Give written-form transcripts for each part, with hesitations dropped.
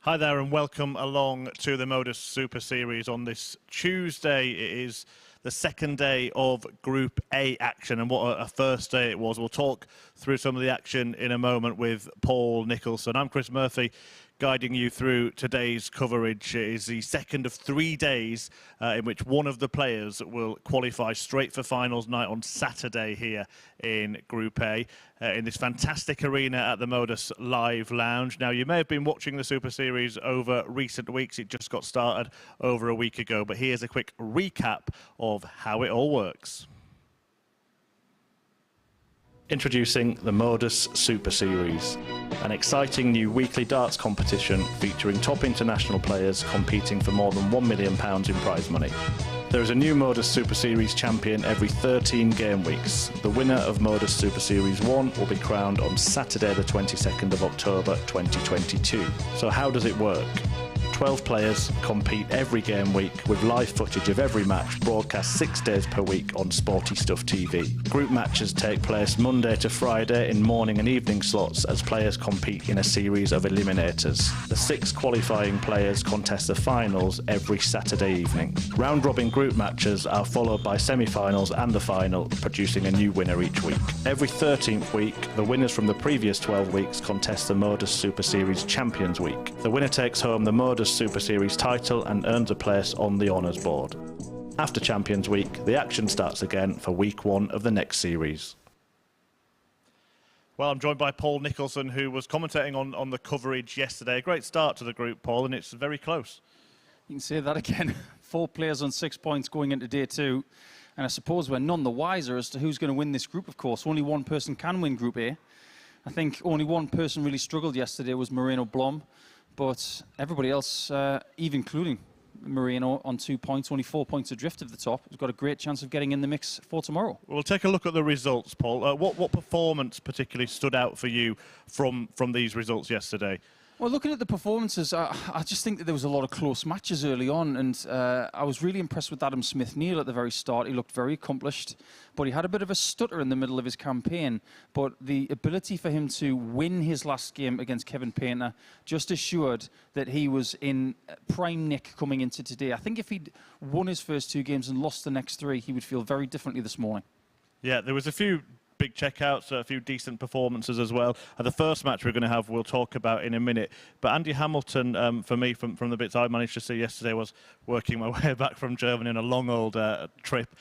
Hi there and welcome along to the MODUS Super Series on this Tuesday. It is the second day of Group A action, and what a first day it was. We'll talk through some of the action in a moment with Paul Nicholson. I'm Chris Murphy, guiding you through today's coverage. It is the second of 3 days in which one of the players will qualify straight for finals night on Saturday here in Group A, in this fantastic arena at the MODUS Live Lounge. Now, you may have been watching the Super Series over recent weeks. It just got started over a week ago, but here's a quick recap of how it all works. Introducing the MODUS Super Series, an exciting new weekly darts competition featuring top international players competing for more than £1 million in prize money. There is a new MODUS Super Series champion every 13 game weeks. The winner of MODUS Super Series 1 will be crowned on Saturday the 22nd of October 2022. So how does it work? 12 players compete every game week with live footage of every match broadcast 6 days per week on Sporty Stuff TV. Group matches take place Monday to Friday in morning and evening slots as players compete in a series of eliminators. The 6 qualifying players contest the finals every Saturday evening. Round-robin group matches are followed by semi-finals and the final, producing a new winner each week. Every 13th week, the winners from the previous 12 weeks contest the MODUS Super Series Champions Week. The winner takes home the MODUS Super Series title and earns a place on the honours board. After Champions Week, the action starts again for week 1 of the next series. Well, I'm joined by Paul Nicholson, who was commentating on the coverage yesterday. A great start to the group, Paul, and it's very close. You can say that again. 4 players on 6 points going into day 2. And I suppose we're none the wiser as to who's going to win this group, of course. Only one person can win Group A. I think only one person really struggled yesterday was Moreno Blom. But everybody else, even including Moreno, on 2 points, only 4 points adrift of the top, has got a great chance of getting in the mix for tomorrow. We'll take a look at the results, Paul. What performance particularly stood out for you from these results yesterday? Well, looking at the performances, I just think that there was a lot of close matches early on, and I was really impressed with Adam Smith-Neale at the very start. He looked very accomplished, but he had a bit of a stutter in the middle of his campaign. But the ability for him to win his last game against Kevin Painter just assured that he was in prime nick coming into today. I think if he'd won his first 2 games and lost the next 3, he would feel very differently this morning. Yeah, there was a few big checkouts, a few decent performances as well. The first match we're going to have, we'll talk about in a minute. But Andy Hamilton, for me, from the bits I managed to see yesterday, was working my way back from Germany in a long old trip.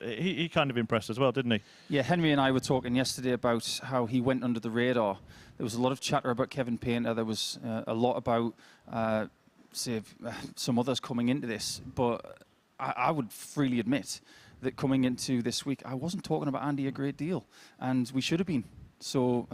He kind of impressed as well, didn't he? Yeah, Henry and I were talking yesterday about how he went under the radar. There was a lot of chatter about Kevin Painter. There was a lot about, some others coming into this. But I would freely admit that coming into this week, I wasn't talking about Andy a great deal, and we should have been. So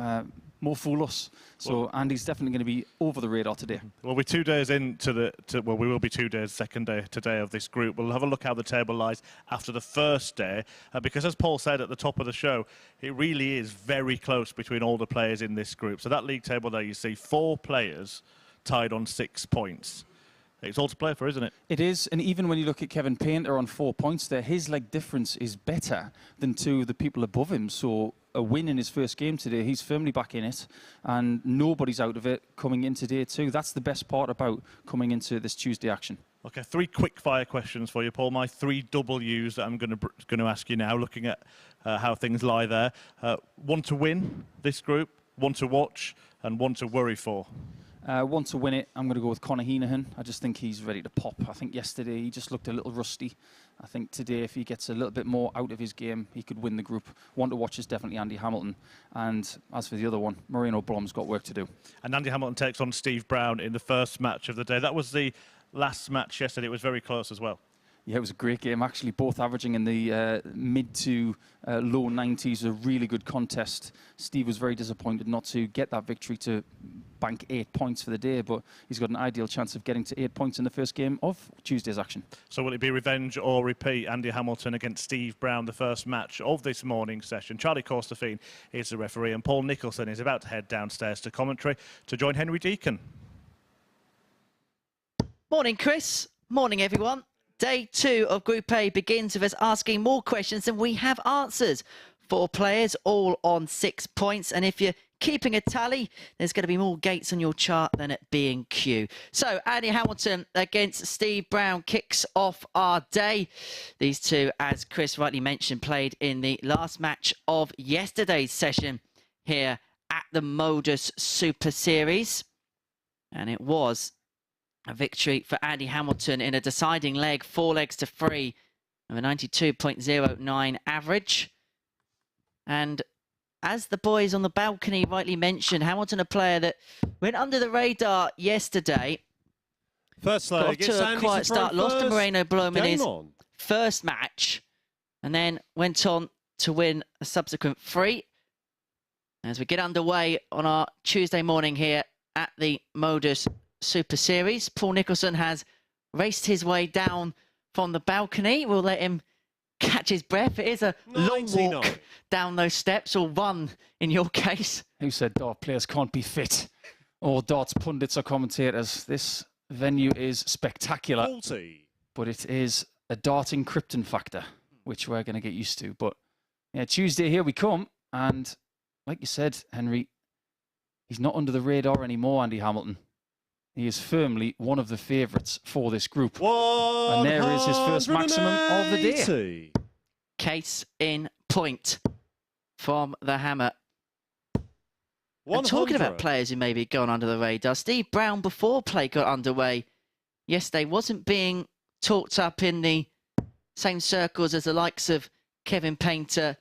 more fool us. So Andy's definitely going to be over the radar today. Well, we're 2 days into well, we will be 2 days, second day today of this group. We'll have a look how the table lies after the first day, because as Paul said at the top of the show, it really is very close between all the players in this group. So that league table there, you see 4 players tied on 6 points. It's all to play for, isn't it? It is, and even when you look at Kevin Painter on 4 points there, his leg difference is better than 2 of the people above him. So a win in his first game today, he's firmly back in it, and nobody's out of it coming into day 2. That's the best part about coming into this Tuesday action. Okay, 3 quick-fire questions for you, Paul. My 3 W's that I'm going to ask you now, looking at how things lie there. 1 to win this group, 1 to watch, and 1 to worry for. 1 to win it, I'm going to go with Conor Heneghan. I just think he's ready to pop. I think yesterday he just looked a little rusty. I think today, if he gets a little bit more out of his game, he could win the group. 1 to watch is definitely Andy Hamilton. And as for the other one, Moreno Blom's got work to do. And Andy Hamilton takes on Steve Brown in the first match of the day. That was the last match yesterday. It was very close as well. Yeah, it was a great game, actually. Both averaging in the mid to low 90s. A really good contest. Steve was very disappointed not to get that victory to bank 8 points for the day, but he's got an ideal chance of getting to 8 points in the first game of Tuesday's action. So will it be revenge or repeat? Andy Hamilton against Steve Brown, the first match of this morning's session. Charlie Corstafine is the referee, and Paul Nicholson is about to head downstairs to commentary to join Henry Deacon. Morning, Chris. Morning, everyone. Day 2 of Group A begins with us asking more questions than we have answers. 4 players, all on 6 points. And if you're keeping a tally, there's going to be more gates on your chart than at B&Q. So Andy Hamilton against Steve Brown kicks off our day. These two, as Chris rightly mentioned, played in the last match of yesterday's session here at the MODUS Super Series. And it was a victory for Andy Hamilton in a deciding leg, 4 legs to 3, of a 92.09 average. And as the boys on the balcony rightly mentioned, Hamilton, a player that went under the radar yesterday. First leg, got to a quiet start, lost to Moreno Blom in his first match, and then went on to win a subsequent 3. As we get underway on our Tuesday morning here at the MODUS Super Series, Paul Nicholson has raced his way down from the balcony. We'll let him catch his breath. It is a 99 long walk down those steps, or run in your case. Who said dart players can't be fit? Or darts pundits or commentators. This venue is spectacular, 40. But it is a darting Krypton factor, which we're going to get used to. But yeah, Tuesday, here we come. And like you said, Henry, he's not under the radar anymore, Andy Hamilton. He is firmly one of the favourites for this group. And there is his first maximum of the day. Case in point from the hammer. And talking about players who may be gone under the radar, Steve Brown, before play got underway yesterday, wasn't being talked up in the same circles as the likes of Kevin Painter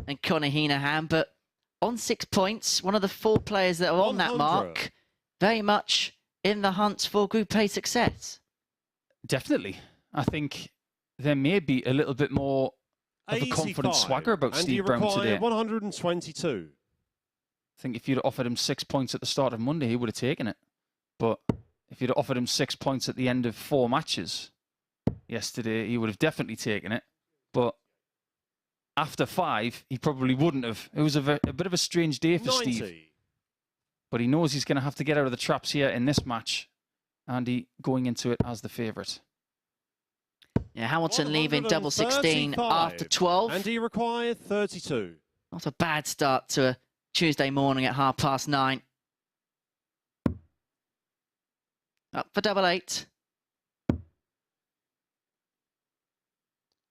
and Conor Heneghan, but on 6 points, one of the 4 players that are on that mark, very much in the hunt for Group A success. Definitely. I think there may be a little bit more of a confident swagger about Steve Brown today. 122. I think if you'd offered him 6 points at the start of Monday, he would have taken it. But if you'd offered him 6 points at the end of 4 matches yesterday, he would have definitely taken it. But after 5, he probably wouldn't have. It was a bit of a strange day for 90. Steve. But he knows he's going to have to get out of the traps here in this match. Andy going into it as the favourite. Yeah, Hamilton leaving double 16 after 12. And he required 32. Not a bad start to a Tuesday morning at 9:30. Up for double 8.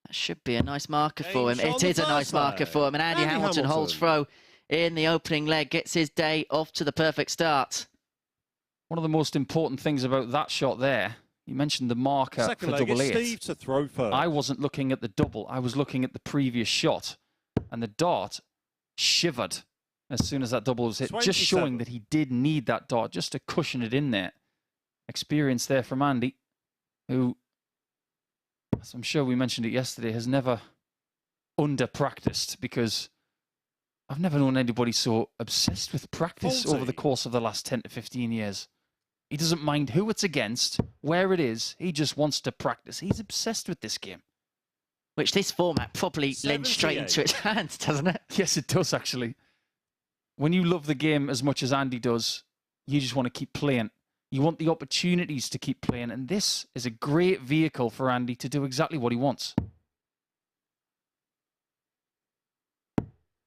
That should be a nice marker for him. It is a nice marker for him. And Andy Hamilton holds throw in the opening leg, gets his day off to the perfect start. One of the most important things about that shot there, you mentioned the marker for double 8. Steve to throw first. I wasn't looking at the double. I was looking at the previous shot. And the dart shivered as soon as that double was hit, 27. just showing that he did need that dart just to cushion it in there. Experience there from Andy, who, as I'm sure we mentioned it yesterday, has never under-practiced, because I've never known anybody so obsessed with practice 40. over the course of the last 10 to 15 years. He doesn't mind who it's against, where it is. He just wants to practice. He's obsessed with this game. Which this format probably lends straight into its hands, doesn't it? Yes, it does, actually. When you love the game as much as Andy does, you just want to keep playing. You want the opportunities to keep playing. And this is a great vehicle for Andy to do exactly what he wants.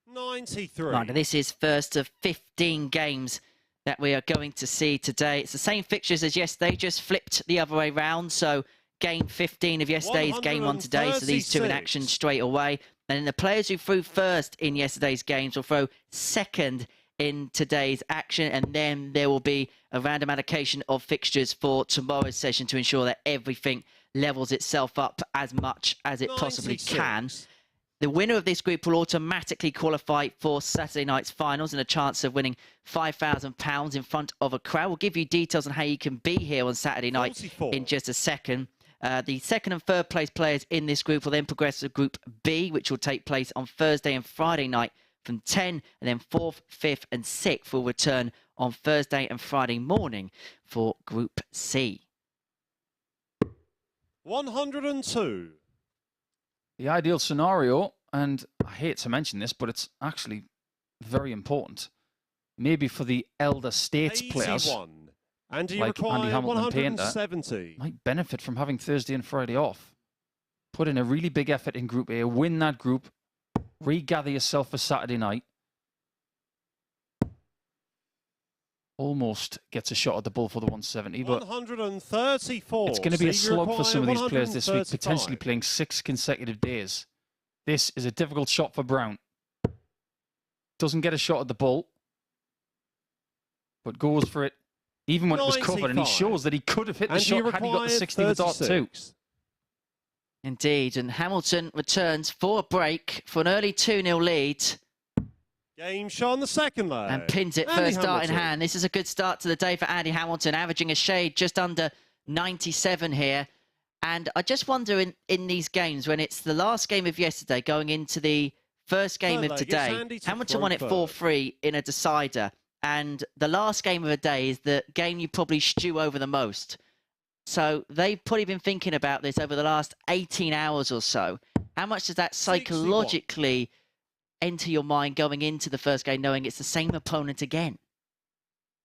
93. Right, this is first of 15 games that we are going to see today. It's the same fixtures as yesterday, just flipped the other way round. So game 15 of yesterday's game 1 today. So these two in action straight away. And then the players who threw first in yesterday's games will throw second in today's action. And then there will be a random allocation of fixtures for tomorrow's session to ensure that everything levels itself up as much as it possibly can. The winner of this group will automatically qualify for Saturday night's finals and a chance of winning £5,000 in front of a crowd. We'll give you details on how you can be here on Saturday night 44. in just a second. The second and third place players in this group will then progress to Group B, which will take place on Thursday and Friday night from 10, and then 4th, 5th and 6th will return on Thursday and Friday morning for Group C. 102. The ideal scenario, and I hate to mention this, but it's actually very important, maybe for the elder states 81. players, Andy like Andy Hamilton and Painter, 170. might benefit from having Thursday and Friday off. Put in a really big effort in Group A, win that group, regather yourself for Saturday night, almost gets a shot at the ball for the 170, but 134. it's going to be a slog for some of these players this week, 135. potentially playing 6 consecutive days. This is a difficult shot for Brown. Doesn't get a shot at the ball, but goes for it even when it was covered, and he shows that he could have hit the shot had he got the 60 with dart too. Indeed, and Hamilton returns for a break for an early 2-0 lead. Game shot on the second leg. And pins it first dart in hand. This is a good start to the day for Andy Hamilton, averaging a shade just under 97 here. And I just wonder in these games, when it's the last game of yesterday going into the first game of today, Hamilton won it 4-3 in a decider. And the last game of the day is the game you probably stew over the most. So they've probably been thinking about this over the last 18 hours or so. How much does that psychologically enter your mind going into the first game, knowing it's the same opponent again?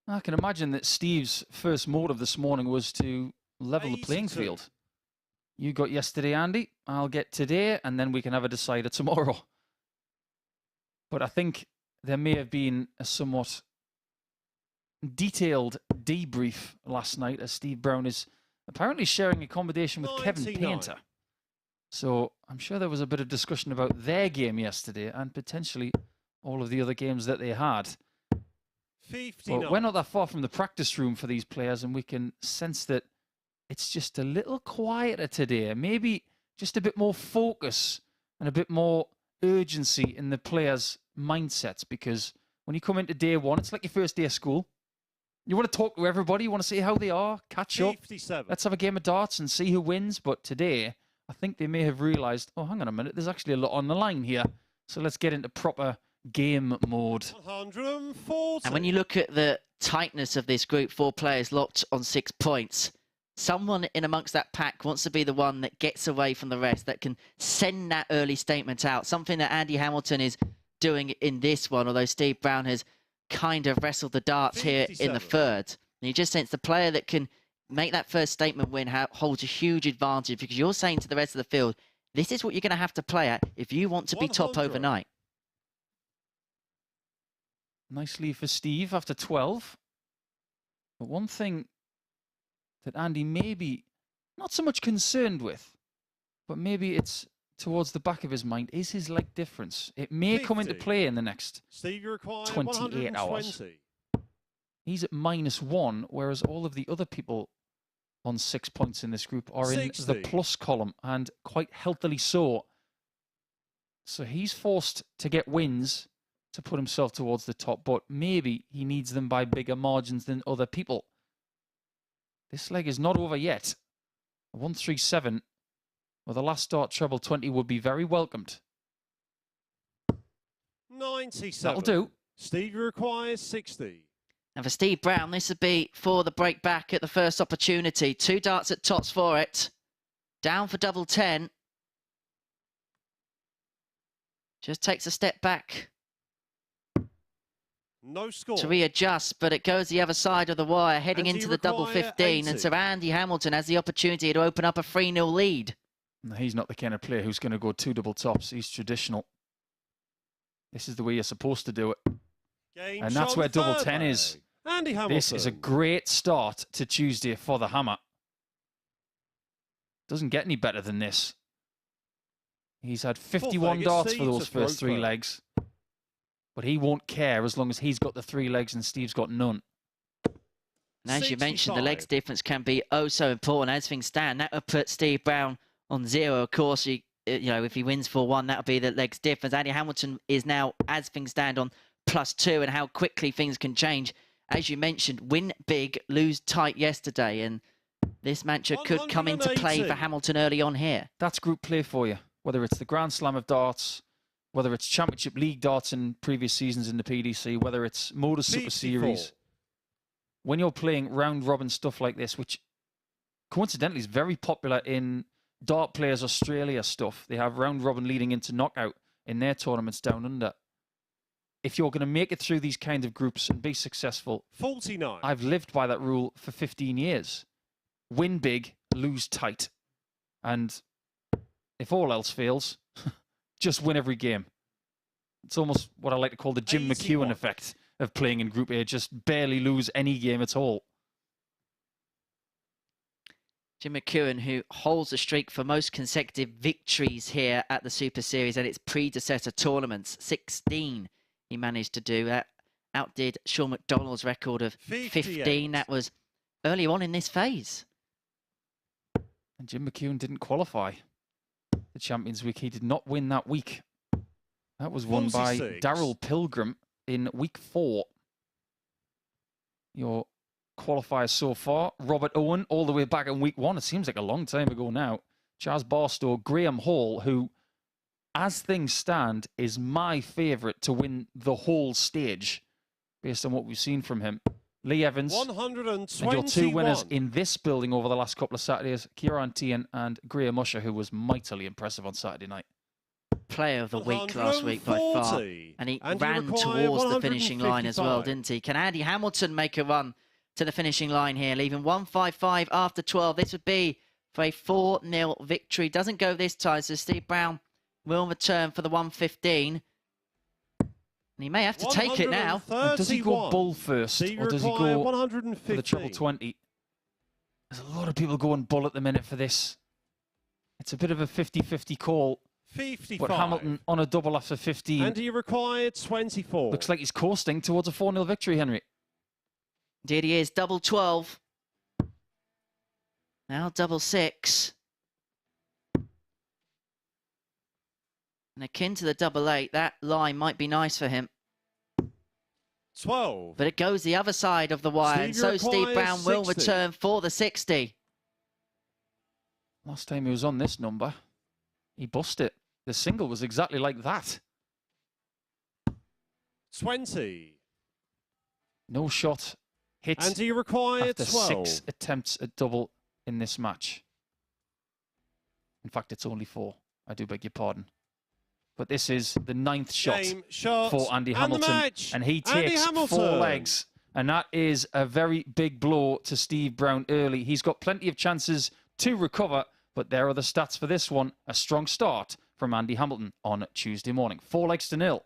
I can imagine that Steve's first motive this morning was to level the playing field. You got yesterday, Andy. I'll get today, and then we can have a decider tomorrow. But I think there may have been a somewhat detailed debrief last night, as Steve Brown is apparently sharing accommodation with Kevin Painter. So I'm sure there was a bit of discussion about their game yesterday and potentially all of the other games that they had. But we're not that far from the practice room for these players, and we can sense that it's just a little quieter today. Maybe just a bit more focus and a bit more urgency in the players' mindsets, because when you come into day one, it's like your first day of school. You want to talk to everybody. You want to see how they are, catch up. Let's have a game of darts and see who wins. But today, I think they may have realised, oh, hang on a minute, there's actually a lot on the line here. So let's get into proper game mode. 140. And when you look at the tightness of this group, 4 players locked on 6 points, someone in amongst that pack wants to be the one that gets away from the rest, that can send that early statement out. Something that Andy Hamilton is doing in this one, although Steve Brown has kind of wrestled the darts 57 here in the third. And you just sense the player that can make that first statement win holds a huge advantage, because you're saying to the rest of the field, this is what you're going to have to play at if you want to be top overnight. Nice lead for Steve after 12. But one thing that Andy may be not so much concerned with, but maybe it's towards the back of his mind, is his leg difference. It may come into play in the next 28 hours. He's at -1, whereas all of the other people on 6 points in this group are in the plus column, and quite healthily so. So he's forced to get wins to put himself towards the top, but maybe he needs them by bigger margins than other people. This leg is not over yet. 137. Well, the last start treble 20 would be very welcomed. 97. That'll do. Steve requires 60. And for Steve Brown, this would be for the break back at the first opportunity. 2 darts at tops for it. Down for double 10. Just takes a step back. No score. To readjust, but it goes the other side of the wire, heading into the double 15. 80. And so Andy Hamilton has the opportunity to open up a 3-0 lead. He's not the kind of player who's going to go 2 double tops. He's traditional. This is the way you're supposed to do it. And that's where double 10 is. Andy Hamilton. This is a great start to Tuesday for the Hammer. Doesn't get any better than this. He's had 51 darts for those first 3 legs. But he won't care as long as he's got the 3 legs and Steve's got none. And as you mentioned, the legs difference can be oh so important. As things stand, that would put Steve Brown on 0. Of course, if he wins 4-1, that would be the legs difference. Andy Hamilton is now, as things stand, on +2, and how quickly things can change. As you mentioned, win big, lose tight yesterday, and this matchup could come into play for Hamilton early on here. That's group play for you, whether it's the Grand Slam of darts, whether it's Championship League darts in previous seasons in the PDC, whether it's MODUS Super Series. When you're playing round-robin stuff like this, which coincidentally is very popular in Dart Players Australia stuff. They have round-robin leading into knockout in their tournaments down under. If you're going to make it through these kind of groups and be successful, 49. I've lived by that rule for 15 years. Win big, lose tight. And if all else fails, just win every game. It's almost what I like to call the Jim McEwen effect of playing in Group A, just barely lose any game at all. Jim McEwen, who holds the streak for most consecutive victories here at the Super Series and its predecessor tournaments, 16 he managed to do. That outdid Sean McDonald's record of 15. That was early on in this phase. And Jim McEwen didn't qualify the Champions Week. He did not win that week. That was won by Daryl Pilgrim in week 4. Your qualifiers so far: Robert Owen all the way back in week 1. It seems like a long time ago now. Chaz Barstow, Graham Hall, who, as things stand, is my favourite to win the whole stage based on what we've seen from him. Lee Evans, 121. and your 2 winners in this building over the last couple of Saturdays, Kieran Tian and Graham Usher, who was mightily impressive on Saturday night. Player of the week last week by far. And he ran towards the finishing line as well, didn't he? Can Andy Hamilton make a run to the finishing line here, leaving 155 after 12? This would be for a 4-0 victory. Doesn't go this time, so Steve Brown will return for the 115. And he may have to take it now. And does he go bull first, or does he go for the treble 20? There's a lot of people going bull at the minute for this. It's a bit of a 50-50 call. 55. But Hamilton on a double after 15. And he required 24. Looks like he's coasting towards a 4-0 victory, Henry. Indeed he is. Double 12. Now double 6. And akin to the double 8, that line might be nice for him. 12. But it goes the other side of the wire, and so Steve Brown will return for the 60. Last time he was on this number, he bust it. The single was exactly like that. 20. No shot hit. And he required after 12. 6 attempts at double in this match. In fact, it's only 4. I do beg your pardon. But this is the 9th shot for Andy Hamilton. And he takes 4 legs. And that is a very big blow to Steve Brown early. He's got plenty of chances to recover. But there are the stats for this one. A strong start from Andy Hamilton on Tuesday morning. 4 legs to 0.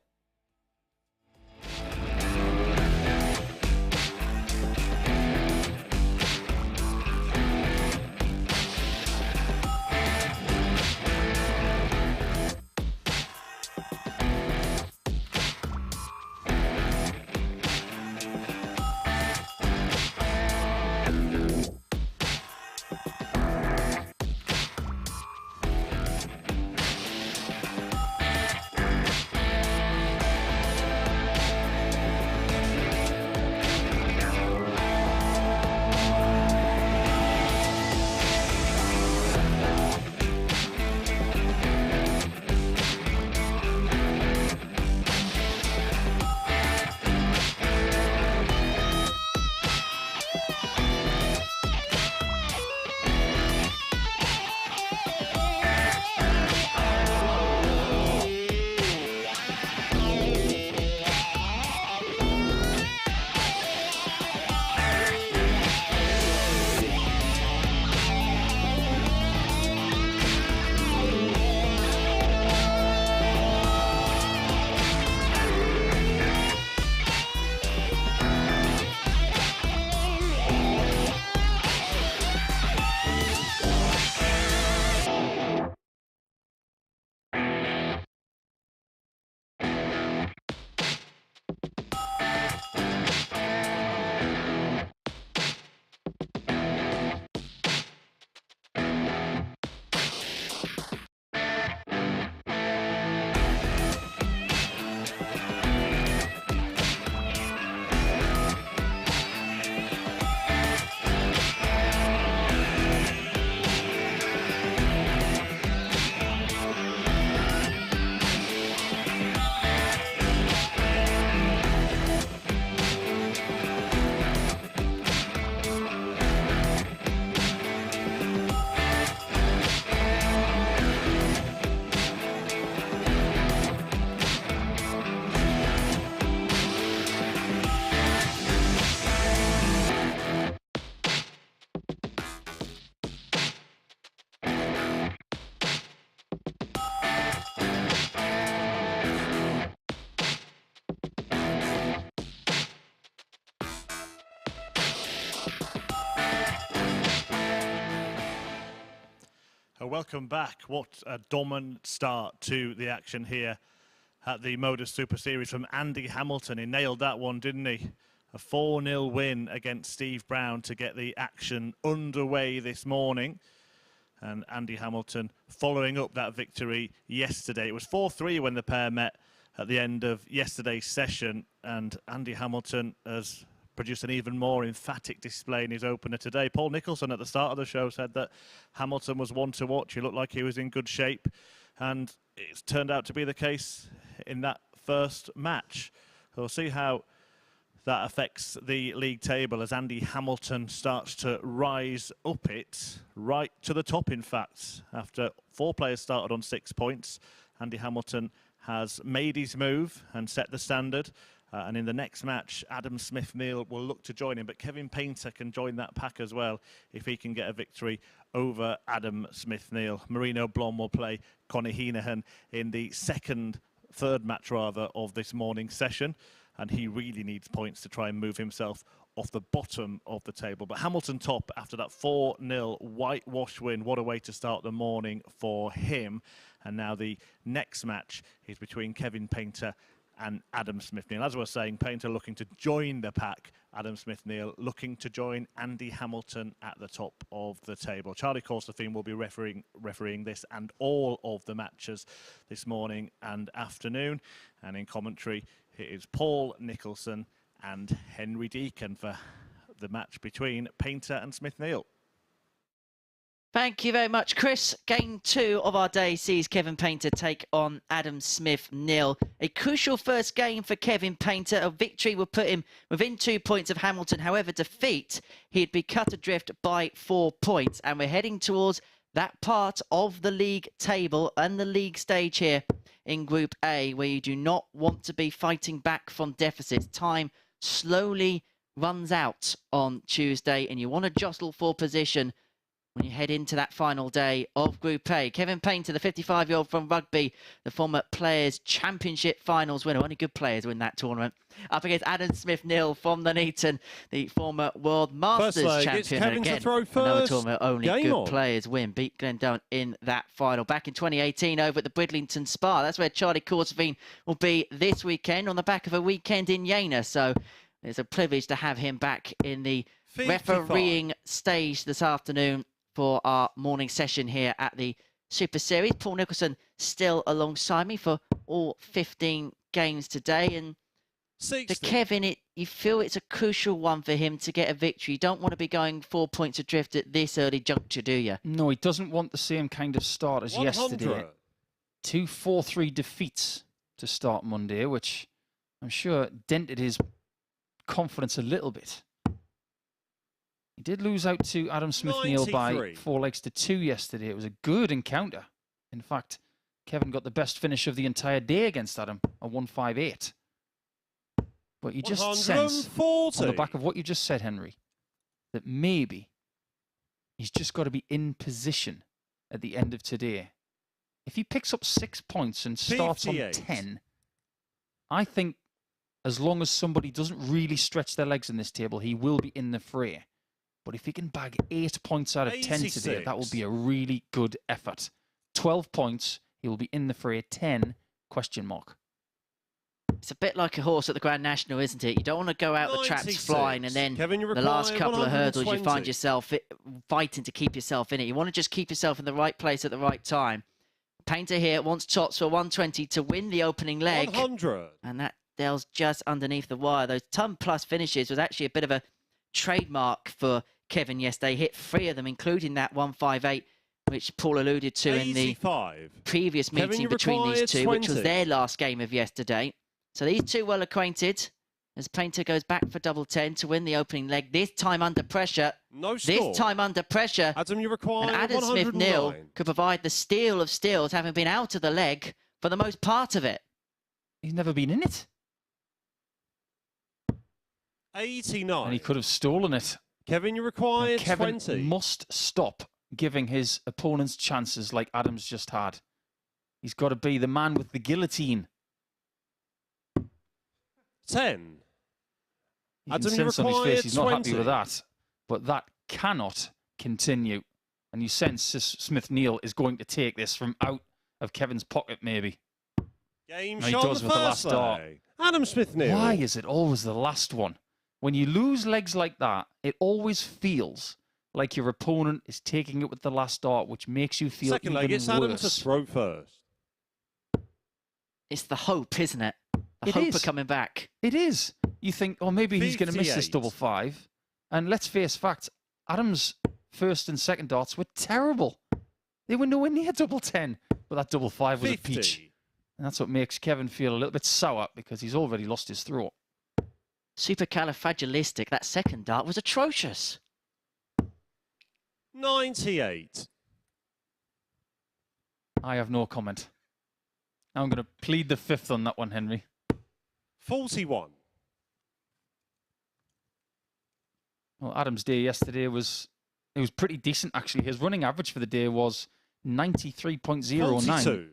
Welcome back. What a dominant start to the action here at the MODUS Super Series from Andy Hamilton. He nailed that one, didn't he? A 4-0 win against Steve Brown to get the action underway this morning. And Andy Hamilton following up that victory yesterday. It was 4-3 when the pair met at the end of yesterday's session. And Andy Hamilton has produced an even more emphatic display in his opener today. Paul Nicholson at the start of the show said that Hamilton was one to watch. He looked like he was in good shape, and it's turned out to be the case in that first match. We'll see how that affects the league table as Andy Hamilton starts to rise up it, right to the top in fact. After 4 players started on 6 points, Andy Hamilton has made his move and set the standard. And in the next match, Adam Smith-Neale will look to join him. But Kevin Painter can join that pack as well if he can get a victory over Adam Smith-Neale. Moreno Blom will play Conor Heneghan in the third match rather, of this morning's session. And he really needs points to try and move himself off the bottom of the table. But Hamilton top after that 4-0 whitewash win. What a way to start the morning for him. And now the next match is between Kevin Painter and Adam Smith-Neale. As I was saying, Painter looking to join the pack. Adam Smith-Neale looking to join Andy Hamilton at the top of the table. Charlie Corsafine will be refereeing this and all of the matches this morning and afternoon. And in commentary, it is Paul Nicholson and Henry Deacon for the match between Painter and Smith-Neale. Thank you very much, Chris. Game 2 of our day sees Kevin Painter take on Adam Smith-Neale. A crucial first game for Kevin Painter. A victory will put him within 2 points of Hamilton. However, defeat, he'd be cut adrift by 4 points. And we're heading towards that part of the league table and the league stage here in Group A, where you do not want to be fighting back from deficits. Time slowly runs out on Tuesday, and you want to jostle for position when you head into that final day of Group A. Kevin Painter, the 55-year-old from Rugby, the former Players' Championship Finals winner. Only good players win that tournament. Up against Adam Smith-Neale from Nuneaton, the former World Masters champion. Kevin again, to throw first. another tournament only Game good on. players win. Beat Glendowen in that final. Back in 2018 over at the Bridlington Spa. That's where Charlie Corsafine will be this weekend on the back of a weekend in Jena. So it's a privilege to have him back in the 55. refereeing stage this afternoon for our morning session here at the Super Series. Paul Nicholson still alongside me for all 15 games today. And 60. for Kevin, you feel it's a crucial one for him to get a victory. You don't want to be going 4 points adrift at this early juncture, do you? No, he doesn't want the same kind of start as 100. yesterday. 2 4-3 defeats to start Monday, which I'm sure dented his confidence a little bit. He did lose out to Adam Smith-Neale by 93. 4 legs to 2 yesterday. It was a good encounter. In fact, Kevin got the best finish of the entire day against Adam, a 158. But you just sense, 140. on the back of what you just said, Henry, that maybe he's just got to be in position at the end of today. If he picks up 6 points and starts 58. on 10, I think as long as somebody doesn't really stretch their legs in this table, he will be in the fray. But if he can bag 8 points out of 10 today, that will be a really good effort. 12 points, he will be in the fray. 10, question mark. It's a bit like a horse at the Grand National, isn't it? You don't want to go out the traps 96. flying and then Kevin, you the last require couple of hurdles you 120. find yourself fighting to keep yourself in it. You want to just keep yourself in the right place at the right time. Painter here wants tops for 120 to win the opening leg. 100. And that Dale's just underneath the wire. Those ton-plus finishes was actually a bit of a trademark for Kevin yesterday. Hit 3 of them, including that 158, which Paul alluded to 85. in the previous Kevin, meeting you between these two, which was 20. their last game of yesterday. So these two well acquainted as Painter goes back for double 10 to win the opening leg. This time under pressure. No score. This time under pressure. Adam, you require And Adam 109. Smith-Neale could provide the steal of steals, having been out of the leg for the most part of it. He's never been in it. 89. And he could have stolen it. Kevin, you require And Kevin 20. must stop giving his opponents chances like Adam's just had. He's got to be the man with the guillotine. 10. You Adam, can you sense on his require face he's not happy 20. with that. But that cannot continue. And you sense Smith Neale is going to take this from out of Kevin's pocket, maybe. Game No, he shot does the with the first last dart. leg. Adam Smith-Neale. Why is it always the last one? When you lose legs like that, it always feels like your opponent is taking it with the last dart, which makes you feel Second even leg, it's worse. Adam to throw first. It's the hope, isn't it? The It hope is. of coming back. It is. You think, oh, maybe he's going to miss this 58. double five. And let's face facts, Adam's first and second darts were terrible. They were nowhere near double 10. But that double five was 50. a peach. And that's what makes Kevin feel a little bit sour because he's already lost his throat. Supercalifragilistic. That second dart was atrocious. 98. I have no comment. I'm going to plead the fifth on that one, Henry. 41. Well, Adam's day yesterday was pretty decent, actually. His running average for the day was 93.09. 42.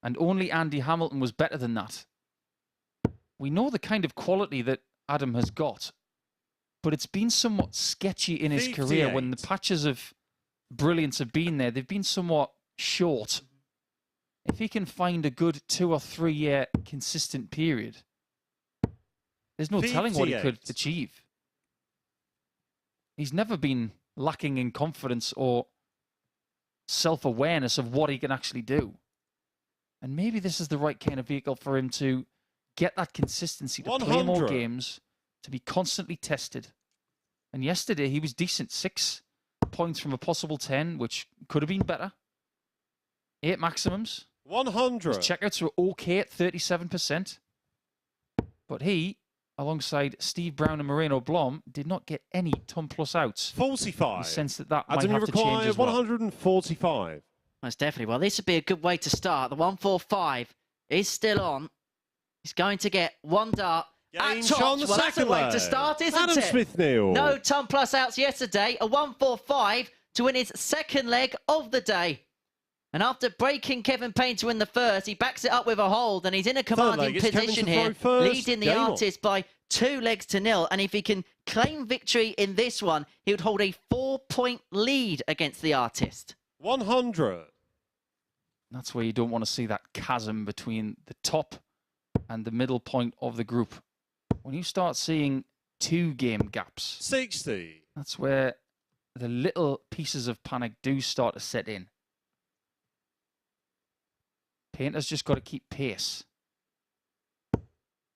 And only Andy Hamilton was better than that. We know the kind of quality that Adam has got, but it's been somewhat sketchy in his career. When the 58. patches of brilliance have been there, they've been somewhat short. If he can find a good 2 or 3 year consistent period, there's no telling what he could 58. achieve. He's never been lacking in confidence or self-awareness of what he can actually do. And maybe this is the right kind of vehicle for him to get that consistency, to play more 100. games, to be constantly tested. And yesterday he was decent. 6 points from a possible 10, which could have been better. 8 maximums. 100. His checkouts were okay at 37%. But he, alongside Steve Brown and Moreno Blom, did not get any ton plus outs. 45. You sense that might Adam, you have to change require as well. 145. Most definitely. Well, this would be a good way to start. The 145 is still on. He's going to get one dart Game at shot on tops. the Well, that's a second way leg. to start, isn't Adam it? Smith-Neale. No ton plus outs yesterday. A 145 to win his second leg of the day. And after breaking Kevin Payne to win the first, he backs it up with a hold, and he's in a commanding leg, it's Kevin position to here, throw first. leading the Game on. artist by 2 legs to 0. And if he can claim victory in this one, he would hold a 4-point lead against the artist. 100. That's where you don't want to see that chasm between the top and the middle point of the group. When you start seeing 2 game gaps, 60. that's where the little pieces of panic do start to set in. Painter's just got to keep pace.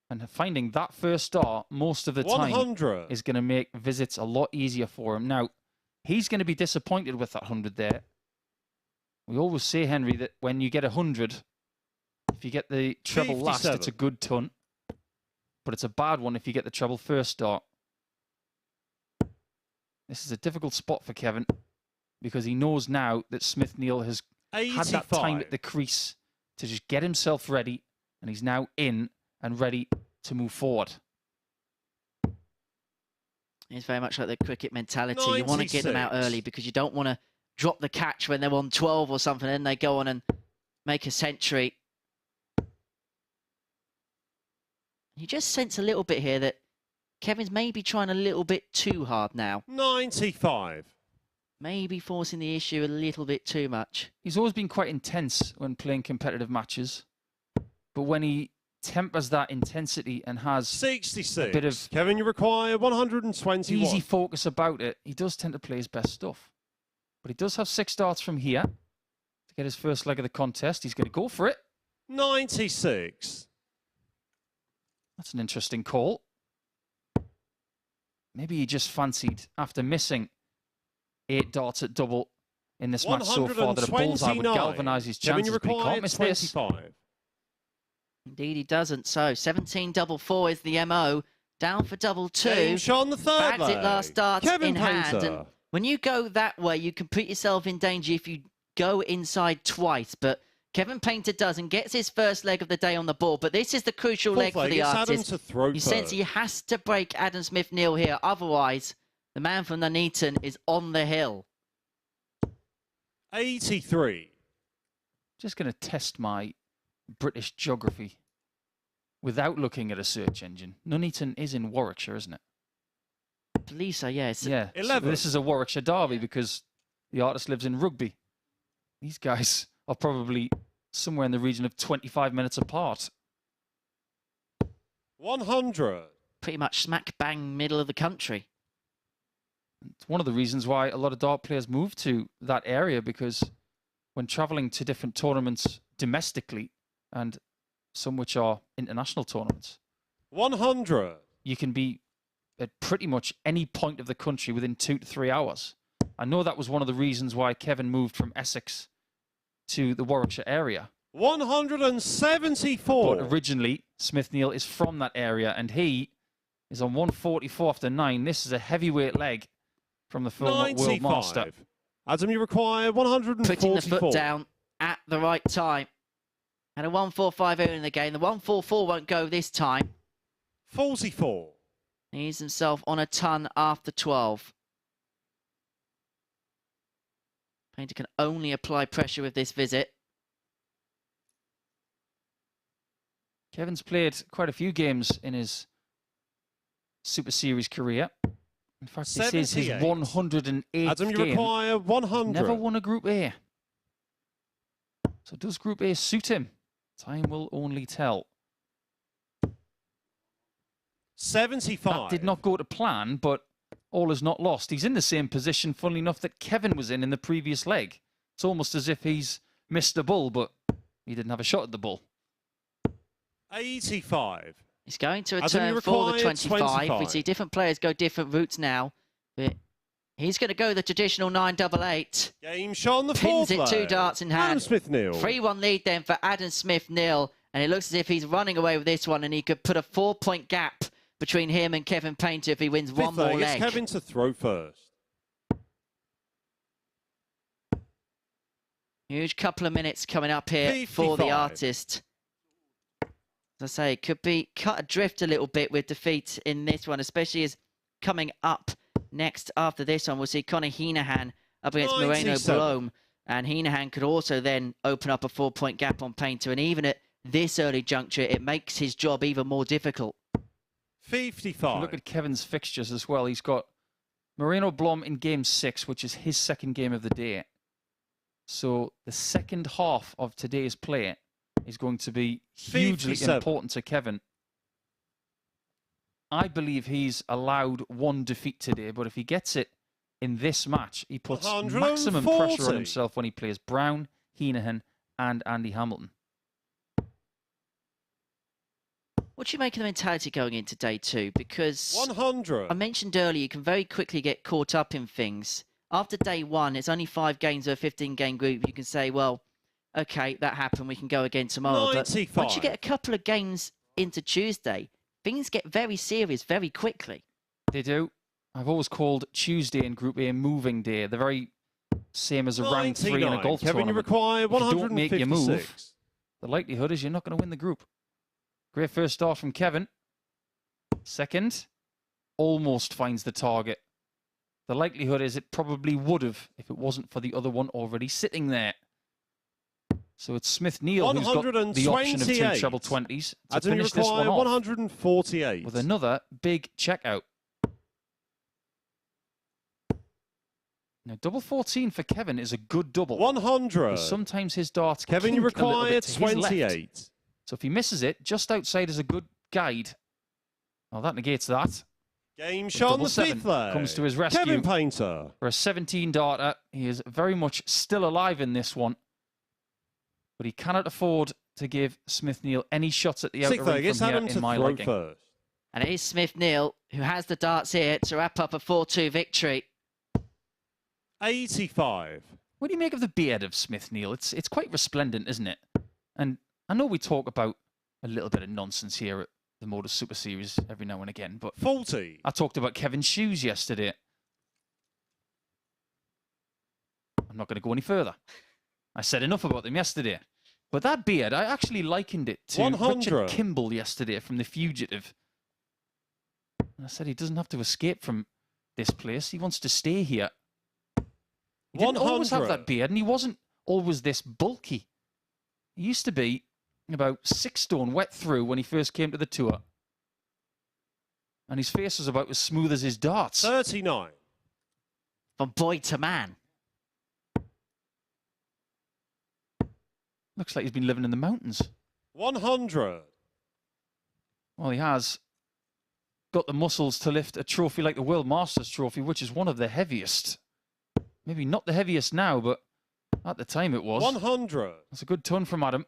And finding that first star most of the time 100. is going to make visits a lot easier for him. Now, he's going to be disappointed with that 100 there. We always say, Henry, that when you get 100, if you get the treble last, 57. it's a good ton. But it's a bad one if you get the treble first start. This is a difficult spot for Kevin because he knows now that Smith-Neale has 85. had that time at the crease to just get himself ready, and he's now in and ready to move forward. It's very much like the cricket mentality. You want to get them out 96. early because you don't want to drop the catch when they're on 12 or something, and they go on and make a century. You just sense a little bit here that Kevin's maybe trying a little bit too hard now. 95. Maybe forcing the issue a little bit too much. He's always been quite intense when playing competitive matches. But when he tempers that intensity and has 66. a bit of Kevin, you require 121. easy focus about it, he does tend to play his best stuff. But he does have 6 darts from here to get his first leg of the contest. He's going to go for it. 96. That's an interesting call. Maybe he just fancied, after missing 8 darts at double in this match so far, that a bullseye would 129. galvanise his Kevin, you chances, but he require can't miss this. 25. Indeed, he doesn't. So 17 double 4 is the MO. Down for double 2. Game shot on the third Bags leg. it last darts Kevin in hand. Painter. And when you go that way, you can put yourself in danger if you go inside twice. But Kevin Painter does and gets his first leg of the day on the board. But this is the crucial leg for the it's Adam artist. to throw You sense first. he has to break Adam Smith-Neale here. Otherwise, the man from Nuneaton is on the hill. 83. Just going to test my British geography without looking at a search engine. Nuneaton is in Warwickshire, isn't it? Police are, yes. Yeah. 11. So this is a Warwickshire derby because The artist lives in Rugby. These guys are probably somewhere in the region of 25 minutes apart. 100. Pretty much smack bang middle of the country. It's one of the reasons why a lot of dart players move to that area, because when traveling to different tournaments domestically, and some which are international tournaments, 100. you can be at pretty much any point of the country within 2 to 3 hours. I know that was one of the reasons why Kevin moved from Essex to the Warwickshire area. 174. But originally, Smith Neale is from that area, and he is on 144 after 9. This is a heavyweight leg from the former World Master. Adam, you require 144. Putting the foot down at the right time. And a 145 in the game. The 144 won't go this time. 44. He's himself on a ton after 12. Painter can only apply pressure with this visit. Kevin's played quite a few games in his Super Series career. In fact, this is his 108th Adam, you game. require 100. Never won a Group A. So does Group A suit him? Time will only tell. 75. That did not go to plan, but all is not lost. He's in the same position, funnily enough, that Kevin was in the previous leg. It's almost as if he's missed the bull, but he didn't have a shot at the bull. 85. He's going to Adam, return for the 25. We see different players go different routes now. But he's going to go the traditional 988. Game shot on the Pins fourth it, leg. 2 darts in hand. Adam Smith Neale. 3-1 lead then for Adam Smith Neale. And it looks as if he's running away with this one, and he could put a 4-point gap between him and Kevin Painter if he wins one more leg. Kevin to throw first. Huge couple of minutes coming up here 55. for the artist. As I say, could be cut adrift a little bit with defeat in this one, especially as coming up next after this one, we'll see Conor Heneghan up against Moreno Blom. And Heneghan could also then open up a 4-point gap on Painter. And even at this early juncture, it makes his job even more difficult. 55. Look at Kevin's fixtures as well. He's got Moreno Blom in game 6, which is his second game of the day. So the second half of today's play is going to be hugely 57. important to Kevin. I believe he's allowed one defeat today, but if he gets it in this match, he puts maximum pressure on himself when he plays Brown, Heneghan, and Andy Hamilton. What do you make of the mentality going into day 2? Because 100. I mentioned earlier, you can very quickly get caught up in things. After day 1, it's only 5 games of a 15-game group. You can say, well, okay, that happened. We can go again tomorrow. 95. But once you get a couple of games into Tuesday, things get very serious very quickly. They do. I've always called Tuesday in Group A moving day. The very same as a round 3 in a golf Kevin, tournament. you require 156. If you don't make your move, the likelihood is you're not going to win the group. Great first start from Kevin. Second, almost finds the target. The likelihood is it probably would have if it wasn't for the other one already sitting there. So it's Smith Neale who's got the option of 2 treble 20s to finish this one off 148 with another big checkout. Now, double 14 for Kevin is a good double. 100. Sometimes his darts Kevin, you kink a little require bit to his left. 28. So if he misses it, just outside is a good guide. Well, that negates that. Game shot on the 5th leg. Comes to his rescue. Kevin Painter. For a 17 darter, he is very much still alive in this one. But he cannot afford to give Smith Neale any shots at the outer ring from here in my liking. First. And it is Smith Neale who has the darts here to wrap up a 4-2 victory. 85. What do you make of the beard of Smith Neale? It's quite resplendent, isn't it? And I know we talk about a little bit of nonsense here at the MODUS Super Series every now and again, but 40. I talked about Kevin's shoes yesterday. I'm not going to go any further. I said enough about them yesterday. But that beard, I actually likened it to 100. Richard Kimball yesterday from The Fugitive. And I said he doesn't have to escape from this place. He wants to stay here. He didn't always have that beard, and he wasn't always this bulky. He used to be about 6 stone wet through when he first came to the tour. And his face was about as smooth as his darts. 39. From boy to man. Looks like he's been living in the mountains. 100. Well, he has got the muscles to lift a trophy like the World Masters Trophy, which is one of the heaviest. Maybe not the heaviest now, but at the time it was. 100. That's a good ton from Adam.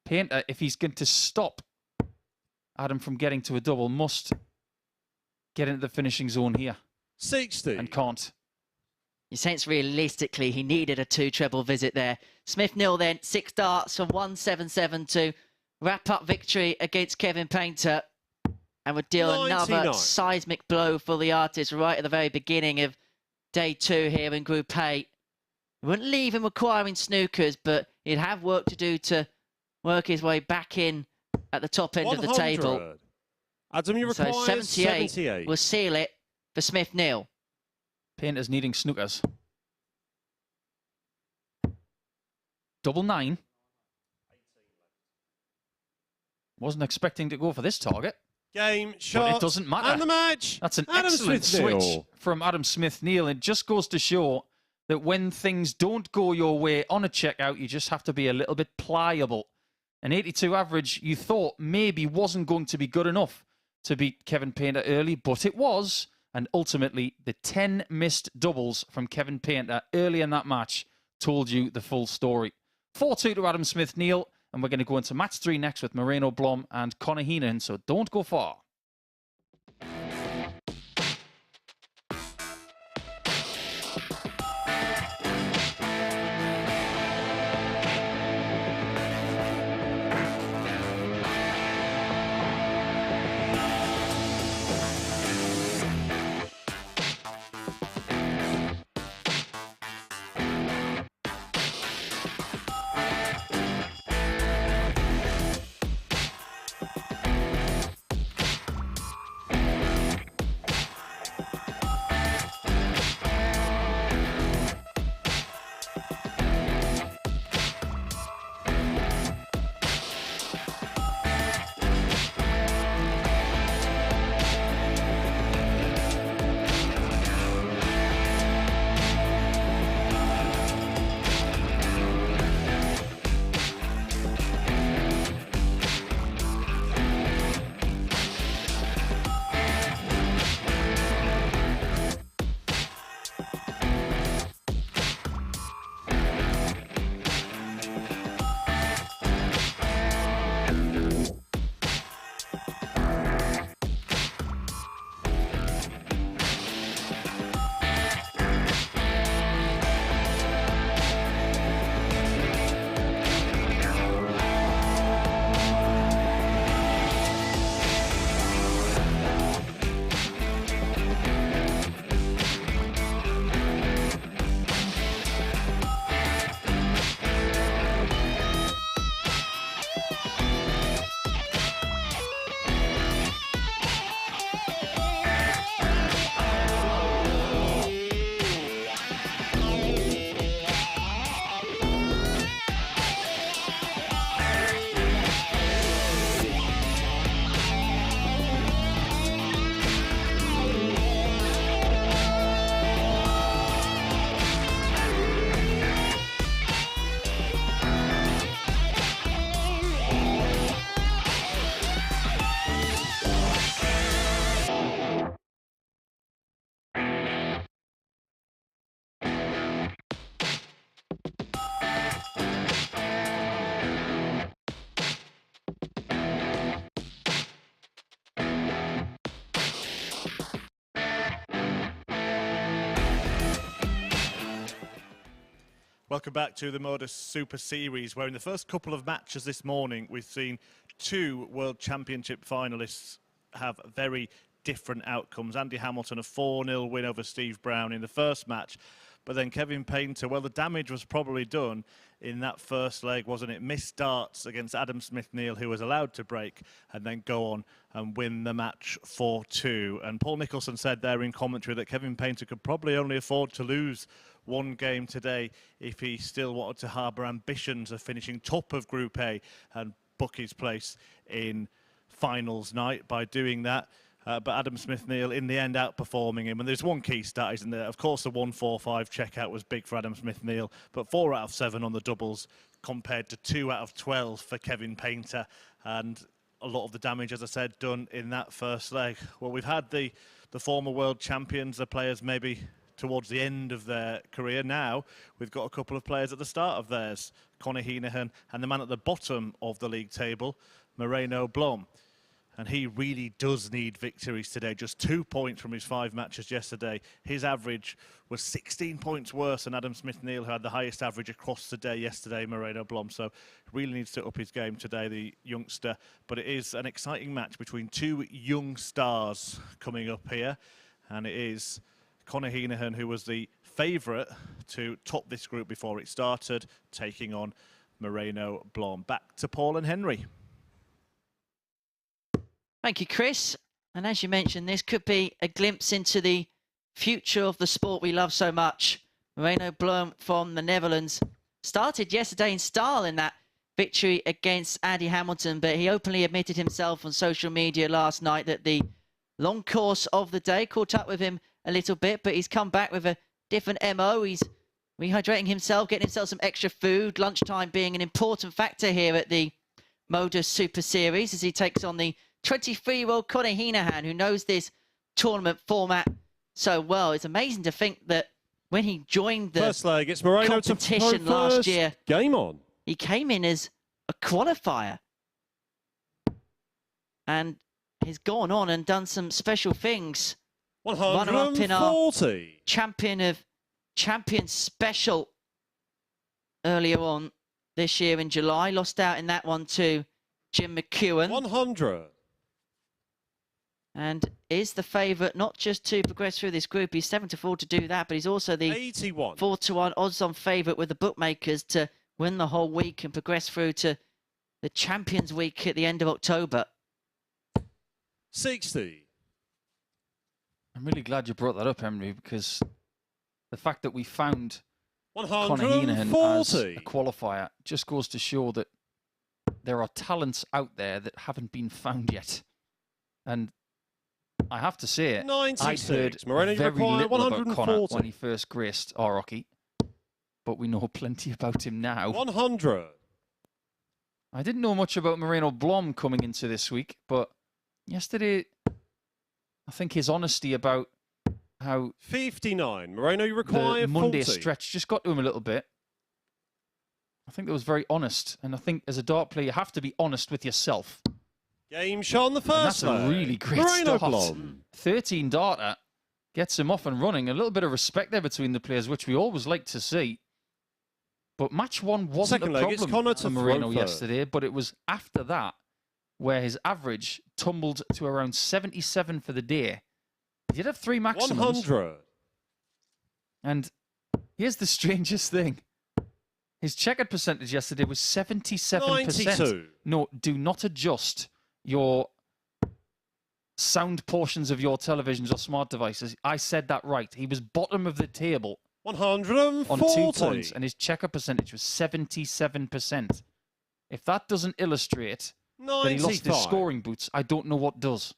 Painter, if he's going to stop Adam from getting to a double, must get into the finishing zone here. 60. And can't. You sense realistically he needed a 2-treble visit there. Smith-Neale then 6 darts from 177 to wrap up victory against Kevin Painter and would deal 99. another seismic blow for the artist right at the very beginning of day 2 here in Group A. It wouldn't leave him acquiring snookers, but he'd have work to do to work his way back in at the top end 100. of the table. Adam, you So require 78 will seal it for Smith-Neale. Painter's needing snookers. Double 9. Wasn't expecting to go for this target. Game, shot, but it doesn't matter. and the match. That's an Adam excellent Smith-Neale. switch from Adam Smith-Neale. It just goes to show that when things don't go your way on a checkout, you just have to be a little bit pliable. An 82 average, you thought maybe wasn't going to be good enough to beat Kevin Painter early, but it was. And ultimately, the 10 missed doubles from Kevin Painter early in that match told you the full story. 4-2 to Adam Smith-Neale, and we're going to go into match 3 next with Moreno Blom and Conor Heneghan, so don't go far. Welcome back to the MODUS Super Series, where in the first couple of matches this morning, we've seen 2 World Championship finalists have very different outcomes. Andy Hamilton, a 4-0 win over Steve Brown in the first match. But then Kevin Painter, well, the damage was probably done in that first leg, wasn't it? Missed darts against Adam Smith-Neale, who was allowed to break and then go on and win the match 4-2. And Paul Nicholson said there in commentary that Kevin Painter could probably only afford to lose 1 game today if he still wanted to harbour ambitions of finishing top of Group A and book his place in finals night. By doing that, But Adam Smith-Neale, in the end, outperforming him. And there's one key stat, isn't there? Of course, the 145 checkout was big for Adam Smith-Neale, but 4 out of 7 on the doubles compared to 2 out of 12 for Kevin Painter. And a lot of the damage, as I said, done in that first leg. Well, we've had the former world champions, the players maybe towards the end of their career. Now we've got a couple of players at the start of theirs, Conor Heneghan, and the man at the bottom of the league table, Moreno Blom. And he really does need victories today. Just 2 points from his 5 matches yesterday. His average was 16 points worse than Adam Smith-Neale, who had the highest average across the day yesterday, Moreno Blom. So really needs to up his game today, the youngster. But it is an exciting match between 2 young stars coming up here. And it is Conor Heneghan, who was the favourite to top this group before it started, taking on Moreno Blom. Back to Paul and Henry. Thank you, Chris. And as you mentioned, this could be a glimpse into the future of the sport we love so much. Moreno Blom from the Netherlands started yesterday in style in that victory against Andy Hamilton, but he openly admitted himself on social media last night that the long course of the day caught up with him a little bit, but he's come back with a different MO. He's rehydrating himself, getting himself some extra food, lunchtime being an important factor here at the MODUS Super Series as he takes on the 23-year-old Conor Heneghan, who knows this tournament format so well. It's amazing to think that when he joined the first leg, it's Moreno competition last year, game on. He came in as a qualifier and he's gone on and done some special things. 140. Runner-up in our Champion Special earlier on this year in July. Lost out in that one to Jim McEwen. 100. And is the favourite not just to progress through this group, he's 7-4 to do that, but he's also the 81. 4-1 odds-on favourite with the bookmakers to win the whole week and progress through to the Champions Week at the end of October. 60. I'm really glad you brought that up, Henry, because the fact that we found 140. Conor Heneghan as a qualifier just goes to show that there are talents out there that haven't been found yet. And I have to say it, I'd heard Moreno very little about Conor 140. when he first graced our hockey, but we know plenty about him now. 100. I didn't know much about Moreno Blom coming into this week, but yesterday, I think his honesty about how 59. Moreno, you require the Monday 40. stretch just got to him a little bit. I think that was very honest, and I think as a dart player, you have to be honest with yourself. Game shot on the And first that's a really great Moreno start. Blom. 13 darter gets him off and running. A little bit of respect there between the players, which we always like to see. But match one wasn't Second a leg, it's problem Conor for to Moreno throw yesterday, but it was after that where his average tumbled to around 77 for the day. He did have 3 maximums. 100. And here's the strangest thing. His checkered percentage yesterday was 77%. 92. No, do not adjust your sound portions of your televisions or smart devices. I said that right. He was bottom of the table 140. on 2 points, and his checker percentage was 77%. If that doesn't illustrate that he lost his 95. scoring boots, I don't know what does.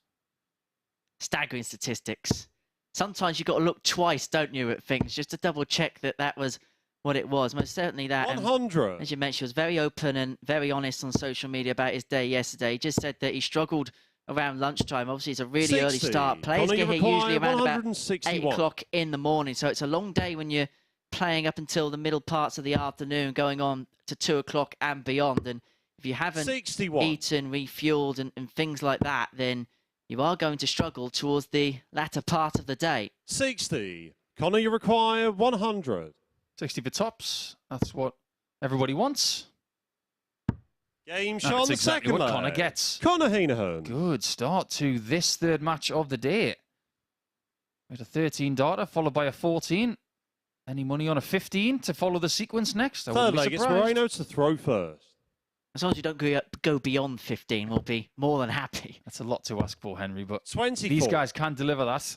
Staggering statistics. Sometimes you've got to look twice, don't you, at things, just to double check that that was what it was. Most certainly that. And 100. as you mentioned, he was very open and very honest on social media about his day yesterday. He just said that he struggled around lunchtime. Obviously, it's a really 60. early start. Players Conor, get you here usually require around about 161. 8 o'clock in the morning. So it's a long day when you're playing up until the middle parts of the afternoon, going on to 2 o'clock and beyond. And if you haven't 61. eaten, refueled and things like that, then you are going to struggle towards the latter part of the day. 60. Conor, you require 100. 60 for tops. That's what everybody wants. Game shot That's on the exactly second what leg. Conor gets. Conor Heneghan. Good start to this third match of the day. We had a 13 darter followed by a 14. Any money on a 15 to follow the sequence next? I Third wouldn't be leg, it's surprised. Moreno to throw first. As long as you don't go beyond 15, we'll be more than happy. That's a lot to ask for, Henry, but 24. these guys can deliver that.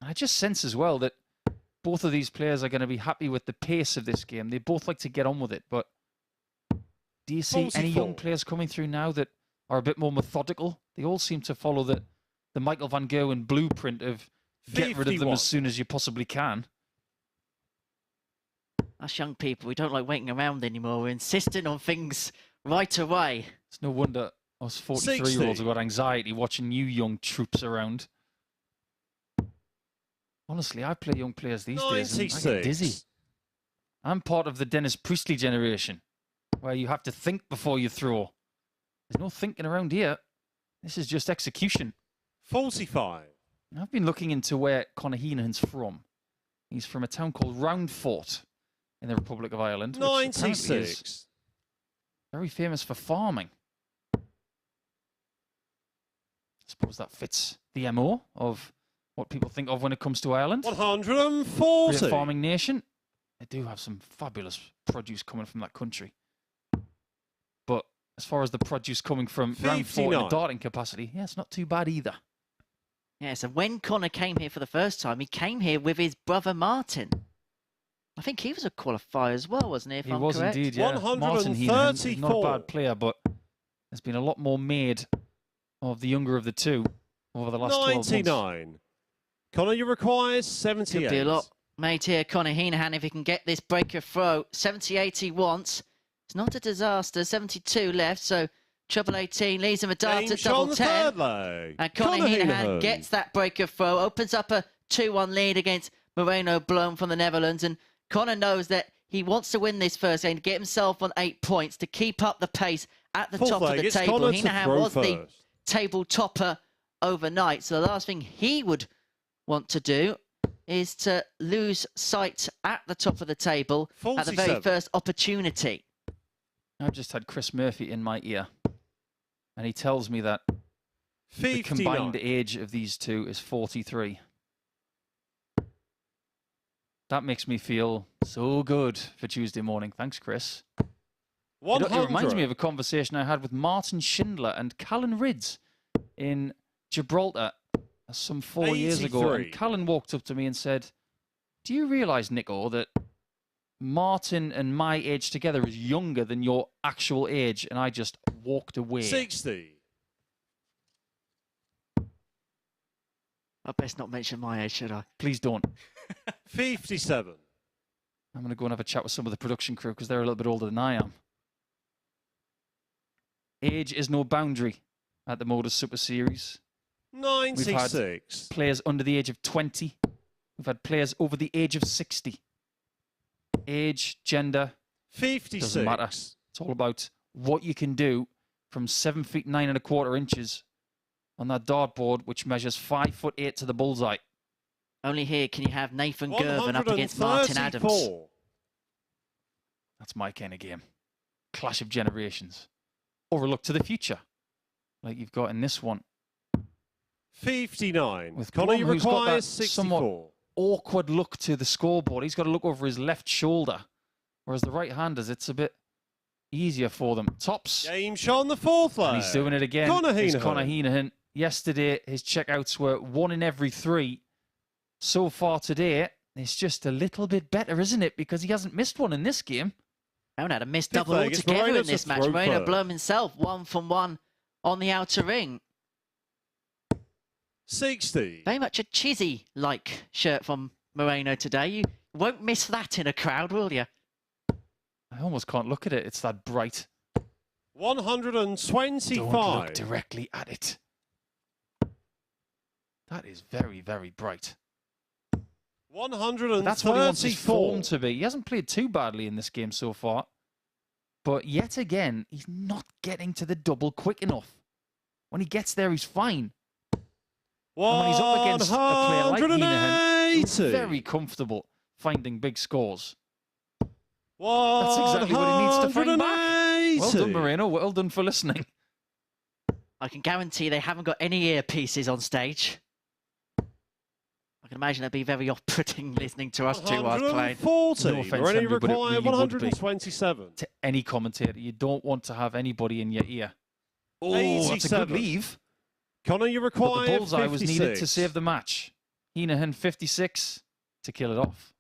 I just sense as well that both of these players are going to be happy with the pace of this game. They both like to get on with it, but do you see any 44. young players coming through now that are a bit more methodical? They all seem to follow the the Michael van Gerwen blueprint of get rid of them as soon as you possibly can. Us young people, we don't like waiting around anymore. We're insisting on things right away. It's no wonder us 43-year-olds have got anxiety watching you young troops around. Honestly, I play young players these days and I get dizzy. I'm part of the Dennis Priestley generation, where you have to think before you throw. There's no thinking around here. This is just execution. 45. I've been looking into where Conor Heneghan's from. He's from a town called Roundfort in the Republic of Ireland. 96. Which is very famous for farming. I suppose that fits the MO of what people think of when it comes to Ireland. 140. We're a farming nation. They do have some fabulous produce coming from that country. But as far as the produce coming from Roundfort in a darting capacity, yeah, it's not too bad either. Yeah, so when Conor came here for the first time, he came here with his brother Martin. I think he was a qualifier as well, wasn't he? If I'm correct? Indeed, yeah. 134. Martin Heneghan, not a bad player, but there's been a lot more made of the younger of the two over the last 12 months. 99. Conor, you require 78. Could be a lot made here. Conor Heneghan, if he can get this breaker throw. 78 he wants. It's not a disaster. 72 left, so treble 18 leaves him a dart at double 10. And Conor Heneghan gets that breaker throw, opens up a 2-1 lead against Moreno Blom from the Netherlands. And Conor knows that he wants to win this first game to get himself on 8 points to keep up the pace at the top of the table. Heneghan was the table topper overnight. So the last thing he would want to do is to lose sight at the top of the table at the very first opportunity. I've just had Chris Murphy in my ear, and he tells me that 59. The combined age of these two is 43. That makes me feel so good for Tuesday morning. Thanks, Chris. 100. It reminds me of a conversation I had with Martin Schindler and Callan Ridds in Gibraltar some 4 years ago. And Callan walked up to me and said, "Do you realise, Nico, that Martin and my age together is younger than your actual age?" And I just walked away. 60. I best not mention my age, should I? Please don't. 57. I'm going to go and have a chat with some of the production crew because they're a little bit older than I am. Age is no boundary at the MODUS Super Series. 96. We've had players under the age of 20. We've had players over the age of 60. Age, gender, 56. Doesn't matter. It's all about what you can do from 7 feet 9 1/4 inches on that dartboard, which measures 5'8" to the bullseye. Only here can you have Nathan Gervin up against Martin Adams. That's my kind of game. Clash of generations. Or a look to the future, like you've got in this one. 59. With Conor, Blom, you who's got require that 64. somewhat awkward look to the scoreboard. He's got to look over his left shoulder, whereas the right-handers, it's a bit easier for them. Tops. Game shot on the fourth leg. And he's doing it again. Conor Heneghan. Yesterday, his checkouts were 1 in every 3. So far today, it's just a little bit better, isn't it? Because he hasn't missed one in this game. Haven't had a missed double altogether in this match. Moreno Blom himself, 1 from 1 on the outer ring. 60. Very much a Chizzy-like shirt from Moreno today. You won't miss that in a crowd, will you? I almost can't look at it. It's that bright. 125. Don't look directly at it. That is very, very bright. 134. That's what he wants his form to be. He hasn't played too badly in this game so far. But yet again, he's not getting to the double quick enough. When he gets there, he's fine. And when he's up against a player like Heneghan, he's very comfortable finding big scores. That's exactly what he needs to find back. Well done, Moreno. Well done for listening. I can guarantee they haven't got any earpieces on stage. I can imagine they'd be very off-putting listening to us two while playing. 140. No offense, Already Henry, but it require really 127. would be. To any commentator, you don't want to have anybody in your ear. Oh, 87. that's a good leave. Conor, you require But the bullseye 56. was needed to save the match. Heneghan 56 to kill it off.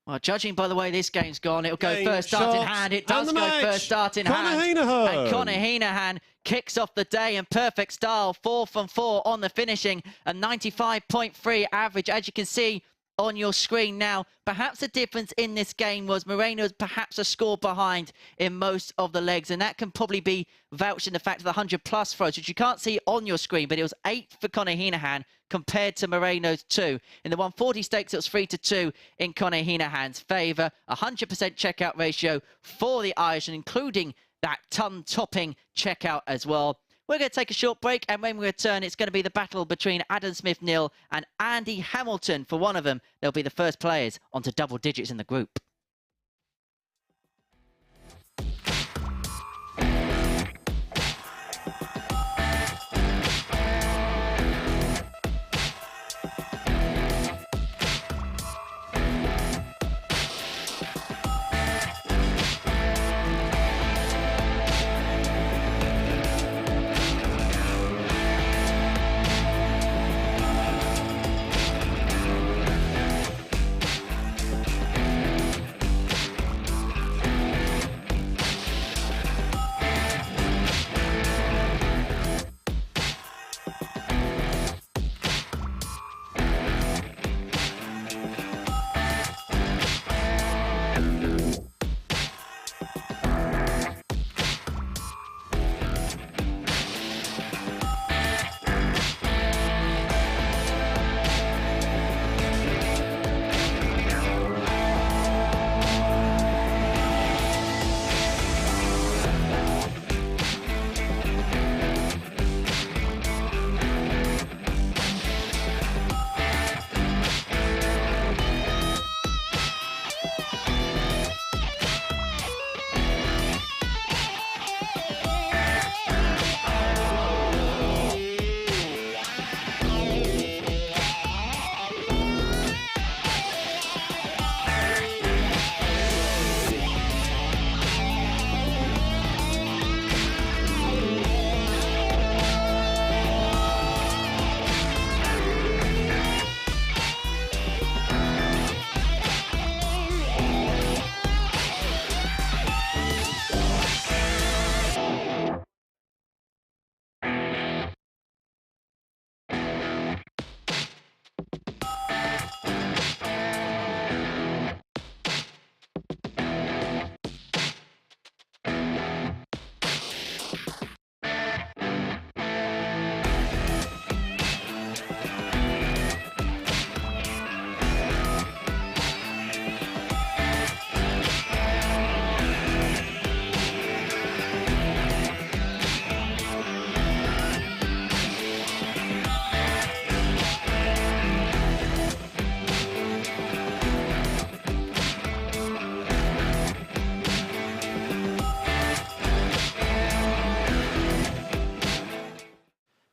Well, judging by the way this game's gone, it'll go Game, first start in shots, hand. It and does the go match. first start in Conor hand. Heneghan. And Conor Heneghan kicks off the day in perfect style. 4 from 4 on the finishing. A 95.3 average, as you can see on your screen now. Perhaps the difference in this game was Moreno's perhaps a score behind in most of the legs, and that can probably be vouched in the fact of the 100-plus throws, which you can't see on your screen, but it was 8 for Conor Heneghan compared to Moreno's 2. In the 140 stakes, it was 3-2 in Conor Heneghan's favour. 100% checkout ratio for the Irishman, including that ton-topping checkout as well. We're going to take a short break, and when we return, it's going to be the battle between Adam Smith-Neale and Andy Hamilton. For one of them, they'll be the first players onto double digits in the group.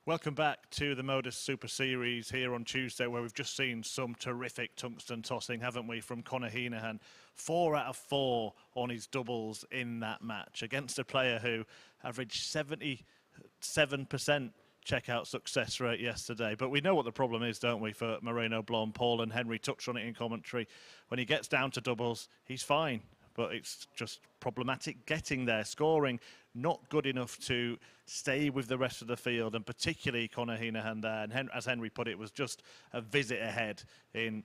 Welcome back to the MODUS Super Series here on Tuesday, where we've just seen some terrific tungsten tossing, haven't we, from Conor Heneghan. 4 out of 4 on his doubles in that match against a player who averaged 77% checkout success rate yesterday. But we know what the problem is, don't we, for Moreno Blom. Paul and Henry touched on it in commentary. When he gets down to doubles, he's fine, but it's just problematic getting there. Scoring not good enough to stay with the rest of the field, and particularly Conor Heneghan there. And as Henry put it, was just a visit ahead in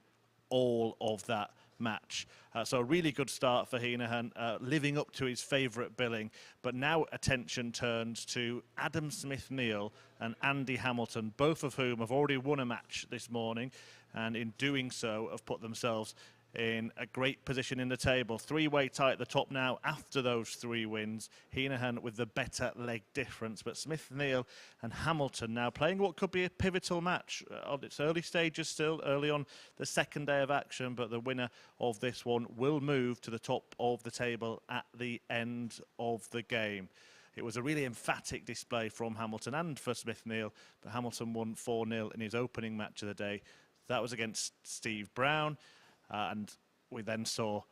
all of that match. So a really good start for Heneghan, living up to his favourite billing. But now attention turns to Adam Smith-Neale and Andy Hamilton, both of whom have already won a match this morning, and in doing so have put themselves in a great position in the table. 3-way tie at the top now after those 3 wins. Heneghan with the better leg difference, but Smith-Neale and Hamilton now playing what could be a pivotal match on its early stages, still early on the second day of action, but the winner of this one will move to the top of the table at the end of the game. It was a really emphatic display from Hamilton and for Smith-Neale, but Hamilton won 4-0 in his opening match of the day. That was against Steve Brown. And we then saw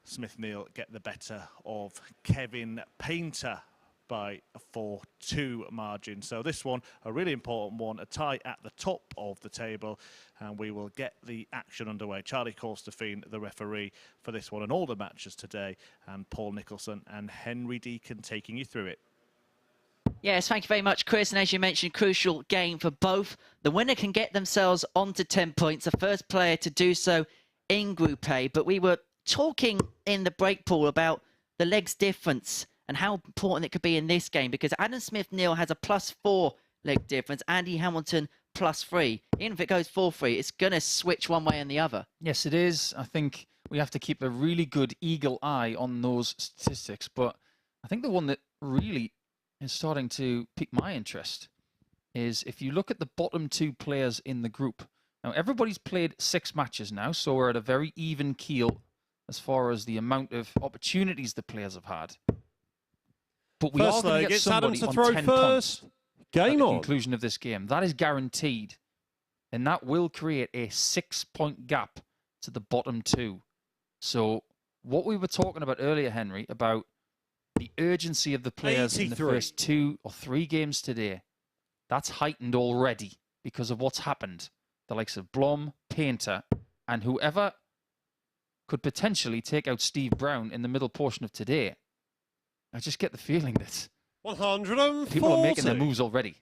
Smith-Neale get the better of Kevin Painter. by a 4-2 margin. So this one, a really important one, a tie at the top of the table, and we will get the action underway. Charlie Corstefine, the referee for this one and all the matches today, and Paul Nicholson and Henry Deacon taking you through it. Yes, thank you very much, Chris. And as you mentioned, crucial game for both. The winner can get themselves onto 10 points, the first player to do so in Group A. But we were talking in the break pool about the legs difference and how important it could be in this game, because Adam Smith-Neale has a +4 leg difference, Andy Hamilton +3. Even if it goes 4-3, it's going to switch one way and the other. Yes, it is. I think we have to keep a really good eagle eye on those statistics. But I think the one that really is starting to pique my interest is if you look at the bottom 2 players in the group. Now, everybody's played 6 matches now, so we're at a very even keel as far as the amount of opportunities the players have had. But we are going to get somebody on 10 points at the conclusion of this game. That is guaranteed. And that will create a 6-point gap to the bottom 2. So what we were talking about earlier, Henry, about the urgency of the players in the first 2 or 3 games today, that's heightened already because of what's happened. The likes of Blom, Painter, and whoever could potentially take out Steve Brown in the middle portion of today. I just get the feeling that 140. People are making their moves already.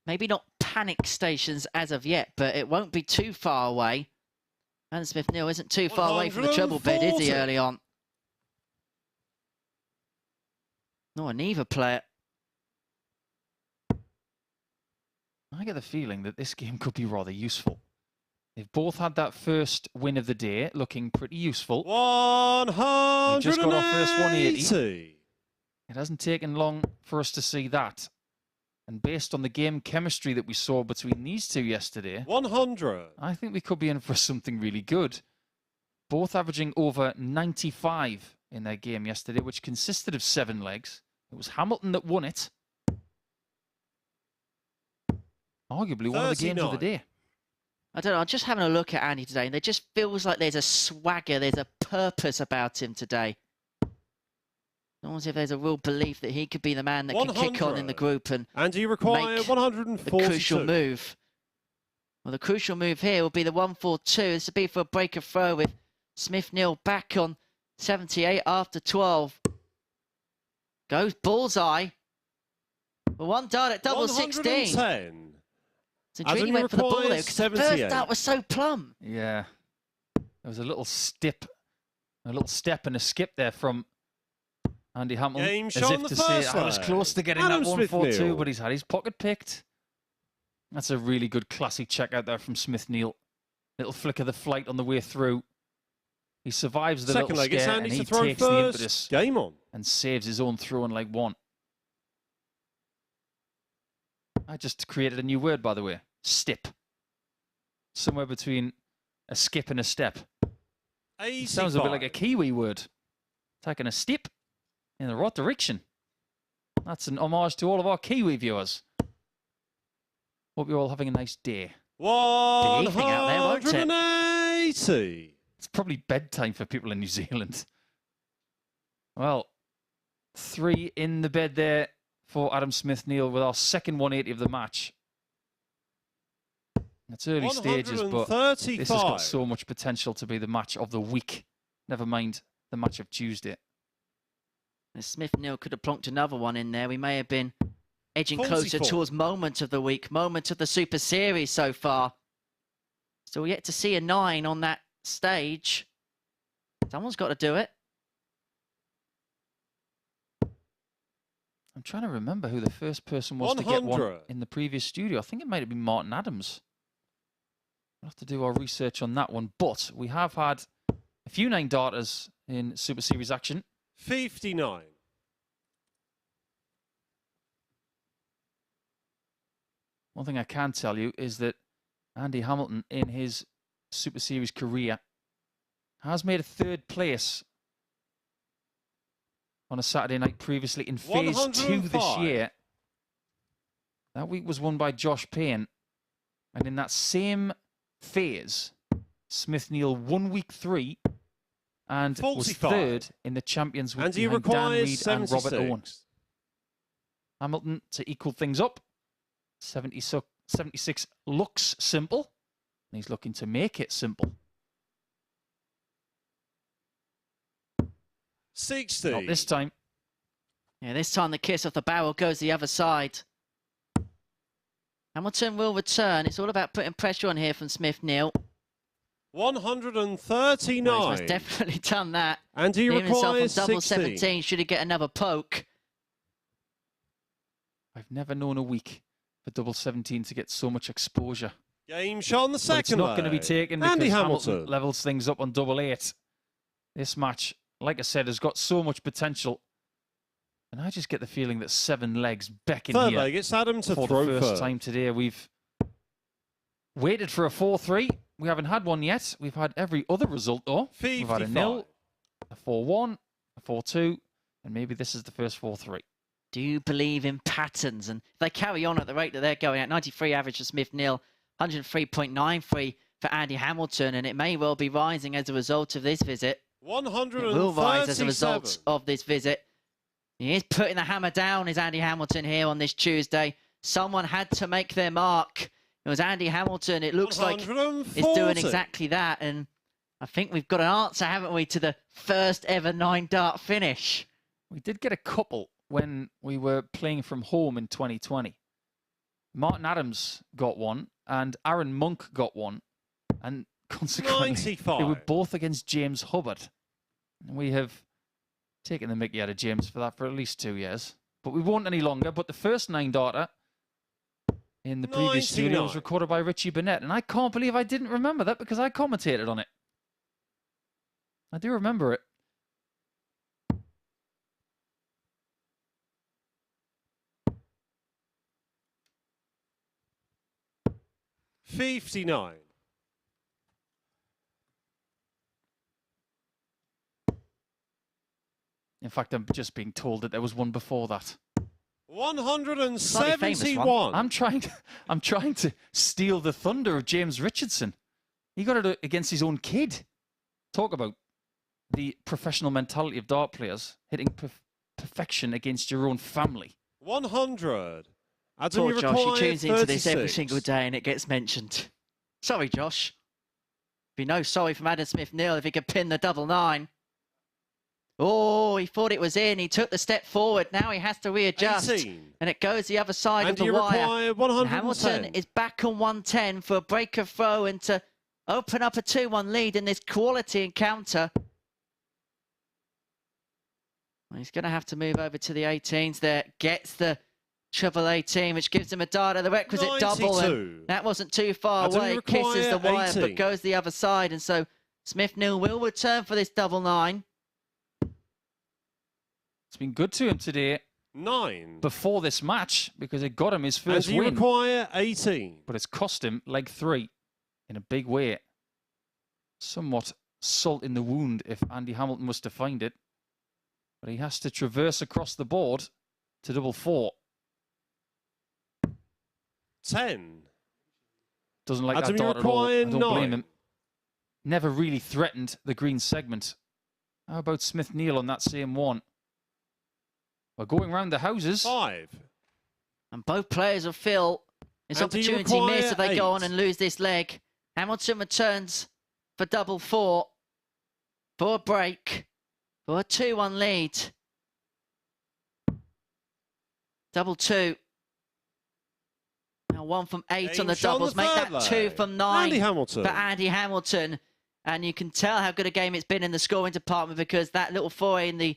Maybe not panic stations as of yet, but it won't be too far away. Adam Smith-Neale isn't too far away from the treble bid, is he, early on? No, neither player. I get the feeling that this game could be rather useful. They've both had that first win of the day, looking pretty useful. 180. They just got our first 180. It hasn't taken long for us to see that. And based on the game chemistry that we saw between these two yesterday, 100. I think we could be in for something really good. Both averaging over 95 in their game yesterday, which consisted of 7 legs. It was Hamilton that won it. Arguably one of the games of the day. I don't know, I'm just having a look at Andy today, and it just feels like there's a swagger, there's a purpose about him today. Almost as if there's a real belief that he could be the man that can kick on in the group and he requires 142. The crucial move. Well, the crucial move here will be the 1-4-2. This will be for a break of throw with Smith-Neale back on 78 after 12. Goes bullseye. Well, one dart at double 16. 110. So really went for the ball there, because the first dart was so plumb. Yeah. There was a little step and a skip there from Andy Hamilton. Game as shot if to say, I was close to getting that 1-4-2, but he's had his pocket picked. That's a really good classy check out there from Smith-Neale. Little flick of the flight on the way through. He survives the little scare and he takes the impetus and saves his own throw on leg 1. I just created a new word, by the way. Stip. Somewhere between a skip and a step. It sounds a bit like a Kiwi word. Taking a step in the right direction. That's an homage to all of our Kiwi viewers. Hope you're all having a nice day. 180. It's probably bedtime for people in New Zealand. Well, 3 in the bed there for Adam Smith-Neale with our second 180 of the match. It's early stages, but this has got so much potential to be the match of the week. Never mind the match of Tuesday. Smith-Neale could have plonked another one in there. We may have been edging closer towards moment of the week, moment of the Super Series so far. Still yet to see a 9 on that stage. Someone's got to do it. I'm trying to remember who the first person was to get one in the previous studio. I think it might have been Martin Adams. We'll have to do our research on that one. But we have had a few 9 darters in Super Series action. 59. One thing I can tell you is that Andy Hamilton, in his Super Series career, has made a 3rd place on a Saturday night previously in Phase 2 this year. That week was won by Josh Payne. And in that same phase, Smith-Neale won week 3 and was 45. third in the Champions Week And he behind Dan requires Reed and Robert 76. Owen. Hamilton to equal things up. 76 looks simple, and he's looking to make it simple. 60. Not this time. Yeah, this time the kiss off the barrel goes the other side. Hamilton will return. It's all about putting pressure on here from Smith Neale. 139. Well, he's most definitely done that. And he Leaving himself on requires double 60. 17. Should he get another poke? I've never known a week for double 17 to get so much exposure. Game shot on the But second it's not going to be leg. taken because Andy Hamilton Hamilton. levels things up on double 8. This match, like I said, has got so much potential. And I just get the feeling that 7 legs beckon Third here leg, it's Adam to for throw the first first. time today. We've waited for a 4-3. We haven't had one yet. We've had every other result, though. We've had a 0, a 4-1, a 4-2, and maybe this is the first 4-3. Do you believe in patterns? And if they carry on at the rate that they're going at, 93 average for Smith Neale, 103.93 for Andy Hamilton, and it may well be rising as a result of this visit. 137. It will rise as a result of this visit. He is putting the hammer down, is Andy Hamilton here on this Tuesday. Someone had to make their mark. It was Andy Hamilton. It looks like he's doing exactly that. And I think we've got an answer, haven't we, to the first ever 9-dart finish. We did get a couple when we were playing from home in 2020. Martin Adams got one, and Aaron Monk got one. And consequently, 95. they were both against James Hubbard. And we have taken the mickey out of James for that for at least 2 years. But we won't any longer. But the first 9-darter in the previous studio was recorded by Richie Burnett. And I can't believe I didn't remember that because I commentated on it. I do remember it. $59. In fact, I'm just being told that there was one before that. 171. I'm trying to steal the thunder of James Richardson. He got it against his own kid. Talk about the professional mentality of dart players, hitting perfection against your own family. 100. Adam, Poor you Josh, he require tunes into this every 36. single day and it gets mentioned. Sorry, Josh. Be no sorry from Adam Smith Neale if he could pin the double 9. Oh, he thought it was in. He took the step forward. Now he has to readjust. 18. And it goes the other side of the you wire. require 110. Hamilton is back on 110 for a breaker throw and to open up a 2-1 lead in this quality encounter. Well, he's going to have to move over to the 18s there. Gets the triple 18, which gives him a dart at the requisite 92. double. And that wasn't too far Adam, away. you Kisses the require wire, 18. but goes the other side. And so Smith Neale will return for this double 9. It's been good to him today 9. before this match because it got him his And first you win. require 18. But it's cost him leg 3 in a big way. Somewhat salt in the wound if Andy Hamilton was to find it. But he has to traverse across the board to double 4. 10. Doesn't like Adam, that you dart at all. I require don't blame 9. him. Never really threatened the green segment. How about Smith Neale on that same one? We're going round the houses. 5. And both players will feel this And do you opportunity require missed if they go on 8? and lose this leg. Hamilton returns for double 4. For a break. For a 2-1 lead. Double 2. Now 1 from 8 on the Game shot on doubles. the Make third that 2 leg. from 9 Andy Hamilton. for Andy Hamilton. And you can tell how good a game it's been in the scoring department because that little foray in the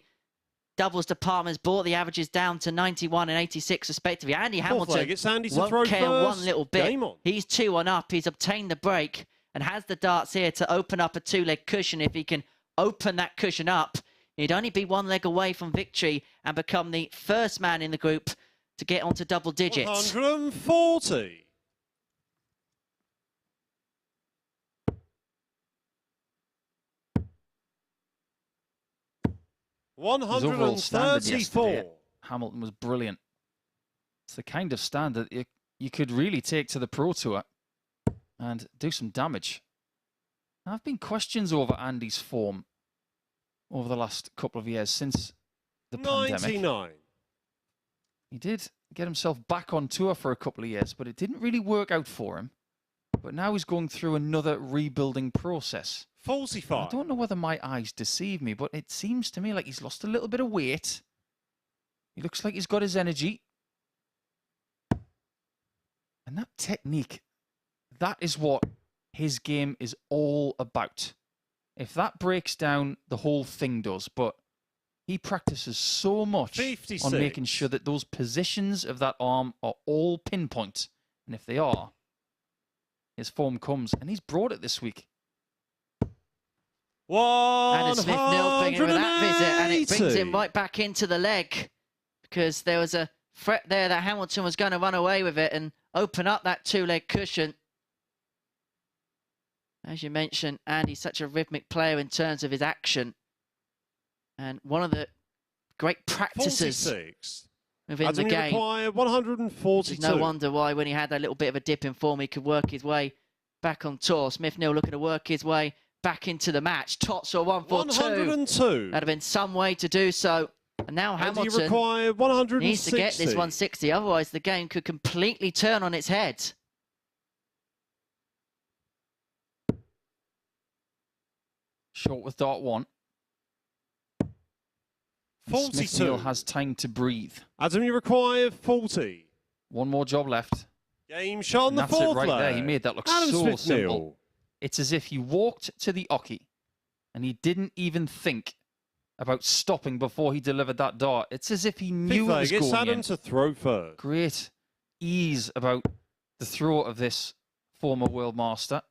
doubles department has brought the averages down to 91 and 86 respectively. Andy Fourth leg, Hamilton it's Andy to won't throw care first. one little bit. Game on. He's 2-1 up. He's obtained the break and has the darts here to open up a 2-leg cushion. If he can open that cushion up, he'd only be 1 leg away from victory and become the first man in the group to get onto double digits. 140. His overall standard 134. yesterday, Hamilton was brilliant. It's the kind of standard you could really take to the Pro Tour and do some damage. There have been questions over Andy's form over the last couple of years since the pandemic. 99. He did get himself back on tour for a couple of years, but it didn't really work out for him. But now he's going through another rebuilding process. 45. I don't know whether my eyes deceive me, but it seems to me like he's lost a little bit of weight. He looks like he's got his energy. And that technique, that is what his game is all about. If that breaks down, the whole thing does. But he practices so much 56. on making sure that those positions of that arm are all pinpoint. And if they are, his form comes. And he's brought it this week. Adam Smith-Neale bringing with that visit, and it brings him right back into the leg, because there was a threat there that Hamilton was going to run away with it and open up that two-leg cushion. As you mentioned, Andy's such a rhythmic player in terms of his action, and one of the great practices 46. within the game. 142. There's no wonder why, when he had that little bit of a dip in form, he could work his way back on tour. Smith-Neale looking to work his way back into the match. Tots or 142. That'd have been some way to do so. And now Hamilton needs to get this 160. Otherwise, the game could completely turn on its head. Short with dart 1. 42. Smith-Neale has time to breathe. Adam, you require 40. One more job left. Game shot on the That's fourth it right leg. there. He made that look Adam so Smith-Neale. simple. It's as if he walked to the oche and he didn't even think about stopping before he delivered that dart. It's as if he knew it was going Adam in. to throw first. Great ease about the throw of this former world master.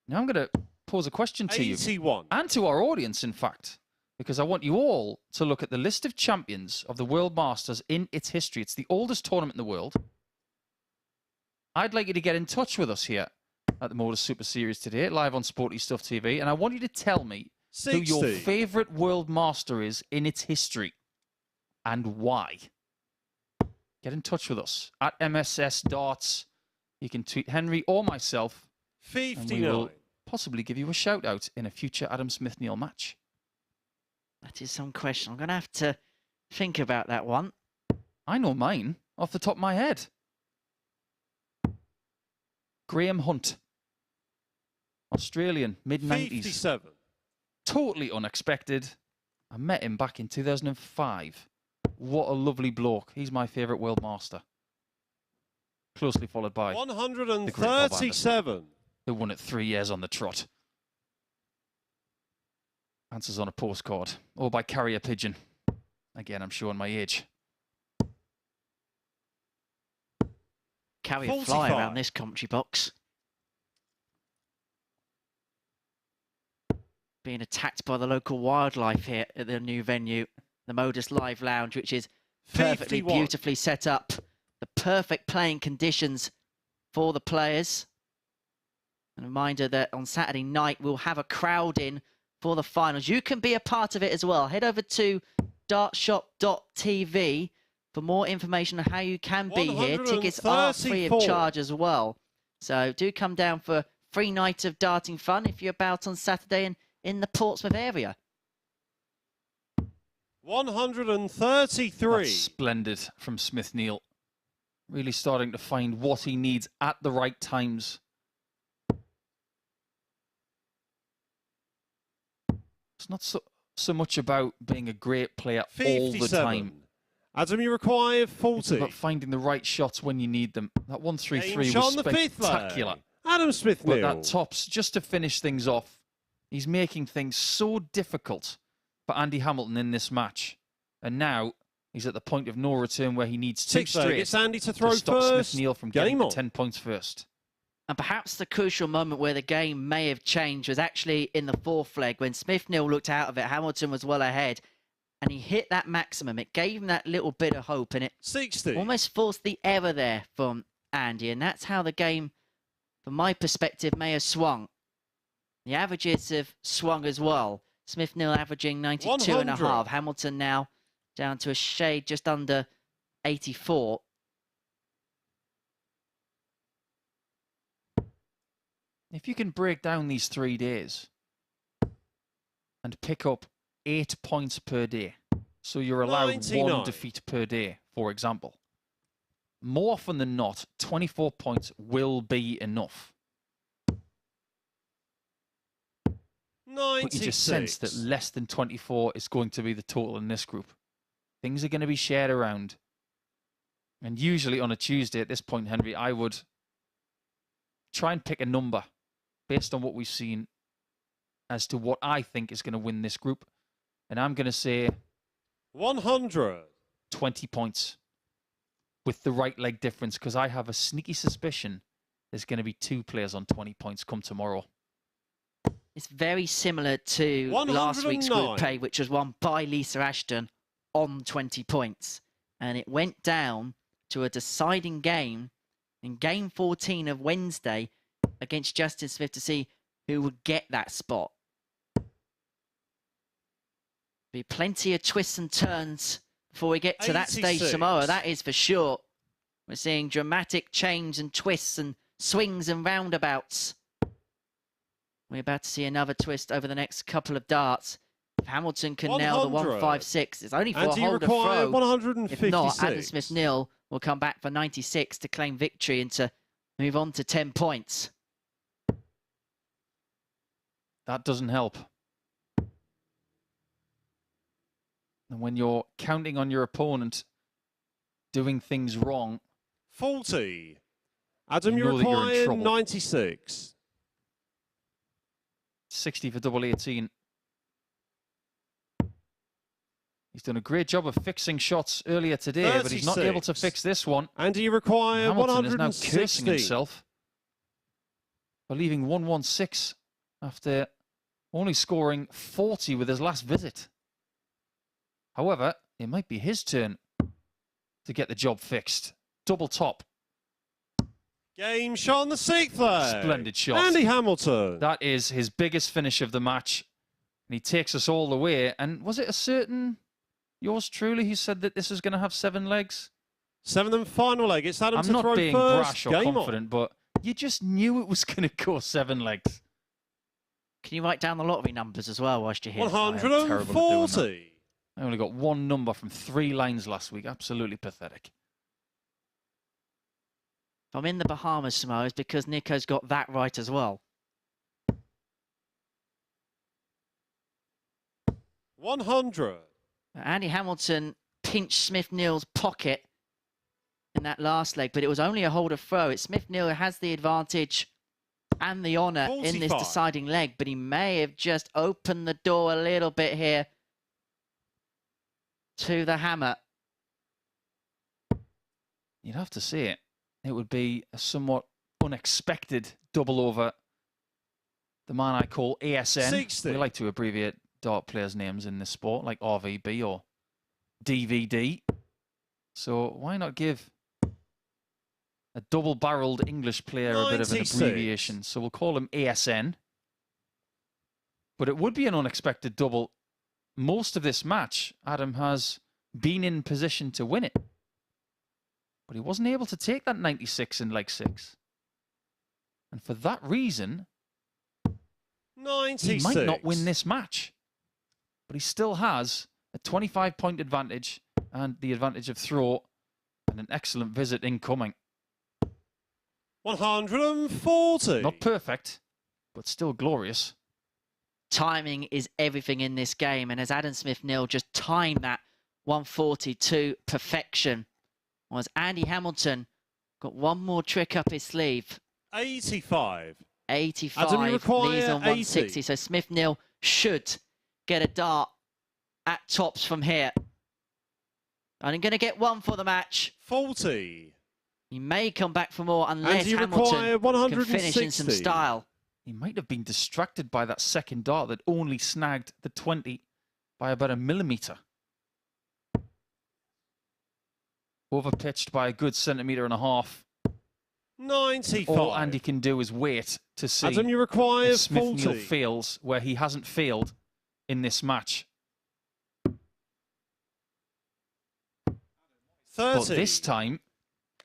Now I'm going to pose a question to 81. you and to our audience, in fact, because I want you all to look at the list of champions of the World Masters in its history. It's the oldest tournament in the world. I'd like you to get in touch with us here at the MODUS Super Series today, live on Sporty Stuff TV, and I want you to tell me 60. who your favourite World Master is in its history and why. Get in touch with us at MSS Darts. You can tweet Henry or myself, 59. and we will possibly give you a shout-out in a future Adam Smith-Neale match. That is some question. I'm going to have to think about that one. I know mine off the top of my head. Graham Hunt. Australian, mid-90s. 57. Totally unexpected. I met him back in 2005. What a lovely bloke. He's my favourite World Master. Closely followed by 137. who won it 3 years on the trot. Answers on a postcard. Or by carrier pigeon. Again, I'm showing my age. Carry a fly around this commentary box. Being attacked by the local wildlife here at the new venue, the MODUS Live Lounge, which is perfectly 51. beautifully set up. The perfect playing conditions for the players. A reminder that on Saturday night we'll have a crowd in for the finals. You can be a part of it as well. Head over to dartshop.tv for more information on how you can be here. Tickets are free of charge as well. So do come down for a free night of darting fun if you're about on Saturday and in the Portsmouth area. 133. That's splendid from Smith-Neale. Really starting to find what he needs at the right times. It's not so much about being a great player 57. all the time. Adam, you require It's 40. about finding the right shots when you need them. That 133 Shot was on the fifth leg. spectacular. Adam But Smith-Neale. that tops, just to finish things off, he's making things so difficult for Andy Hamilton in this match. And now he's at the point of no return where he needs two 6 leg. straight It's Andy to throw to stop first. Smith-Neale from getting Game the on. 10 points first. And perhaps the crucial moment where the game may have changed was actually in the fourth leg when Smith-Neale looked out of it. Hamilton was well ahead and he hit that maximum. It gave him that little bit of hope and it 60. almost forced the error there from Andy. And that's how the game, from my perspective, may have swung. The averages have swung as well. Smith-Neale averaging 92.5. 100. Hamilton now down to a shade just under 84. If you can break down these 3 days and pick up 8 points per day. So you're allowed 99. 1 defeat per day, for example. More often than not, 24 points will be enough. 96. But you just sense that less than 24 is going to be the total in this group. Things are going to be shared around. And usually on a Tuesday at this point, Henry, I would try and pick a number based on what we've seen as to what I think is going to win this group. And I'm going to say 100. 20 points with the right leg difference, because I have a sneaky suspicion there's going to be 2 players on 20 points come tomorrow. It's very similar to last week's group A, which was won by Lisa Ashton on 20 points. And it went down to a deciding game in game 14 of Wednesday against Justin Smith to see who would get that spot. Be plenty of twists and turns before we get to that stage tomorrow, that is for sure. We're seeing dramatic change and twists and swings and roundabouts. We're about to see another twist over the next couple of darts. If Hamilton can nail the 156, it's only for a holder throw. 156. If not, Adam Smith-Neale will come back for 96 to claim victory and to move on to 10 points. That doesn't help. And when you're counting on your opponent doing things wrong, 40. Adam, you you know that you're in require trouble. 96. 60 for double 18. He's done a great job of fixing shots earlier today, 36. but he's not able to fix this one. And you require Hamilton is now 160. cursing himself for leaving 116 after only scoring 40 with his last visit. However, it might be his turn to get the job fixed. Double top. Game shot on the 6th leg. Splendid shot. Andy Hamilton. That is his biggest finish of the match. And he takes us all the way. And was it a certain, yours truly, he said that this is going to have 7 legs? 7th and final leg. It's Adam I'm to not throw being first. brash or confident, but you just knew it was going to go 7 legs. Can you write down the lottery numbers as well whilst you're here? 140. I only got 1 number from 3 lines last week. Absolutely pathetic. If I'm in the Bahamas tomorrow, it's because Nico's got that right as well. 100. Andy Hamilton pinched Smith-Neale's pocket in that last leg, but it was only a holder throw. It's Smith-Neale who has the advantage and the honour in this deciding leg, but he may have just opened the door a little bit here to the hammer. You'd have to see it. It would be a somewhat unexpected double over the man I call ASN. 60. We like to abbreviate dart players' names in this sport, like RVB or DVD. So why not give a double-barreled English player a bit of an abbreviation? So we'll call him ASN. But it would be an unexpected double. Most of this match, Adam has been in position to win it. But he wasn't able to take that 96 in leg 6. And for that reason, 96. he might not win this match. But he still has a 25-point advantage and the advantage of throw and an excellent visit incoming. 140. Not perfect, but still glorious. Timing is everything in this game, and as Adam Smith-Neale just timed that 140 to perfection, was Andy Hamilton got one more trick up his sleeve. 85. 85 Adam, you require leads on 160, 80. so Smith-Neale should get a dart at tops from here. And I'm going to get 1 for the match. 40. He may come back for more unless and you Hamilton require can finish in some style. He might have been distracted by that second dart that only snagged the 20 by about a millimetre. Overpitched by a good 1.5 centimetres. 95. All Andy can do is wait to see Adam, you require if Smith-Neale 40. fails where he hasn't failed in this match. 30. But this time,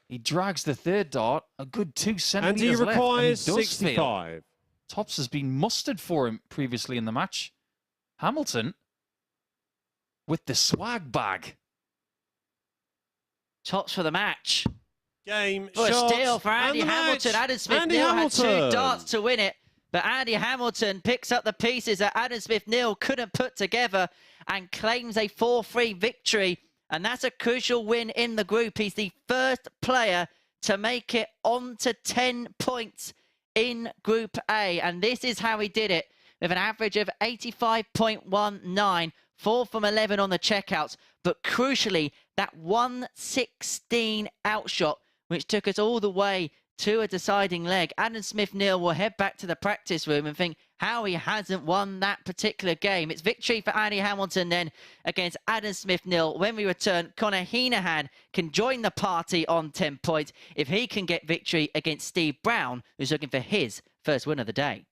he drags the third dart a good 2 and centimetres he left. And he requires does fail. 65. Tops has been mustered for him previously in the match. Hamilton with the swag bag. Tops for the match. Game, For a shot, steal for Andy and the Hamilton. match. Adam Smith Andy Neale had Hamilton. 2 darts to win it. But Andy Hamilton picks up the pieces that Adam Smith Neale couldn't put together and claims a 4-3 victory. And that's a crucial win in the group. He's the first player to make it on to 10 points in Group A. And this is how he did it, with an average of 85.19, 4 from 11 on the checkouts. But crucially, that 116 outshot, which took us all the way to a deciding leg. Adam Smith Neale will head back to the practice room and think how he hasn't won that particular game. It's victory for Andy Hamilton then against Adam Smith Neale. When we return, Conor Heneghan can join the party on 10 points if he can get victory against Steve Brown, who's looking for his first win of the day.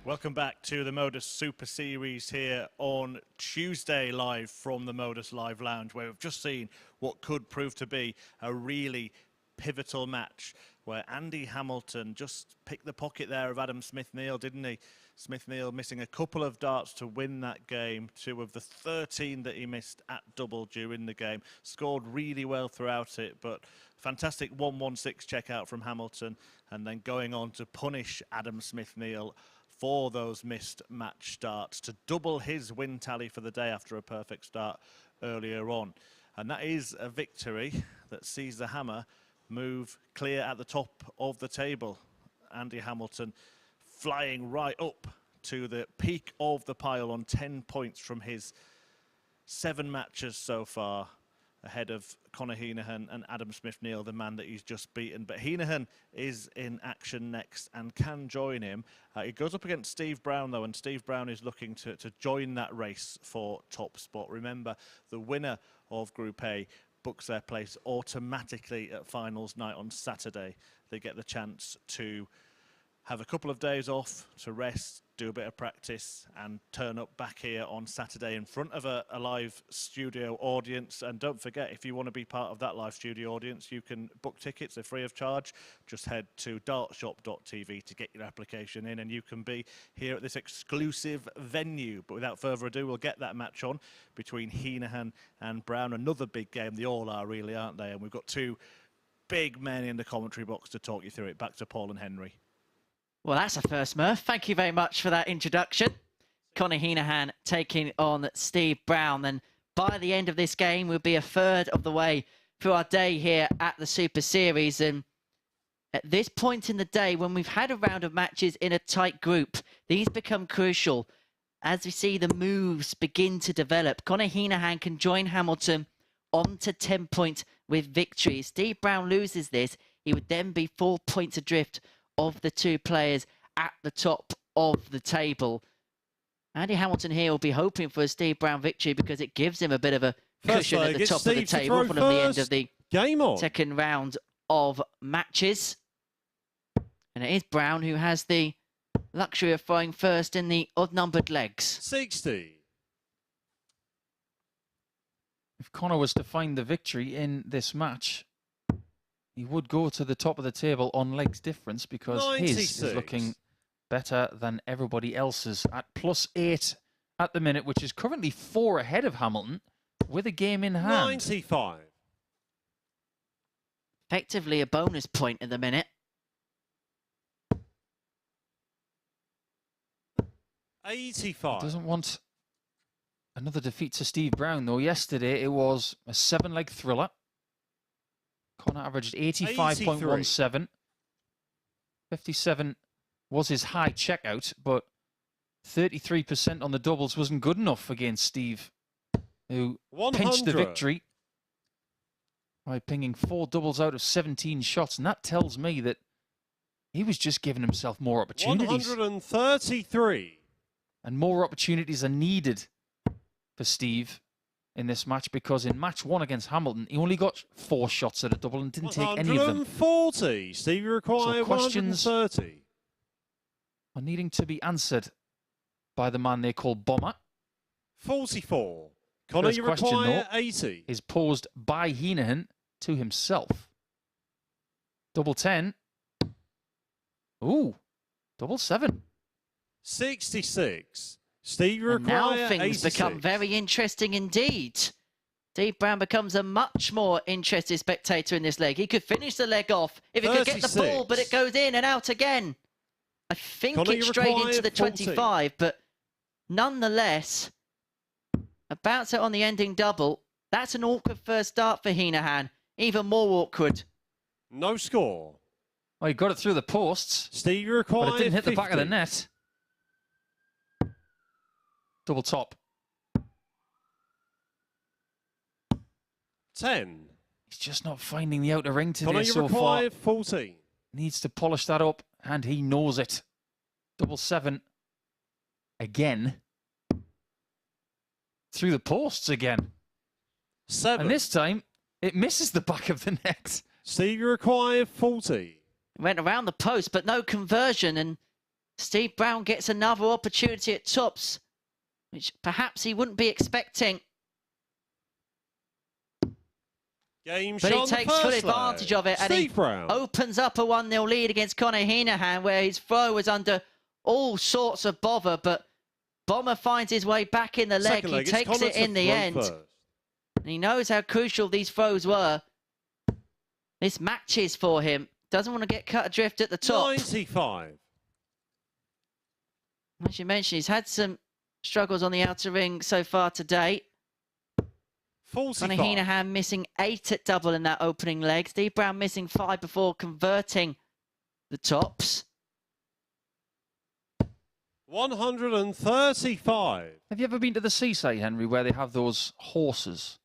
Welcome back to the MODUS Super Series here on Tuesday, live from the MODUS Live Lounge, where we've just seen what could prove to be a really pivotal match, where Andy Hamilton just picked the pocket there of Adam Smith Neale, didn't he? Smith Neale missing a couple of darts to win that game, 2 of the 13 that he missed at double during the game. Scored really well throughout it, but fantastic 116 checkout from Hamilton, and then going on to punish Adam Smith Neale for those missed match starts to double his win tally for the day after a perfect start earlier on. And that is a victory that sees the Hammer move clear at the top of the table. Andy Hamilton flying right up to the peak of the pile on 10 points from his 7 matches so far, ahead of Conor Heneghan and Adam Smith Neale, the man that he's just beaten. But Heneghan is in action next and can join him. He goes up against Steve Brown, though, and Steve Brown is looking to join that race for top spot. Remember, the winner of Group A books their place automatically at finals night on Saturday. They get the chance to have a couple of days off to rest, do a bit of practice, and turn up back here on Saturday in front of a live studio audience. And don't forget, if you want to be part of that live studio audience, you can book tickets. They're free of charge. Just head to dartshop.tv to get your application in, and you can be here at this exclusive venue. But without further ado, we'll get that match on between Heneghan and Brown. Another big game. They all are, really, aren't they? And we've got two big men in the commentary box to talk you through it. Back to Paul and Henry. Well, that's a first, Murph. Thank you very much for that introduction. Conor Heneghan taking on Steve Brown. And by the end of this game, we'll be a third of the way through our day here at the Super Series. And at this point in the day, when we've had a round of matches in a tight group, these become crucial. As we see the moves begin to develop, Conor Heneghan can join Hamilton on to 10 points with victory. If Steve Brown loses this, he would then be 4 points adrift of the two players at the top of the table. Andy Hamilton here will be hoping for a Steve Brown victory because it gives him a bit of a cushion at the top of the table from the end of the second round of matches. And it is Brown who has the luxury of throwing first in the odd-numbered legs. 60. If Conor was to find the victory in this match, he would go to the top of the table on legs difference because 96. his is looking better than everybody else's at +8 at the minute, which is currently 4 ahead of Hamilton with a game in hand. 95. Effectively a bonus point at the minute. 85. Doesn't want another defeat to Steve Brown, though. Yesterday it was a 7-leg thriller. Conor averaged 85.17. 57 was his high checkout, but 33% on the doubles wasn't good enough against Steve, who 100. pinched the victory by pinging 4 doubles out of 17 shots. And that tells me that he was just giving himself more opportunities. 133. And more opportunities are needed for Steve in this match, because in match 1 against Hamilton, he only got 4 shots at a double and didn't take any of them. 140. Steve required So questions 130. are needing to be answered by the man they call Bomber. 44. Conor, First you question, require though, 80. is posed by Heneghan to himself. Double 10. Ooh, double 7. 66. Steve And now require things 86. become very interesting indeed. Steve Brown becomes a much more interested spectator in this leg. He could finish the leg off if he could get the ball, but it goes in and out again. I think Conor, it's straight into the 40. 25, but nonetheless, a bouncer on the ending double. That's an awkward first start for Heneghan. Even more awkward. No score. Well, he got it through the posts, Steve required but it didn't hit 50. the back of the net. Double top. 10. He's just not finding the outer ring Conor, today you so far. require 14. Needs to polish that up, and he knows it. Double 7 again. Through the posts again. 7. And this time, it misses the back of the net. Steve require 40. Went around the post, but no conversion, and Steve Brown gets another opportunity at tops, which perhaps he wouldn't be expecting. Game But he shot on the takes full first advantage leg. of it, and he Steve Brown. opens up a 1-0 lead against Conor Heneghan, where his throw was under all sorts of bother, but Bomber finds his way back in the leg. Second He leg, it's takes Conor it to in the throw end, first. and he knows how crucial these throws were. This matches for him. Doesn't want to get cut adrift at the top. 95. As you mentioned, he's had some struggles on the outer ring so far today. 45. Conor Heneghan missing 8 at double in that opening leg. Steve Brown missing 5 before converting the tops. 135. Have you ever been to the seaside, Henry, where they have those horses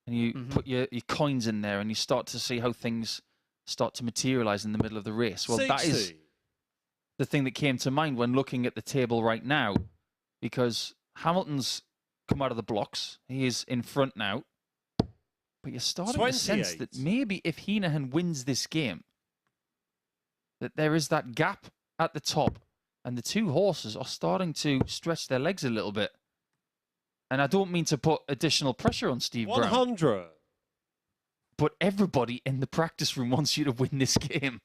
and you put your coins in there and you start to see how things start to materialize in the middle of the race? Well, 60. that is the thing that came to mind when looking at the table right now, because Hamilton's come out of the blocks. He is in front now. But you're starting to sense 28. that maybe if Heneghan wins this game, that there is that gap at the top, and the two horses are starting to stretch their legs a little bit. And I don't mean to put additional pressure on Steve Brown. 100. But everybody in the practice room wants you to win this game.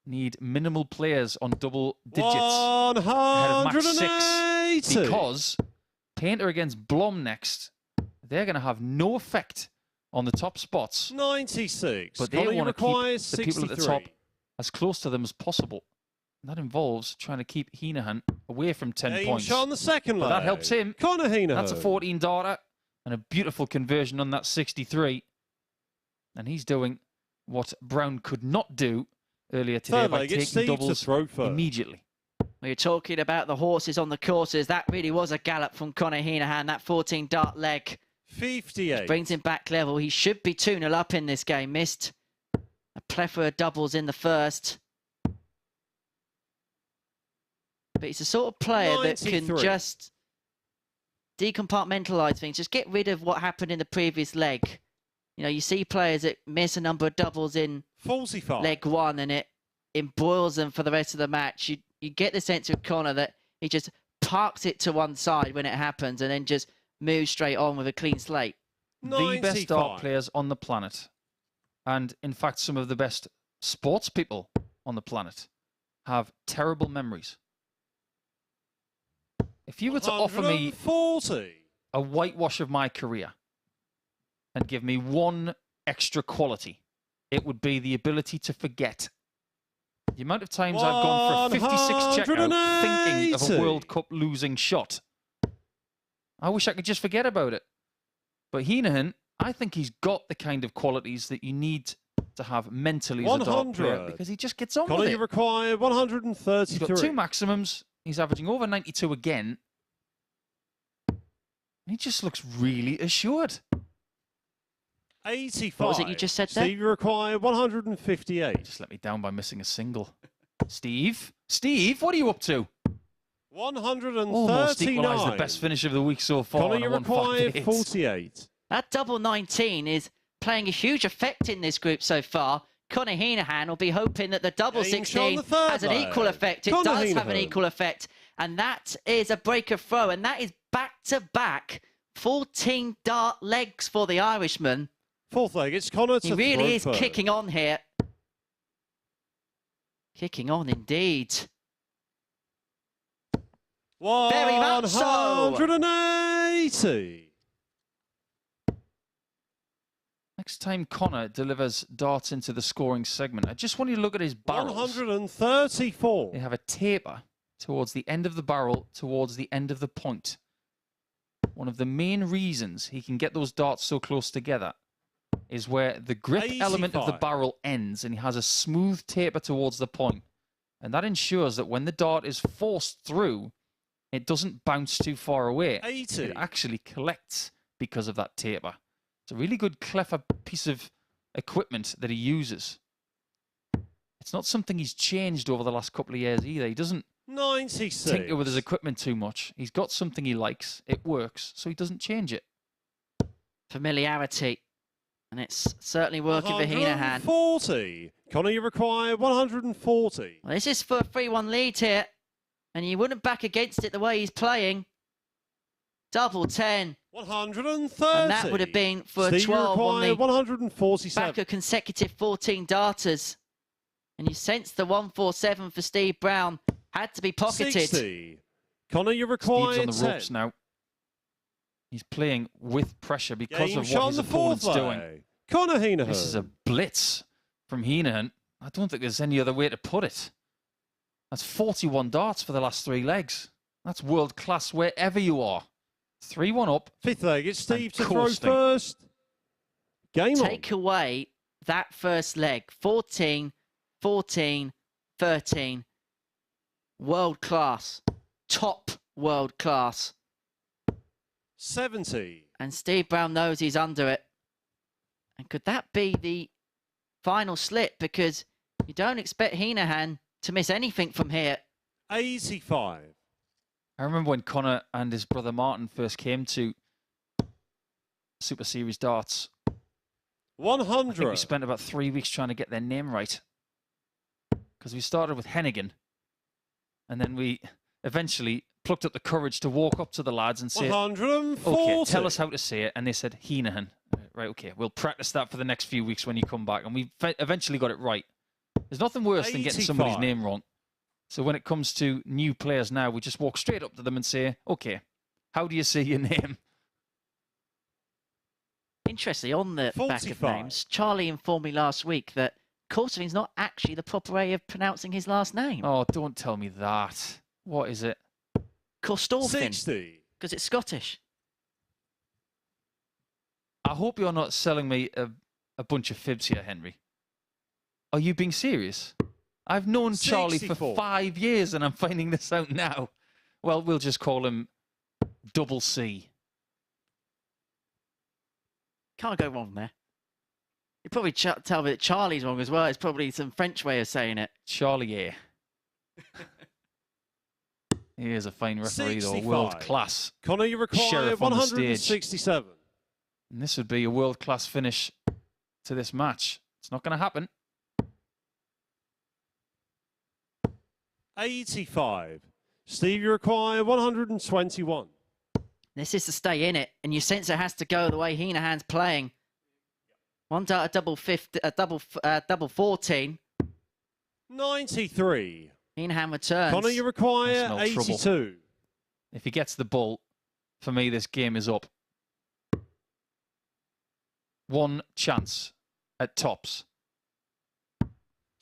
Need minimal players on double digits ahead of match 6, because Painter against Blom next, they're going to have no effect on the top spots. 96. But they want to keep the people at the top as close to them as possible. And that involves trying to keep Heneghan away from 10 points. Shot on the second leg. But that helps him. Conor Heneghan. That's a 14-darter and a beautiful conversion on that 63. And he's doing what Brown could not do earlier today by taking doubles immediately. We're talking about the horses on the courses. That really was a gallop from Conor Heneghan, that 14-dart leg. 58. Brings him back level. He should be 2-0 up in this game. Missed a plethora of doubles in the first. But he's the sort of player 93. That can just decompartmentalise things, just get rid of what happened in the previous leg. You know, you see players that miss a number of doubles in 45. leg 1 and it embroils them for the rest of the match. You get the sense with Conor that he just parks it to one side when it happens and then just moves straight on with a clean slate. 95. The best dart players on the planet, and in fact some of the best sports people on the planet, have terrible memories. If you were to offer me a whitewash of my career and give me one extra quality, it would be the ability to forget. The amount of times I've gone for a 56 checkout thinking of a World Cup losing shot. I wish I could just forget about it. But Heneghan, I think he's got the kind of qualities that you need to have mentally as a dart player, because he just gets on with it. You require 133. He's got 2 maximums. He's averaging over 92 again. He just looks really assured. 85. What was it you just said there? Steve, you require 158. Just let me down by missing a single. Steve, what are you up to? 139. Almost equalised the best finish of the week so far. Conor, you require 48. That double 19 is playing a huge effect in this group so far. Conor Heneghan will be hoping that the double 16 has an equal effect. It does have an equal effect. And that is a break of throw. And that is back-to-back 14 dart legs for the Irishman. 4th leg, it's Conor to He really is kicking on here. Kicking on indeed. Very much so. 180. Next time Conor delivers darts into the scoring segment, I just want you to look at his barrels. 134. They have a taper towards the end of the barrel, towards the end of the point. One of the main reasons he can get those darts so close together is where the grip 85. element of the barrel ends and he has a smooth taper towards the point. And that ensures that when the dart is forced through, it doesn't bounce too far away. 80. It actually collects because of that taper. It's a really good, clever piece of equipment that he uses. It's not something he's changed over the last couple of years either. He doesn't 96. tinker with his equipment too much. He's got something he likes. It works, so he doesn't change it. Familiarity. And it's certainly working for Heneghan. 140. Conor, you require 140. Well, this is for a 3-1 lead here. And you wouldn't back against it the way he's playing. Double 10. 130. And that would have been for Steve, a 12 on the 147. back of consecutive 14 darters. And you sense the 147 for Steve Brown had to be pocketed. 60. Conor, you require Steve's on the 10. ropes now. He's playing with pressure because of what his opponent's doing. Conor Heneghan. This is a blitz from Heneghan. I don't think there's any other way to put it. That's 41 darts for the last 3 legs. That's world class wherever you are. 3-1 up. 5th leg, it's Steve to throw first. Game on. Take away that first leg. 14, 14, 13. World class. Top world class. 70. And Steve Brown knows he's under it. And could that be the final slip? Because you don't expect Heneghan to miss anything from here. 85. I remember when Conor and his brother Martin first came to Super Series darts. 100. I think we spent about 3 weeks trying to get their name right. because we started with Heneghan, and then we eventually plucked up the courage to walk up to the lads and say, 140. okay, tell us how to say it. And they said, Heneghan. Right, okay, we'll practice that for the next few weeks when you come back. And we eventually got it right. There's nothing worse than getting somebody's name wrong. So when it comes to new players now, we just walk straight up to them and say, okay, how do you say your name? Interestingly, on the 45. back of names, Charlie informed me last week that Corsovin's not actually the proper way of pronouncing his last name. Oh, don't tell me that. What is it? Corstorfin. 60. Because it's Scottish. I hope you're not selling me a bunch of fibs here, Henry. Are you being serious? I've known Charlie 64. for 5 years and I'm finding this out now. Well, we'll just call him Double C. Can't go wrong there. You probably tell me that Charlie's wrong as well. It's probably some French way of saying it. Charlie. He is a fine referee, though. 65. World class. Connor, you require Sheriff on the stage. 167. And this would be a world class finish to this match. It's not going to happen. 85. Steve, you require 121. This is to stay in it, and you sense it has to go the way Heneghan's playing. One dart, double 14. 93. Heneghan returns. Connor, you require That's no 82. trouble. If he gets the ball, for me, this game is up. One chance at tops.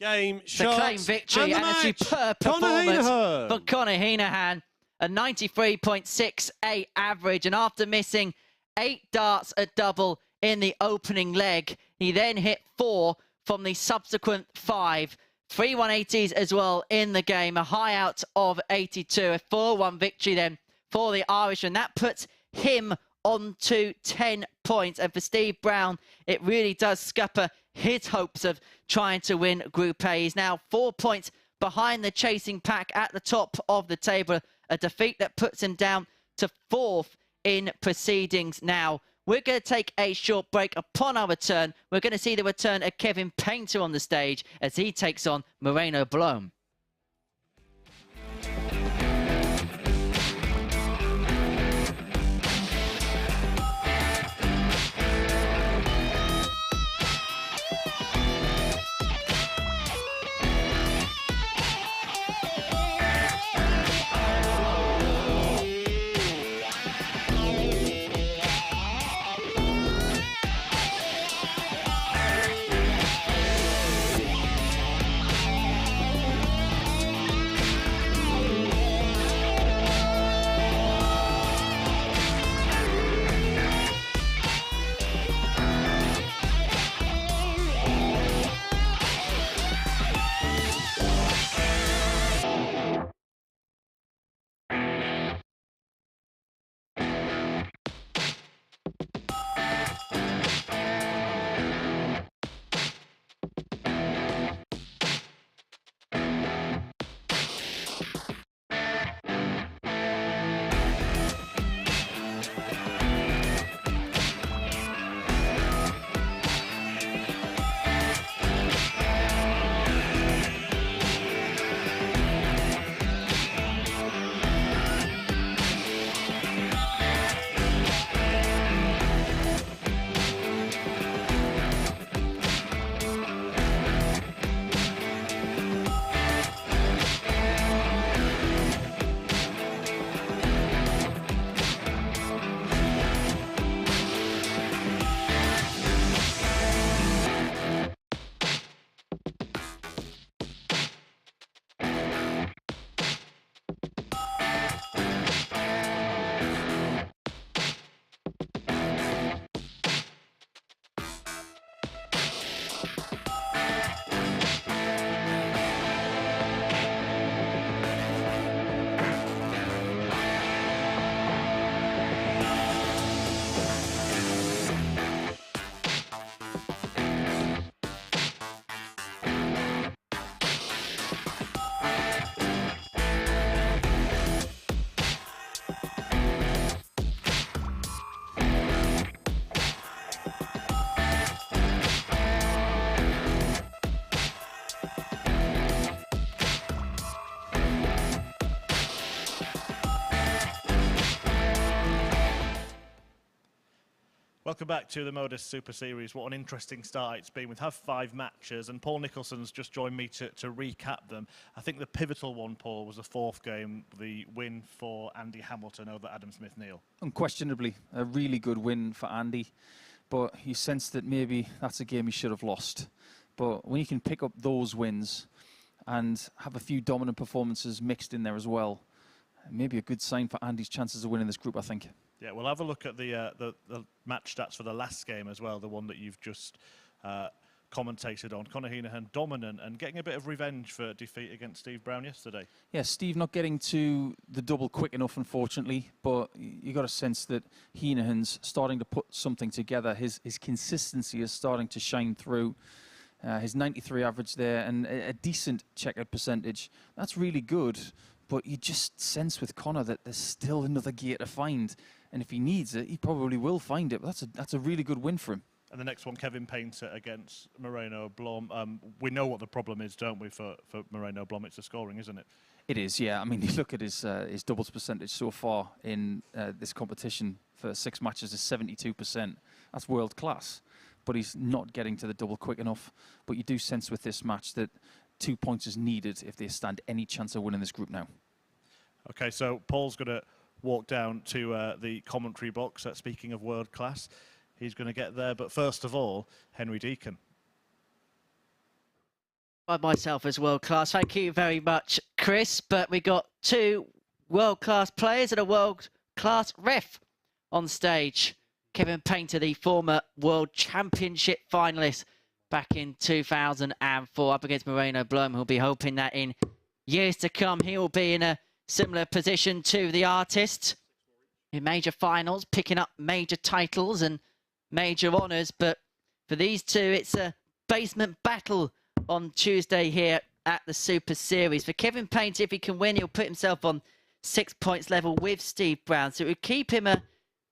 Game To shot. claim victory and a match. superb Conor performance Heneghan. for Conor Heneghan. A 93.68 average, and after missing 8 darts at double in the opening leg, he then hit 4 from the subsequent 5. 3 180s as well in the game, a high out of 82, a 4-1 victory then for the Irish, and that puts him on to 10 points. And for Steve Brown, it really does scupper his hopes of trying to win Group A. He's now 4 points behind the chasing pack at the top of the table, a defeat that puts him down to 4th in proceedings now. We're going to take a short break. Upon our return, we're going to see the return of Kevin Painter on the stage as he takes on Moreno Blom. Welcome back to the MODUS Super Series. What an interesting start it's been. We've had 5 matches, and Paul Nicholson's just joined me to recap them. I think the pivotal one, Paul, was the 4th game, the win for Andy Hamilton over Adam Smith Neale. Unquestionably, a really good win for Andy, but you sense that maybe that's a game he should have lost. But when you can pick up those wins and have a few dominant performances mixed in there as well, maybe a good sign for Andy's chances of winning this group, I think. Yeah, we'll have a look at the match stats for the last game as well, the one that you've just commentated on. Conor Heneghan dominant and getting a bit of revenge for defeat against Steve Brown yesterday. Yeah, Steve not getting to the double quick enough, unfortunately, but you got a sense that Heneghan's starting to put something together. His consistency is starting to shine through. His 93 average there and a decent checkered percentage. That's really good, but you just sense with Conor that there's still another gear to find. And if he needs it, he probably will find it. But that's a really good win for him. And the next one, Kevin Painter against Moreno Blom. We know what the problem is, don't we, for Moreno Blom? It's the scoring, isn't it? It is, yeah. I mean, you look at his doubles percentage so far in this competition for 6 matches is 72%. That's world class. But he's not getting to the double quick enough. But you do sense with this match that 2 points is needed if they stand any chance of winning this group now. OK, so Paul's going to walk down to the commentary box. Speaking of world class, he's going to get there. But first of all, Henry Deacon. By myself as world class. Thank you very much, Chris. But we got 2 world class players and a world class ref on stage. Kevin Painter, the former World Championship finalist back in 2004, up against Moreno Blom, who'll be hoping that in years to come he will be in a similar position to the artist in major finals, picking up major titles and major honours. But for these two, it's a basement battle on Tuesday here at the Super Series. For Kevin Painter, if he can win, he'll put himself on 6 points level with Steve Brown. So it would keep him a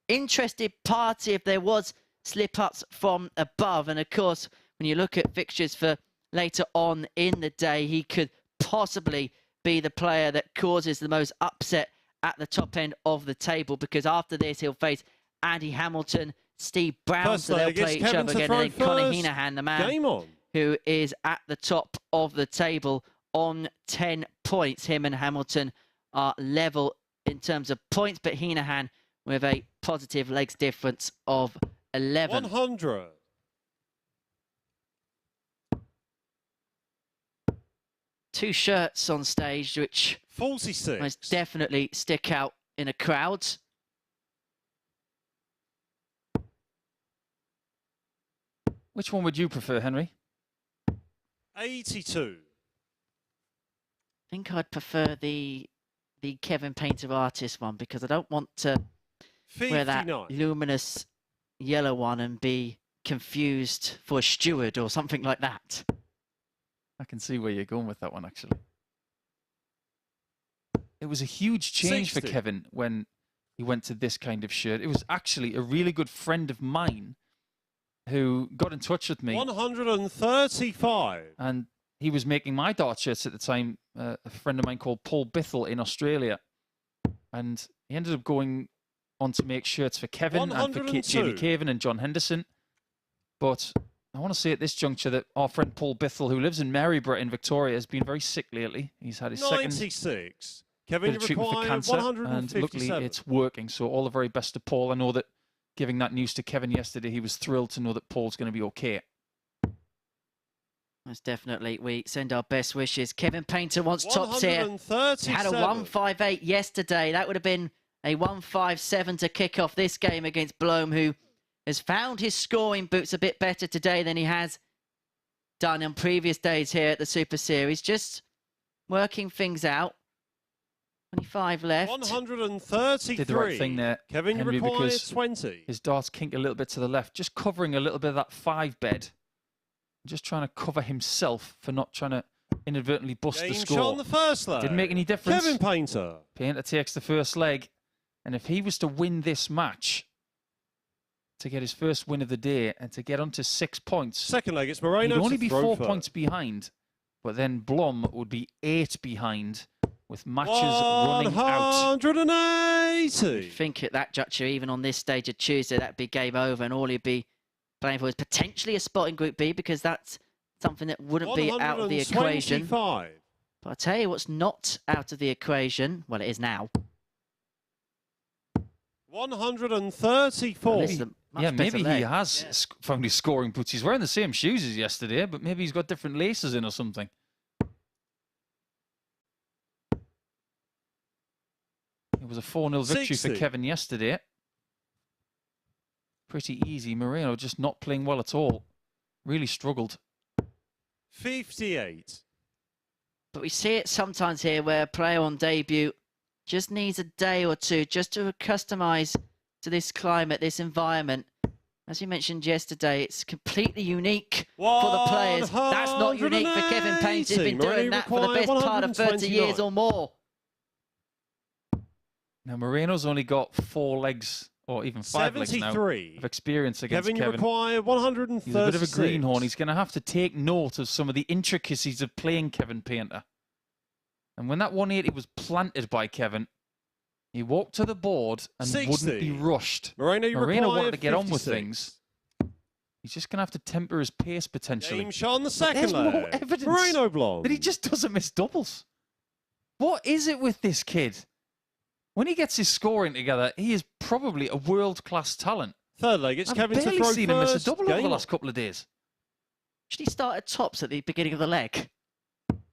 interested party if there was slip-ups from above. And of course, when you look at fixtures for later on in the day, he could possibly be the player that causes the most upset at the top end of the table, because after this he'll face Andy Hamilton, Steve Brown, so they'll play each other again, and then Conor Heneghan, the man who is at the top of the table on 10 points. Him and Hamilton are level in terms of points, but Heneghan with a positive legs difference of 11. 100. Two shirts on stage, which 46 most definitely stick out in a crowd. Which one would you prefer, Henry? 82. I think I'd prefer the Kevin Painter artist one, because I don't want to 59. wear that luminous yellow one and be confused for a steward or something like that. I can see where you're going with that one, actually. It was a huge change 60. for Kevin when he went to this kind of shirt. It was actually a really good friend of mine who got in touch with me. 135. And he was making my dart shirts at the time, a friend of mine called Paul Bithell in Australia. And he ended up going on to make shirts for Kevin and for Jamie Caven and John Henderson. But I want to say at this juncture that our friend Paul Bithell, who lives in Maryborough in Victoria, has been very sick lately. He's had his 96. Kevin, bit of treatment for cancer, and luckily it's working. So all the very best to Paul. I know that giving that news to Kevin yesterday, he was thrilled to know that Paul's going to be okay. Most definitely. We send our best wishes. Kevin Painter wants tops here. He had a 158 yesterday. That would have been a 157 to kick off this game against Blom, who has found his scoring boots a bit better today than he has done on previous days here at the Super Series. Just working things out. 25 left. 133. Did the right thing there, Kevin, Henry, you require because 20. His darts kink a little bit to the left, just covering a little bit of that 5 bed. Just trying to cover himself for not trying to inadvertently bust the score. Shot on the first leg. Didn't make any difference. Kevin Painter. Painter takes the first leg. And if he was to win this match, to get his first win of the day and to get onto 6 points, second leg, it's Moreno. He'd only be 4 points behind. But then Blom would be 8 behind. with matches running out. 180. I think at that juncture, even on this stage of Tuesday, that'd be game over, and all he'd be playing for is potentially a spot in Group B, because that's something that wouldn't be out of the equation. But I'll tell you what's not out of the equation. Well, it is now. 134. Yeah, maybe he has found his scoring boots. He's wearing the same shoes as yesterday, but maybe he's got different laces in or something. It was a 4-0 victory for Kevin yesterday. Pretty easy. Moreno just not playing well at all. Really struggled. 58. But we see it sometimes here where a player on debut just needs a day or two just to customize to this climate, this environment. As you mentioned yesterday, it's completely unique for the players. That's not unique for Kevin Painter, who's been doing that for the best part of 30 years or more. Now, Moreno's only got 4 legs, or even 5 legs now, of experience against Kevin. You require 136. He's a bit of a greenhorn. He's going to have to take note of some of the intricacies of playing Kevin Painter. And when that 180 was planted by Kevin, he walked to the board and 60. wouldn't be rushed. Moreno wanted to get 56. on with things. He's just going to have to temper his pace potentially. Game shot on the second There's leg. more evidence Moreno Blom. that he just doesn't miss doubles. What is it with this kid? When he gets his scoring together, he is probably a world-class talent. Third leg, it's Kevin to throw I've barely seen him miss a double over the Game last couple of days. Should he start at tops at the beginning of the leg?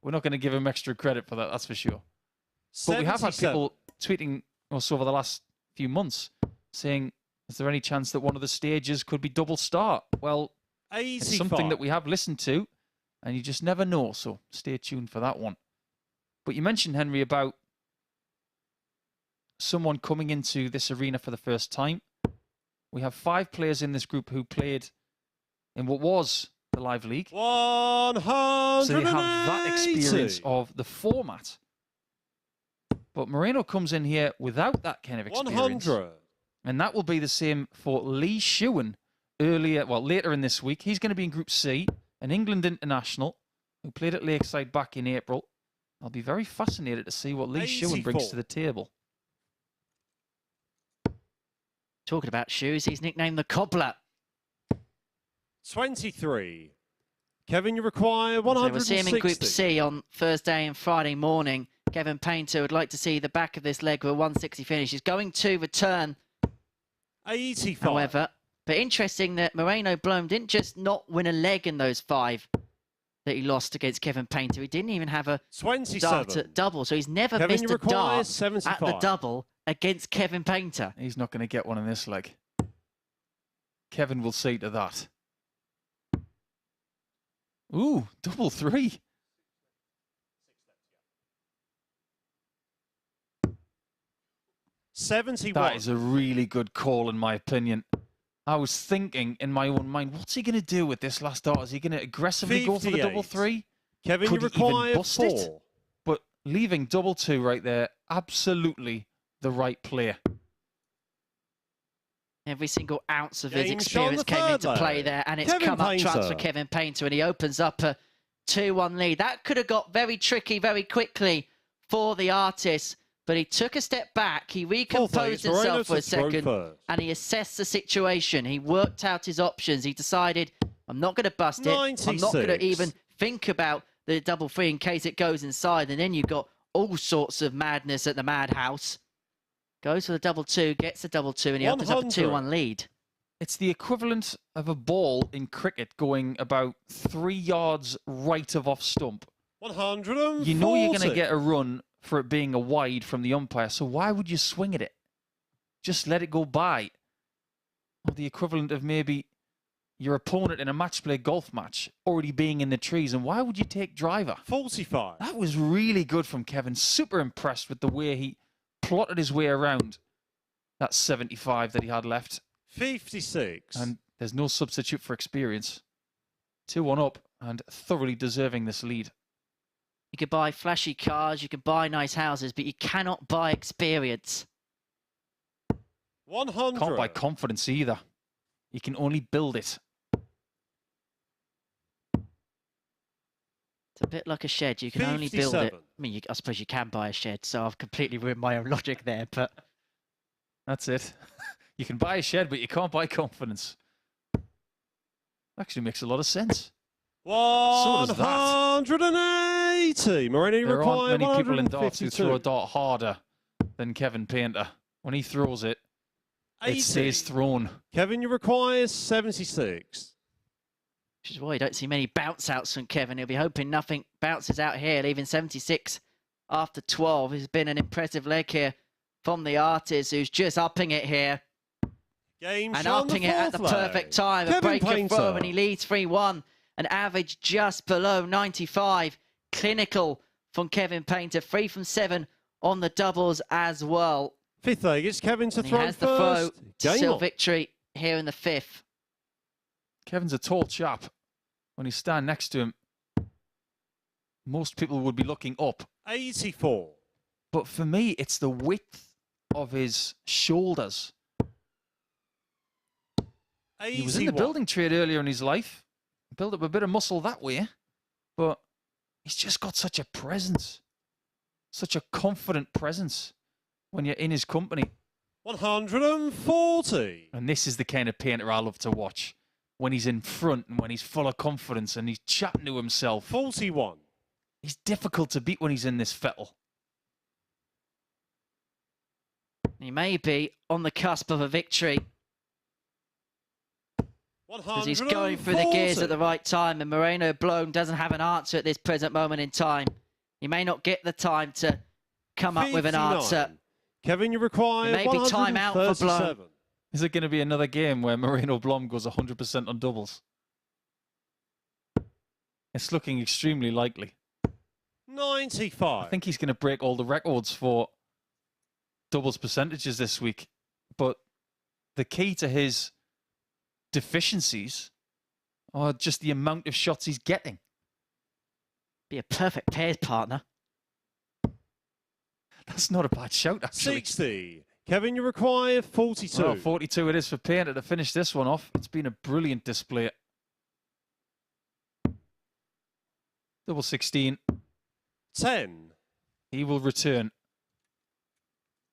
We're not going to give him extra credit for that, that's for sure. But we have had people tweeting us over the last few months saying, is there any chance that one of the stages could be double start? Well, it's something that we have listened to, and you just never know, so stay tuned for that one. But you mentioned, Henry, about someone coming into this arena for the first time. We have 5 players in this group who played in what was the Live League. 180. So they have that experience of the format. But Moreno comes in here without that kind of experience. 100. And that will be the same for Lee Shewan later in this week. He's going to be in Group C, an England international who played at Lakeside back in April. I'll be very fascinated to see what Lee Shewan brings to the table. Talking about shoes, he's nicknamed the Cobbler. 23. Kevin, you require 160. So we'll see him in Group C on Thursday and Friday morning. Kevin Painter would like to see the back of this leg with a 160 finish. He's going to return. 85. However, but interesting that Moreno Blom didn't just not win a leg in those 5 that he lost against Kevin Painter. He didn't even have a 27. dart at double. So he's never missed a dart 75. at the double against Kevin Painter. He's not going to get one in this leg. Kevin will see to that. Ooh, double 3. That is a really good call, in my opinion. I was thinking in my own mind, what's he going to do with this last dart? Is he going to aggressively go for the double 3? Kevin, Could you he even require bust 4. it? But leaving double 2 right there, absolutely the right player. Every single ounce of his experience came into play there, and it's come up trumps for Kevin Painter, and he opens up a 2-1 lead. That could have got very tricky very quickly for the artist, but he took a step back, he recomposed himself for a second, and he assessed the situation. He worked out his options. He decided, I'm not going to bust it. 96. I'm not going to even think about the double 3 in case it goes inside, and then you've got all sorts of madness at the madhouse. Goes for the double 2, gets the double 2, and he opens up a 2-1 lead. It's the equivalent of a ball in cricket going about 3 yards right of off stump. 140. You know you're going to get a run for it being a wide from the umpire, so why would you swing at it? Just let it go by. Or the equivalent of maybe your opponent in a match play golf match already being in the trees, and why would you take driver? 45. That was really good from Kevin. Super impressed with the way he plotted his way around that 75 that he had left. 56. And there's no substitute for experience. 2-1 up and thoroughly deserving this lead. You could buy flashy cars, you could buy nice houses, but you cannot buy experience. 100. Can't buy confidence either. You can only build it. It's a bit like a shed. You can only build it. I mean, I suppose you can buy a shed, so I've completely ruined my own logic there, but... That's it. You can buy a shed, but you can't buy confidence. Actually makes a lot of sense. 180. Moreno There aren't required many people in darts who 152. throw a dart harder than Kevin Painter. When he throws it, 80. it stays thrown. Kevin, you require 76. Which is why you don't see many bounce outs from Kevin. He'll be hoping nothing bounces out here, leaving 76 after 12. It's been an impressive leg here from the artist, who's just upping it here. Game And shot on upping it at the perfect time. A breaker throw, and he leads 3-1. An average just below 95. Clinical from Kevin Painter. 3 from 7 on the doubles as well. Fifth leg, it's Kevin to And throw he has the first. throw to Game seal on. victory here in the 5th. Kevin's a tall chap. When you stand next to him, most people would be looking up. 84. But for me, it's the width of his shoulders. 81. He was in the building trade earlier in his life. Built up a bit of muscle that way. But he's just got such a presence. Such a confident presence when you're in his company. 140. And this is the kind of painter I love to watch. When he's in front and when he's full of confidence and he's chatting to himself. 41. He's difficult to beat when he's in this fettle. He may be on the cusp of a victory, because he's going through the gears at the right time, and Moreno Blom doesn't have an answer at this present moment in time. He may not get the time to come up with an 59. answer. Kevin, you require It may be time out for Blom. 137. Is it going to be another game where Moreno Blom goes 100% on doubles? It's looking extremely likely. 95. I think he's going to break all the records for doubles percentages this week. But the key to his deficiencies are just the amount of shots he's getting. Be a perfect pairs partner. That's not a bad shout, actually. 60. Kevin, you require 42. Well, 42 it is for Painter to finish this one off. It's been a brilliant display. Double 16. 10. He will return.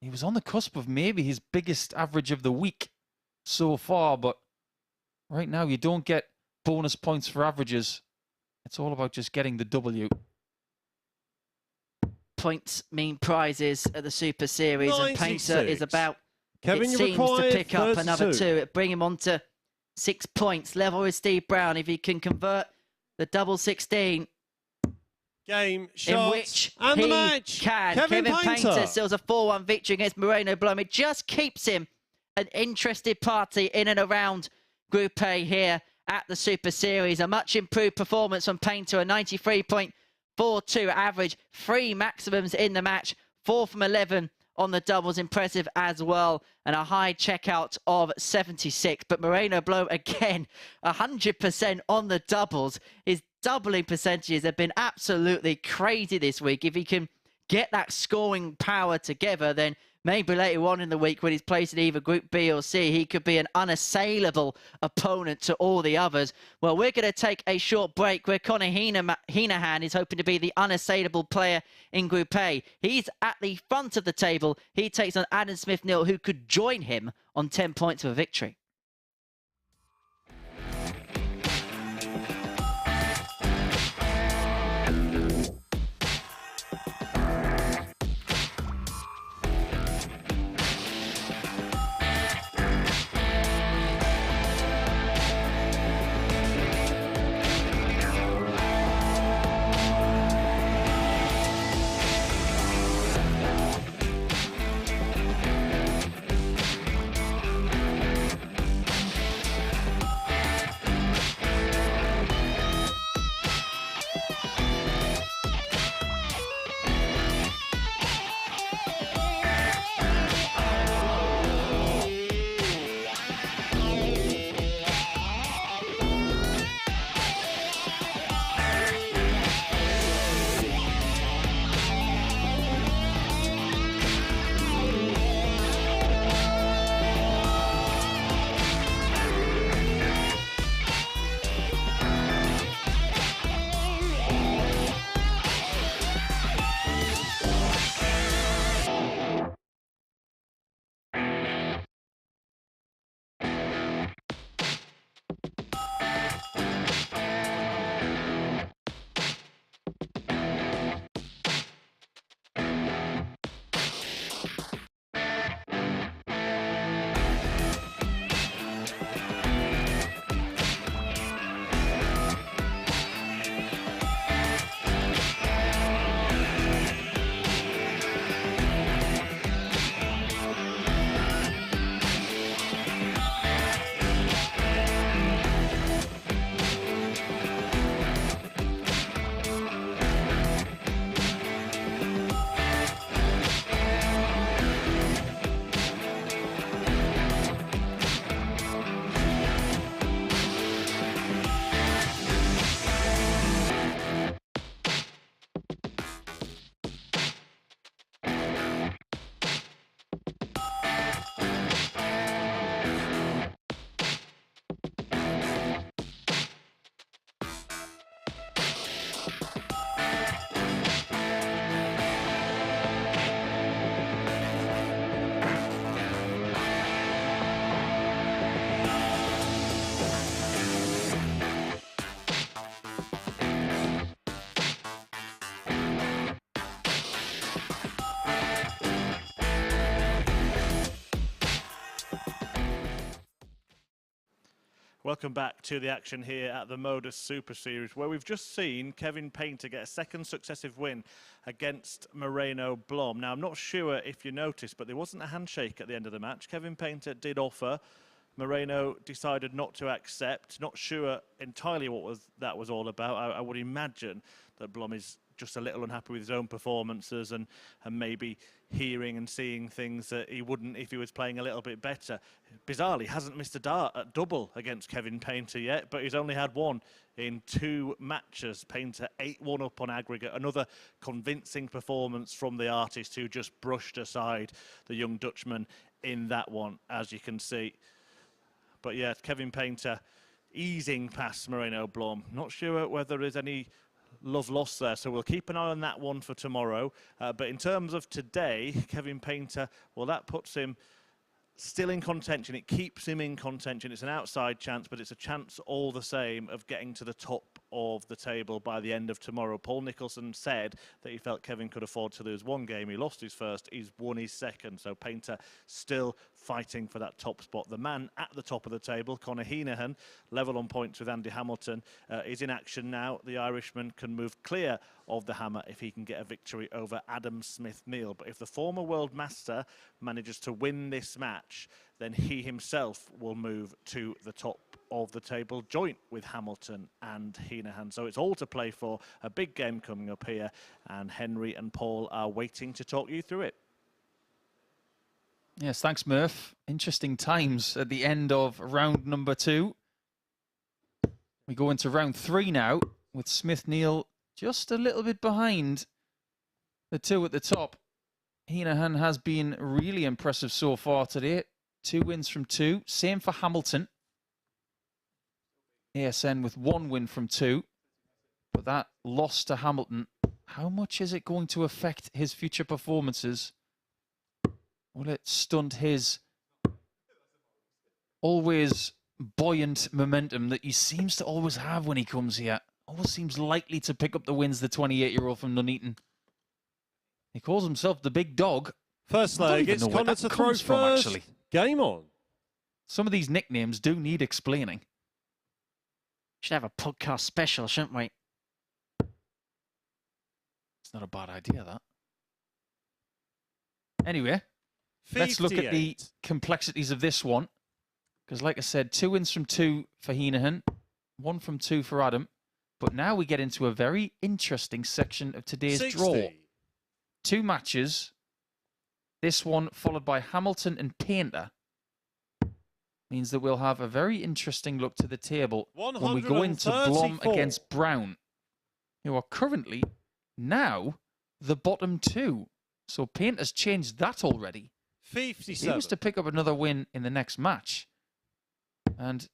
He was on the cusp of maybe his biggest average of the week so far, but right now you don't get bonus points for averages. It's all about just getting the W. Points mean prizes at the Super Series, and Painter 96. is about, Kevin, it you seems, to require pick up 32. another 2. It bring him on to 6 points. Level with Steve Brown. If he can convert the double 16, Game, in shots, which and he the match. can. Kevin Painter seals a 4-1 victory against Moreno Blom. It just keeps him an interested party in and around Group A here at the Super Series. A much improved performance from Painter, a 93.42 average, 3 maximums in the match, 4 from 11 on the doubles, impressive as well, and a high checkout of 76. But Moreno Blom, again, 100% on the doubles. His doubling percentages have been absolutely crazy this week. If he can get that scoring power together, then maybe later on in the week when he's placed in either Group B or C, he could be an unassailable opponent to all the others. Well, we're going to take a short break where Conor Heneghan is hoping to be the unassailable player in Group A. He's at the front of the table. He takes on Adam Smith-Neale, who could join him on 10 points of a victory. Welcome back to the action here at the MODUS Super Series, where we've just seen Kevin Painter get a second successive win against Moreno Blom. Now, I'm not sure if you noticed, but there wasn't a handshake at the end of the match. Kevin Painter did offer. Moreno decided not to accept. Not sure entirely what that was all about. I would imagine that Blom is just a little unhappy with his own performances and maybe hearing and seeing things that he wouldn't if he was playing a little bit better. Bizarrely, hasn't missed a dart at double against Kevin Painter yet, but he's only had one in 2 matches. Painter 8-1 up on aggregate. Another convincing performance from the artist who just brushed aside the young Dutchman in that one, as you can see. But yeah, Kevin Painter easing past Moreno Blom. Not sure whether there's any love lost there, so we'll keep an eye on that one for tomorrow. But in terms of today, Kevin Painter, well, that puts him still in contention. It keeps him in contention. It's an outside chance, but it's a chance all the same of getting to the top of the table by the end of tomorrow. Paul Nicholson said that he felt Kevin could afford to lose one game. He lost his first, he's won his second, so Painter still fighting for that top spot. The man at the top of the table, Conor Heneghan, level on points with Andy Hamilton, is in action now. The Irishman can move clear of the hammer if he can get a victory over Adam Smith-Neale. But if the former world master manages to win this match, then he himself will move to the top of the table, joint with Hamilton and Heneghan. So it's all to play for. A big game coming up here, and Henry and Paul are waiting to talk you through it. Yes, thanks, Murph. Interesting times at the end of round number 2. We go into round 3 now, with Smith-Neale just a little bit behind the 2 at the top. Heneghan has been really impressive so far today. 2 wins from 2. Same for Hamilton. ASN with 1 win from 2. But that loss to Hamilton, how much is it going to affect his future performances? Will it stunt his always buoyant momentum that he seems to always have when he comes here? Always seems likely to pick up the wins, the 28-year-old from Nuneaton. He calls himself the big dog. First leg, it's Conor to throw first. Actually. Game on. Some of these nicknames do need explaining. Should have a podcast special, shouldn't we? It's not a bad idea, that. Anyway, let's look at the complexities of this one. Because like I said, 2 wins from 2 for Heneghan, 1 from 2 for Adam. But now we get into a very interesting section of today's 60. draw. 2 matches. This one followed by Hamilton and Painter. Means that we'll have a very interesting look to the table when we go into Blom against Brown, who are currently now the bottom 2. So Painter's changed that already. 57. He was to pick up another win in the next match. And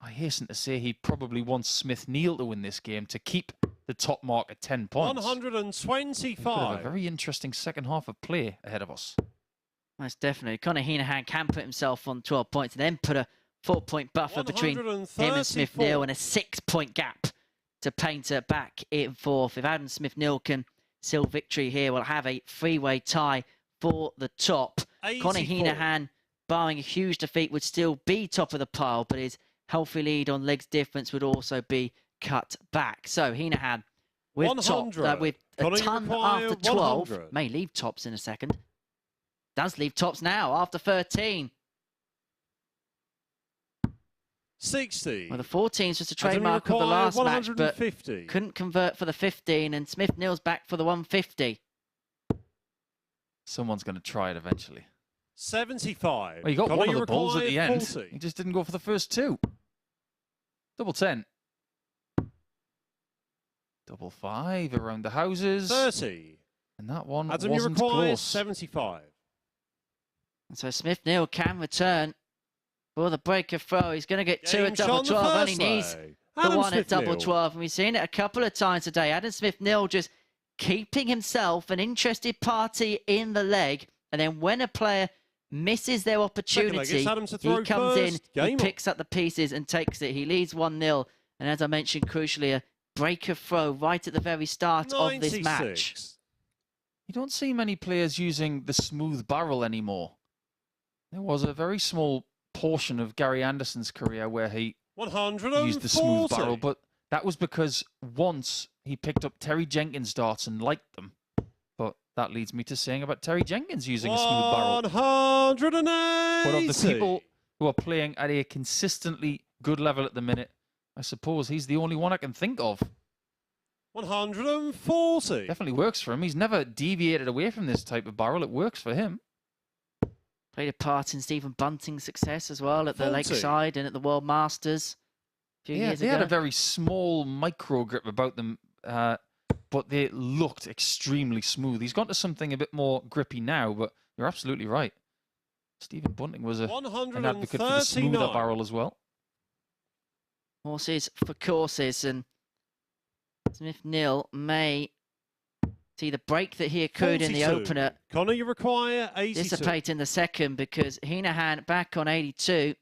I hasten to say he probably wants Smith-Neale to win this game to keep the top mark at 10 points. 125. We have a very interesting second half of play ahead of us. Most definitely. Conor Heneghan can put himself on 12 points and then put a 4-point buffer between him and Smith-Neale and a 6-point gap to Painter back in 4th. If Adam Smith-Neale can seal victory here, we'll have a 3-way tie for the top. 84. Conor Heneghan, barring a huge defeat, would still be top of the pile, but his healthy lead on legs difference would also be cut back. So Heneghan with top, with a ton after 12, 100. May leave tops in a second. Does leave tops now after 13. 60. Well, the 14's just a trademark of the last match, but 150. Couldn't convert for the 15, and Smith-Neale's back for the 150. Someone's going to try it eventually. 75. Well, he got one of the balls at the end. 40. He just didn't go for the first 2. Double 10. Double 5 around the houses. 30. And that one Adam, wasn't you require close. 75. And so Smith-Neale can return for the breaker throw. He's going to get 2 at double 12. Only needs the 1 at double 12. And we've seen it a couple of times today. Adam Smith-Neale just keeping himself an interested party in the leg. And then when a player misses their opportunity, he comes in, he picks up the pieces and takes it. He leads 1-0. And as I mentioned, crucially, a breaker throw right at the very start of this match. You don't see many players using the smooth barrel anymore. There was a very small portion of Gary Anderson's career where he 140. used the smooth barrel, but that was because once he picked up Terry Jenkins' darts and liked them. But that leads me to saying about Terry Jenkins using a smooth barrel. 180. But of the people who are playing at a consistently good level at the minute, I suppose he's the only one I can think of. 140. Definitely works for him. He's never deviated away from this type of barrel. It works for him. Played a part in Stephen Bunting's success as well at the 40. Lakeside and at the World Masters a few years they ago. had a very small micro grip about them, but they looked extremely smooth. He's gone to something a bit more grippy now, but you're absolutely right. Stephen Bunting was an advocate for the smoother barrel as well. Horses for courses, and Smith-Neale may see the break that he accrued in the 42. opener Conor, you require 82. dissipate in the second, because Heneghan back on 82.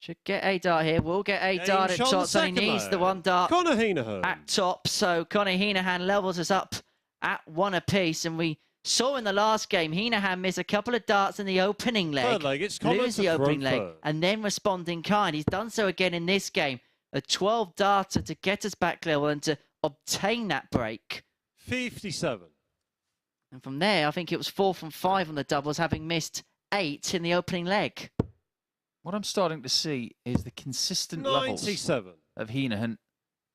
Should get a dart here. Will get a dart at top. So he needs the one dart Conor Heneghan at top. So Conor Heneghan levels us up at 1 apiece. And we saw in the last game, Heneghan miss a couple of darts in the opening leg. Third leg, it's Conor Lose to the opening throw leg. third. And then respond in kind. He's done so again in this game. A 12 darter to get us back level and to obtain that break. 57. And from there, I think it was 4 from 5 on the doubles, having missed 8 in the opening leg. What I'm starting to see is the consistent 97. levels of Heneghan.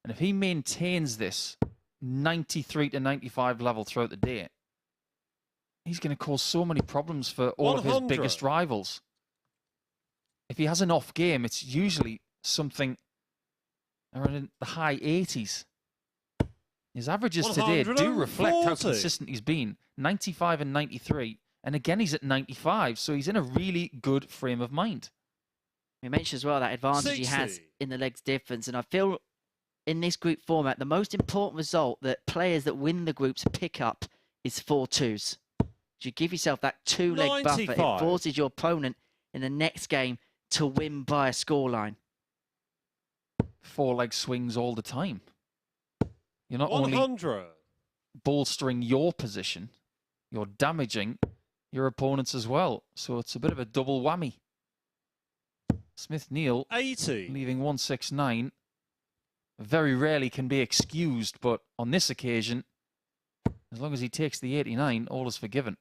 And if he maintains this 93 to 95 level throughout the day, he's going to cause so many problems for all 100. of his biggest rivals. If he has an off game, it's usually something around in the high 80s. His averages today do reflect how 140. consistent he's been. 95 and 93. And again, he's at 95. So he's in a really good frame of mind. We mentioned as well that advantage he has 60. in the legs difference. And I feel in this group format, the most important result that players that win the groups pick up is 4-2s. You give yourself that 2-leg buffer. It 95. forces your opponent in the next game to win by a scoreline. 4-leg swings all the time. You're not 100. only bolstering your position, you're damaging your opponents as well. So it's a bit of a double whammy. Smith-Neale 80. leaving 169 very rarely can be excused, but on this occasion, as long as he takes the 89, all is forgiven.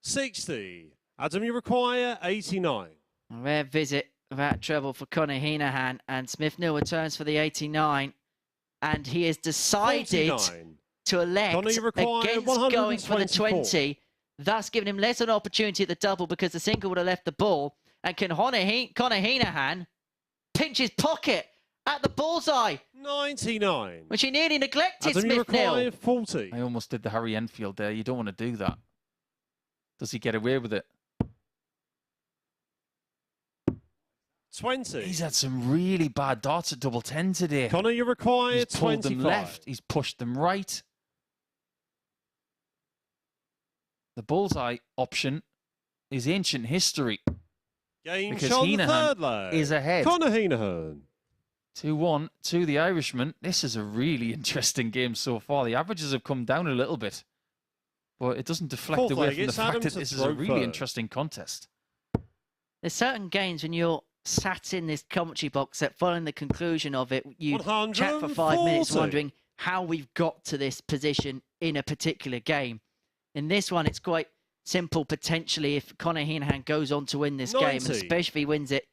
60. Adam, you require 89. A rare visit of that treble for Conor Heneghan, and Smith-Neale returns for the 89, and he has decided 49. to elect Conor, you require against going for the 124. 20, thus giving him less of an opportunity at the double because the single would have left the ball. And can Conor Heneghan pinch his pocket at the bullseye, 99. which he nearly neglected, Adam, you require Smith-Neale. 40. I almost did the Harry Enfield there. You don't want to do that. Does he get away with it? 20. He's had some really bad darts at double 10 today. Conor, you require He's pulled 25. them left. He's pushed them right. The bullseye option is ancient history. Game because shot on the Heneghan third leg. is ahead. Conor Heneghan. 2-1 to the Irishman. This is a really interesting game so far. The averages have come down a little bit, but it doesn't deflect Fourth away leg, from the it's fact Adam that to this is a throw really third. interesting contest. There's certain games when you're sat in this commentary box that following the conclusion of it, you chat for 5 minutes 140. wondering how we've got to this position in a particular game. In this one, it's quite simple, potentially, if Conor Heneghan goes on to win this game, 90. and especially if he wins it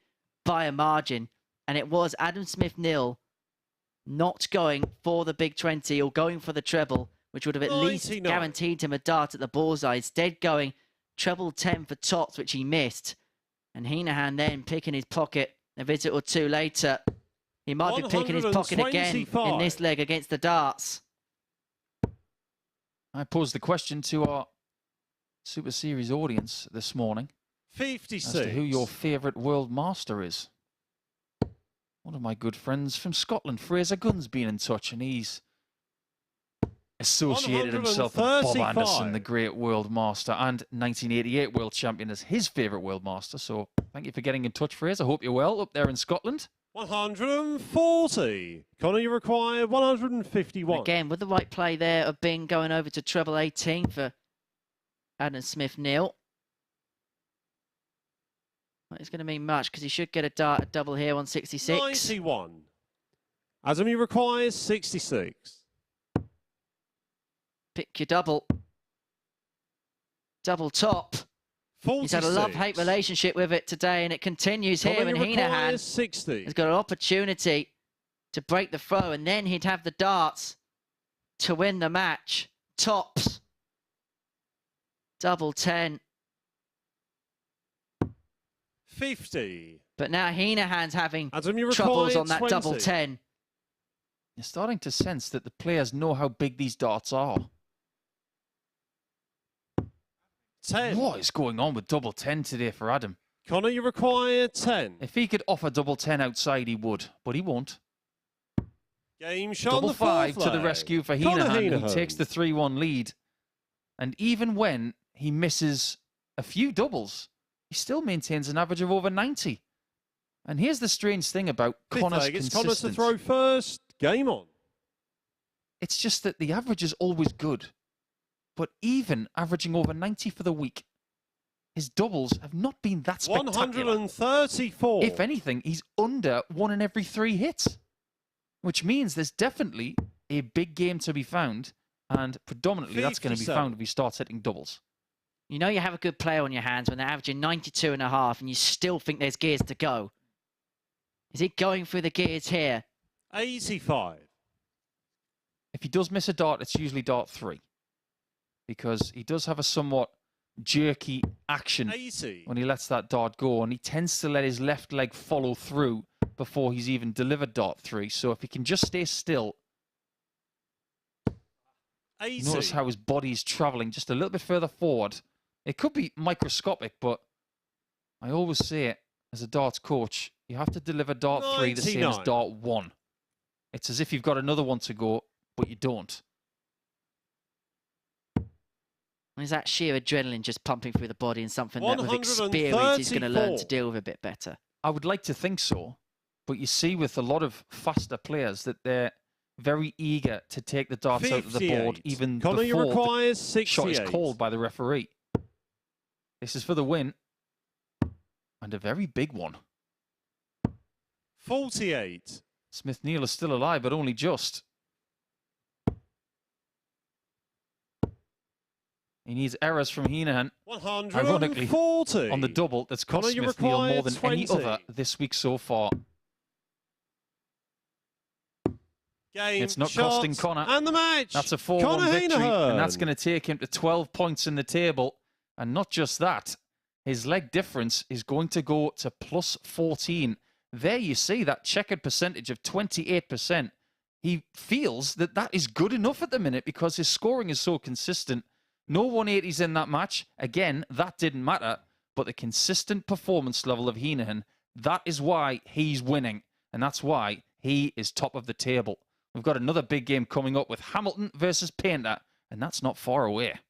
by a margin. And it was Adam Smith-Neale not going for the big 20 or going for the treble, which would have at least 99. guaranteed him a dart at the bullseye. Instead going treble 10 for tops, which he missed. And Heneghan then picking his pocket a visit or two later. He might be picking his pocket again in 125. this leg against the darts. I posed the question to our Super Series audience this morning 56. as to who your favourite world master is. One of my good friends from Scotland, Fraser Gunn's been in touch, and he's associated himself with Bob 135. Anderson, the great world master and 1988 world champion, as his favourite world master. So thank you for getting in touch, Fraser. Hope you're well up there in Scotland. 140. Conor, you require 151. Again, with the right play there of Bing going over to treble 18 for Adam Smith-Neale. Well, it's going to mean much because he should get a dart double here on 66. 91. Adam, you require 66. Pick your double. Double top. 46. He's had a love-hate relationship with it today, and it continues here. And Heneghan 60. has got an opportunity to break the throw, and then he'd have the darts to win the match. Tops. Double 10. 50. But now Heneghan's having Adam, you troubles on that 20. double 10. You're starting to sense that the players know how big these darts are. 10. What is going on with double 10 today for Adam? Conor, you require 10. If he could offer double 10 outside, he would, but he won't. Game shot Double the 5 fourth to the leg. rescue for Conor Heneghan, who Heneghan. takes the 3-1 lead. And even when he misses a few doubles, he still maintains an average of over 90. And here's the strange thing about Fifth Conor's leg, it's Conor to consistency. throw first. Game on. It's just that the average is always good. But even averaging over 90 for the week, his doubles have not been that spectacular. 134. If anything, he's under 1 in every 3 hits, which means there's definitely a big game to be found, and predominantly that's going to be 57. found if he starts hitting doubles. You know you have a good player on your hands when they're averaging 92.5 and you still think there's gears to go. Is he going through the gears here? 85. If he does miss a dart, it's usually dart 3, because he does have a somewhat jerky action 80. when he lets that dart go, and he tends to let his left leg follow through before he's even delivered dart 3. So if he can just stay still, 80. notice how his body's traveling just a little bit further forward. It could be microscopic, but I always say it as a darts coach, you have to deliver dart 3 the same as 99. dart 1. It's as if you've got another one to go, but you don't. Or is that sheer adrenaline just pumping through the body and something that with experience he's going to learn to 134. deal with a bit better? I would like to think so, but you see with a lot of faster players that they're very eager to take the darts out of the board 58. even Conor, you before require the 68. shot is called by the referee. This is for the win, and a very big one. 48. Smith-Neale is still alive, but only just. He needs errors from Heneghan. Ironically, 140. on the double that's cost Conor, you Smith-Neale require more than any 20. other this week so far. Game It's not shot costing Conor. And the match. That's a 4-1 Conor victory, Heneghan. and that's going to take him to 12 points in the table. And not just that, his leg difference is going to go to plus 14. There you see that checkered percentage of 28%. He feels that that is good enough at the minute because his scoring is so consistent. No 180s in that match. Again, that didn't matter. But the consistent performance level of Heneghan, that is why he's winning. And that's why he is top of the table. We've got another big game coming up with Hamilton versus Painter, and that's not far away.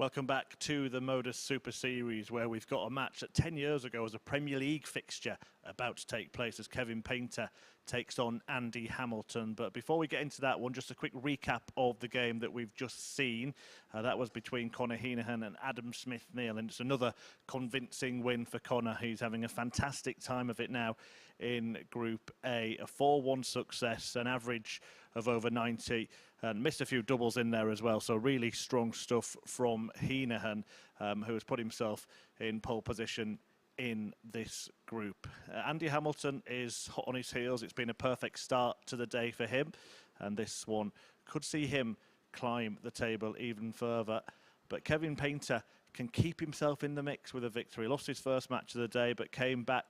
Welcome back to the MODUS Super Series, where we've got a match that 10 years ago was a Premier League fixture about to take place as Kevin Painter takes on Andy Hamilton. But before we get into that one, just a quick recap of the game that we've just seen. That was between Conor Heneghan and Adam Smith-Neale, and it's another convincing win for Conor. He's having a fantastic time of it now in Group A. A 4-1 success, an average of over 90, and missed a few doubles in there as well. So really strong stuff from Heneghan, who has put himself in pole position in this group. Andy Hamilton is hot on his heels. It's been a perfect start to the day for him, and this one could see him climb the table even further. But Kevin Painter can keep himself in the mix with a victory. Lost his first match of the day, but came back,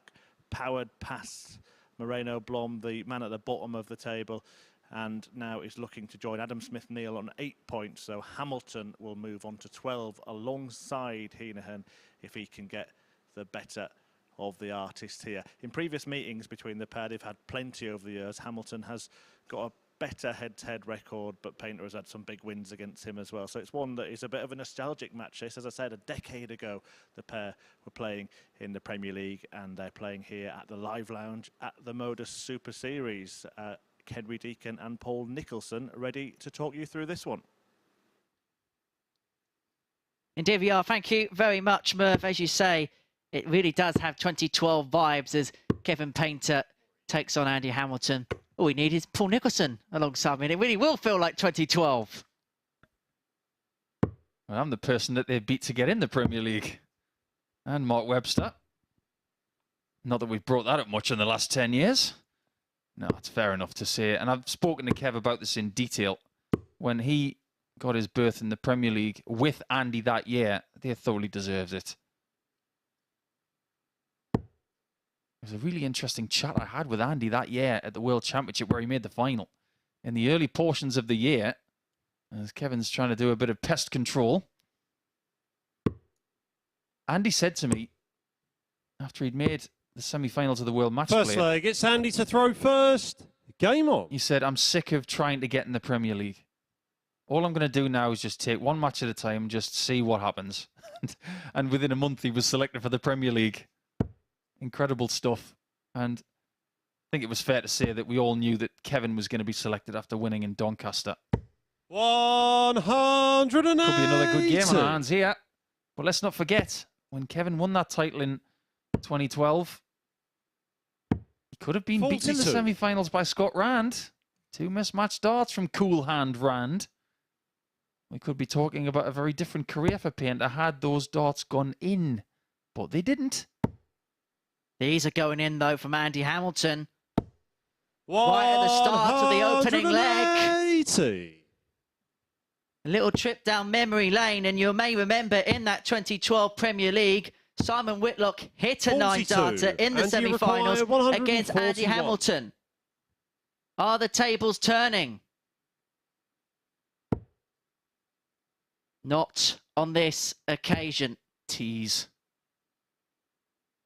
powered past Moreno Blom, the man at the bottom of the table, and now is looking to join Adam Smith-Neale on 8 points. So Hamilton will move on to 12 alongside Heneghan if he can get the better of the artist here. In previous meetings between the pair, they've had plenty over the years. Hamilton has got a better head-to-head record, but Painter has had some big wins against him as well. So it's one that is a bit of a nostalgic match. This, as I said, a decade ago, the pair were playing in the Premier League, and they're playing here at the Live Lounge at the MODUS Super Series. Henry Deacon and Paul Nicholson ready to talk you through this one. Indeed we are. Thank you very much, Murph. As you say, it really does have 2012 vibes as Kevin Painter takes on Andy Hamilton. All we need is Paul Nicholson alongside me, and it really will feel like 2012. Well, I'm the person that they beat to get in the Premier League. And Mark Webster. Not that we've brought that up much in the last 10 years. No, it's fair enough to say. And I've spoken to Kev about this in detail. When he got his berth in the Premier League with Andy that year, they thoroughly deserves it. It was a really interesting chat I had with Andy that year at the World Championship where he made the final. In the early portions of the year, as Kevin's trying to do a bit of pest control, Andy said to me, after he'd made the semi-finals of the World Match Play, First leg, it's Andy to throw first. Game on. He said, I'm sick of trying to get in the Premier League. All I'm going to do now is just take one match at a time, just see what happens. And within a month, he was selected for the Premier League. Incredible stuff. And I think it was fair to say that we all knew that Kevin was going to be selected after winning in Doncaster. 180. Could be another good game on our hands here. But let's not forget, when Kevin won that title in 2012, he could have been 42. beaten in the semi-finals by Scott Rand. 2 mismatched darts from Cool Hand Rand. We could be talking about a very different career for Painter had those darts gone in. But they didn't. These are going in, though, from Andy Hamilton. Right at the start of the opening leg. 180. A little trip down memory lane, and you may remember in that 2012 Premier League, Simon Whitlock hit a 9-darter in the semi-finals against Andy Hamilton. Are the tables turning? Not on this occasion. Tease.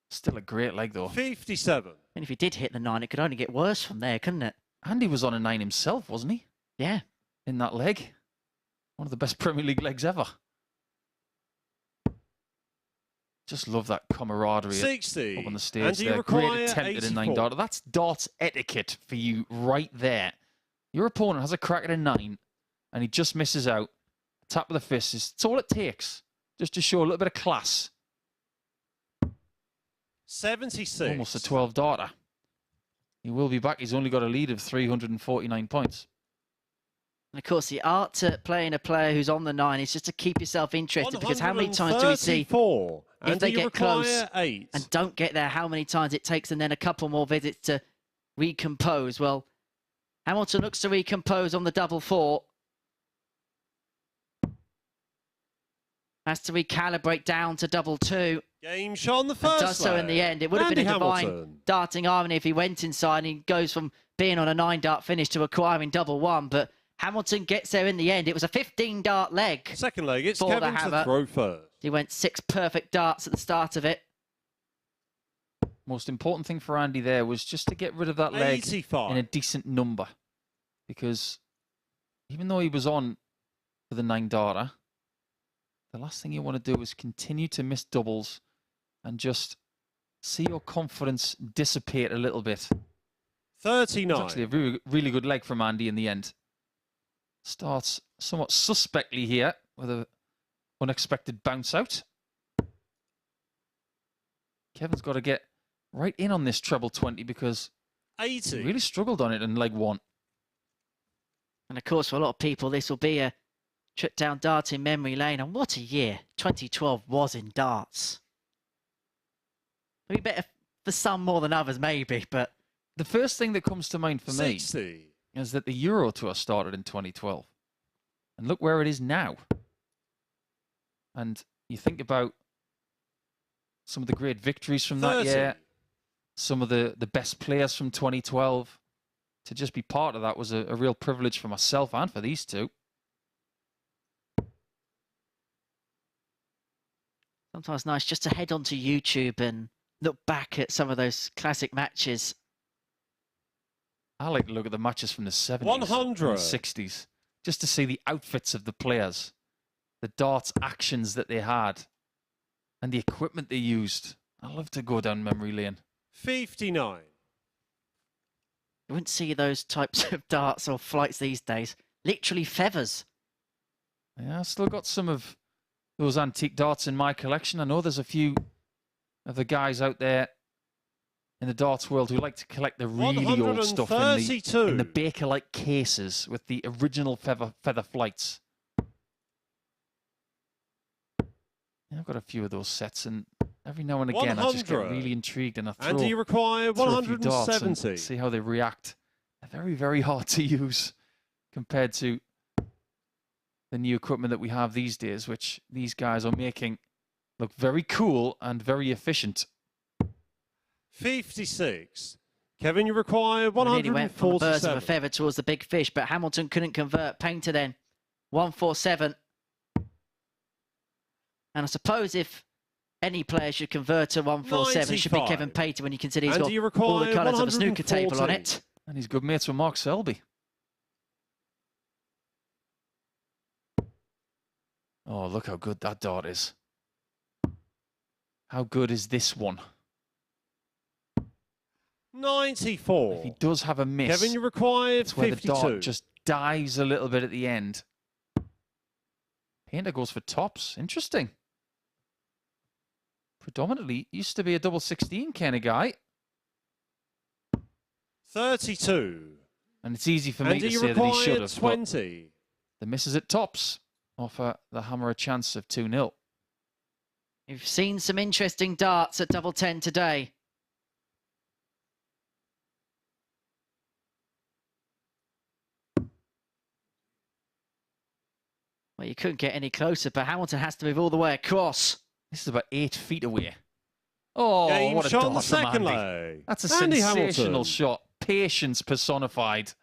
Still a great leg, though. 57. And if he did hit the 9, it could only get worse from there, couldn't it? Andy was on a 9 himself, wasn't he? Yeah. In that leg. One of the best Premier League legs ever. Just love that camaraderie 60. up on the stage there. Great attempt at a 9-darter. That's darts etiquette for you right there. Your opponent has a crack at a 9 and he just misses out. Tap of the fist is all it takes. Just to show a little bit of class. 76. Almost a 12-darter. He will be back. He's only got a lead of 349 points. And of course, the art to playing a player who's on the 9 is just to keep yourself interested, because how many times do we see if they get close and don't get there, how many times it takes them then a couple more visits to recompose? Well, Hamilton looks to recompose on the double 4. Has to recalibrate down to double 2. Game shot on the first. Does so in the end. It would have been a divine darting harmony if he went inside and he goes from being on a 9-dart finish to acquiring double 1. But Hamilton gets there in the end. It was a 15-dart leg. Second leg, it's Kevin to throw first. He went 6 perfect darts at the start of it. Most important thing for Andy there was just to get rid of that leg 85. in a decent number. The Because even though he was on for the 9-darter, the last thing you want to do is continue to miss doubles and just see your confidence dissipate a little bit. 39. It's actually a really, really good leg from Andy in the end. Starts somewhat suspectly here with an unexpected bounce out. Kevin's got to get right in on this treble 20 because 80. he really struggled on it in leg 1. And of course, for a lot of people, this will be a trip down darts in memory lane. And what a year 2012 was in darts. Maybe better for some more than others, maybe, but... The first thing that comes to mind for 60. me is that the Euro Tour started in 2012. And look where it is now. And you think about some of the great victories from 30. that year, some of the best players from 2012. To just be part of that was a real privilege for myself and for these two. Sometimes nice just to head onto YouTube and look back at some of those classic matches. I like to look at the matches from the 70s 100. and 60s, just to see the outfits of the players, the darts actions that they had, and the equipment they used. I love to go down memory lane. 59. You wouldn't see those types of darts or flights these days. Literally feathers. Yeah, I've still got some of those antique darts in my collection. I know there's a few of the guys out there in the darts world who like to collect the really old stuff in the Baker-like cases with the original feather flights. Yeah, I've got a few of those sets, and every now and again I just get really intrigued and I throw, and do you require 170? And see how they react. They're very, very hard to use compared to the new equipment that we have these days, which these guys are making look very cool and very efficient. 56. Kevin, you require 147. Nearly went from the birds of a feather towards the big fish, but Hamilton couldn't convert. Painter then, 147. And I suppose if any player should convert to 147, it should be Kevin Painter when you consider he's got all the colours of a snooker table on it. And he's good mates with Mark Selby. Oh, look how good that dart is. How good is this one? 94. If he does have a miss, Kevin, you require 52. Where the dart just dives a little bit at the end. Painter goes for tops. Interesting. Predominantly used to be a double 16 kind of guy. 32. And it's easy for me to say that he should have. 20. The misses at tops offer the Hammer a chance of 2-0. You've seen some interesting darts at double 10 today. Well, you couldn't get any closer, but Hamilton has to move all the way across. This is about 8 feet away. Oh, Game what a shot dart on the from second Andy. leg. That's a Andy sensational Hamilton. shot. Patience personified.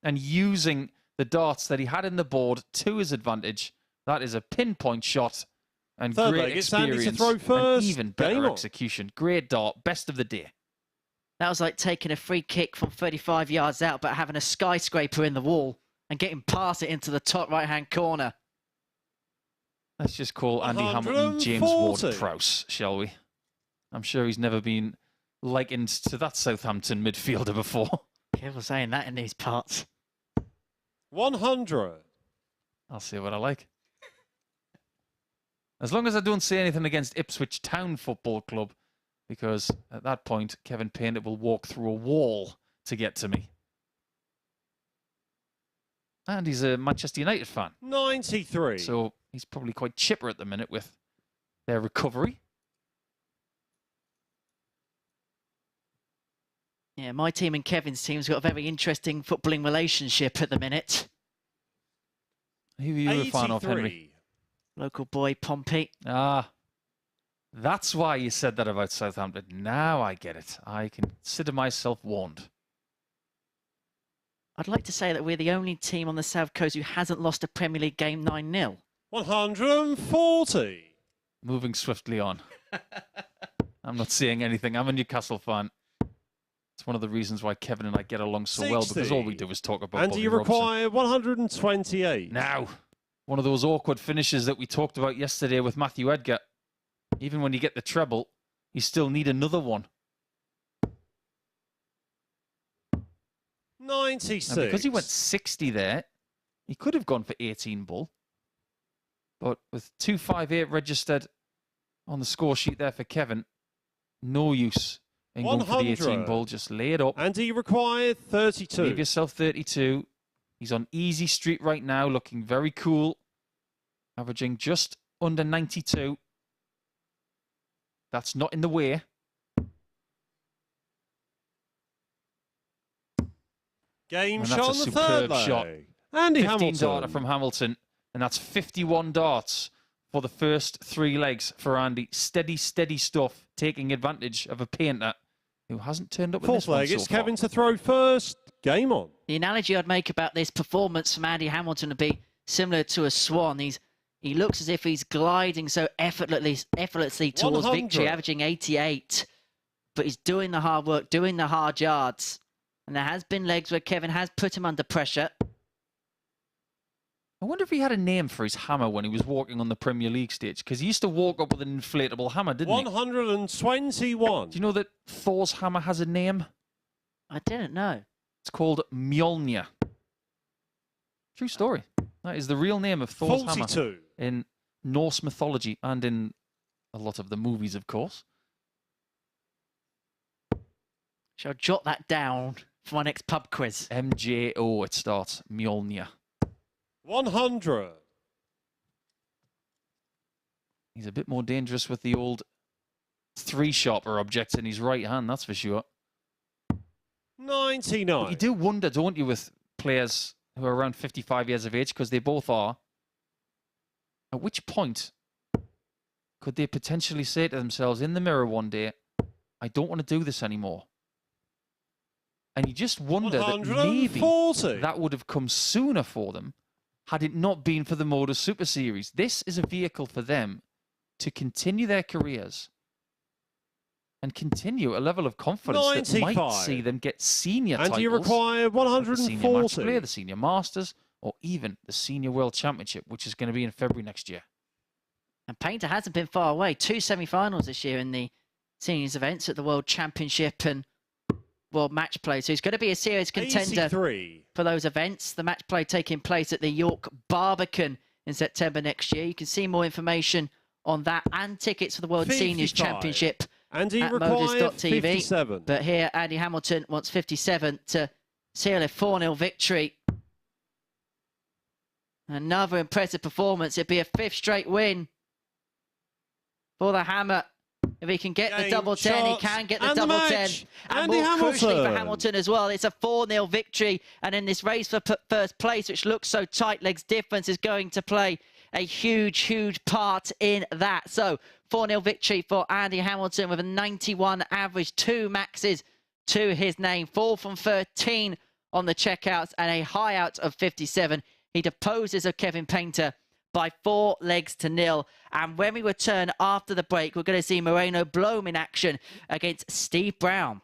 And using the darts that he had in the board to his advantage. That is a pinpoint shot. And Third great leg, it's Andy to experience. throw first. And even Game better on. execution. Great dart. Best of the day. That was like taking a free kick from 35 yards out, but having a skyscraper in the wall and getting past it into the top right-hand corner. Let's just call Andy Hamilton James Ward-Prowse, shall we? I'm sure he's never been likened to that Southampton midfielder before. Careful saying that in these parts. 100. I'll say what I like. As long as I don't say anything against Ipswich Town Football Club, because at that point, Kevin Painter will walk through a wall to get to me. And he's a Manchester United fan. 93. So he's probably quite chipper at the minute with their recovery. Yeah, my team and Kevin's team's got a very interesting footballing relationship at the minute. Who are you a fan of, Henry? Local boy, Pompey. Ah, that's why you said that about Southampton. Now I get it. I consider myself warned. I'd like to say that we're the only team on the South Coast who hasn't lost a Premier League game 9-0. 140. Moving swiftly on. I'm not saying anything. I'm a Newcastle fan. It's one of the reasons why Kevin and I get along so 60. well, because all we do is talk about And Bobby you Robson. require 128. Now, One of those awkward finishes that we talked about yesterday with Matthew Edgar. Even when you get the treble, you still need another one. 96. And because he went 60 there, he could have gone for 18 bull. But with 258 registered on the score sheet there for Kevin, no use in going for the 18 bull. Just lay it up. And he required 32. Leave yourself 32. He's on easy street right now, looking very cool. Averaging just under 92. That's not in the way. Game and shot that's on a the superb third shot. leg. Andy 15 Hamilton. darter from Hamilton. And that's 51 darts for the first 3 legs for Andy. Steady, steady stuff, taking advantage of a painter who hasn't turned up in this Fourth leg, one it's so far. Kevin to throw first. Game on. The analogy I'd make about this performance from Andy Hamilton would be similar to a swan. He looks as if he's gliding so effortlessly towards 100. victory, averaging 88. But he's doing the hard work, doing the hard yards. And there has been legs where Kevin has put him under pressure. I wonder if he had a name for his hammer when he was walking on the Premier League stage, because he used to walk up with an inflatable hammer, didn't 121. he? Do you know that Thor's hammer has a name? I didn't know. It's called Mjolnir. True story. That is the real name of Thor's 42. hammer in Norse mythology and in a lot of the movies, of course. Shall I jot that down for my next pub quiz? MJO, it starts. Mjolnir. 100. He's a bit more dangerous with the old 3-sharper objects in his right hand, that's for sure. 99. But you do wonder, don't you, with players who are around 55 years of age, because they both are, at which point could they potentially say to themselves in the mirror one day, I don't want to do this anymore? And you just wonder that maybe that would have come sooner for them had it not been for the MODUS Super Series. This is a vehicle for them to continue their careers and continue a level of confidence 95. that might see them get senior titles. And you require Like the senior match 140. play, the senior masters, or even the senior world championship, which is going to be in February next year. And Painter hasn't been far away. 2 semi-finals this year in the seniors events at the World Championship and World Match Play. So he's going to be a serious contender 83. for those events. The match play taking place at the York Barbican in September next year. You can see more information on that and tickets for the World 55. Seniors Championship And he at required modus.tv. 57. But here, Andy Hamilton wants 57 to seal a 4-0 victory. Another impressive performance. It'd be a 5th straight win for the Hammer. If he can get the double 10, he can get the double 10. And more crucially for Hamilton as well, it's a 4-0 victory. And in this race for first place, which looks so tight, legs difference is going to play a huge, huge part in that. So 4-0 victory for Andy Hamilton with a 91 average, 2 maxes to his name, 4 from 13 on the checkouts and a high out of 57. He deposes of Kevin Painter by 4 legs to 0. And when we return after the break, we're going to see Moreno Blom in action against Steve Brown.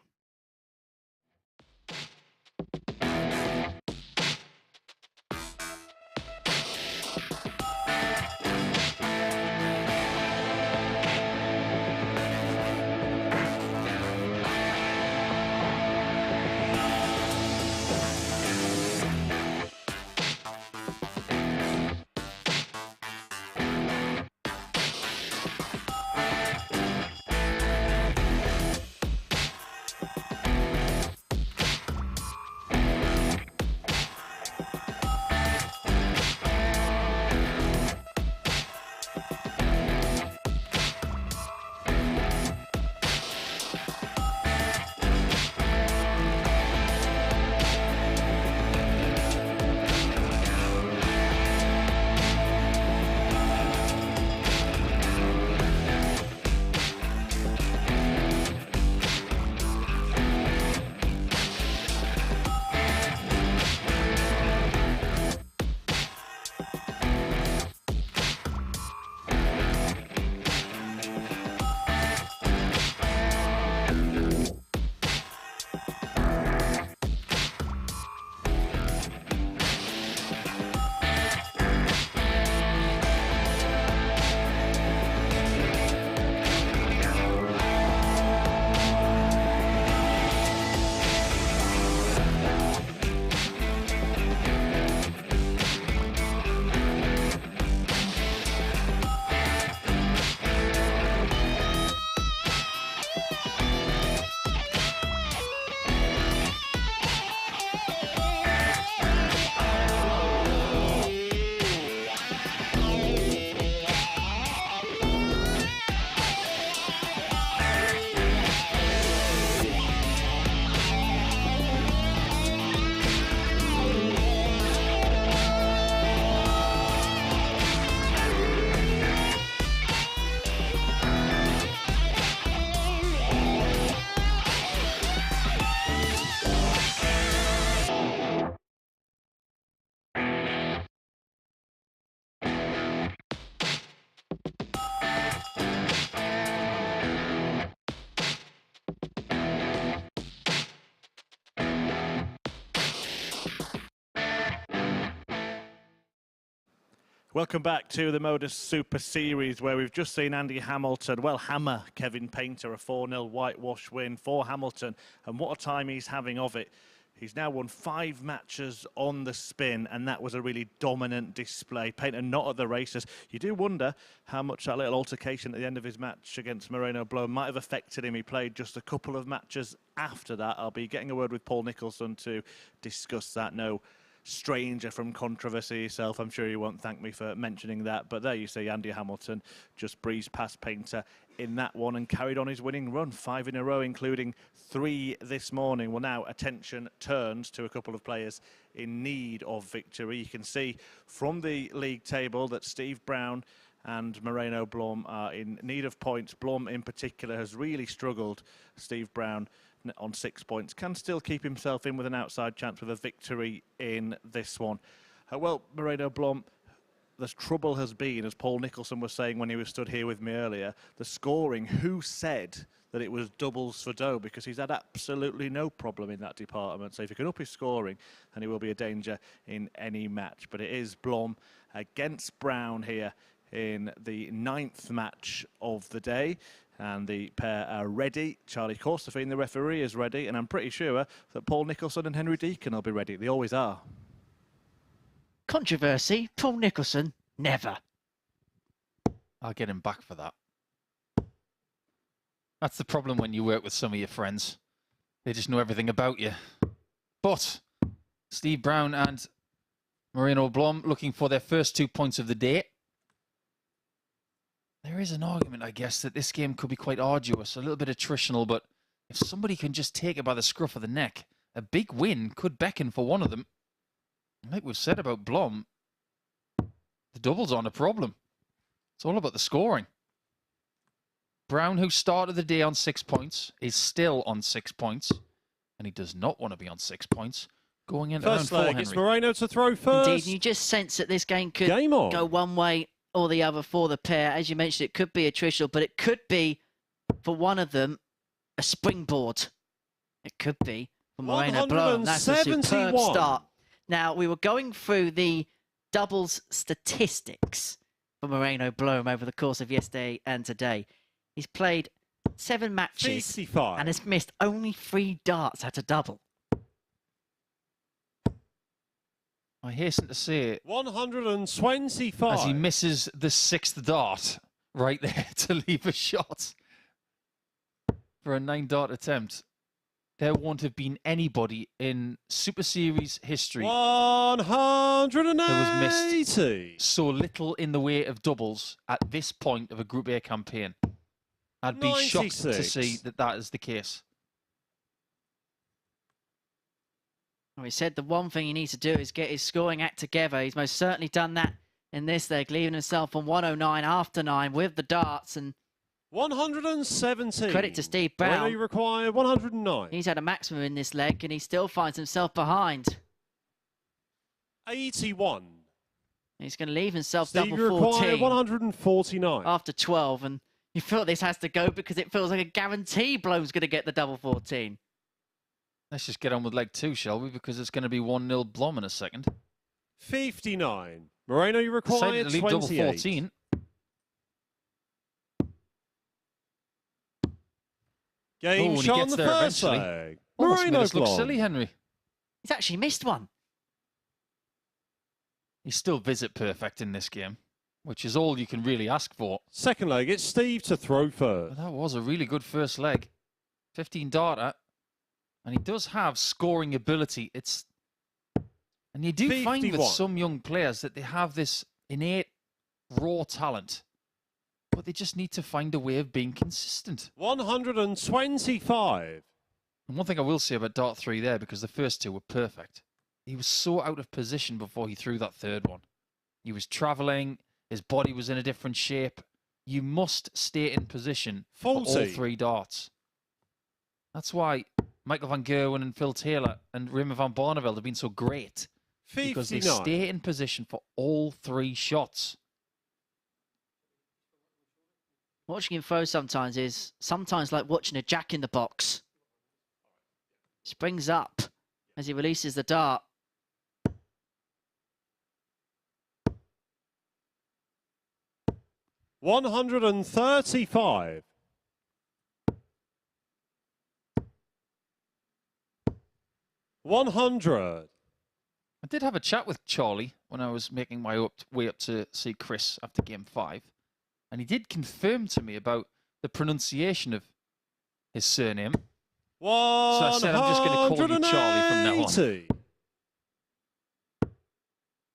Welcome back to the MODUS Super Series, where we've just seen Andy Hamilton, well, hammer Kevin Painter, a 4-0 whitewash win for Hamilton, and what a time he's having of it. He's now won 5 matches on the spin, and that was a really dominant display. Painter not at the races. You do wonder how much that little altercation at the end of his match against Moreno Blom might have affected him. He played just a couple of matches after that. I'll be getting a word with Paul Nicholson to discuss that. No stranger from controversy yourself. I'm sure you won't thank me for mentioning that. But there you see Andy Hamilton just breezed past Painter in that one and carried on his winning run. 5 in a row, including 3 this morning. Well, now attention turns to a couple of players in need of victory. You can see from the league table that Steve Brown and Moreno Blom are in need of points. Blom in particular has really struggled. Steve Brown on 6 points, can still keep himself in with an outside chance with a victory in this one. Well, Moreno Blom, the trouble has been, as Paul Nicholson was saying when he was stood here with me earlier, the scoring. Who said that it was doubles for Doe? Because he's had absolutely no problem in that department. So if he can up his scoring, then he will be a danger in any match. But it is Blom against Brown here in the 9th match of the day. And the pair are ready. Charlie Corsafine, the referee, is ready. And I'm pretty sure that Paul Nicholson and Henry Deacon will be ready. They always are. Controversy, Paul Nicholson, never. I'll get him back for that. That's the problem when you work with some of your friends. They just know everything about you. But Steve Brown and Moreno Blom looking for their first 2 points of the day. There is an argument, I guess, that this game could be quite arduous, a little bit attritional, but if somebody can just take it by the scruff of the neck, a big win could beckon for one of them. Like we've said about Blom, the doubles aren't a problem. It's all about the scoring. Brown, who started the day on 6 points, is still on 6 points, and he does not want to be on 6 points. Going into round 4, Henry. It's Moreno to throw first. Indeed, you just sense that this game could go one way or the other for the pair. As you mentioned, it could be attritional, but it could be, for one of them, a springboard. It could be for Moreno Blom. That's a superb start. Now, we were going through the doubles statistics for Moreno Blom over the course of yesterday and today. He's played 7 matches 55. and has missed only 3 darts at a double. I hasten to say, 125. as he misses the 6th dart right there to leave a shot for a 9-dart attempt, there won't have been anybody in Super Series history 180. that was missed so little in the way of doubles at this point of a Group A campaign. I'd be 96. shocked to see that that is the case. Well, he said the one thing he needs to do is get his scoring act together. He's most certainly done that in this leg, leaving himself on 109 after 9 with the darts. And 117. credit to Steve Brown. You require 109. He's had a maximum in this leg, and he still finds himself behind. 81. He's going to leave himself Steve, double you require 14 149. after 12, and you feel this has to go because it feels like a guarantee Blom's going to get the double 14. Let's just get on with leg 2, shall we? Because it's going to be 1-0 Blom in a second. 59. Moreno, you require Decided to leave 28. double 14. Game shot on the first eventually. leg. Almost made Moreno us look Blom. silly, Henry. He's actually missed one. He's still visit perfect in this game, which is all you can really ask for. Second leg, it's Steve to throw first. But that was a really good first leg. 15 darter. And he does have scoring ability. And you do 51. find with some young players that they have this innate raw talent, but they just need to find a way of being consistent. 125. And one thing I will say about dart 3 there, because the first 2 were perfect, he was so out of position before he threw that third one. He was travelling, his body was in a different shape. You must stay in position 40. for all 3 darts. That's why Michael van Gerwen and Phil Taylor and Raymond van Barneveld have been so great. 59. Because they stay in position for all 3 shots. Watching him throw sometimes is like watching a jack in the box. Springs up as he releases the dart. 135. 100. I did have a chat with Charlie when I was making my way up to see Chris after game 5. And he did confirm to me about the pronunciation of his surname. So I said, I'm just going to call you Charlie from now on.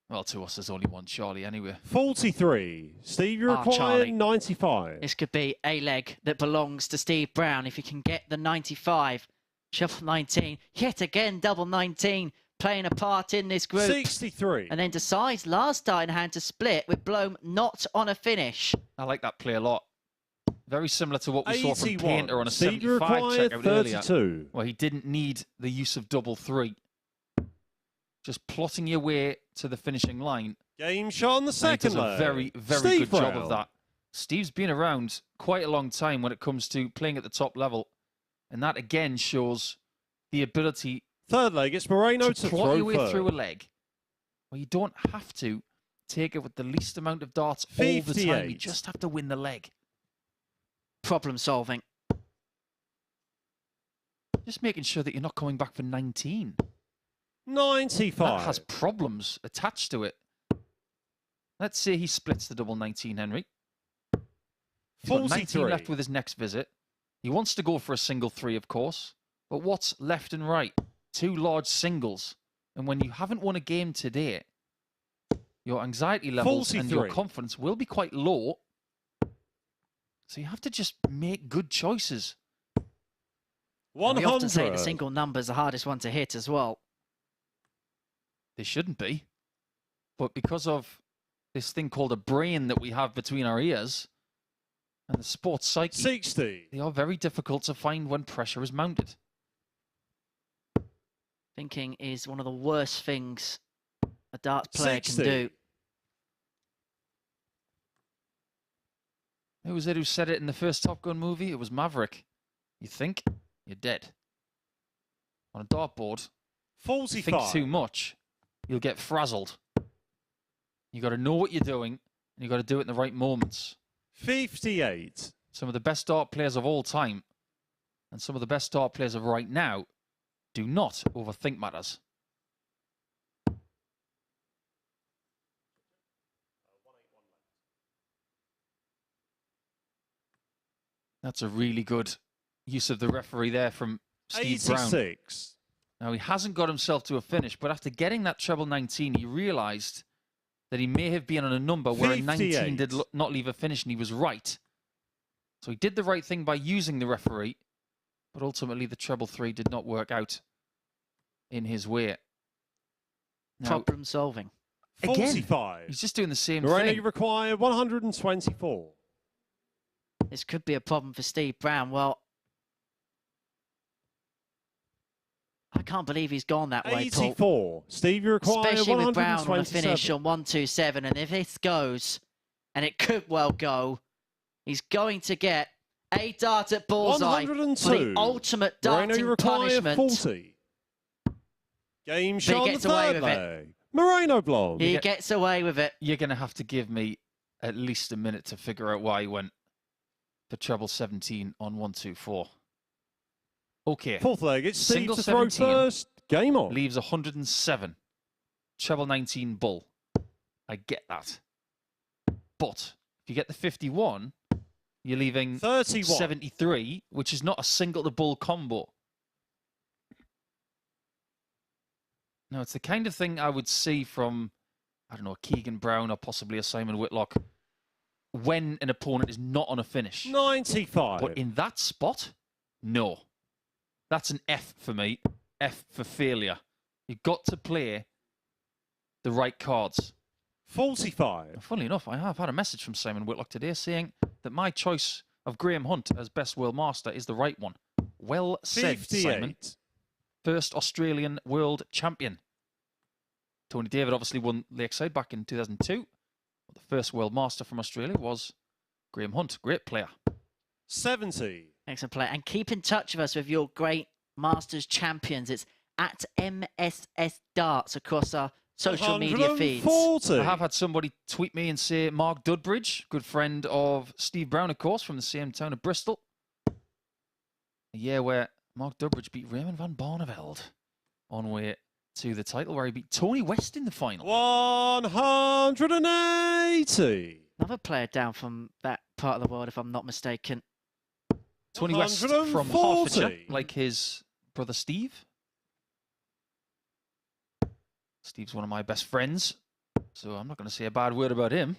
Well, to us, there's only one Charlie anyway. 43. Steve, you require 95. This could be a leg that belongs to Steve Brown if he can get the 95. Shuffle 19. Yet again, double 19 playing a part in this group. 63. And then decides last starting hand to split with Blom not on a finish. I like that play a lot. Very similar to what we 81. saw from Painter on a Steve, 75 checkout 32. earlier, where he didn't need the use of double 3. Just plotting your way to the finishing line. Game shot on the second leg. He does a very, very Steve good Brown. job of that. Steve's been around quite a long time when it comes to playing at the top level. And that, again, shows the ability third leg, it's Moreno to plot throw your way third. through a leg. Well, you don't have to take it with the least amount of darts 58. all the time. You just have to win the leg. Problem solving. Just making sure that you're not coming back for 19. 95. That has problems attached to it. Let's say he splits the double 19, Henry. He's got 19 left with his next visit. He wants to go for a single 3, of course. But what's left and right? 2 large singles. And when you haven't won a game today, your anxiety levels 43. and your confidence will be quite low. So you have to just make good choices. 100. We often say the single number is the hardest one to hit as well. They shouldn't be. But because of this thing called a brain that we have between our ears and the sports psyche, 60. they are very difficult to find when pressure is mounted. Thinking is one of the worst things a darts player 60. can do. Who was it who said it in the first Top Gun movie? It was Maverick. You think? You're dead. On a dartboard, 45. think too much, you'll get frazzled. You got to know what you're doing, and you got to do it in the right moments. 58. Some of the best dart players of all time, and some of the best dart players of right now, do not overthink matters. That's a really good use of the referee there from Steve 86. Brown. Now, he hasn't got himself to a finish, but after getting that treble 19, he realised that he may have been on a number where a 19 did not leave a finish, and he was right. So he did the right thing by using the referee, but ultimately the treble 3 did not work out in his way. Now, Problem solving. again, 45. he's just doing the same Moreno, thing. you require 124. This could be a problem for Steve Brown. Well, I can't believe he's gone that way, Paul. 84. Steve, you require Especially with Brown on a finish 127. on 127. And if this goes, and it could well go, he's going to get a dart at bullseye for 102. the ultimate Moreno, darting you require punishment. 40. Game shot on the gets away third with it. leg. Moreno Blom. He gets away with it. You're going to have to give me at least a minute to figure out why he went for treble 17 on 124. Okay. Fourth leg, it's Steve Single to throw 17 first. Game on. Leaves 107. Treble 19 bull. I get that. But if you get the 51, you're leaving 31. 73, which is not a single to bull combo. Now, it's the kind of thing I would see from, I don't know, a Keegan Brown or possibly a Simon Whitlock when an opponent is not on a finish. 95. But in that spot, no. That's an F for me. F for failure. You've got to play the right cards. 45. Funnily enough, I have had a message from Simon Whitlock today saying that my choice of Graham Hunt as best world master is the right one. Well said, 58. Simon. First Australian world champion. Tony David obviously won Lakeside back in 2002. The first world master from Australia was Graham Hunt. Great player. 70. Excellent play. And keep in touch with us with your great Masters champions. It's at MSS Darts across our social media feeds. 140. I have had somebody tweet me and say Mark Dudbridge, good friend of Steve Brown, of course, from the same town of Bristol. A year where Mark Dudbridge beat Raymond van Barneveld on way to the title, where he beat Tony West in the final. 180. Another player down from that part of the world, if I'm not mistaken. Tony West from 140. Hertfordshire, like his brother Steve. Steve's one of my best friends, so I'm not going to say a bad word about him.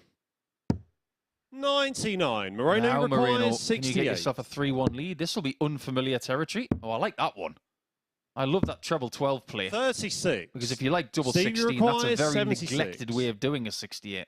99. Moreno Now, requires Moreno, 68. can you get yourself a 3-1 lead? This will be unfamiliar territory. Oh, I like that one. I love that treble 12 play. 36. Because if you like double Steve 16, that's a requires very 76. neglected way of doing a 68.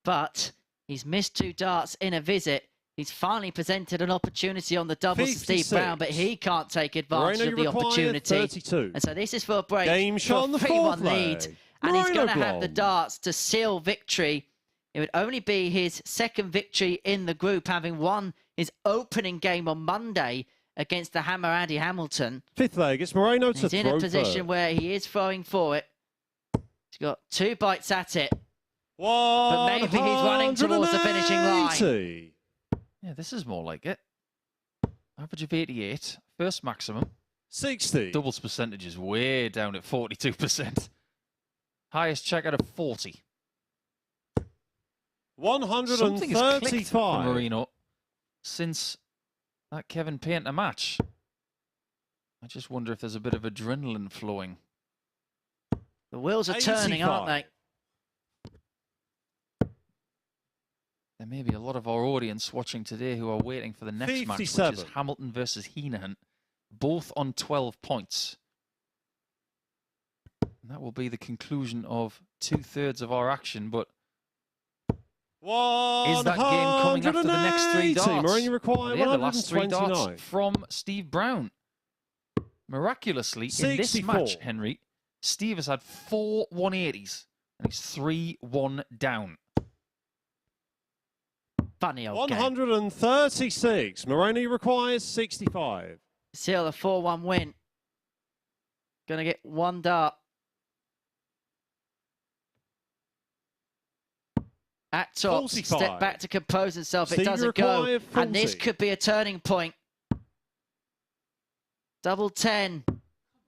But he's missed 2 darts in a visit. He's finally presented an opportunity on the doubles to Steve 56. Brown, but he can't take advantage Moreno of the requires opportunity. 32. And so this is for a break. Game shot on the for a fourth 3-1 lead. leg. And he's Moreno going to have the Blom. darts to seal victory. It would only be his second victory in the group, having won his opening game on Monday against the hammer Andy Hamilton. 5th leg. It's Moreno to He's in a throw position first. where he is throwing for it. He's got 2 bites at it. But maybe he's running towards the finishing line. Yeah, this is more like it. Average of 88, first maximum. 60. Doubles percentage is way down at 42%. Highest checkout of 40. Something has clicked for 135. Marino since that Kevin Painter match. I just wonder if there's a bit of adrenaline flowing. The wheels are turning, aren't they? There may be a lot of our audience watching today who are waiting for the next match, which is 57. Hamilton versus Heneghan, both on 12 points. And that will be the conclusion of 2/3 of our action, but is that game coming after the next 3 darts? Moreno require Yeah, the last 3 darts 129. from Steve Brown. Miraculously, in this 64. match, Henry, Steve has had 4 180s, and he's 3-1 down. Funny old game. 136. Moreno requires 65. Seal a 4-1 win. Gonna get 1 dart. At top, 45. step back to compose himself. It Steve doesn't go. require And this 40. could be a turning point. Double 10.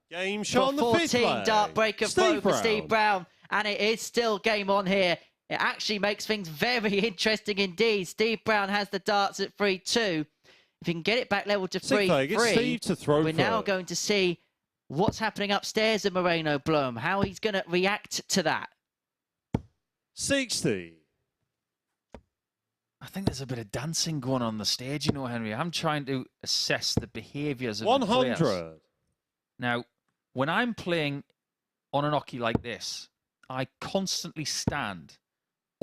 Game shot on the 14 fifth leg. dart breaker throw Steve for Steve Brown. Brown. And it is still game on here. It actually makes things very interesting indeed. Steve Brown has the darts at 3-2. If he can get it back level to 3-3, Steve to throw we're now first. going to see what's happening upstairs at Moreno Blom, how he's going to react to that. 60. I think there's a bit of dancing going on the stage, you know, Henry. I'm trying to assess the behaviours of the 100. players. Now, when I'm playing on an hockey like this, I constantly stand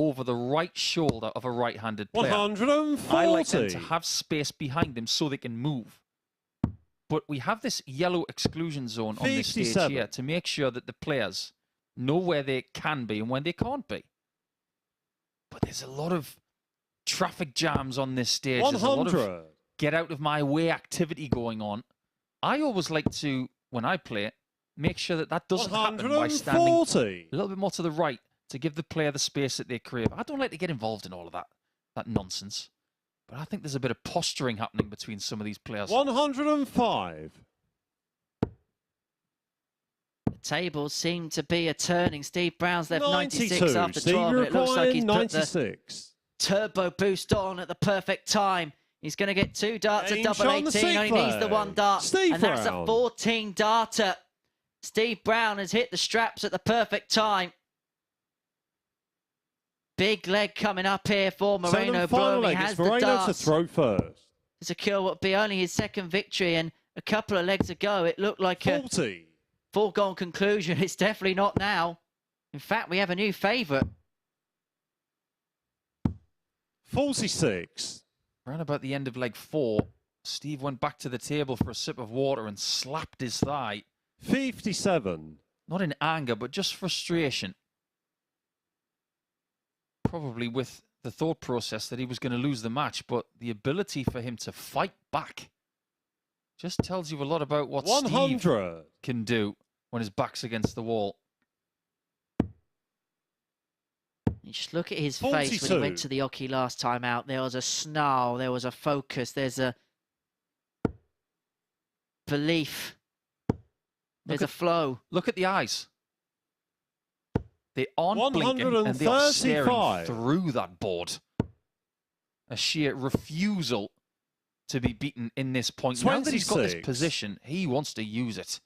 over the right shoulder of a right-handed player. 140. I like them to have space behind them so they can move. But we have this yellow exclusion zone on this stage 57. here to make sure that the players know where they can be and when they can't be. But there's a lot of traffic jams on this stage. There's a lot 100. of get out of my way activity going on. I always like to, when I play, make sure that that doesn't happen by standing 140. a little bit more to the right to give the player the space that they crave. I don't like to get involved in all of that nonsense. But I think there's a bit of posturing happening between some of these players. 105. The tables seem to be a turning. Steve Brown's left 96 92. after Steve 12. It looks like he's put the 96. turbo boost on at the perfect time. He's going to get 2 darts at Game double shot on the 18. Only sixth needs the leg. 1 dart. Steve and that's a Brown. 14 darter. Steve Brown has hit the straps at the perfect time. Big leg coming up here for Moreno Blom. He has the Moreno to darts throw first. to secure what would be only his second victory. And a couple of legs ago, it looked like a 40. foregone conclusion. It's definitely not now. In fact, we have a new favourite. 46. Around about the end of leg 4, Steve went back to the table for a sip of water and slapped his thigh. 57. Not in anger, but just frustration. Probably with the thought process that he was going to lose the match, but the ability for him to fight back just tells you a lot about what 100. Steve can do. when his back's against the wall. You just look at his face when he went to the oche last time out. There was a snarl, there was a focus, there's a belief, there's a flow. Look at the eyes. They aren't blinking and they are staring through that board. A sheer refusal to be beaten in this point. 26. Now that he's got this position, he wants to use it.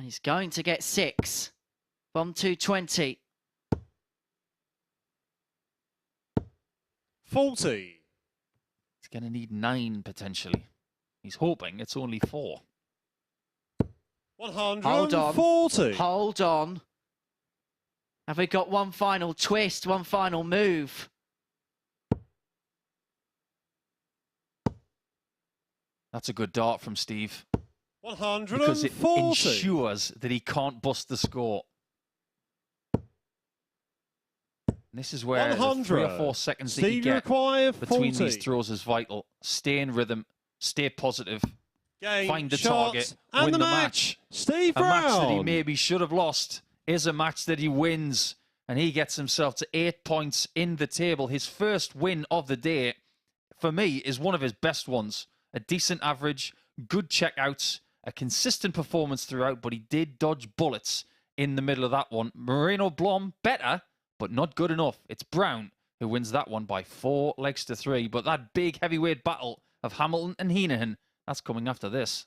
He's going to get 6 from 220. 40. He's going to need 9 potentially. He's hoping it's only 4. 140. Hold on. Have we got one final twist, one final move? That's a good dart from Steve. 140. Because it ensures that he can't bust the score. And this is where the 3 or 4 seconds that you get between these throws is vital. Stay in rhythm, stay positive, find the target, win the match. Steve Brown. A match that he Brown maybe should have lost is a match that he wins, and he gets himself to 8 points in the table. His first win of the day, for me, is one of his best ones. A decent average, good checkouts, a consistent performance throughout, but he did dodge bullets in the middle of that one. Moreno Blom, better, but not good enough. It's Brown who wins that one by 4 legs to 3. But that big heavyweight battle of Hamilton and Heneghan, that's coming after this.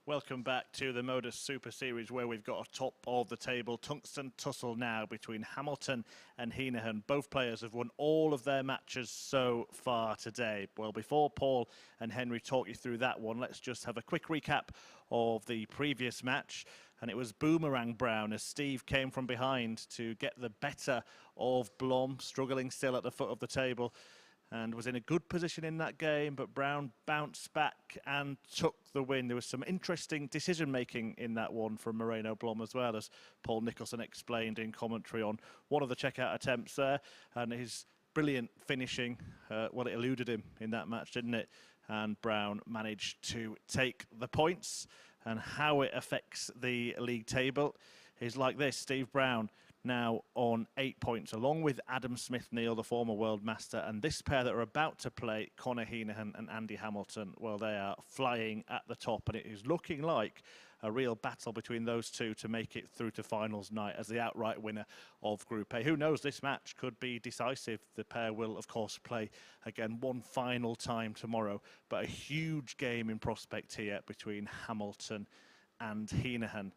Welcome back to the MODUS Super Series, where we've got a top of the table tungsten tussle now between Hamilton and Heneghan. Both players have won all of their matches so far today. Well, before Paul and Henry talk you through that one, let's just have a quick recap of the previous match. And it was Boomerang Brown as Steve came from behind to get the better of Blom, struggling still at the foot of the table, and was in a good position in that game, but Brown bounced back and took the win. There was some interesting decision-making in that one from Moreno Blom as well, as Paul Nicholson explained in commentary on one of the checkout attempts there, and his brilliant finishing. Well, it eluded him in that match, didn't it? And Brown managed to take the points. And how it affects the league table is like this. Steve Brown now on 8 points, along with Adam Smith-Neale, the former world master, and this pair that are about to play, Conor Heneghan and Andy Hamilton. Well, they are flying at the top, and it is looking like a real battle between those two to make it through to finals night as the outright winner of Group A. Who knows, this match could be decisive. The pair will, of course, play again one final time tomorrow, but a huge game in prospect here between Hamilton and Heneghan.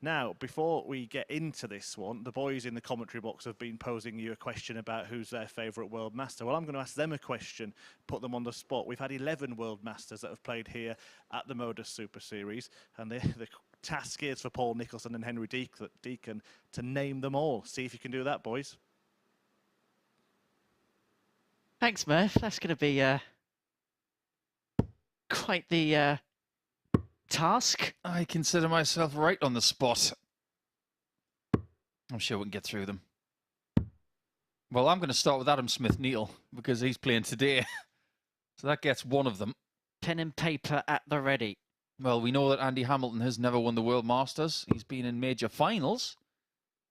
Now, before we get into this one, the boys in the commentary box have been posing you a question about who's their favourite World Master. Well, I'm going to ask them a question, put them on the spot. We've had 11 World Masters that have played here at the MODUS Super Series, and the task is for Paul Nicholson and Henry Deacon to name them all. See if you can do that, boys. Thanks, Murph. That's going to be quite the task. I consider myself right on the spot. I'm sure we can get through them. Well, I'm going to start with Adam Smith-Neale because he's playing today. So that gets one of them. Pen and paper at the ready. Well, we know that Andy Hamilton has never won the World Masters. He's been in major finals.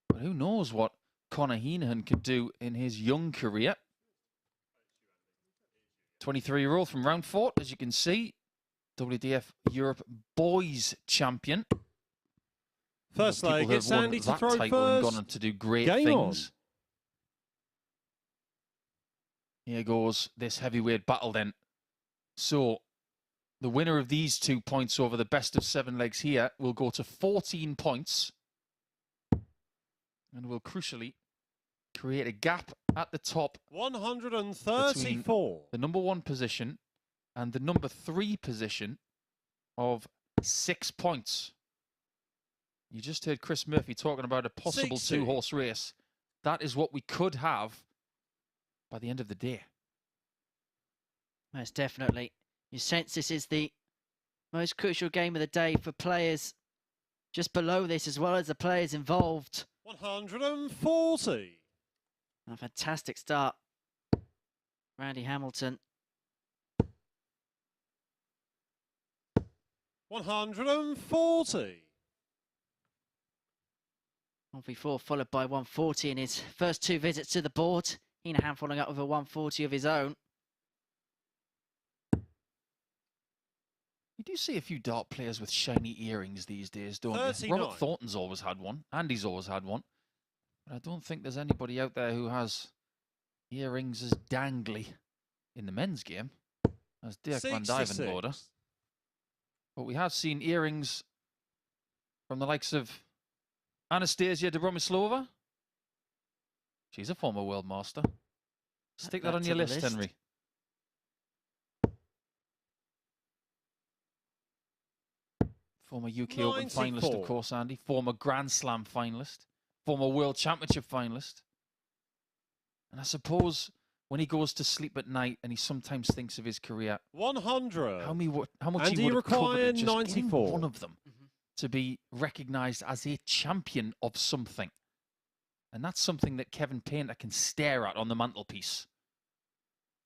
But who knows what Conor Heneghan could do in his young career. 23-year-old from round 4, as you can see. WDF Europe Boys Champion. First leg, it's Andy to throw title first. And gone on to do great Game things. On. Here goes this heavyweight battle then. So, the winner of these 2 points over the best of 7 legs here will go to 14 points. And will crucially create a gap at the top. 134. The number 1 position and the number 3 position of 6 points. You just heard Chris Murphy talking about a possible 60. 2-horse race. That is what we could have by the end of the day. Most definitely. You sense this is the most crucial game of the day for players just below this as well as the players involved. 140. A fantastic start. Randy Hamilton. 140. 134 followed by 140 in his first 2 visits to the board. Heneghan following up with a 140 of his own. You do see a few dart players with shiny earrings these days, don't 39. you? Robert Thornton's always had one. Andy's always had one. But I don't think there's anybody out there who has earrings as dangly in the men's game as Dirk van 66. Dijvenbode. But we have seen earrings from the likes of Anastasia Dobromislova. She's a former world master. Stick that on your list, Henry. Former UK Open 94. finalist, of course, Andy. Former Grand Slam finalist. Former World Championship finalist. And I suppose when he goes to sleep at night and he sometimes thinks of his career, 100. how much And he would have covered just 94. getting one of them to be recognised as a champion of something. And that's something that Kevin Painter can stare at on the mantelpiece.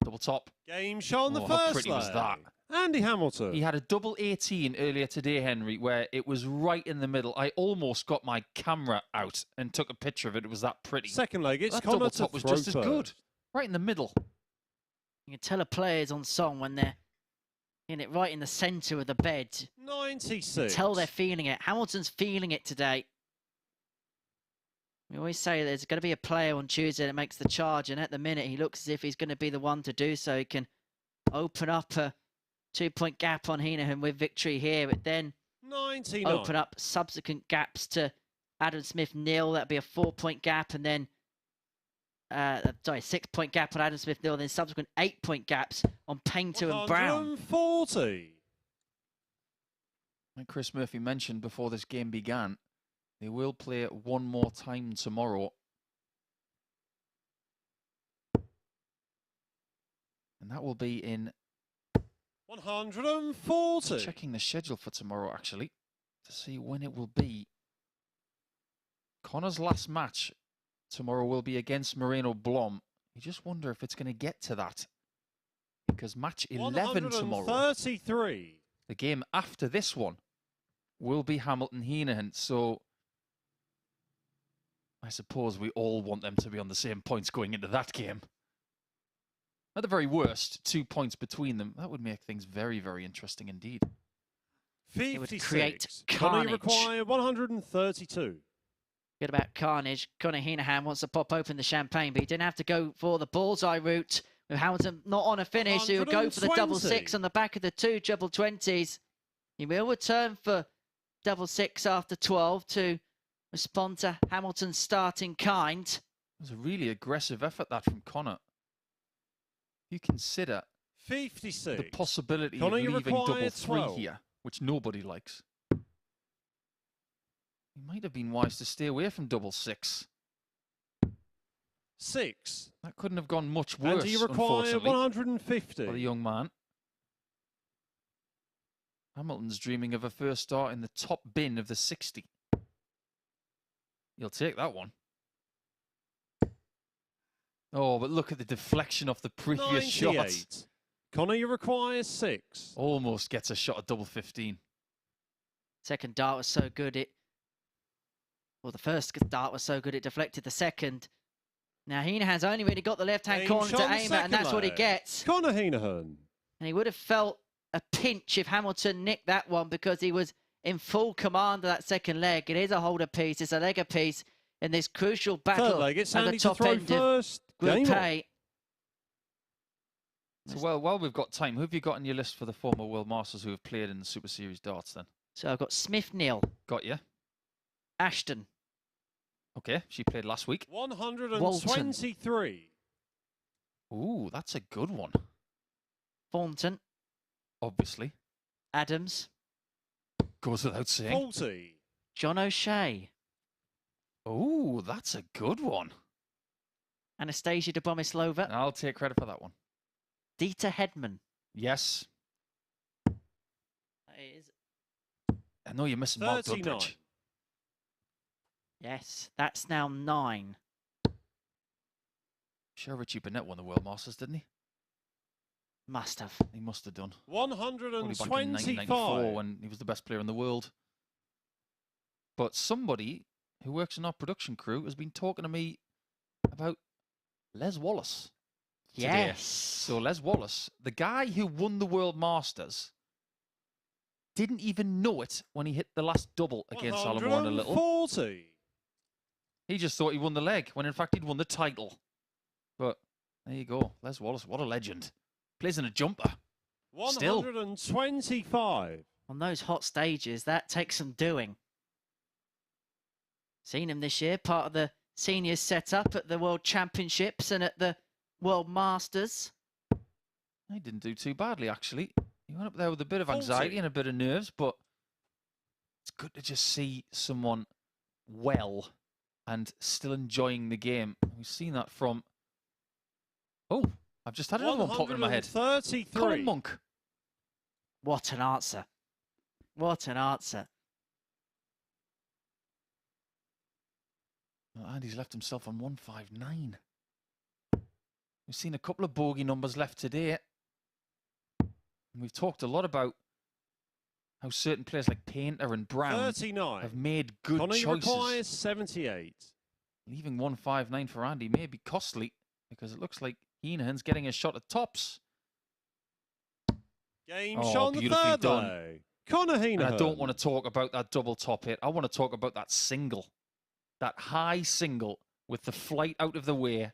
Double top. Game shot on the Oh, first how pretty was leg. that? Andy Hamilton. He had a double 18 earlier today, Henry, where it was right in the middle. I almost got my camera out and took a picture of it. It was that pretty. Second leg, it's that Conor double to top was throw just as good. first. Right in the middle. You can tell a player's on song when they're in it right in the centre of the bed. 96. You can tell they're feeling it. Hamilton's feeling it today. We always say there's going to be a player on Tuesday that makes the charge, and at the minute he looks as if he's going to be the one to do so. He can open up a 2-point gap on Heneghan with victory here, but then 99. open up subsequent gaps to Adam Smith-Neale. That'd be a 4-point gap, and then 6-point gap on Adam Smith-Neale, then subsequent 8-point gaps on Painter and Brown. 140. Like Chris Murphy mentioned before this game began, they will play it one more time tomorrow. And that will be in 140. checking the schedule for tomorrow, actually, to see when it will be. Conor's last match tomorrow will be against Moreno Blom, You just wonder if it's going to get to that. Because match 11 tomorrow, 133. the game after this one, will be Hamilton-Heneghan. So I suppose we all want them to be on the same points going into that game. At the very worst, 2 points between them. That would make things very, very interesting indeed. 56. It would create Conor, you carnage. require 132. Good about carnage. Conor Heneghan wants to pop open the champagne, but he didn't have to go for the bullseye route. With Hamilton not on a finish, he would go for the double 120. six on the back of the two double 20s. He will return for double six after 12 to respond to Hamilton's starting kind. It was a really aggressive effort, that, from Conor. You consider 56. the possibility Conor, of you leaving require double 3 12. here, which nobody likes. He might have been wise to stay away from double six. 6. That couldn't have gone much And worse, do you require unfortunately, 150? for the young man. Hamilton's dreaming of a first start in the top bin of the 60. You'll take that one. Oh, but look at the deflection off the previous shot. 98. Conor, you require 6. Almost gets a shot at double 15. Second dart was so good well, the first dart was so good it deflected the second. Now Heneghan's only really got the left-hand Aim corner shot to on the aim at, and that's what he second gets. Conor Heneghan. And he would have felt a pinch if Hamilton nicked that one because he was in full command of that second leg. It is a holder piece, it's a legger piece in this crucial battle Third leg, it's at the handy to top throw end of first. Group Game on. A. So, while we've got time, who have you got on your list for the former World Masters who have played in the Super Series darts then? So I've got Smith, Neale, Got you? Ashton, Okay, she played last week. 123. Ooh, that's a good one. Thornton, Obviously. Adams, Goes without saying. 40. John O'Shea, Ooh, that's a good one. Anastasia Dobomislova, I'll take credit for that one. Dieter Hedman. Yes. That is, I know you're missing Mark 39. Goodrich. yes, that's now 9. Sure, Richie Burnett won the World Masters, didn't he? Must have. He must have done. Probably back in 125. 1994 when he was the best player in the world. But somebody who works in our production crew has been talking to me about Les Wallace today. Yes. So Les Wallace, the guy who won the World Masters, didn't even know it when he hit the last double against Alan Warren a little. 140. He just thought he won the leg, when in fact he'd won the title. But there you go. Les Wallace, what a legend. Plays in a jumper. Still. 125. On those hot stages, that takes some doing. Seen him this year, part of the seniors setup at the World Championships and at the World Masters. He didn't do too badly, actually. He went up there with a bit of 40. anxiety and a bit of nerves, but it's good to just see someone well and still enjoying the game. We've seen that from... Oh, I've just had another one pop in my head. 133. Colin Monk. What an answer. What an answer. Well, Andy's left himself on 159. We've seen a couple of bogey numbers left today. And we've talked a lot about how certain players like Painter and Brown 39. have made good Conor choices. requires 78. Leaving 159 for Andy may be costly because it looks like Heneghan's getting a shot at tops. Game Oh, shot on the beautifully third done. leg. Conor And Heneghan. I don't want to talk about that double top hit. I want to talk about that single. That high single with the flight out of the way.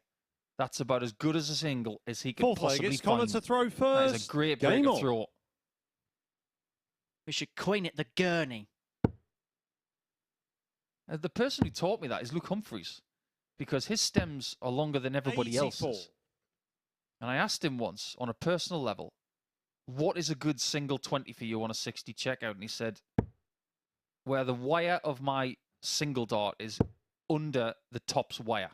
That's about as good as a single as he could Fourth leg, possibly it's Conor find. to throw That first. is a great Game break on. throw. We should coin it the gurney. The person who taught me that is Luke Humphreys, because his stems are longer than everybody 84. else's. And I asked him once, on a personal level, what is a good single 20 for you on a 60 checkout? And he said, where the wire of my single dart is under the top's wire.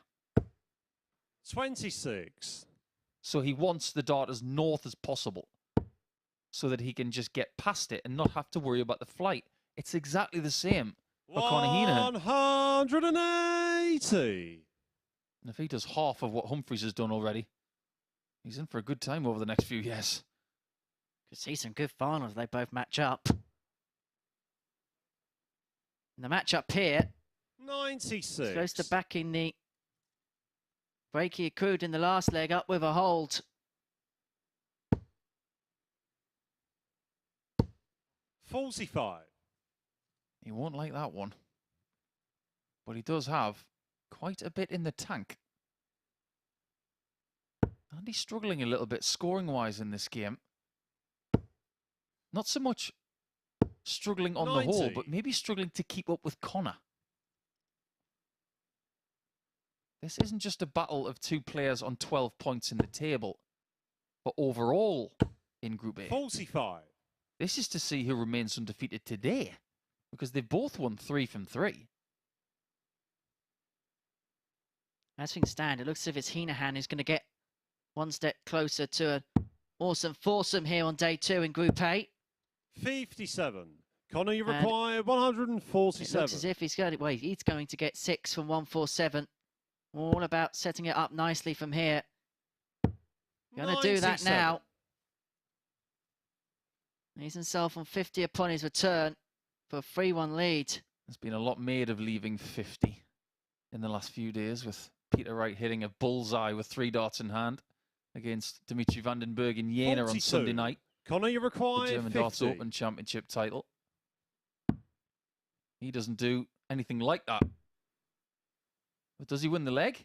26. So he wants the dart as north as possible so that he can just get past it and not have to worry about the flight. It's exactly the same for Conor Heneghan. 180. And if he does half of what Humphries has done already, he's in for a good time over the next few years. Could see some good finals. They both match up. And the match up here 96. goes to backing the break he accrued in the last leg up with a hold. 45. He won't like that one. But he does have quite a bit in the tank. And he's struggling a little bit scoring-wise in this game. Not so much struggling on 90. the whole, but maybe struggling to keep up with Conor. This isn't just a battle of two players on 12 points in the table, but overall in Group A. 45. This is to see who remains undefeated today, because they've both won 3 from 3. As things stand, it looks as if it's Heneghan who's going to get one step closer to an awesome foursome here on day 2 in Group A. 57. Conor, you And require It 147. looks as if he's going to get 6 from 147. All about setting it up nicely from here. Going to do that 97. now. He's himself on 50 upon his return for a 3-1 lead. There's been a lot made of leaving 50 in the last few days, with Peter Wright hitting a bullseye with 3 darts in hand against Dimitri Vandenberg in Jena on 42. Sunday night. Conor, you The require German 50. Darts Open Championship title. He doesn't do anything like that. But does he win the leg?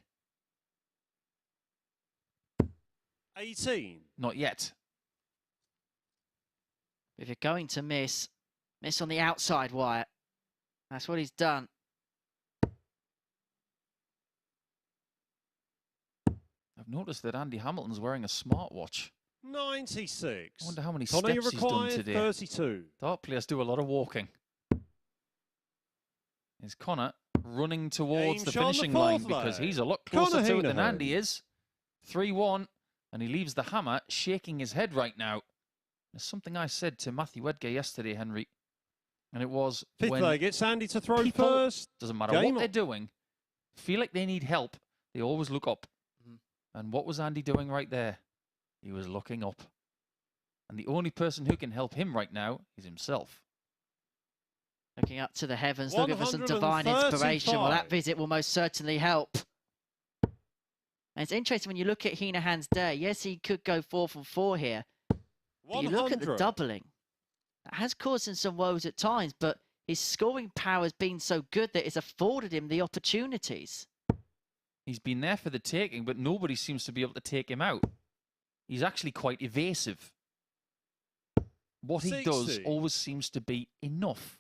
18. Not yet. If you're going to miss on the outside wire. That's what he's done. I've noticed that Andy Hamilton's wearing a smartwatch. 96. I wonder how many Conor, you steps he's done require today. 32. Dart players do a lot of walking. Is Conor running towards Game the shot on the finishing line, fourth because leg. he's a lot Conor closer to it than Heneghan. Andy is. 3-1, and he leaves the hammer shaking his head right now. There's something I said to Matthew Edgar yesterday, Henry, and it was Fifth when leg, it's Andy to throw people, first. doesn't matter Game what they're on. doing, feel like they need help, they always look up. And what was Andy doing right there? He was looking up. And the only person who can help him right now is himself. Looking up to the heavens, looking for some divine inspiration. Well, that visit will most certainly help. And it's interesting when you look at Heneghan's day. Yes, he could go 4 from 4 here. But you look at the doubling. That has caused him some woes at times, but his scoring power has been so good that it's afforded him the opportunities. He's been there for the taking, but nobody seems to be able to take him out. He's actually quite evasive. What he does 60. always seems to be enough.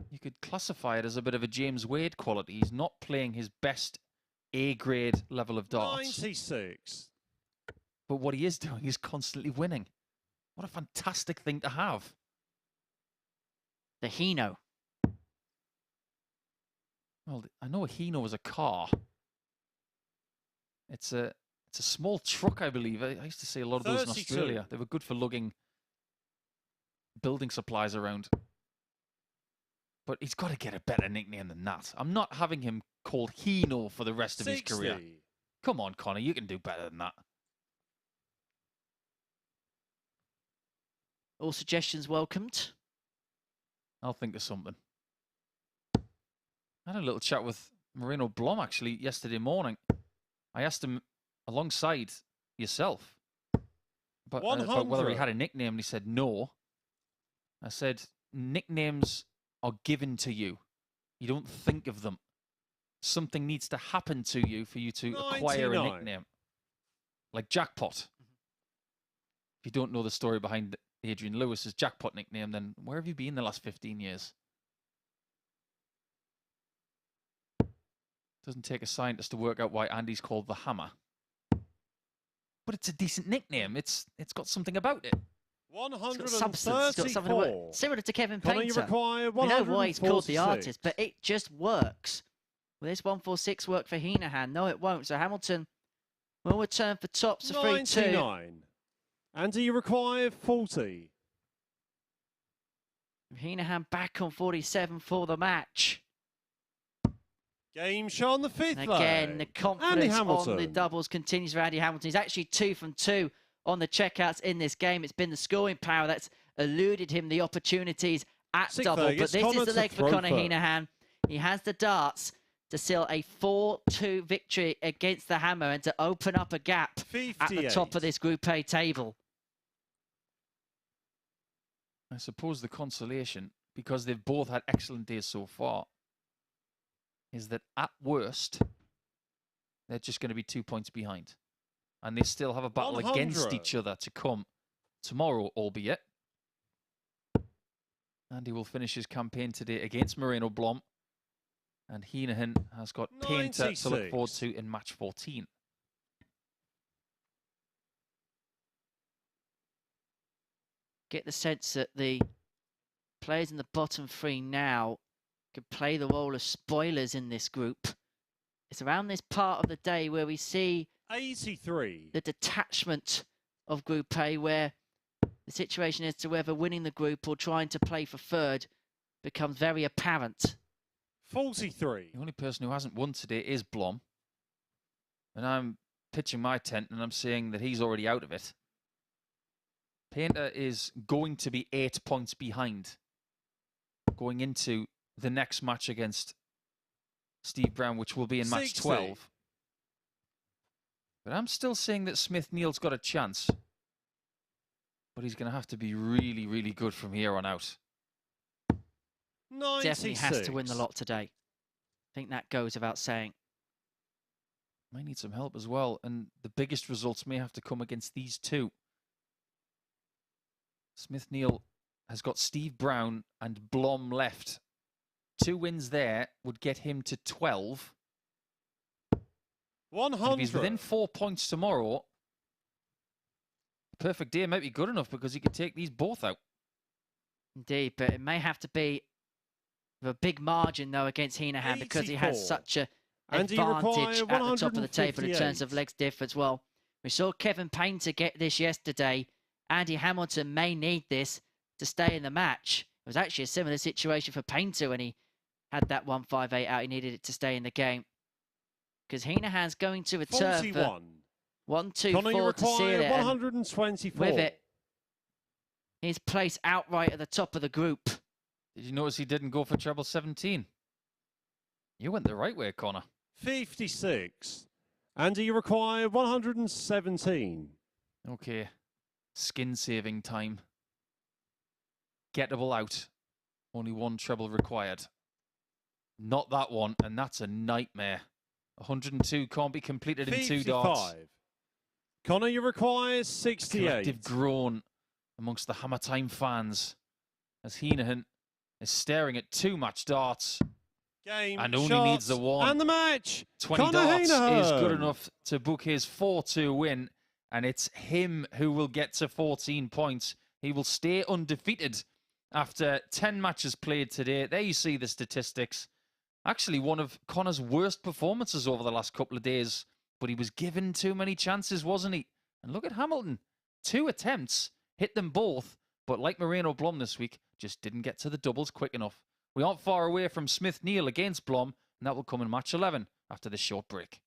You could classify it as a bit of a James Wade quality. He's not playing his best A-grade level of darts. 96. But what he is doing is constantly winning. What a fantastic thing to have. The Hino. Well, I know a Hino is a car. It's a small truck, I believe. I used to see a lot of those in 32. Australia. They were good for lugging building supplies around. But he's got to get a better nickname than that. I'm not having him called Hino for the rest of his 60. career. Come on, Conor, you can do better than that. All suggestions welcomed. I'll think of something. I had a little chat with Moreno Blom, actually, yesterday morning. I asked him, alongside yourself, about whether he had a nickname, and he said no. I said, nicknames are given to you. You don't think of them. Something needs to happen to you for you to acquire a nickname. Like Jackpot. If you don't know the story behind Adrian Lewis's Jackpot nickname, then where have you been the last 15 years? Doesn't take a scientist to work out why Andy's called the Hammer. But it's a decent nickname. It's got something about it. 134. It's got substance. It's got something to work. Similar to Kevin Conor, you Painter. require We know why he's called the 146. artist, but it just works. Will this 146 work for Heneghan? No, it won't. So Hamilton will return for tops of 3-2. 99. Andy, you require 40. Heneghan back on 47 for the match. Game shot on the fifth And again, the leg. confidence on the doubles continues for Andy Hamilton. He's actually 2 from 2 on the checkouts in this game. It's been the scoring power that's eluded him the opportunities at double. But this is the leg for Conor Heneghan. He has the darts to seal a 4-2 victory against the Hammer and to open up a gap 58. at the top of this Group A table. I suppose the consolation, because they've both had excellent days so far, is that at worst, they're just going to be 2 points behind. And they still have a battle 100. against each other to come tomorrow, albeit. And he will finish his campaign today against Moreno Blom. And Heneghan has got Painter 96. to look forward to in match 14. Get the sense that the players in the bottom three now could play the role of spoilers in this group. It's around this part of the day where we see 83. the detachment of Group A, where the situation as to whether winning the group or trying to play for third becomes very apparent. 43. The only person who hasn't won today is Blom. And I'm pitching my tent and I'm saying that he's already out of it. Painter is going to be 8 points behind going into the next match against Steve Brown, which will be in match 12. But I'm still saying that Neale's got a chance. But he's going to have to be really, really good from here on out. 96. Definitely has to win the lot today. I think that goes without saying. Might need some help as well. And the biggest results may have to come against these two. Neale has got Steve Brown and Blom left. 2 wins there would get him to 12. 100. And if he's within 4 points tomorrow, the perfect day might be good enough because he could take these both out. Indeed, but it may have to be with a big margin, though, against Heneghan because he has such an advantage at the top of the table in terms of legs difference. Well, we saw Kevin Painter get this yesterday. Andy Hamilton may need this to stay in the match. It was actually a similar situation for Painter when he had that 158 out. He needed it to stay in the game. Because Heneghan's going to return 41. for 1, 2, Conor, 4 to seal it. 124. With it, he's placed outright at the top of the group. Did you notice he didn't go for treble 17? You went the right way, Conor. 56. And you require 117. Okay. Skin saving time. Gettable out. Only 1 treble required. Not that one, and that's a nightmare. 102 can't be completed in 2 darts. Conor, you require 68. Collective groan amongst the Hammer Time fans as Heneghan is staring at 2 match darts. Game, and only shots, needs the 1. And the match. 20 Conor darts Heneghan is good enough to book his 4-2 win. And it's him who will get to 14 points. He will stay undefeated after 10 matches played today. There you see the statistics. Actually, one of Conor's worst performances over the last couple of days. But he was given too many chances, wasn't he? And look at Hamilton. 2 attempts, hit them both. But like Moreno Blom this week, just didn't get to the doubles quick enough. We aren't far away from Neale against Blom. And that will come in match 11 after this short break.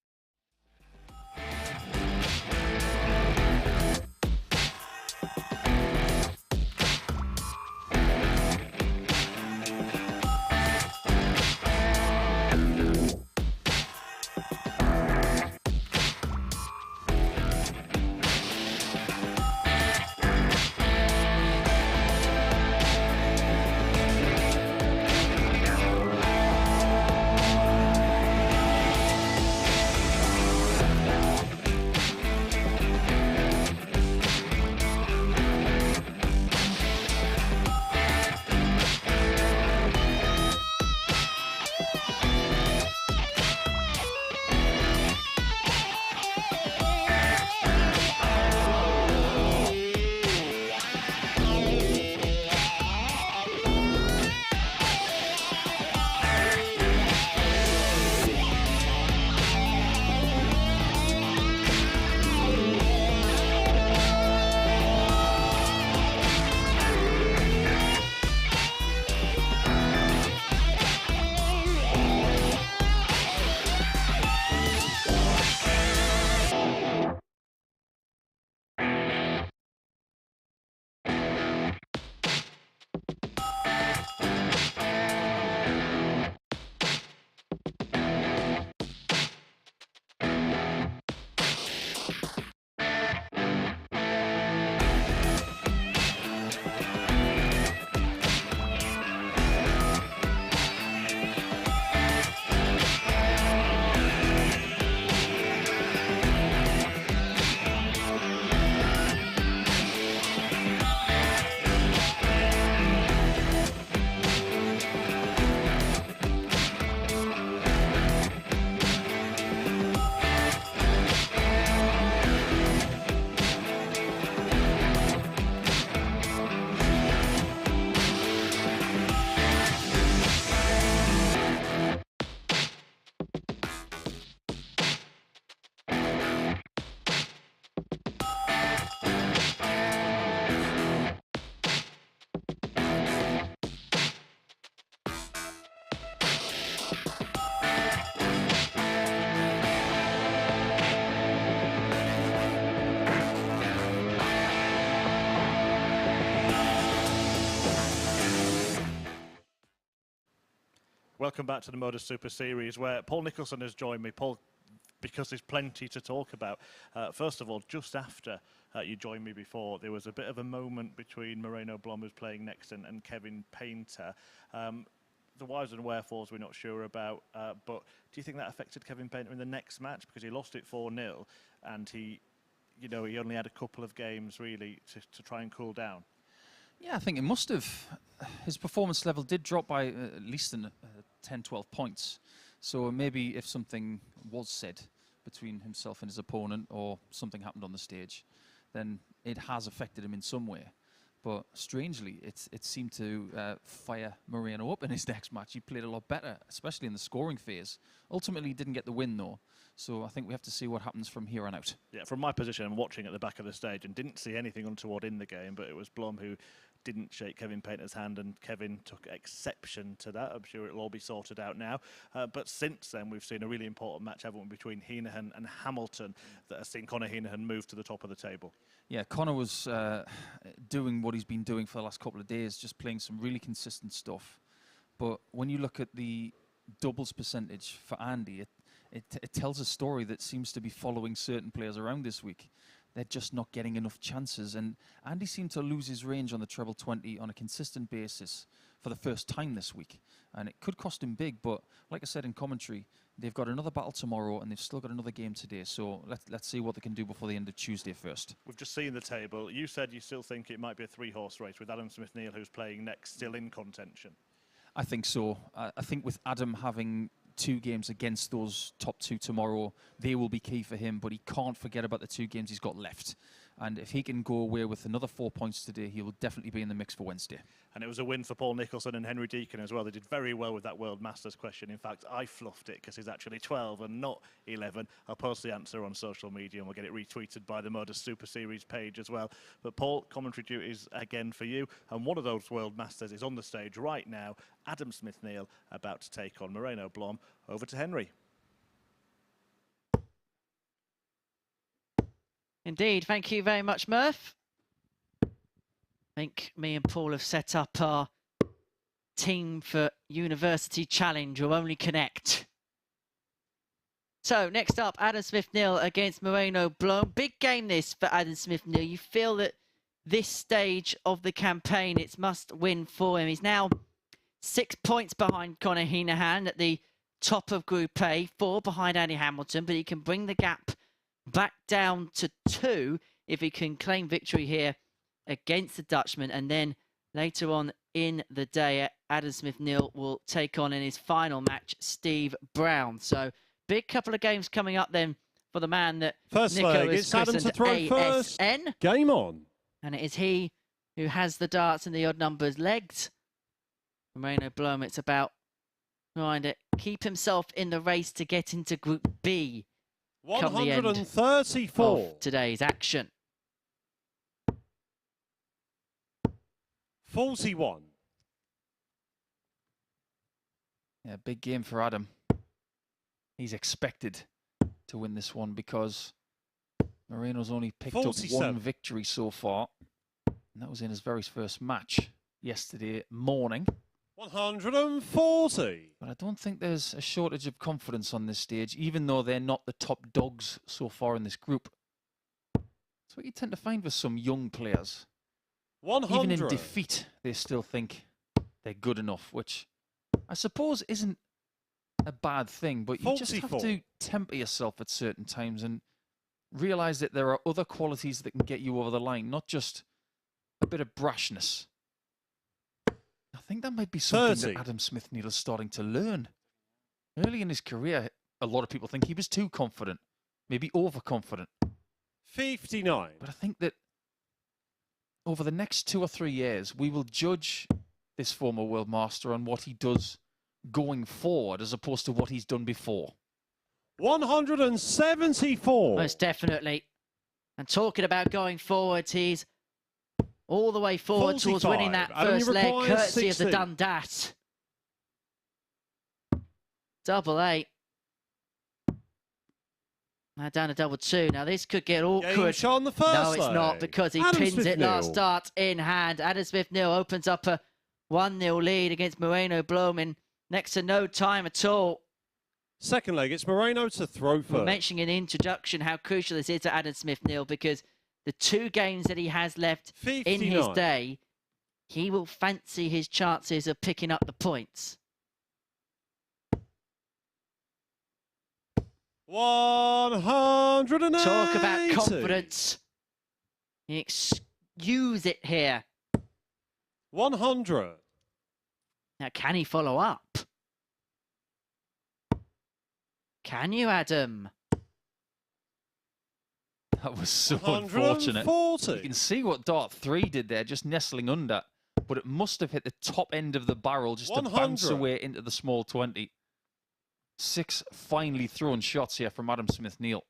Welcome back to the MODUS Super Series, where Paul Nicholson has joined me. Paul, because there's plenty to talk about. First of all, just after you joined me before, there was a bit of a moment between Moreno Blom, who's playing next, and Kevin Painter. The whys and wherefores we're not sure about, but do you think that affected Kevin Painter in the next match? Because he lost it 4-0, and he only had a couple of games, really, to try and cool down. Yeah, I think it must have. His performance level did drop by at least 10, 12 points. So maybe if something was said between himself and his opponent, or something happened on the stage, then it has affected him in some way. But strangely, it seemed to fire Moreno up in his next match. He played a lot better, especially in the scoring phase. Ultimately, he didn't get the win, though. So I think we have to see what happens from here on out. Yeah, from my position, I'm watching at the back of the stage and didn't see anything untoward in the game, but it was Blom who didn't shake Kevin Painter's hand, and Kevin took exception to that. I'm sure it'll all be sorted out now. But since then, we've seen a really important match, haven't we, between Heneghan and Hamilton, that has seen Conor Heneghan move to the top of the table. Yeah, Conor was doing what he's been doing for the last couple of days, just playing some really consistent stuff. But when you look at the doubles percentage for Andy, it tells a story that seems to be following certain players around this week. They're just not getting enough chances. And Andy seemed to lose his range on the treble 20 on a consistent basis for the first time this week. And it could cost him big, but like I said in commentary, they've got another battle tomorrow and they've still got another game today. So let's see what they can do before the end of Tuesday first. We've just seen the table. You said you still think it might be a 3-horse race with Adam Smith-Neale, who's playing next, still in contention. I think so. I think with Adam having 2 games against those top 2 tomorrow, they will be key for him, but he can't forget about the 2 games he's got left. And if he can go away with another 4 points today, he will definitely be in the mix for Wednesday. And it was a win for Paul Nicholson and Henry Deacon as well. They did very well with that World Masters question. In fact, I fluffed it because he's actually 12 and not 11. I'll post the answer on social media and we'll get it retweeted by the MODUS Super Series page as well. But Paul, commentary duties again for you. And one of those World Masters is on the stage right now. Adam Smith-Neale about to take on Moreno Blom. Over to Henry. Indeed, thank you very much, Murph. I think me and Paul have set up our team for University Challenge. We'll only connect. So, next up, Adam Smith-Neale against Moreno Blom. Big game this for Adam Smith-Neale. You feel that this stage of the campaign, it's must win for him. He's now 6 points behind Conor Heneghan at the top of Group A, 4 behind Andy Hamilton, but he can bring the gap back down to 2 if he can claim victory here against the Dutchman. And then later on in the day, Adam Smith-Neale will take on in his final match Steve Brown. So big couple of games coming up then for the man that first Nico leg, has it's Adam to throw ASN. first. Game on. And it is he who has the darts and the odd numbers legged. Moreno Blom, it's about trying to keep himself in the race to get into Group B. 134 of today's action. 41. Yeah, big game for Adam. He's expected to win this one because Moreno's only picked 47. up 1 victory so far. And that was in his very first match yesterday morning. 140. But I don't think there's a shortage of confidence on this stage, even though they're not the top dogs so far in this group. That's what you tend to find with some young players. 100. Even in defeat, they still think they're good enough, which I suppose isn't a bad thing, but you 44. just have to temper yourself at certain times and realise that there are other qualities that can get you over the line, not just a bit of brashness. I think that might be something 30. that Adam Smith-Neale is starting to learn. Early in his career, a lot of people think he was too confident, maybe overconfident. 59. But I think that over the next 2 or 3 years, we will judge this former world master on what he does going forward as opposed to what he's done before. 174. Most definitely. And talking about going forward, he's all the way forward 45. towards winning that Adam, first leg, requires courtesy 60. of the Dundat. Double 8. Now down to double 2. Now this could get awkward. Game shot on the first No, it's leg. not, because he Adam pins it Smith-Neale. last start in hand. Adam Smith-Neale opens up a 1-0 lead against Moreno Blom in Next to no time at all. Second leg, it's Moreno to throw first. We're mentioning in the introduction how crucial this is to Adam Smith-Neale, because the 2 games that he has left 59. in his day, he will fancy his chances of picking up the points. 180. Talk about confidence. Use it here. 100. Now, can he follow up? Can you, Adam? That was so unfortunate. 140. You can see what Dart 3 did there, just nestling under. But it must have hit the top end of the barrel just 100. to bounce away into the small 20. 6 finely thrown shots here from Adam Smith-Neale.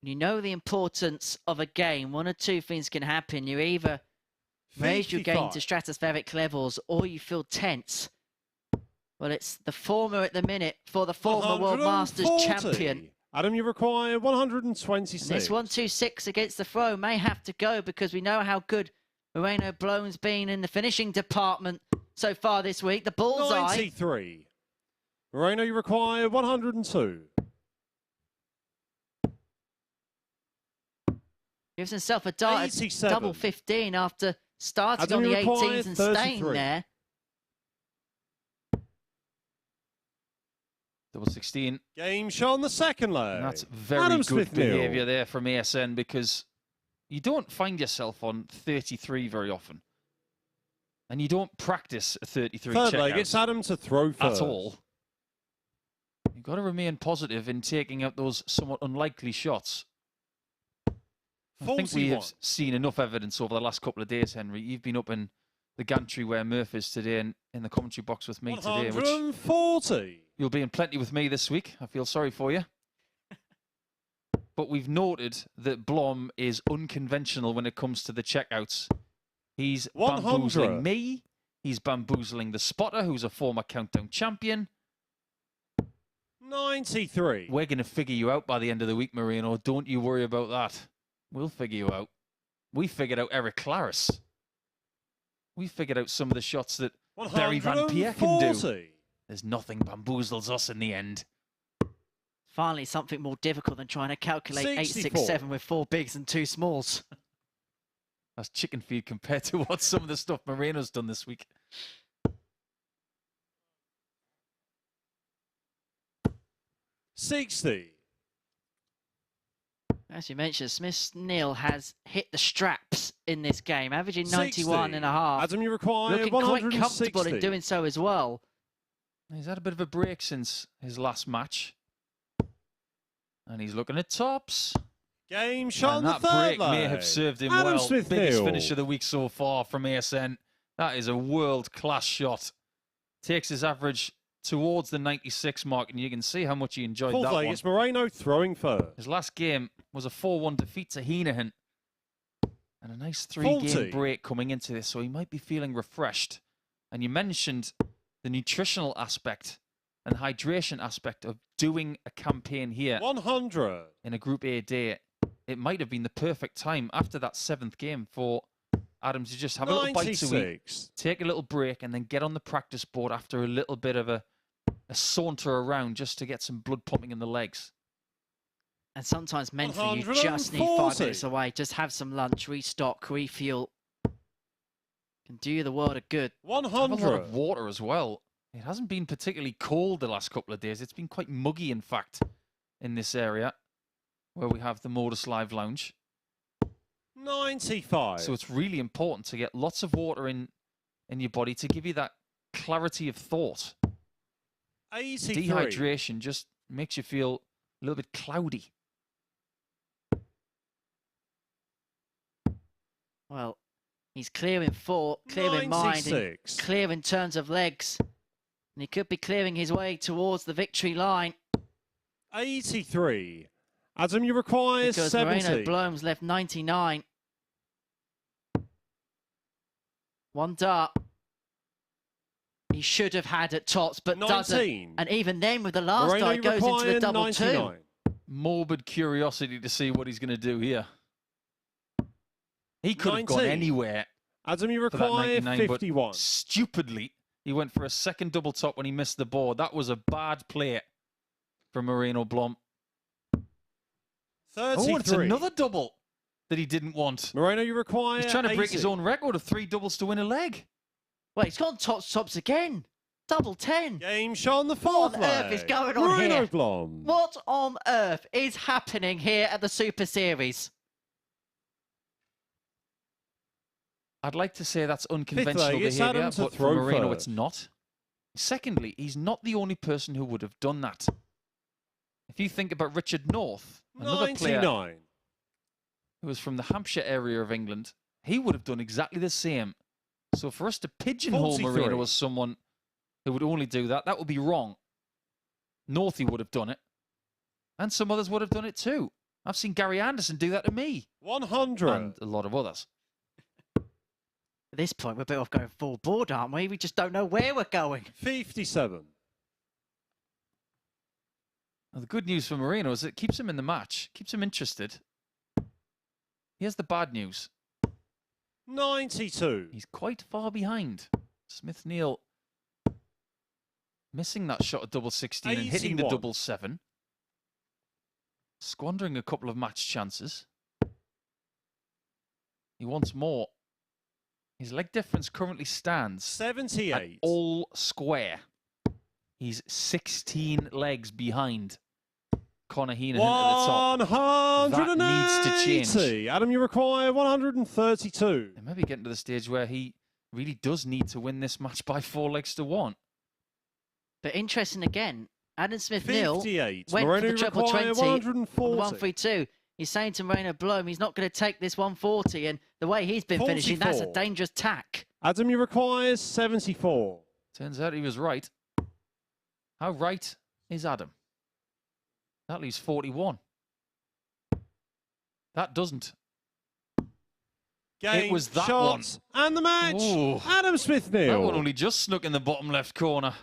You know the importance of a game. One or two things can happen. You either raise your game to stratospheric levels or you feel tense. Well, it's the former at the minute for the former World Masters champion. Adam, you require 126. And this 126 against the throw may have to go, because we know how good Moreno Blom's been in the finishing department so far this week. The bullseye. 93. Moreno, you require 102. Gives himself a dart at 87. double 15 after starting Adam, on the you require 18s and staying 33. there. Double 16. Game shot on the second leg. And that's very Adam good Smith-Neale. behaviour there from ASN, because you don't find yourself on 33 very often. And you don't practice a 33 Third checkout leg, it's Adam to throw first. at all. You've got to remain positive in taking out those somewhat unlikely shots. I think we have seen enough evidence over the last couple of days, Henry. You've been up in the gantry where Murph is today and in the commentary box with me today. 140. You'll be in plenty with me this week. I feel sorry for you. But we've noted that Blom is unconventional when it comes to the checkouts. He's 100. bamboozling me. He's bamboozling the spotter, who's a former countdown champion. 93. We're going to figure you out by the end of the week, Moreno. Don't you worry about that. We'll figure you out. We figured out Eric Claris. We figured out some of the shots that Barry Van Pierre can do. There's nothing bamboozles us in the end. Finally, something more difficult than trying to calculate 64. 8, 6, 7 with 4 bigs and 2 smalls. That's chicken feed compared to what some of the stuff Moreno's done this week. 60. As you mentioned, Smith-Neale has hit the straps in this game, averaging 91 and a half. Adam, you require looking 160. quite comfortable in doing so as well. He's had a bit of a break since his last match. And he's looking at tops. Game shot on And the that third break leg. may have served him Adam well. Smith-Neale. Biggest finish of the week so far from ASN. That is a world-class shot. Takes his average towards the 96 mark, and you can see how much he enjoyed Fourth that leg, one. it's Moreno throwing first. His last game was a 4-1 defeat to Heneghan. And a nice 40. three-game break coming into this, so he might be feeling refreshed. And you mentioned the nutritional aspect and hydration aspect of doing a campaign here 100. in a Group A day. It might have been the perfect time after that 7th game for Adam to just have a little bite to eat, 96. take a little break, and then get on the practice board after a little bit of a saunter around just to get some blood pumping in the legs. And sometimes mentally you just need 5 minutes away. Just have some lunch, restock, refuel. Can do you the world of good. 100. Have a lot of water as well. It hasn't been particularly cold the last couple of days. It's been quite muggy, in fact, in this area where we have the Modus Live Lounge. 95. So it's really important to get lots of water in your body to give you that clarity of thought. 83. Dehydration just makes you feel a little bit cloudy. Well, he's clear in thought, clear in mind, and 96. clear in terms of legs. And he could be clearing his way towards the victory line. 83. Adam, you require Because 70. Moreno Blom's left 99. One dart. He should have had at tops, but 19. doesn't. And even then, with the last Moreno, dart, you goes into the require double 99. 2. Morbid curiosity to see what he's going to do here. He could have gone 19. anywhere Adam, you for that require 99, but 51. stupidly, he went for a second double top when he missed the board. That was a bad play from Moreno Blom. 33. Oh, it's another double that he didn't want. Moreno, you require He's trying to break 80. his own record of 3 doubles to win a leg. Well, he's gone tops again. Double 10. Game shot on the fourth What on earth leg. is going on Moreno here? Blom. What on earth is happening here at the Super Series? I'd like to say that's leg, unconventional it's behaviour, Adam to but for throw Moreno first. it's not. Secondly, he's not the only person who would have done that. If you think about Richard North, another player 99. who was from the Hampshire area of England, he would have done exactly the same. So for us to pigeonhole 43. Moreno as someone who would only do that, that would be wrong. Northie would have done it. And some others would have done it too. I've seen Gary Anderson do that to me. 100. And a lot of others. At this point, we're better off going full board, aren't we? We just don't know where we're going. 57. Now, the good news for Moreno is it keeps him in the match, keeps him interested. Here's the bad news. 92. He's quite far behind. Smith Neale missing that shot at double 16 and hitting the 81. double 7. Squandering a couple of match chances. He wants more. His leg difference currently stands 78. at all square. He's 16 legs behind Conor Heneghan at the top. 180. That needs to change. Adam, you require 132. They may be getting to the stage where he really does need to win this match by 4 legs to 1. But interesting again, Adam Smith Neale 58. went Moreno, for the you triple require 20, 140. 132. He's saying to Moreno Blom he's not going to take this 140, and the way he's been finishing, that's a 44. dangerous tack. Adam, you require 74. Turns out he was right. How right is Adam? That leaves 41. That doesn't. Game, was that shots, and the match. Ooh. Adam Smith That one Neale. only just snuck in the bottom left corner.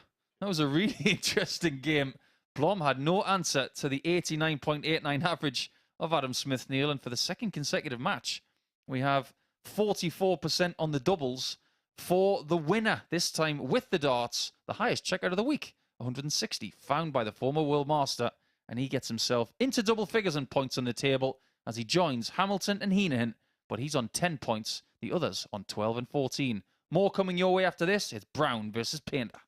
That was a really interesting game. Blom had no answer to the 89.89 average of Adam Smith Neale, and for the second consecutive match, we have 44% on the doubles for the winner, this time with the darts, the highest checkout of the week, 160, found by the former world master, and he gets himself into double figures and points on the table as he joins Hamilton and Heneghan, but he's on 10 points, the others on 12 and 14. More coming your way after this. It's Brown versus Painter.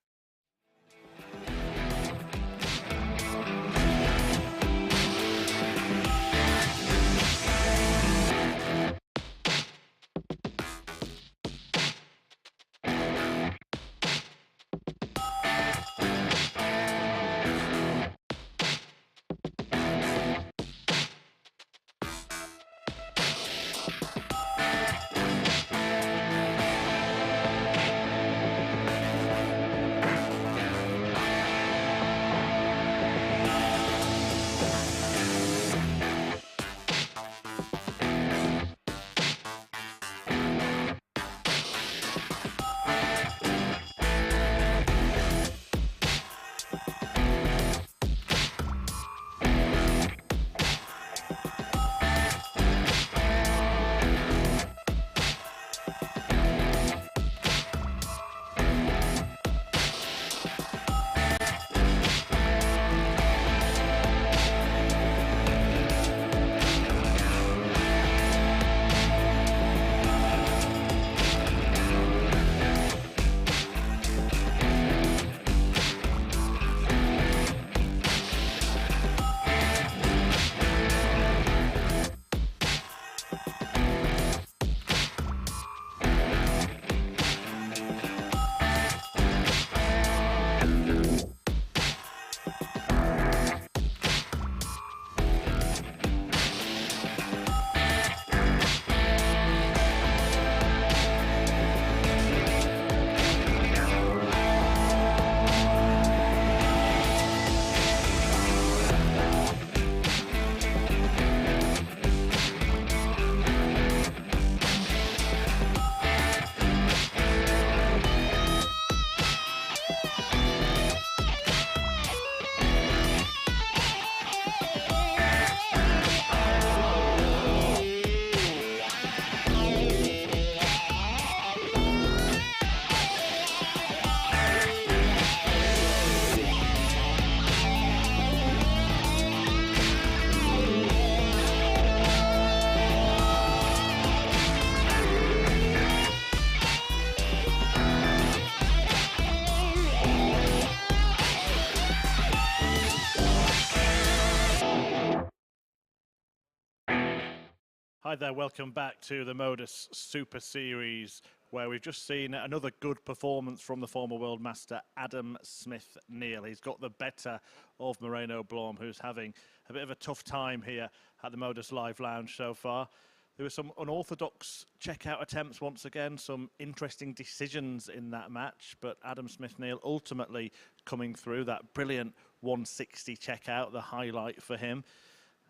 Hi there, welcome back to the MODUS Super Series, where we've just seen another good performance from the former World Master Adam Smith-Neale. He's got the better of Moreno Blom, who's having a bit of a tough time here at the MODUS Live Lounge so far. There were some unorthodox checkout attempts once again, some interesting decisions in that match, but Adam Smith-Neale ultimately coming through that brilliant 160 checkout, the highlight for him.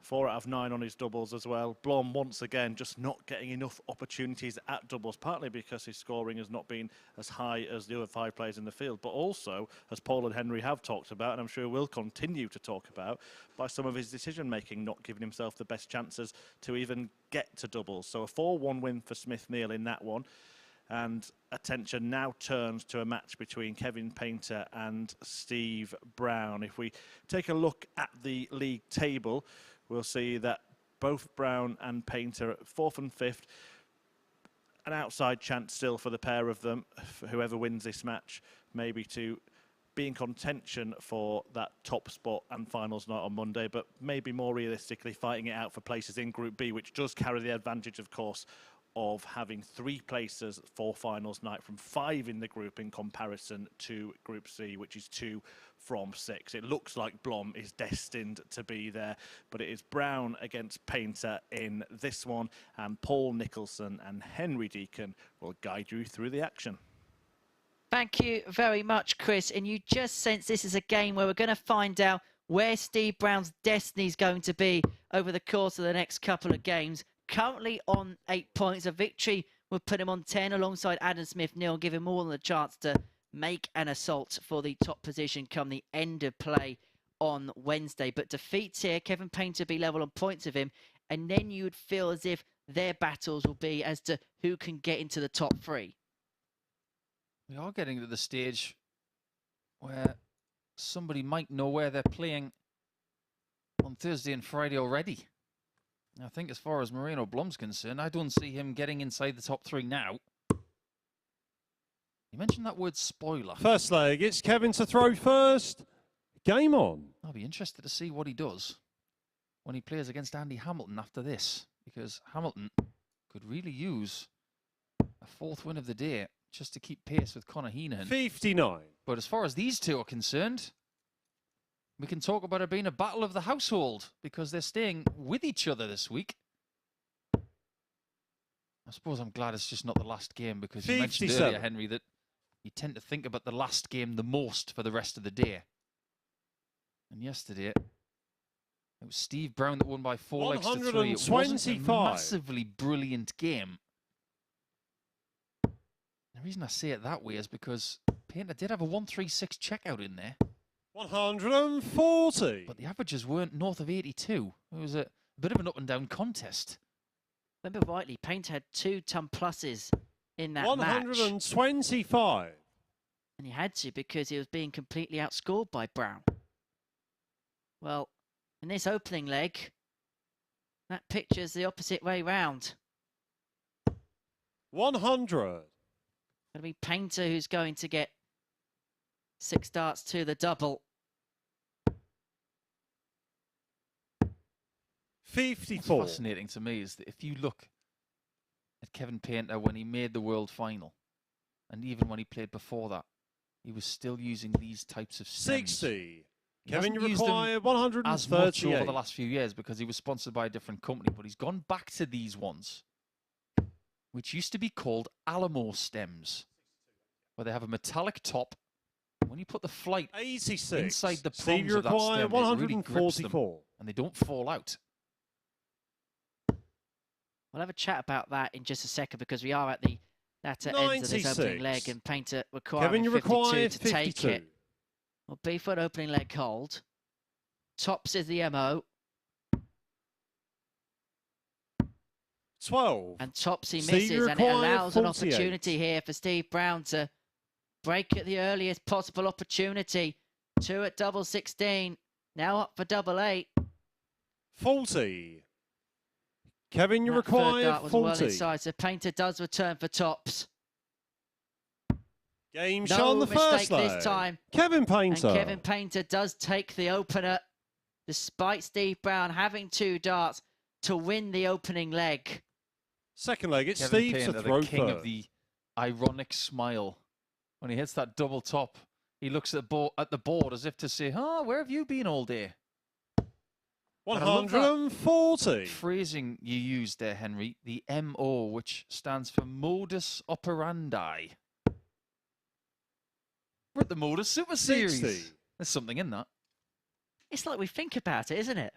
4 out of 9 on his doubles as well. Blom, once again, just not getting enough opportunities at doubles, partly because his scoring has not been as high as the other 5 players in the field, but also, as Paul and Henry have talked about, and I'm sure will continue to talk about, by some of his decision-making, not giving himself the best chances to even get to doubles. So a 4-1 win for Smith-Neale in that one. And attention now turns to a match between Kevin Painter and Steve Brown. If we take a look at the league table, we'll see that both Brown and Painter at 4th and 5th. An outside chance still for the pair of them, for whoever wins this match, maybe to be in contention for that top spot and finals night on Monday, but maybe more realistically fighting it out for places in Group B, which does carry the advantage, of course, of having 3 places for finals night from 5 in the group in comparison to Group C, which is 2 from 6. It looks like Blom is destined to be there, but it is Brown against Painter in this one, and Paul Nicholson and Henry Deacon will guide you through the action. Thank you very much, Chris. And you just sense this is a game where we're going to find out where Steve Brown's destiny is going to be over the course of the next couple of games. Currently on 8 points. A victory would put him on 10 alongside Adam Smith-Neale, give him more than a chance to make an assault for the top position come the end of play on Wednesday. But defeats here, Kevin Painter be level on points of him, and then you would feel as if their battles will be as to who can get into the top 3. We are getting to the stage where somebody might know where they're playing on Thursday and Friday already. I think as far as Moreno Blom's concerned, I don't see him getting inside the top 3 now. You mentioned that word spoiler. First leg, it's Kevin to throw first. Game on. I'll be interested to see what he does when he plays against Andy Hamilton after this, because Hamilton could really use a 4th win of the day just to keep pace with Conor Heneghan. 59. But as far as these two are concerned, we can talk about it being a battle of the household because they're staying with each other this week. I suppose I'm glad it's just not the last game because you mentioned earlier, Henry, that you tend to think about the last game the most for the rest of the day. And yesterday, it was Steve Brown that won by 4 legs to 3. It wasn't a massively brilliant game. The reason I say it that way is because Painter did have a 136 checkout in there. 140. But the averages weren't north of 82. It was a bit of an up and down contest. Remember rightly, Painter had 2 ton pluses in that 125. match. And he had to because he was being completely outscored by Brown. Well, in this opening leg, that picture's the opposite way round. 100. Going to be Painter who's going to get 6 darts to the double. 54. What's fascinating to me is that if you look at Kevin Painter when he made the world final, and even when he played before that, he was still using these types of stems. 60. Kevin, you require 138. As much over the last few years because he was sponsored by a different company, but he's gone back to these ones, which used to be called Alamo stems, where they have a metallic top. When you put the flight 86. inside the prongs of that stem, it really grips them, and they don't fall out. We'll have a chat about that in just a second because we are at the latter ends of this opening leg and Painter requiring 52 to take it. Well, B-foot opening leg hold. Tops is the MO. 12. And Tops he misses, and it allows an opportunity here for Steve Brown to break at the earliest possible opportunity. 2 at double 16. Now up for double 8. 40. Kevin, you require 40. Well inside, so Painter does return for Tops. Game shot on the first leg. This time. Kevin Painter. And Kevin Painter does take the opener, despite Steve Brown having 2 darts. to win the opening leg. Second leg, it's Kevin Steve Painter, to throw the king first. of the ironic smile. When he hits that double top, he looks at the board as if to say, "Oh, where have you been all day?" 140. Phrasing you used there, Henry, the MO, which stands for modus operandi. We're at the MODUS Super Series. 60. There's something in that. It's like we think about it, isn't it?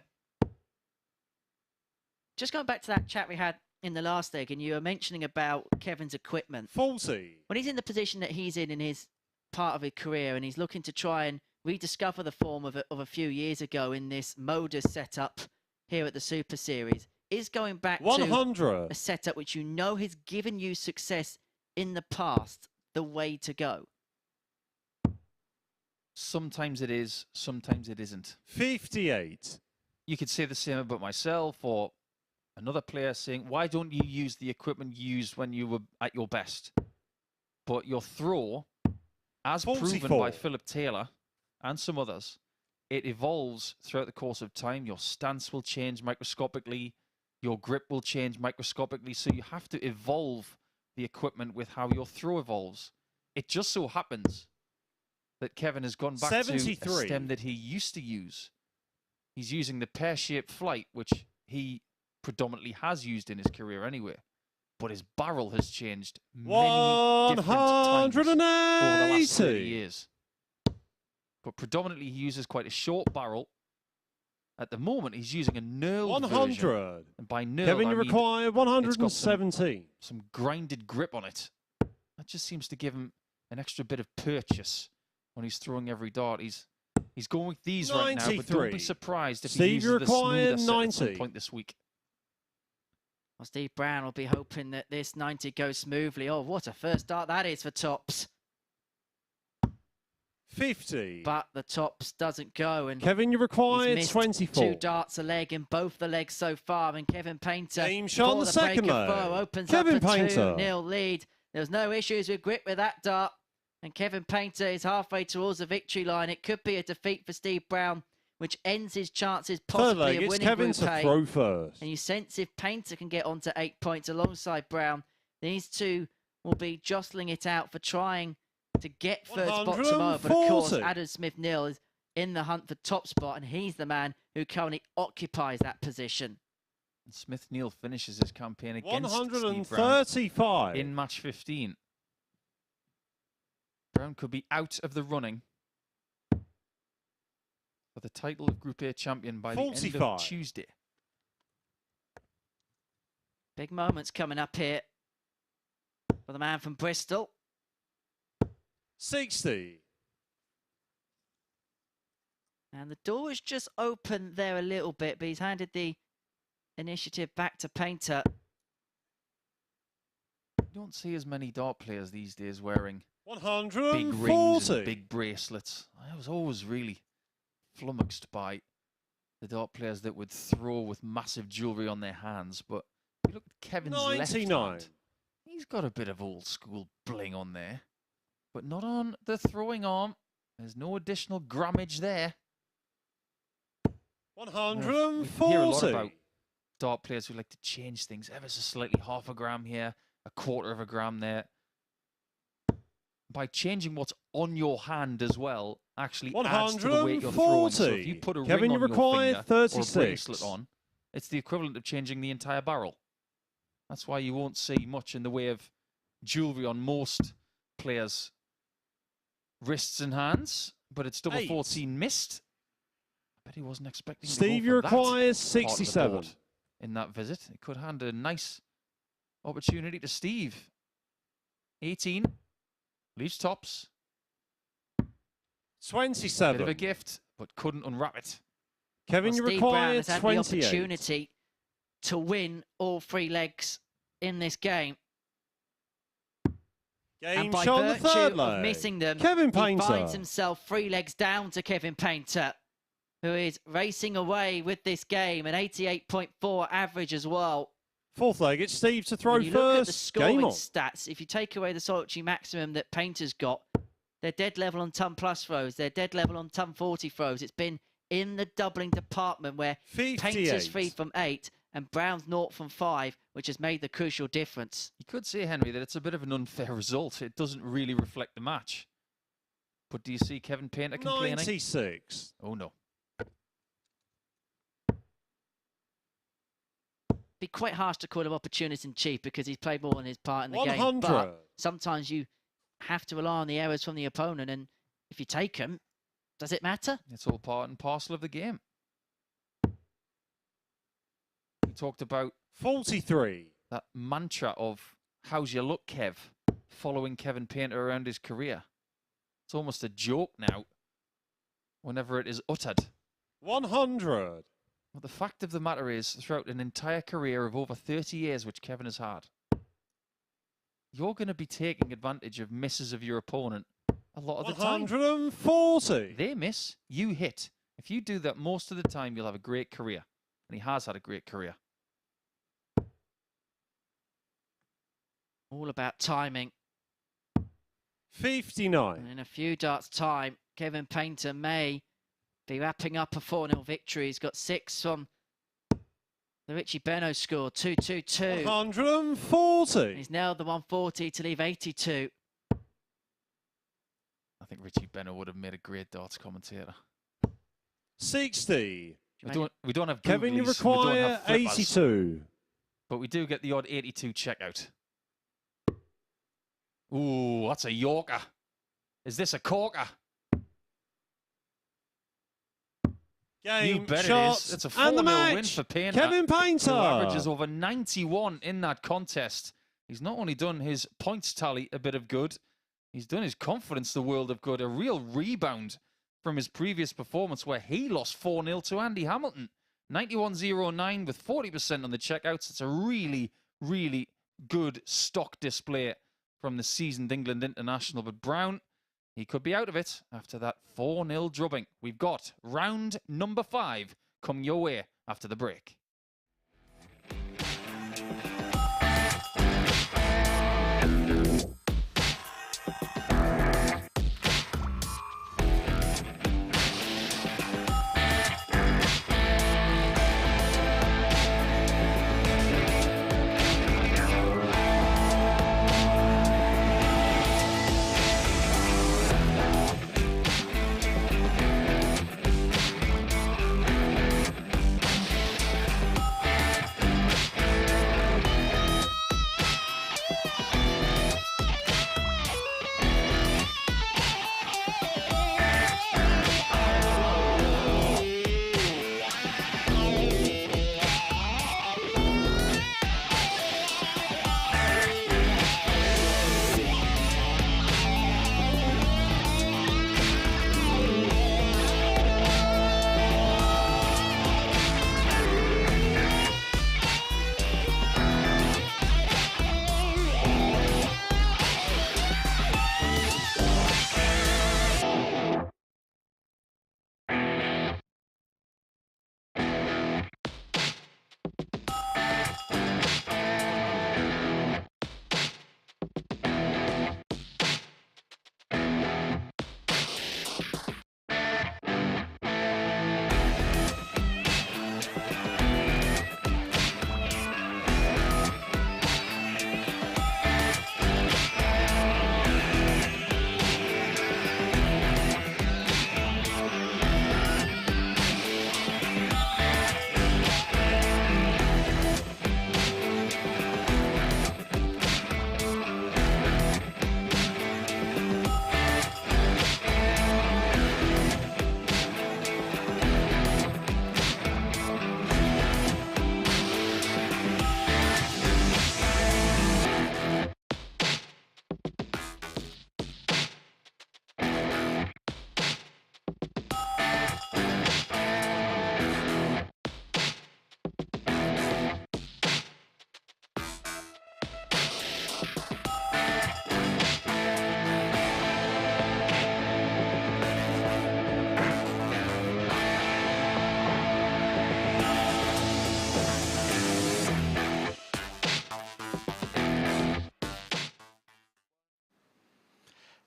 Just going back to that chat we had in the last leg, and you were mentioning about Kevin's equipment. 40. When he's in the position that he's in his part of his career, and he's looking to try and rediscover the form of a few years ago in this MODUS setup here at the Super Series, is going back 100. to a setup which you know has given you success in the past the way to go? Sometimes it is, sometimes it isn't. 58. You could say the same about myself or another player saying, why don't you use the equipment you used when you were at your best? But your throw, as 44. proven by Philip Taylor and some others, it evolves throughout the course of time. Your stance will change microscopically. Your grip will change microscopically. So you have to evolve the equipment with how your throw evolves. It just so happens that Kevin has gone back 73. to a stem that he used to use. He's using the pear-shaped flight, which he predominantly has used in his career anyway. But his barrel has changed many different times over the last 30 years. But predominantly he uses quite a short barrel. At the moment, he's using a knurled 100. version. And by knurled, Kevin, I you mean require 117. some grinded grip on it. That just seems to give him an extra bit of purchase when he's throwing every dart. He's going with these right now, but don't be surprised if he uses the smoother set at some point this week. Well, Steve Brown will be hoping that this 90 goes smoothly. Oh, what a first dart that is for tops. 50. But the tops doesn't go. And Kevin, you require he's missed 24. 2 darts a leg in both the legs so far. And Kevin Painter, Game shot on the second leg. opens Kevin up a Painter. 2-0 lead. There's no issues with grip with that dart. And Kevin Painter is halfway towards the victory line. It could be a defeat for Steve Brown, which ends his chances possibly of winning Kevin Group to A. throw first. And you sense if Painter can get onto 8 points alongside Brown, these two will be jostling it out for trying to get third spot tomorrow. But of course, Adam Smith-Neale is in the hunt for top spot, and he's the man who currently occupies that position. And Smith-Neale finishes his campaign against 135. Steve Brown in match 15. Brown could be out of the running for the title of Group A champion by the end of Tuesday. Big moments coming up here for the man from Bristol. 60. And the door is just open there a little bit, but he's handed the initiative back to Painter. You don't see as many dart players these days wearing 140. big rings and big bracelets. I was always really flummoxed by the dart players that would throw with massive jewellery on their hands. But if you look at Kevin's 99. left hand, he's got a bit of old school bling on there. But not on the throwing arm. There's no additional grammage there. 140. We hear a lot about dart players who like to change things ever so slightly. Half a gram here, a quarter of a gram there. By changing what's on your hand as well, actually adds to the weight you're throwing. So if you put a ring on your finger 36. or a bracelet on, it's the equivalent of changing the entire barrel. That's why you won't see much in the way of jewellery on most players' wrists and hands, but it's double 14 missed. I bet he wasn't expecting Steve, to you go for require that 67 in that visit. It could hand a nice opportunity to Steve. 18, leaves tops. 27. Bit of a gift, but couldn't unwrap it. Kevin, you Steve Brown require has had 28. the opportunity to win all 3 legs in this game. And by virtue of missing them, Kevin he Painter finds himself 3 legs down to Kevin Painter, who is racing away with this game, an 88.4 average as well. 4th leg, it's Steve to throw when you first. Look at the scoring Game on. stats. If you take away the solitary maximum that Painter's got, they're dead level on ton plus throws. They're dead level on ton 40 throws. It's been in the doubling department where 58. Painter's 3 from 8 and Brown's 0 from 5, which has made the crucial difference. You could say, Henry, that it's a bit of an unfair result. It doesn't really reflect the match. But do you see Kevin Painter complaining? 96. Oh, no. Be quite harsh to call him opportunist and cheap because he's played more on his part in the 100. game. But sometimes you have to rely on the errors from the opponent, and if you take them, does it matter? It's all part and parcel of the game. We talked about 43. that mantra of "How's your look, Kev?" following Kevin Painter around his career. It's almost a joke now whenever it is uttered. 100. Well, the fact of the matter is, throughout an entire career of over 30 years, which Kevin has had, you're going to be taking advantage of misses of your opponent a lot of the time. 140. They miss, you hit. If you do that most of the time, you'll have a great career. And he has had a great career. All about timing. 59. And in a few darts time, Kevin Painter may be wrapping up a 4-0 victory. He's got 6 from the Richie Beno score, 2-2-2. 140. He's nailed the 140 to leave 82. I think Richie Beno would have made a great darts commentator. 60. We don't have Kevin, you googlies, we don't require have flippers, 82. but we do get the odd 82 checkout. Ooh, that's a Yorker. Is this a corker? Game, You bet shots, it is. It's a and the 4-0 match. win for Painter. Kevin Painter. Who averages over 91 in that contest. He's not only done his points tally a bit of good, he's done his confidence the world of good. A real rebound from his previous performance where he lost 4-0 to Andy Hamilton. 91.09 with 40% on the checkouts. It's a really, really good stock display from the seasoned England international. But Brown, he could be out of it after that 4-0 drubbing. We've got round number 5 coming your way after the break.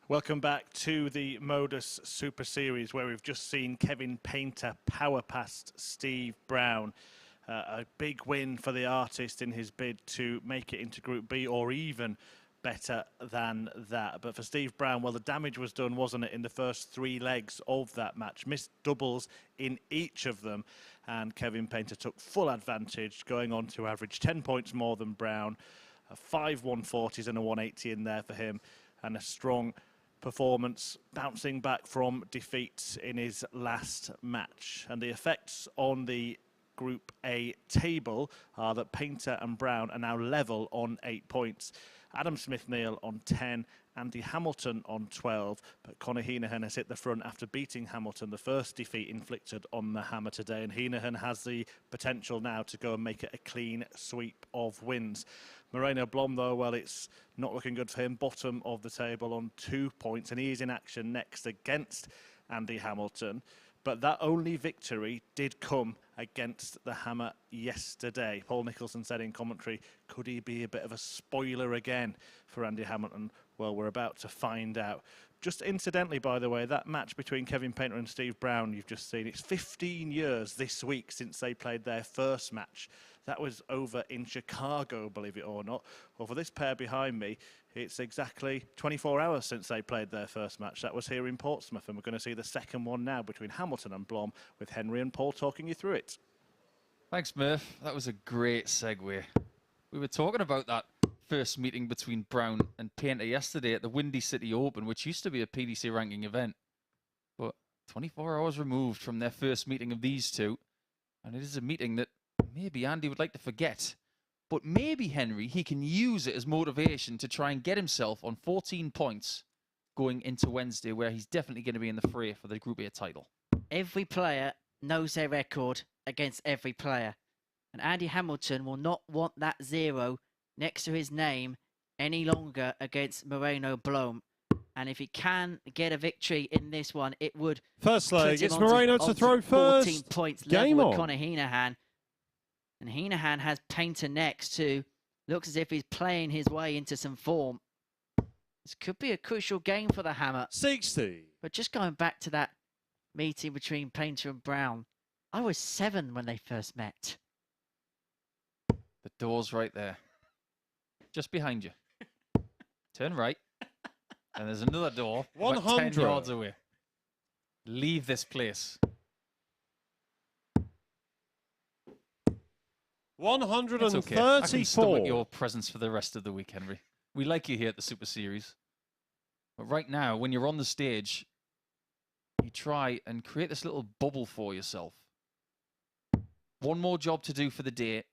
Welcome back to the MODUS Super Series, where we've just seen Kevin Painter power past Steve Brown. A big win for the artist in his bid to make it into Group B, or even better than that. But for Steve Brown, well, the damage was done, wasn't it, in the first 3 legs of that match. Missed doubles in each of them, and Kevin Painter took full advantage, going on to average 10 points more than Brown. 5 140s and a 180 in there for him, and a strong performance, bouncing back from defeat in his last match. And the effects on the Group A table are that Painter and Brown are now level on 8 points. Adam Smith-Neale on 10, Andy Hamilton on 12, but Conor Heneghan has hit the front after beating Hamilton, the first defeat inflicted on the hammer today, and Heneghan has the potential now to go and make it a clean sweep of wins. Moreno Blom, though, well, it's not looking good for him, bottom of the table on 2 points, and he is in action next against Andy Hamilton. But that only victory did come against the hammer yesterday. Paul Nicholson said in commentary, could he be a bit of a spoiler again for Andy Hamilton? Well, we're about to find out. Just incidentally, by the way, that match between Kevin Painter and Steve Brown you've just seen, it's 15 years this week since they played their first match. That was over in Chicago, believe it or not. Well, for this pair behind me, it's exactly 24 hours since they played their first match. That was here in Portsmouth, and we're going to see the second one now between Hamilton and Blom, with Henry and Paul talking you through it. Thanks, Murph. That was a great segue. We were talking about that first meeting between Brown and Painter yesterday at the Windy City Open, which used to be a PDC ranking event. But 24 hours removed from their first meeting of these two, and it is a meeting that maybe Andy would like to forget. But maybe, Henry, he can use it as motivation to try and get himself on 14 points going into Wednesday, where he's definitely going to be in the fray for the Group A title. Every player knows their record against every player. And Andy Hamilton will not want that 0 next to his name any longer against Moreno Blom. And if he can get a victory in this one, it would First put leg, him it's onto Moreno to throw 14 first. points Game level with on. Conor Heneghan. And Heneghan has Painter next, who looks as if he's playing his way into some form. This could be a crucial game for the hammer. 60. But just going back to that meeting between Painter and Brown, I was 7 when they first met. The door's right there. Just behind you. Turn right. And there's another door about 10 yards away. Leave this place. 134. It's okay. I can stomach your presence for the rest of the week, Henry. We like you here at the Super Series. But right now, when you're on the stage, you try and create this little bubble for yourself. One more job to do for the day.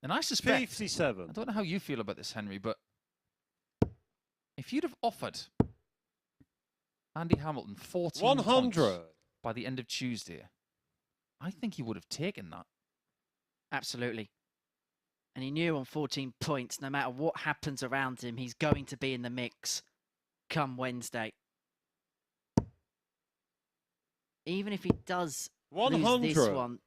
And I suspect, 57. I don't know how you feel about this, Henry, but if you'd have offered Andy Hamilton 14 100 points by the end of Tuesday, I think he would have taken that. Absolutely. And he knew on 14 points, no matter what happens around him, he's going to be in the mix come Wednesday. Even if he does lose this one,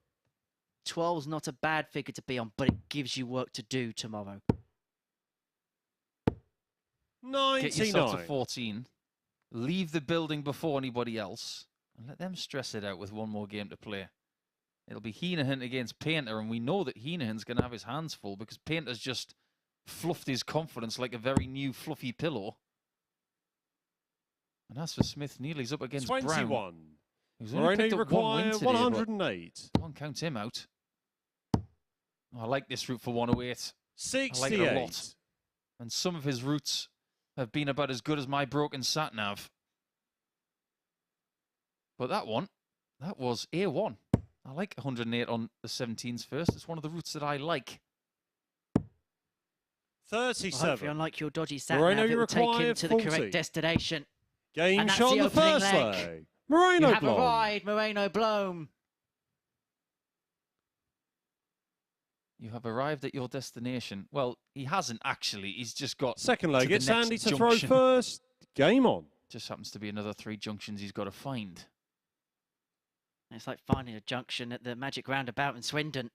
12's not a bad figure to be on, but it gives you work to do tomorrow. 99. Get yourself to 14. Leave the building before anybody else, and let them stress it out with one more game to play. It'll be Heneghan against Painter, and we know that Heneghan's going to have his hands full because Painter's just fluffed his confidence like a very new fluffy pillow. And as for Smith-Neale, he's up against 21. Brown. He's only picked up one win today, 108. Can't count him out. I like this route for 108. 68. I like it a lot. And some of his routes have been about as good as my broken sat-nav. But that one, that was A1. I like 108 on the 17s first. It's one of the routes that I like. 37. Well, hopefully, unlike your dodgy sat Moreno, nav, it you will take him require to 40. the correct destination. Game And that's shot the on the opening first leg. leg. Moreno You have Blom. arrived, Moreno Blom. You have arrived at your destination. Well, he hasn't actually. He's just got Second leg, to the it's next Andy to junction. throw first. Game on. Just happens to be another 3 junctions he's got to find. It's like finding a junction at the Magic Roundabout in Swindon.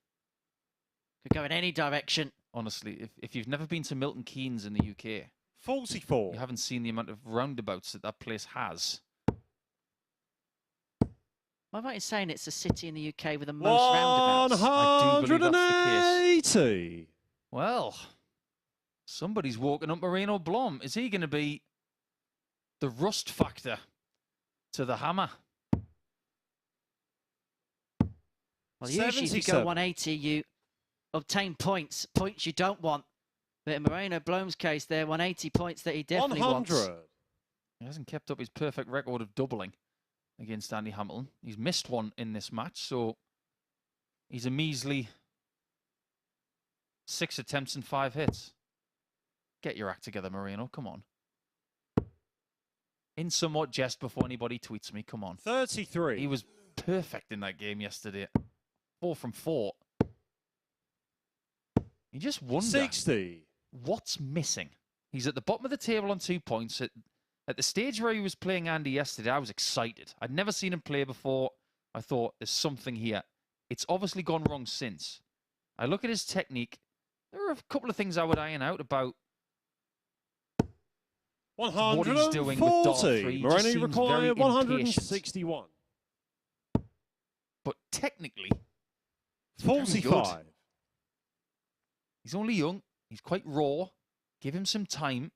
Could go in any direction. Honestly, if you've never been to Milton Keynes in the UK, 44. you haven't seen the amount of roundabouts that that place has. Am I right in saying it's the city in the UK with the most roundabouts? I do believe that's the 180. Well, somebody's walking up Moreno Blom. Is he going to be the rust factor to the hammer? Well, usually if you go 180, you obtain points you don't want. But in Moreno Blom's case, they're 180 points that he definitely 100. wants. He hasn't kept up his perfect record of doubling against Andy Hamilton. He's missed one in this match, so he's a measly 6 attempts and 5 hits. Get your act together, Moreno. Come on. In somewhat jest before anybody tweets me. Come on. 33. He was perfect in that game yesterday. 4 from 4. You just wonder 60. what's missing. He's at the bottom of the table on 2 points. At the stage where he was playing Andy yesterday, I was excited. I'd never seen him play before. I thought, there's something here. It's obviously gone wrong since. I look at his technique. There are a couple of things I would iron out about 140. what he's doing with dart 3. Moreno require 161. But technically, 45. he's only young. He's quite raw. Give him some time.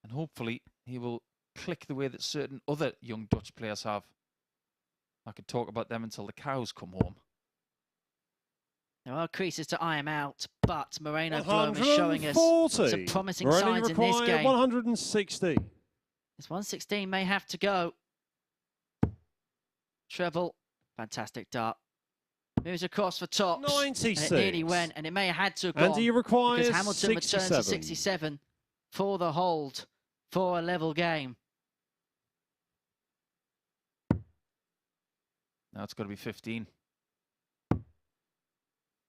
And hopefully he will click the way that certain other young Dutch players have. I could talk about them until the cows come home. There are creases to iron out, but Moreno Blom is showing us some promising signs in this game. 160. This 116 may have to go. Treble, fantastic dart. Moves across for tops. 96. And it nearly went, and it may have had to have gone. And he requires because Hamilton returns to 67 for the hold for a level game. Now it's got to be 15.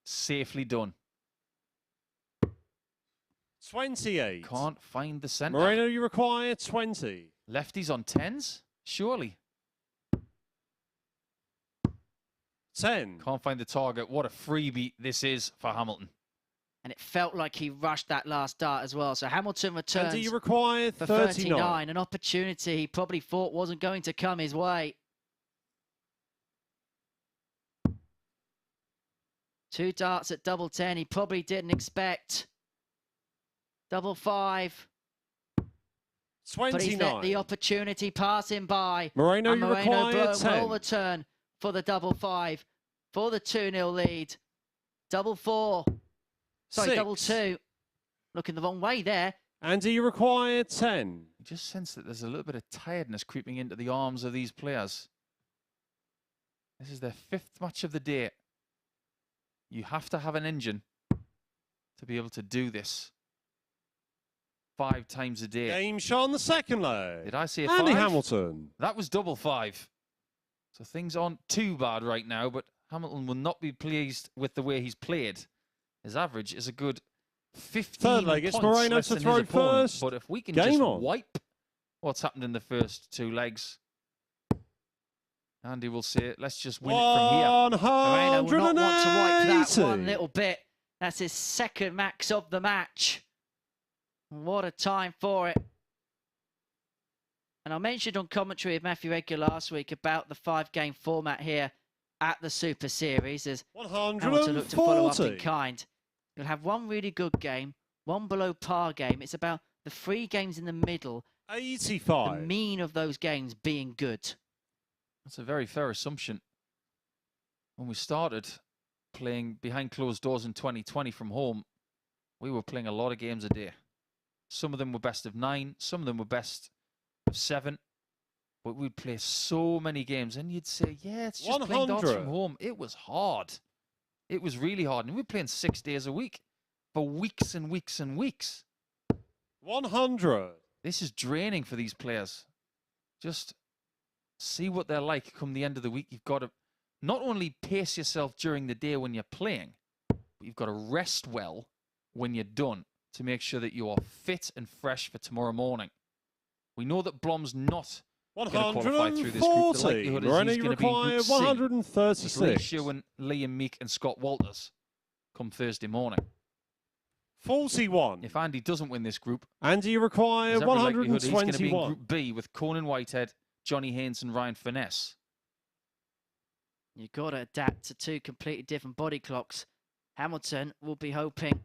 Safely done. 28. Can't find the centre. Moreno, you require 20. Lefties on 10s? Surely. 10. Can't find the target. What a freebie this is for Hamilton. And it felt like he rushed that last dart as well. So Hamilton returns And do you require for 39? An opportunity he probably thought wasn't going to come his way. 2 darts at double 10 he probably didn't expect. Double 5. 29. But he's let the opportunity pass him by. Moreno, and you Moreno require Blom 10. will return for the double 5 for the 2-0 lead. Double 4. Sorry, 6. double 2. Looking the wrong way there. And do you require 10? You just sense that there's a little bit of tiredness creeping into the arms of these players. This is their 5th match of the day. You have to have an engine to be able to do this 5 times a day. Game shot on the second leg. Did I say Andy 5? Hamilton. That was double 5. So things aren't too bad right now, but Hamilton will not be pleased with the way he's played. His average is a good 15 Third leg, it's points Moreno less to than throw his opponent. first. But if we can Game just on. wipe what's happened in the first 2 legs, Andy will say, let's just win it from here. Moreno will not want to wipe that 180. one little bit. That's his 2nd max of the match. What a time for it. And I mentioned on commentary with Matthew Edgar last week about the 5-game format here at the Super Series as Hamilton looked to follow up in kind. You'll have 1 really good game, 1 below par game. It's about the 3 games in the middle. 85. The mean of those games being good. That's a very fair assumption. When we started playing behind closed doors in 2020 from home, we were playing a lot of games a day. Some of them were best of 9, some of them were best of 7. But we'd play so many games and you'd say, yeah, it's just playing darts from home. It was hard. It was really hard. And we were playing 6 days a week for weeks and weeks and weeks. 100. This is draining for these players. Just see what they're like come the end of the week. You've got to not only pace yourself during the day when you're playing, but you've got to rest well when you're done to make sure that you are fit and fresh for tomorrow morning. We know that Blom's not going to qualify through this group. The likelihood is he's going to be in Group C 136. with Lee Sherwin, Liam Meek and Scott Walters come Thursday morning. 41. If Andy doesn't win this group, and you require there's every likelihood he's going to be in 121. Group B with Conan Whitehead, Johnny Haynes and Ryan Finesse. You've got to adapt to two completely different body clocks. Hamilton will be hoping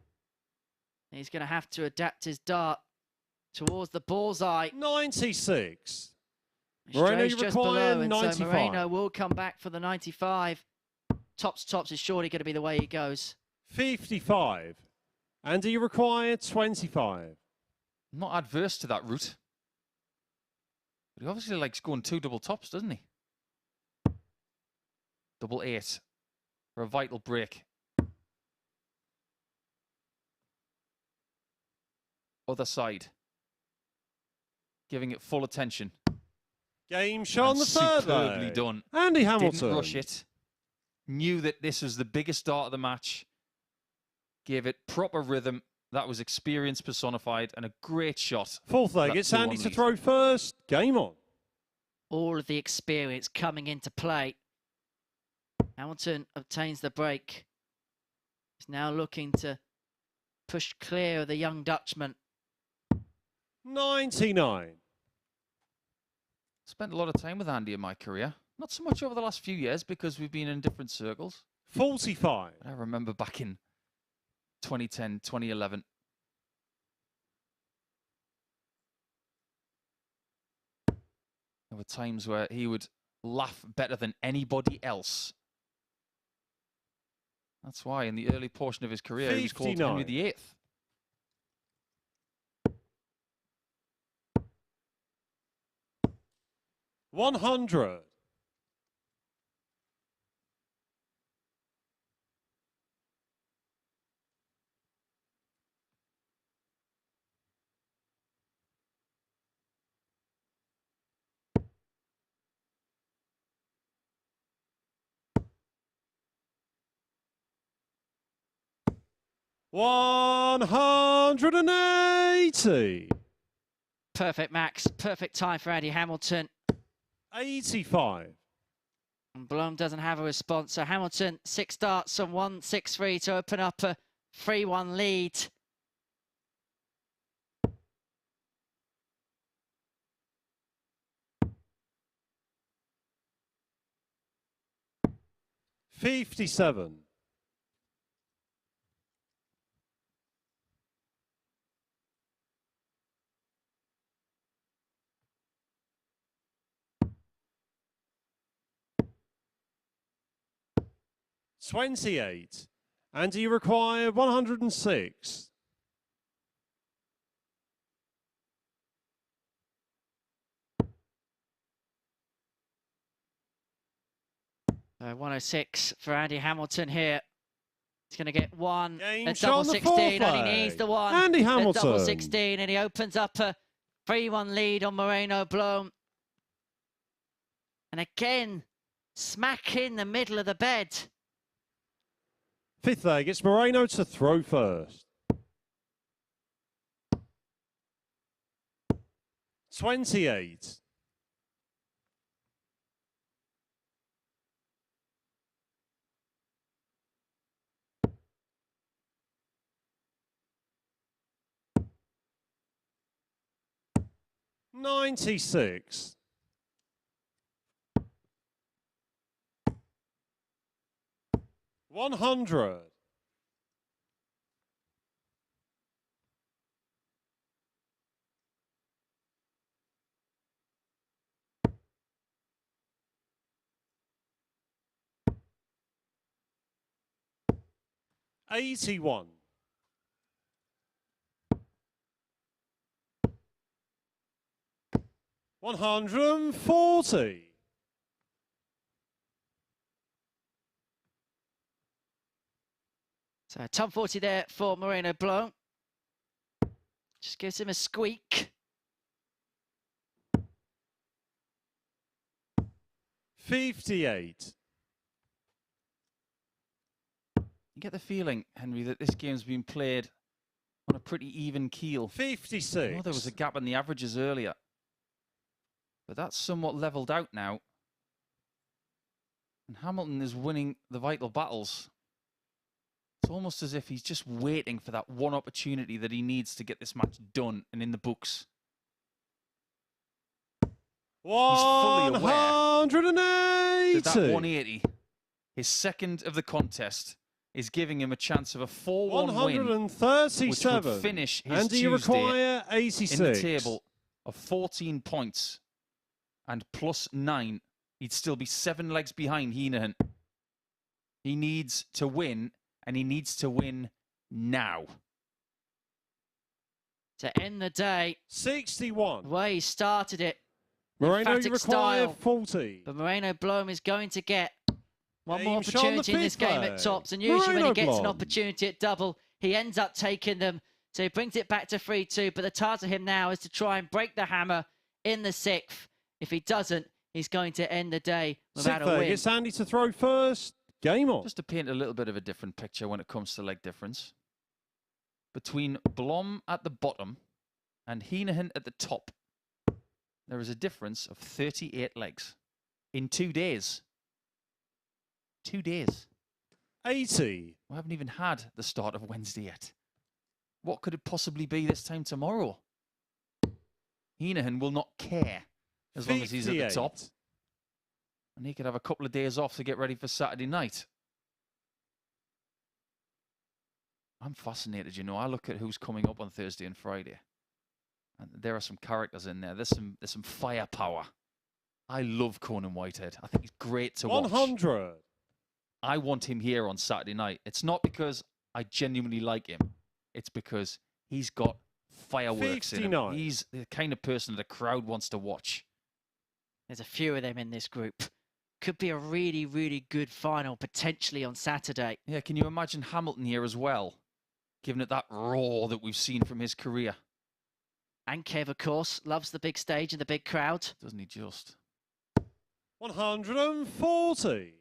he's going to have to adapt his dart towards the bullseye. 96. Moreno, you just require below, and 95. so Moreno will come back for the 95. Tops is surely going to be the way he goes. 55. Andy, you require 25. Not adverse to that route. But he obviously likes going two double tops, doesn't he? Double 8 for a vital break. Other side. Giving it full attention. Game shot on the third superbly leg. done. Andy Hamilton. Didn't rush it. Knew that this was the biggest start of the match. Gave it proper rhythm. That was experience personified and a great shot. Fourth leg, it's Andy to throw first. Game on. All of the experience coming into play. Hamilton obtains the break. He's now looking to push clear of the young Dutchman. 99. Spent a lot of time with Andy in my career. Not so much over the last few years because we've been in different circles. 45. I remember back in 2010, 2011. There were times where he would laugh better than anybody else. That's why in the early portion of his career, 59. He was called Henry VIII. $100. $180. Perfect, Max. Perfect time for Andy Hamilton. 85. And Blom doesn't have a response. So Hamilton, 6 darts on 1-6-3 to open up a 3-1 lead. $57. $28. And you require 106. So 106 for Andy Hamilton here. He's going to get one Game at shot double on the 16, fourth and he leg. needs the one Andy at Hamilton. double 16, and he opens up a 3-1 lead on Moreno Blom. And again, smack in the middle of the bed. Fifth leg, it's Moreno to throw first. 28. $96. $100. $81. $140. So top 40 there for Moreno Blom. Just gives him a squeak. 58. You get the feeling, Henry, that this game's been played on a pretty even keel. 56. I know there was a gap in the averages earlier, but that's somewhat levelled out now. And Hamilton is winning the vital battles. It's almost as if he's just waiting for that one opportunity that he needs to get this match done and in the books. He's fully aware 180. that 180 His second of the contest is giving him a chance of a 4-1 win, 137. which would finish his And do you Tuesday require 86? in the table of 14 points and +9. He'd still be 7 legs behind Heneghan. He needs to win, and he needs to win now. To end the day, 61. the way he started it, Moreno, you emphatic require style. 40. But Moreno Blom is going to get one more Game shot on the opportunity in this fifth game leg. at tops. And usually when Moreno he gets an Blom. opportunity at double, he ends up taking them. So he brings it back to 3-2. But the task of him now is to try and break the hammer in the 6th. If he doesn't, he's going to end the day without a Sixth leg. win. It's Andy to throw first. Game on. Just to paint a little bit of a different picture when it comes to leg difference. Between Blom at the bottom and Heneghan at the top, there is a difference of 38 legs in 2 days. 2 days. 80. We haven't even had the start of Wednesday yet. What could it possibly be this time tomorrow? Heneghan will not care as long as he's at the top. 58. And he could have a couple of days off to get ready for Saturday night. I'm fascinated, you know. I look at who's coming up on Thursday and Friday. And there are some characters in there. There's some firepower. I love Conan Whitehead. I think he's great to watch. 100. I want him here on Saturday night. It's not because I genuinely like him. It's because he's got fireworks in him. 59. He's the kind of person the crowd wants to watch. There's a few of them in this group. Could be a really, really good final, potentially on Saturday. Yeah, can you imagine Hamilton here as well? Giving it that roar that we've seen from his career. And Kev, of course, loves the big stage and the big crowd. Doesn't he just? 140.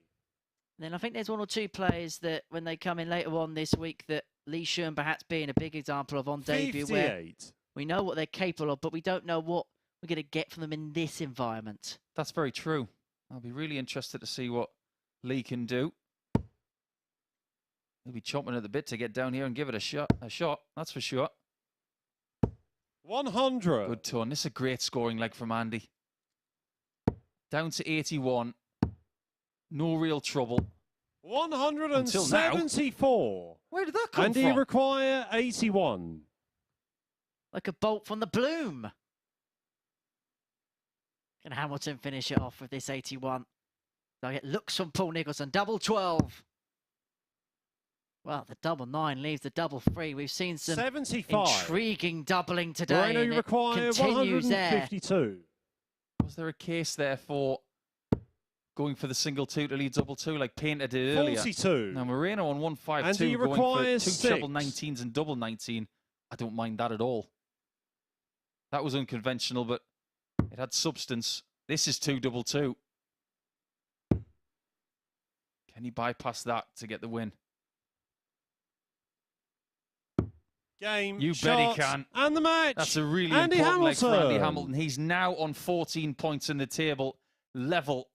And then I think there's one or two players that, when they come in later on this week, that Lee Shurn perhaps being a big example of on debut, where 58. we know what they're capable of, but we don't know what we're going to get from them in this environment. That's very true. I'll be really interested to see what Lee can do. He'll be chomping at the bit to get down here and give it a shot, that's for sure. 100. Good turn. This is a great scoring leg from Andy. Down to 81. No real trouble. 174. Where did that come And from? do you require 81? Like a bolt from the bloom. Can Hamilton finish it off with this 81? They'll get looks from Paul Nicholson. Double 12. Well, the double 9 leaves the double 3. We've seen some 75. intriguing doubling today. Moreno, And you it require continues there. 152. Was there a case there for going for the single 2 to lead double 2 like Painter did earlier? 42. Now, Moreno on 152 And do you going require for 2 6? treble 19s and double 19. I don't mind that at all. That was unconventional, but it had substance. This is 2 double 2. Can he bypass that to get the win? Game. You shot, bet he can. And the match. That's a really Andy important leg for Andy Hamilton. Hamilton. He's now on 14 points in the table, level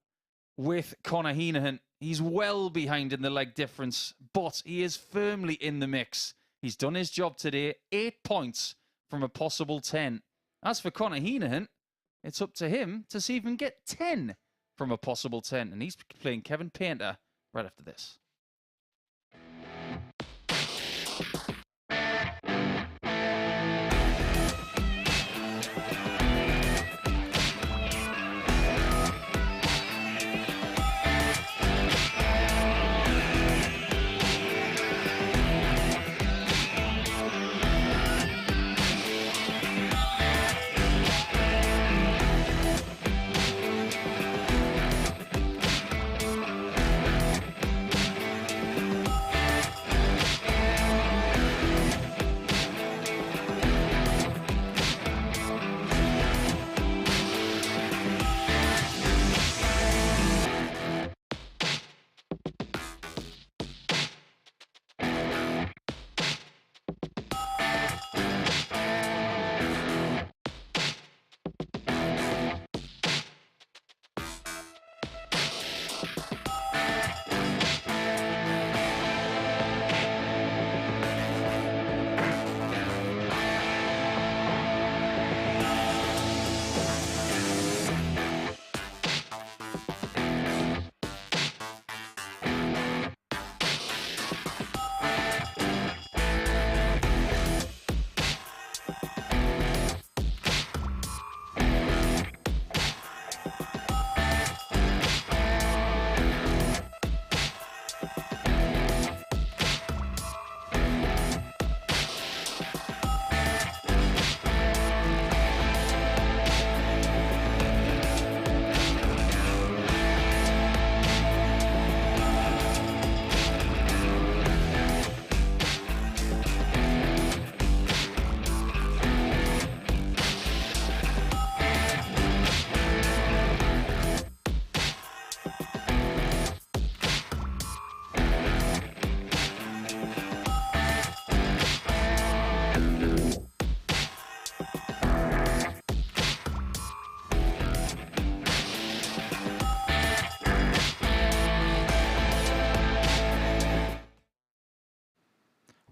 with Conor Heneghan. He's well behind in the leg difference, but he is firmly in the mix. He's done his job today, 8 points from a possible 10. As for Conor Heneghan, it's up to him to see if he can get 10 from a possible 10. And he's playing Kevin Painter right after this.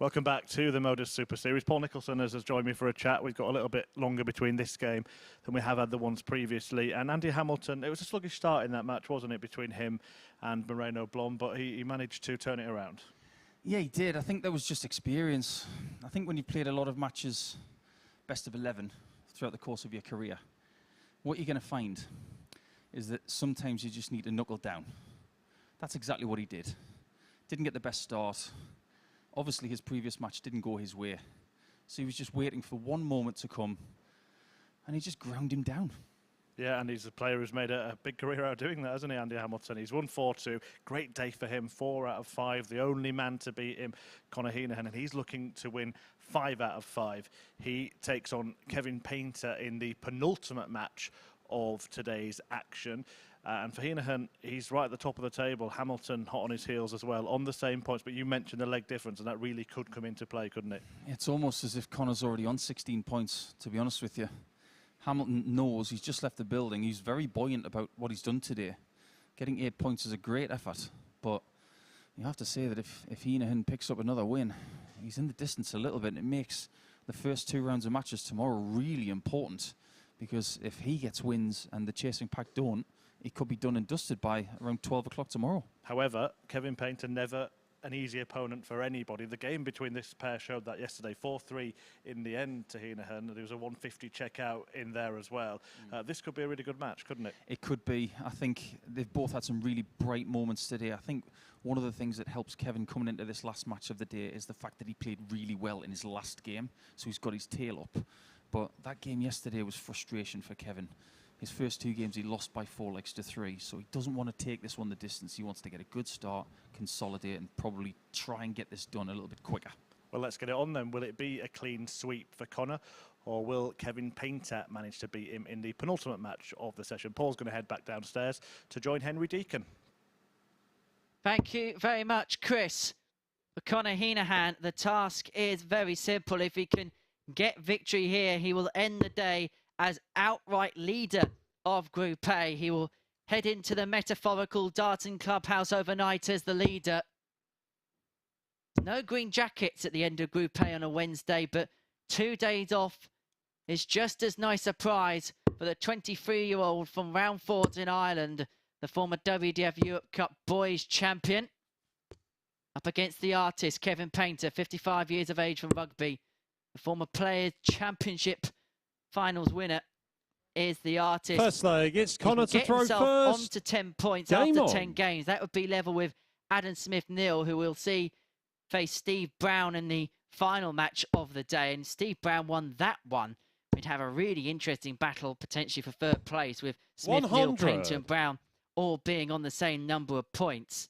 Welcome back to the MODUS Super Series. Paul Nicholson has joined me for a chat. We've got a little bit longer between this game than we have had the ones previously. And Andy Hamilton, it was a sluggish start in that match, wasn't it, between him and Moreno Blom, but he managed to turn it around. Yeah, he did. I think that was just experience. I think when you played a lot of matches, best of 11, throughout the course of your career, what you're going to find is that sometimes you just need to knuckle down. That's exactly what he did. Didn't get the best start. Obviously, his previous match didn't go his way. So he was just waiting for one moment to come, and he just ground him down. Yeah, and he's a player who's made a big career out of doing that, hasn't he, Andy Hamilton? He's won 4-2. Great day for him. 4 out of 5. The only man to beat him, Conor Heneghan, and he's looking to win 5 out of 5. He takes on Kevin Painter in the penultimate match of today's action. And for Heneghan, he's right at the top of the table. Hamilton hot on his heels as well, on the same points. But you mentioned the leg difference, and that really could come into play, couldn't it? It's almost as if Conor's already on 16 points, to be honest with you. Hamilton knows he's just left the building. He's very buoyant about what he's done today. Getting 8 points is a great effort, but you have to say that if Heneghan picks up another win, he's in the distance a little bit, and it makes the first 2 rounds of matches tomorrow really important, because if he gets wins and the chasing pack don't, he could be done and dusted by around 12 o'clock tomorrow. However, Kevin Painter never an easy opponent for anybody. The game between this pair showed that yesterday. 4-3 in the end to Heneghan. There was a 150 checkout in there as well. This could be a really good match, couldn't it? It could be. I think they've both had some really bright moments today. I think one of the things that helps Kevin coming into this last match of the day is the fact that he played really well in his last game, so he's got his tail up. But that game yesterday was frustration for Kevin. His first 2 games he lost by 4 legs to 3, so he doesn't want to take this one the distance. He wants to get a good start, consolidate, and probably try and get this done a little bit quicker. Well, let's get it on then. Will it be a clean sweep for Conor, or will Kevin Painter manage to beat him in the penultimate match of the session? Paul's going to head back downstairs to join Henry Deacon. Thank you very much, Chris. For Conor Heneghan, the task is very simple. If he can get victory here, he will end the day as outright leader of Group A. He will head into the metaphorical darting clubhouse overnight as the leader. No green jackets at the end of Group A on a Wednesday, but 2 days off is just as nice a prize for the 23-year-old from Roundford in Ireland, the former WDF Europe Cup Boys champion. Up against the artist, Kevin Painter, 55 years of age from rugby. The former Players' Championship Finals winner is the artist. First leg, it's Conor to throw first. On to 10 points after 10 games. That would be level with Adam Smith-Neale, who we'll see face Steve Brown in the final match of the day. And Steve Brown won that one. We'd have a really interesting battle potentially for 3rd place with Smith-Neale, Painter and Brown all being on the same number of points.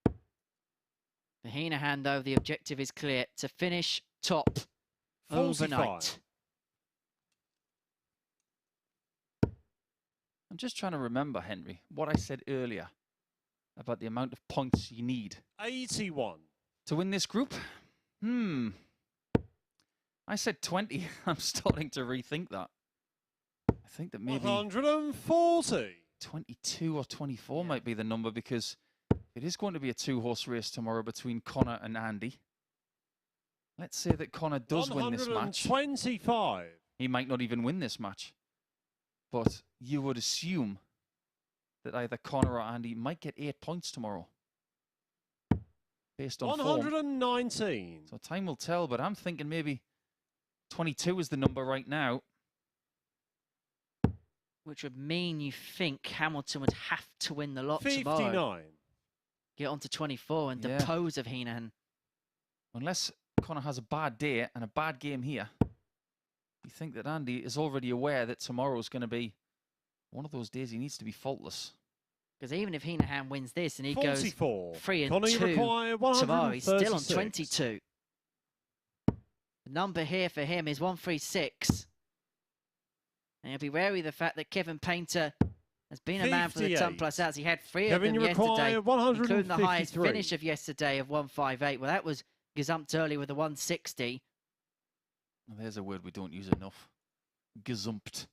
For Heneghan, though, the objective is clear: to finish top 45. Overnight. I'm just trying to remember, Henry, what I said earlier about the amount of points you need. 81. To win this group? I said 20. I'm starting to rethink that. I think that maybe 140. 22 or 24 might be the number, because it is going to be a 2-horse race tomorrow between Conor and Andy. Let's say that Conor does win this match. 125. He might not even win this match. But you would assume that either Conor or Andy might get 8 points tomorrow, based on 119. Form. So time will tell, but I'm thinking maybe 22 is the number right now. Which would mean you think Hamilton would have to win the lot 59. Tomorrow. Get on to 24 and depose of Heneghan. Unless Conor has a bad day and a bad game here, you think that Andy is already aware that tomorrow is going to be one of those days he needs to be faultless. Because even if Heneghan wins this and he 44. goes 3 and Conor, 2 tomorrow, he's still on 22. The number here for him is 136. And you'll be wary of the fact that Kevin Painter has been a man for the ton plus outs. He had 3 of them yesterday, including the highest finish of yesterday of 158. Well, that was gazumped early with a 160. Well, there's a word we don't use enough. Gazumped.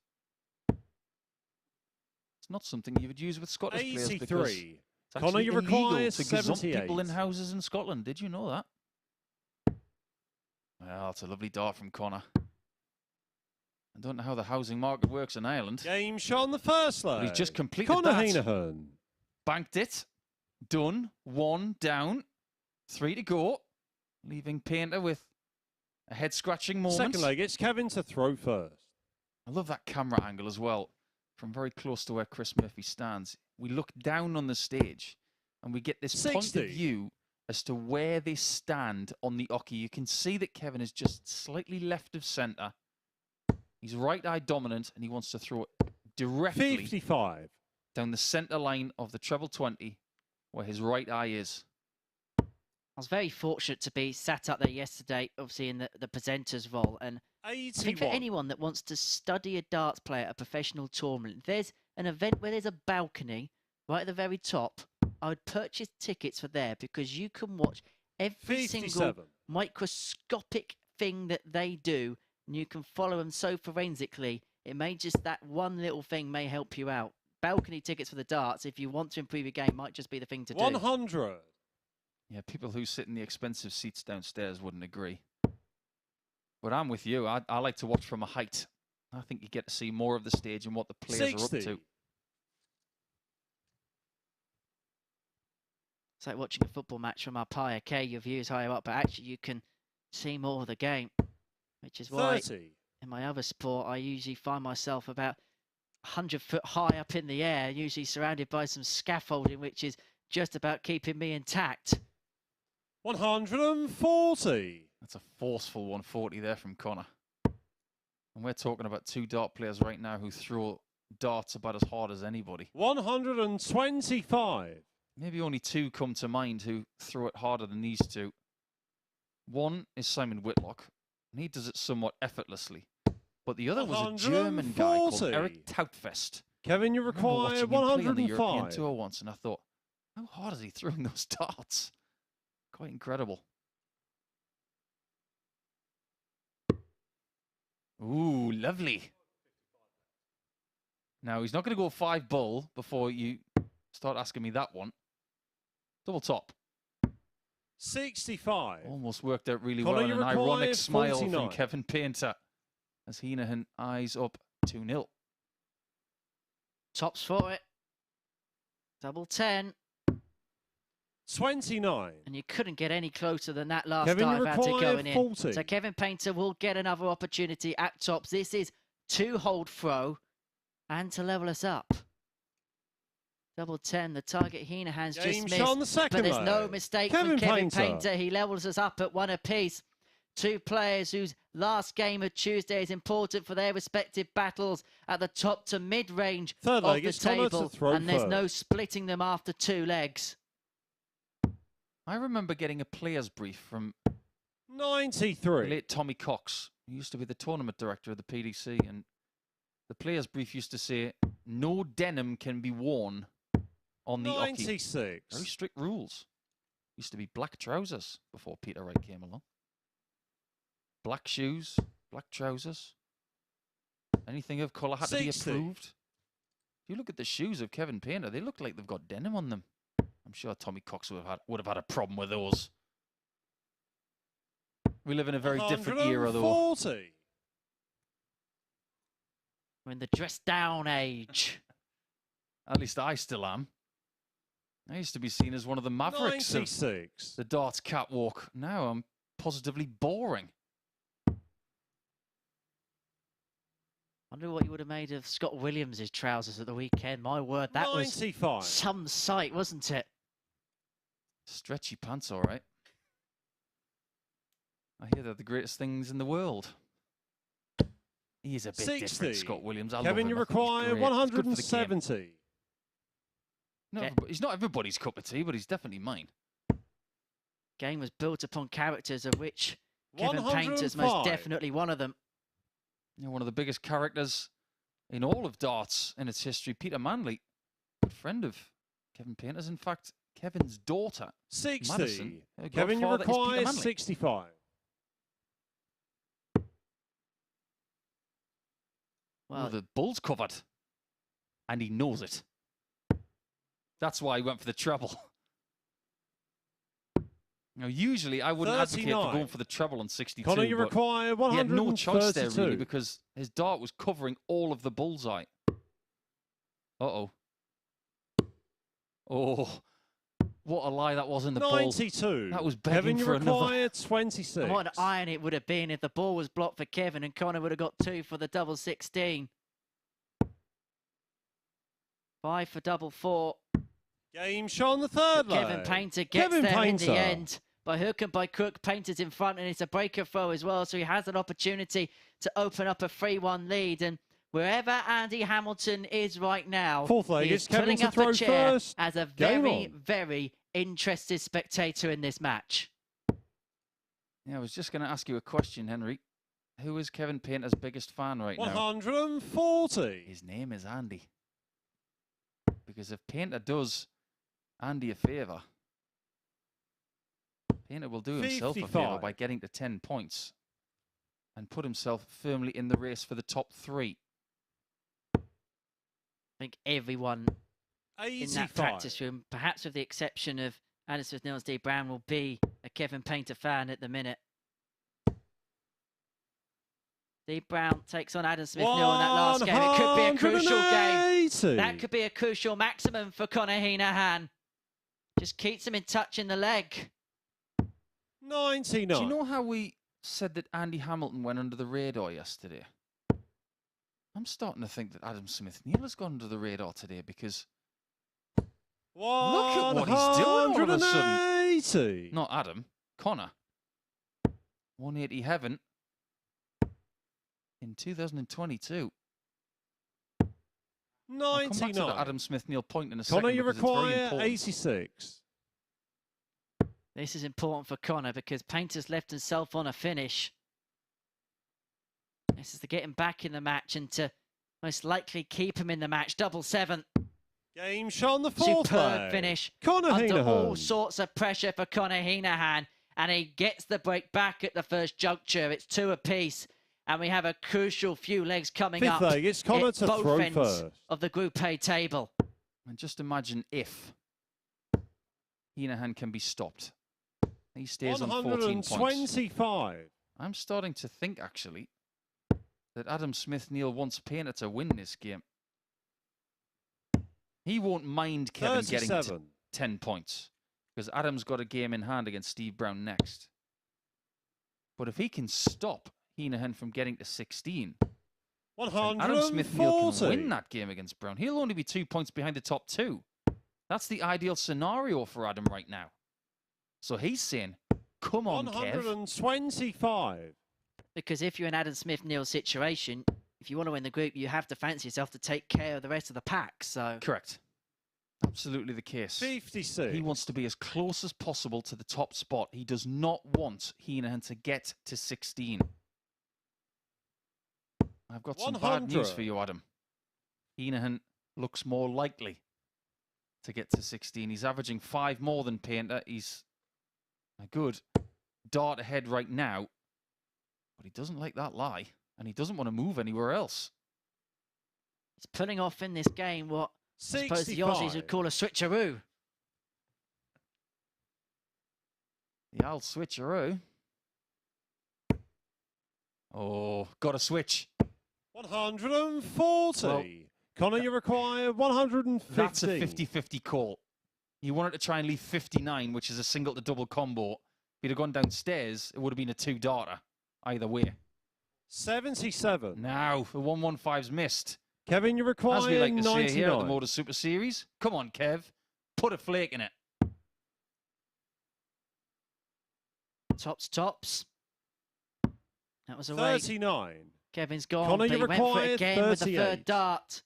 It's not something you would use with Scottish players, because it's Conor, you require illegal to gazump 78. people in houses in Scotland. Did you know that? Well, it's a lovely dart from Conor. I don't know how the housing market works in Ireland. Game shot on the first leg. But he's just completed Conor that. Heneghan. Banked it. Done. 1 down. 3 to go. Leaving Painter with a head-scratching moment. Second leg, it's Kevin to throw first. I love that camera angle as well. From very close to where Chris Murphy stands. We look down on the stage and we get this 60. point of view as to where they stand on the oche. You can see that Kevin is just slightly left of centre. He's right-eye dominant and he wants to throw it directly 55. down the centre line of the treble 20 where his right eye is. I was very fortunate to be sat up there yesterday, obviously in the presenter's role. And 81. I think for anyone that wants to study a darts player at a professional tournament, if there's an event where there's a balcony right at the very top, I would purchase tickets for there because you can watch every 57. single microscopic thing that they do and you can follow them so forensically. It may just, that one little thing may help you out. Balcony tickets for the darts, if you want to improve your game, might just be the thing to do. 100. Yeah, people who sit in the expensive seats downstairs wouldn't agree. But I'm with you. I like to watch from a height. I think you get to see more of the stage and what the players 60. are up to. It's like watching a football match from up high. Okay, your view is higher up, but actually you can see more of the game, which is why 30. in my other sport, I usually find myself about 100 foot high up in the air, usually surrounded by some scaffolding, which is just about keeping me intact. 140. That's a forceful 140 there from Conor. And we're talking about 2 dart players right now who throw darts about as hard as anybody. 125. Maybe only 2 come to mind who throw it harder than these 2. One is Simon Whitlock, and he does it somewhat effortlessly. But the other was a German guy called Eric Tautfest. Kevin, you require 105. On the European Tour once, and I thought, how hard is he throwing those darts? Quite incredible. Ooh, lovely. Now, he's not going to go 5 bull before you start asking me that one. Double top. 65. Almost worked out really Conor, well. And an ironic smile 49. from Kevin Painter as Heneghan eyes up 2-0. Tops for it. Double 10. 29. And you couldn't get any closer than that last Kevin, you dive out to require going in. 40. So Kevin Painter will get another opportunity at tops. This is 2-hold throw and to level us up. Double 10, the target Heneghan's just missed. On the second but there's leg. no mistake from Kevin Painter. He levels us up at 1 apiece. 2 players whose last game of Tuesday is important for their respective battles at the top to mid-range of the table. And there's no splitting them after 2 legs. I remember getting a player's brief from 93. late Tommy Cox, who used to be the tournament director of the PDC, and the player's brief used to say, no denim can be worn on the 96. Oche. Very strict rules. Used to be black trousers before Peter Wright came along. Black shoes, black trousers. Anything of colour had to be approved. If you look at the shoes of Kevin Painter, they look like they've got denim on them. I'm sure Tommy Cox would have had a problem with those. We live in a very different era, though. 140. We're in the dress-down age. At least I still am. I used to be seen as one of the mavericks 96. of the darts catwalk. Now I'm positively boring. I wonder what you would have made of Scott Williams' trousers at the weekend. My word, that 95. was some sight, wasn't it? Stretchy pants, all right. I hear they're the greatest things in the world. He is a bit 60. different, Scott Williams. I Kevin, love you him. I think he's require great. 170. No, he's not everybody's cup of tea, but he's definitely mine. Game was built upon characters, of which Kevin Painter's most definitely one of them. You know, one of the biggest characters in all of darts in its history, Peter Manley, good friend of Kevin Painter's. In fact, Kevin's daughter, 60. Madison, Kevin, you require 65. 65. Well, the bull's covered, and he knows it. That's why he went for the treble. Now, usually I wouldn't advocate for 39. going for the treble on 62. Conor, you but require he had 132. no choice there, really, because his dart was covering all of the bullseye. Uh-oh. Oh, what a lie that was in the 92. ball. That was begging Kevin, you for another. require 26. And what an iron it would have been if the ball was blocked for Kevin and Conor would have got 2 for the double 16. 5 for double 4. Game shot on the third leg. Kevin Painter gets there in the end. By hook and by crook, Painter's in front, and it's a breaker throw as well, so he has an opportunity to open up a 3-1 lead. And wherever Andy Hamilton is right now, Fourth leg, he it's is Kevin pulling to up throw a chair first. as a Game very, on. very interested spectator in this match. Yeah, I was just going to ask you a question, Henry. Who is Kevin Painter's biggest fan right now? 140. His name is Andy. Because if Painter does Andy a favour, Painter will do himself 55. a favour by getting to 10 points and put himself firmly in the race for the top 3. I think everyone 85. in that practice room, perhaps with the exception of Adam Smith Neale's D. Brown, will be a Kevin Painter fan at the minute. D. Brown takes on Adam Smith Neale in that last game. It could be a crucial game. That could be a crucial maximum for Conor Heneghan. Just keeps him in touch in the leg. 99. Do you know how we said that Andy Hamilton went under the radar yesterday? I'm starting to think that Adam Smith Neale has gone under the radar today because look at what he's doing all of a sudden. 180. Not Adam, Conor. 180 heaven in 2022. I'll come back to 99. the Adam Smith Neale point in a Conor, second you because it's very require important. 86. This is important for Conor because Painter's left himself on a finish. This is to get him back in the match and to most likely keep him in the match. Double 7. Game shot on the fourth Superb leg. finish. Conor Under all Heneghan. sorts of pressure for Conor Heneghan. And he gets the break back at the first juncture. It's 2 apiece. And we have a crucial few legs coming Fifth up leg, it's Conor at to both throw ends first. of the Group A table. And just imagine if Heneghan can be stopped. He stays on 14 points. 125. I'm starting to think, actually, that Adam Smith Neale wants Painter to win this game. He won't mind Kevin getting to 37. 10 points because Adam's got a game in hand against Steve Brown next. But if he can stop Heneghan from getting to 16, then Adam Smith Neale can win that game against Brown. He'll only be 2 points behind the top 2. That's the ideal scenario for Adam right now. So he's saying, come on, Kev. 125. Because if you're in Adam Smith Neale's situation, if you want to win the group, you have to fancy yourself to take care of the rest of the pack. So Correct. Absolutely the case. 56. He wants to be as close as possible to the top spot. He does not want Heneghan to get to 16. I've got some bad news for you, Adam. Heneghan looks more likely to get to 16. He's averaging 5 more than Painter. He's a good dart ahead right now, but he doesn't like that lie, and he doesn't want to move anywhere else. he's pulling off in this game what I suppose the Aussies would call a switcheroo. The old switcheroo. Oh, got a switch. 140. Well, Conor, you require 150. That's a 50-50 call. He wanted to try and leave 59, which is a single to double combo. If he'd have gone downstairs, it would have been a 2-darter. Either way. 77. Now, the 115's missed. Kevin, you require As we like to 99. say here at the MODUS Super Series, come on, Kev, put a flake in it. Tops. That was away. 39. Kevin's gone, Conor, but you he went for it required again with the 38. third dart.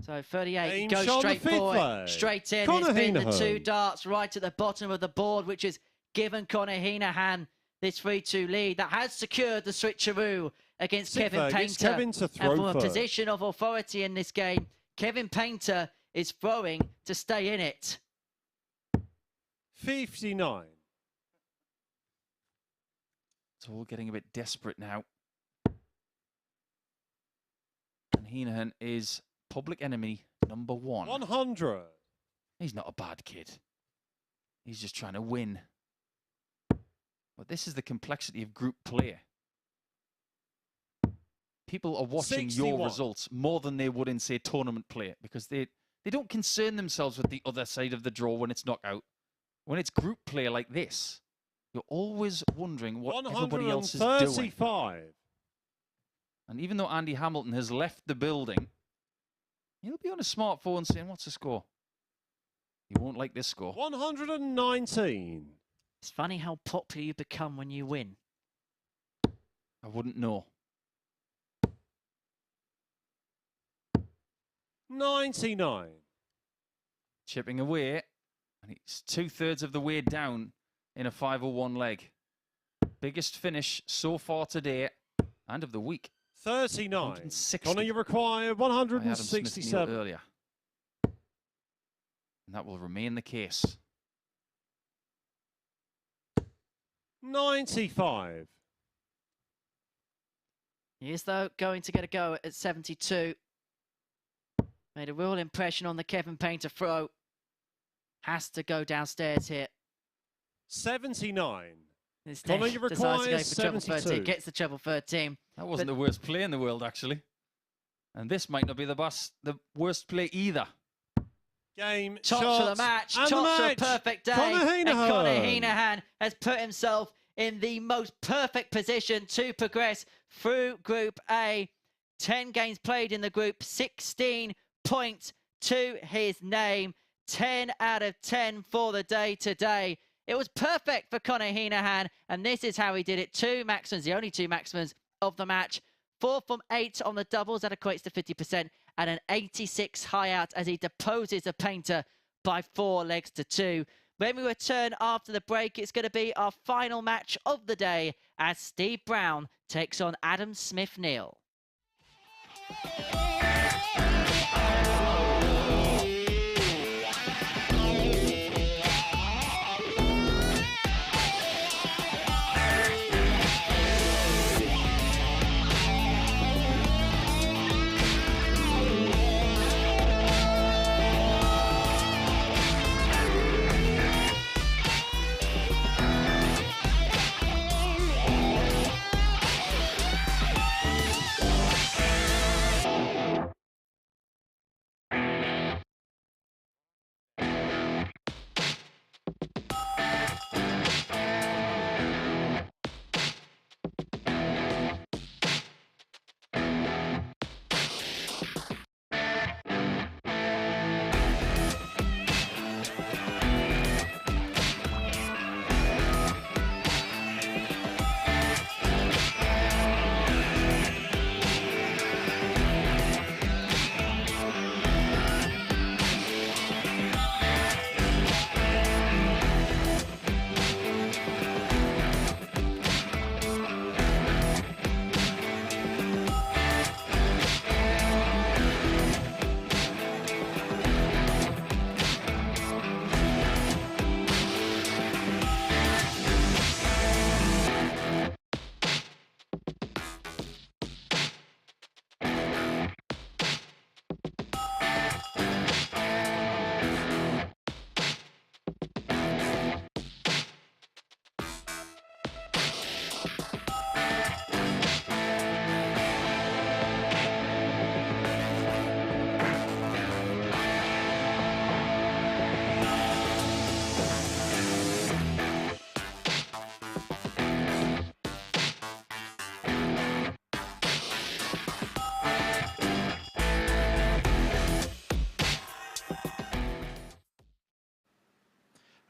So 38, Aim goes shot on the straight fifth for it. leg. Straight in. Conor It's been the Heneghan. 2 darts right at the bottom of the board, which has given Conor Heneghan this 3-2 lead. That has secured the switcheroo against Sixth Kevin leg, Painter. it's Kevin to throw and from a first. position of authority in this game, Kevin Painter is throwing to stay in it. 59. It's all getting a bit desperate now. And Heneghan is public enemy number 1. 100. He's not a bad kid. He's just trying to win. But this is the complexity of group play. People are watching 61. your results more than they would in, say, tournament play, because they don't concern themselves with the other side of the draw when it's knockout. When it's group play like this, you're always wondering what everybody else is doing. 135. And even though Andy Hamilton has left the building, he'll be on his smartphone saying, what's the score? He won't like this score. 119. It's funny how popular you become when you win. I wouldn't know. 99. Chipping away, and he's 2/3 of the way down in a 501 leg. Biggest finish so far today and of the week. 39. 160. Conor, you require By Adam Smith-Neale 167. earlier. And that will remain the case. 95. He is, though, going to get a go at 72. Made a real impression on the Kevin Painter throw. Has to go downstairs here. 79. Instead, Conor, you decides to go require for treble 13. 72. Gets the treble 13. That wasn't the worst play in the world, actually. And this might not be the worst play either. Game, Tops shots, for the match. and Tops the for a match. perfect day. Conor And Conor Heneghan. Heneghan has put himself in the most perfect position to progress through Group A. 10 games played in the group, 16 points to his name. 10 out of 10 for the day today. It was perfect for Conor Heneghan, and this is how he did it. 2 maximums, the only 2 maximums of the match. 4 from 8 on the doubles, that equates to 50%, and an 86 high out as he deposes the Painter by 4 legs to 2. When we return after the break, it's going to be our final match of the day as Steve Brown takes on Adam Smith-Neale.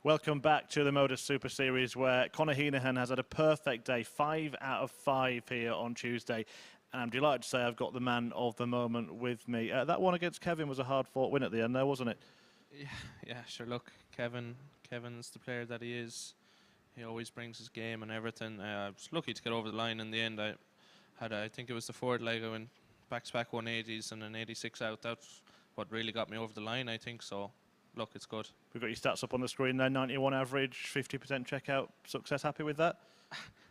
Welcome back to the MODUS Super Series, where Conor Heneghan has had a perfect day, 5 out of 5 here on Tuesday. And I'm delighted to say I've got the man of the moment with me. That one against Kevin was a hard-fought win at the end there, wasn't it? Yeah, sure. Look, Kevin's the player that he is. He always brings his game and everything. I was lucky to get over the line in the end. I think it was the forward leg. I went back-to-back 180s and an 86 out. That's what really got me over the line, I think. So, look, it's good. We've got your stats up on the screen there, 91 average, 50% checkout success. Happy with that?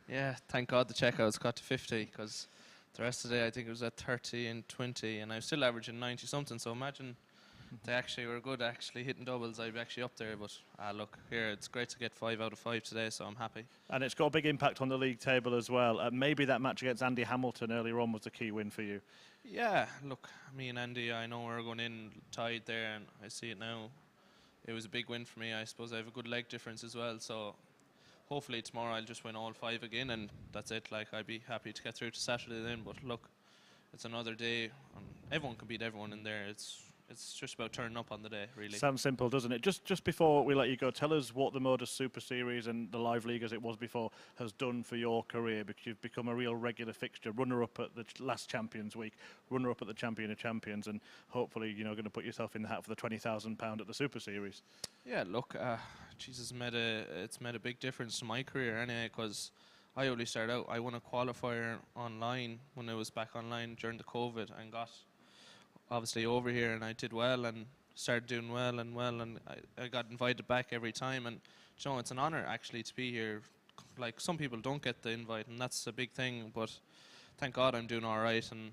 Yeah, thank God the checkouts got to 50, because the rest of the day I think it was at 30 and 20, and I was still averaging 90 something. So imagine they actually were good, actually hitting doubles. I'd be actually up there, but look, here, it's great to get 5 out of 5 today, so I'm happy. And it's got a big impact on the league table as well. Maybe that match against Andy Hamilton earlier on was the key win for you. Yeah, look, me and Andy, I know we're going in tied there, and I see it now. It was a big win for me. I suppose I have a good leg difference as well, so hopefully tomorrow I'll just win all 5 again, and that's it. Like, I'd be happy to get through to Saturday then, but look, it's another day, and everyone can beat everyone in there. It's just about turning up on the day, really. Sounds simple, doesn't it? Just before we let you go, tell us what the MODUS Super Series and the Live League, as it was before, has done for your career, because you've become a real regular fixture, runner-up at the last Champions Week, runner-up at the Champion of Champions, and hopefully, you know, going to put yourself in the hat for the £20,000 at the Super Series. Yeah, look, Jesus, it's made a big difference to my career anyway, because I only started out, I won a qualifier online when I was back online during the COVID, and got obviously over here, and I did well and started doing well, and I got invited back every time, and you know, it's an honor actually to be here. Like, some people don't get the invite, and that's a big thing, but thank God I'm doing all right, and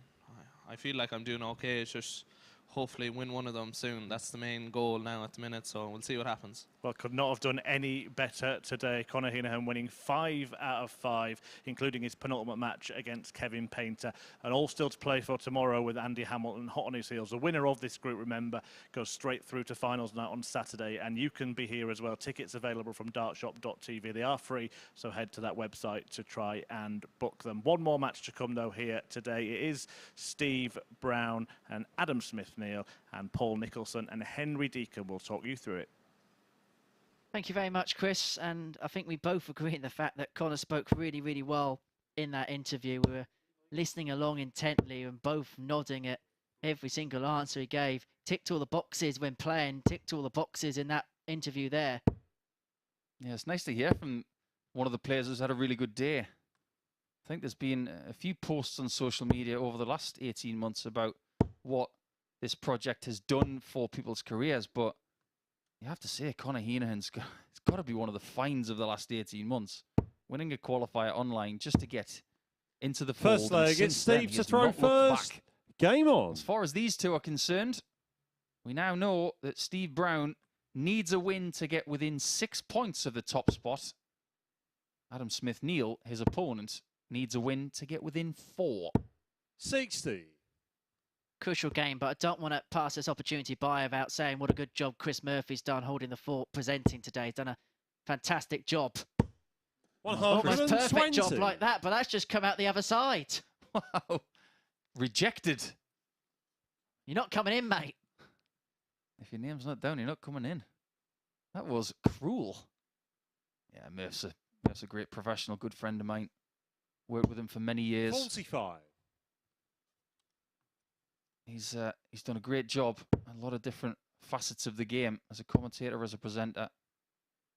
I feel like I'm doing okay. It's just hopefully win one of them soon. That's the main goal now at the minute, so we'll see what happens. Well, could not have done any better today. Conor Heneghan winning 5 out of 5, including his penultimate match against Kevin Painter. And all still to play for tomorrow with Andy Hamilton hot on his heels. The winner of this group, remember, goes straight through to finals night on Saturday. And you can be here as well. Tickets available from dartshop.tv. They are free, so head to that website to try and book them. One more match to come, though, here today. It is Steve Brown and Adam Smith Neale, and Paul Nicholson and Henry Deacon will talk you through it. Thank you very much, Chris. And I think we both agree in the fact that Conor spoke really, really well in that interview. We were listening along intently and both nodding at every single answer he gave. Ticked all the boxes when playing, ticked all the boxes in that interview there. Yeah, it's nice to hear from one of the players who's had a really good day. I think there's been a few posts on social media over the last 18 months about what this project has done for people's careers, but you have to say Conor Heneghan's it's got to be one of the finds of the last 18 months. Winning a qualifier online just to get into the fold. First leg, it's Steve to throw first. Game on. As far as these two are concerned, we now know that Steve Brown needs a win to get within 6 points of the top spot. Adam Smith Neale, his opponent, needs a win to get within 4. 60. Crucial game, but I don't want to pass this opportunity by without saying what a good job Chris Murphy's done holding the fort, presenting today. He's done a fantastic job. 120. Almost perfect job like that, but that's just come out the other side. Wow. Rejected. You're not coming in, mate. If your name's not down, you're not coming in. That was cruel. Yeah, Murph's a great professional, good friend of mine. Worked with him for many years. 45. He's done a great job, a lot of different facets of the game as a commentator, as a presenter.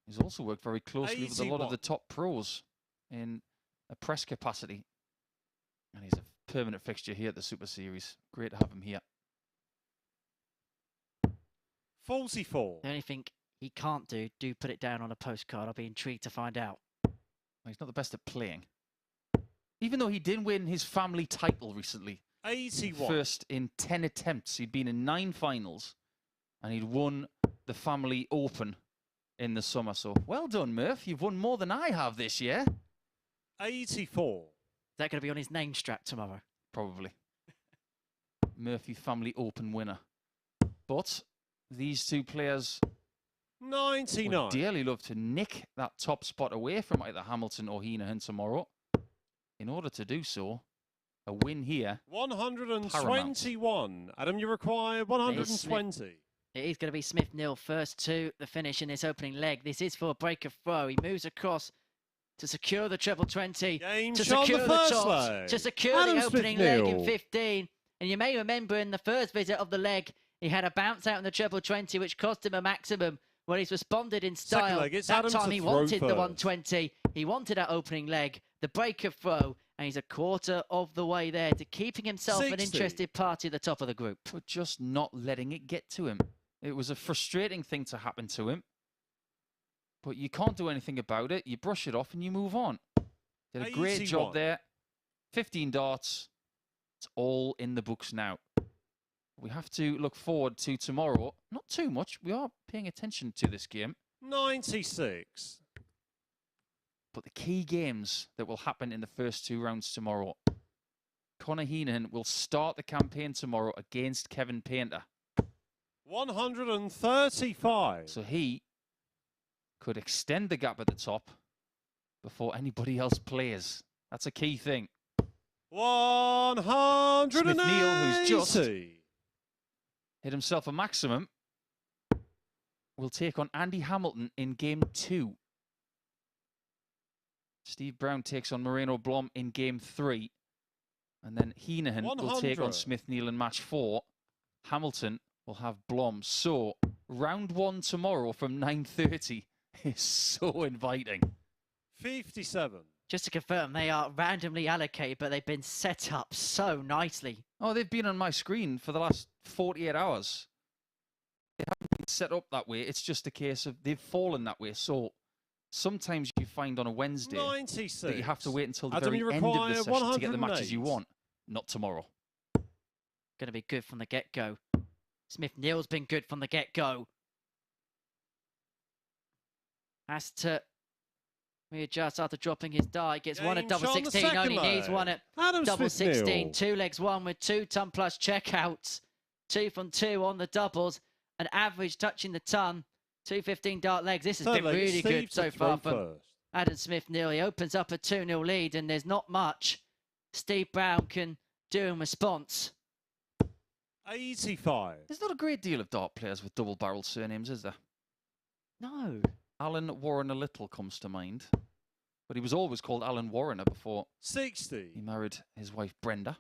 He's also worked very closely with a lot of the top pros in a press capacity. And he's a permanent fixture here at the Super Series. Great to have him here. 44. The only thing he can't do put it down on a postcard. I'll be intrigued to find out. He's not the best at playing. Even though he did win his family title recently. 81. First in 10 attempts. He'd been in 9 finals and he'd won the family open in the summer. So well done, Murph. You've won more than I have this year. 84. Is that going to be on his name strap tomorrow? Probably. Murphy family open winner. But these two players 99. would dearly love to nick that top spot away from either Hamilton or Heneghan tomorrow. In order to do so, a win here. 121. Adam, you require 120. It is going to be Smith Neale first to the finish in this opening leg. This is for a break of throw. He moves across to secure the treble 20. Game to shot secure the the first top, leg. to secure Adam the opening leg in Smith-Neale. 15. And you may remember in the first visit of the leg, he had a bounce out in the treble 20, which cost him a maximum. Well, he's responded in Second style. leg, it's That Adam time to he throw wanted the first. 120. He wanted that opening leg, the break of throw, and he's a quarter of the way there to keeping himself 60. an interested party at the top of the group. But just not letting it get to him. It was a frustrating thing to happen to him. But you can't do anything about it. You brush it off and you move on. Did a great 81. job there. 15 darts. It's all in the books now. We have to look forward to tomorrow. Not too much. We are paying attention to this game. 96. But the key games that will happen in the first 2 rounds tomorrow. Conor Heneghan will start the campaign tomorrow against Kevin Painter. 135. So he could extend the gap at the top before anybody else plays. That's a key thing. 180. Smith Neale, who's just hit himself a maximum, will take on Andy Hamilton in game 2. Steve Brown takes on Moreno Blom in game 3. And then Heneghan will take on Smith Neale in match 4. Hamilton will have Blom. So round 1 tomorrow from 9:30 is so inviting. 57. Just to confirm, they are randomly allocated, but they've been set up so nicely. Oh, they've been on my screen for the last 48 hours. They haven't been set up that way. It's just a case of they've fallen that way. So sometimes you find on a Wednesday 96. that you have to wait until the Adam, very you end of the require session to get the 108. matches you want. Not tomorrow. Going to be good from the get-go. Smith Neale's been good from the get-go. Has to readjust after dropping his die. Gets one at double 16. Only needs one at double 16. 2 legs, 1 with 2 ton plus checkouts. 2 from 2 on the doubles. An average touching the ton. 2:15 dart legs. This has been really good so far from Adam Smith Neale. He opens up a 2-0 lead, and there's not much Steve Brown can do in response. 85. There's not a great deal of dart players with double-barrel surnames, is there? No. Alan Warren a Little comes to mind. But he was always called Alan Warrener before 60. he married his wife Brenda.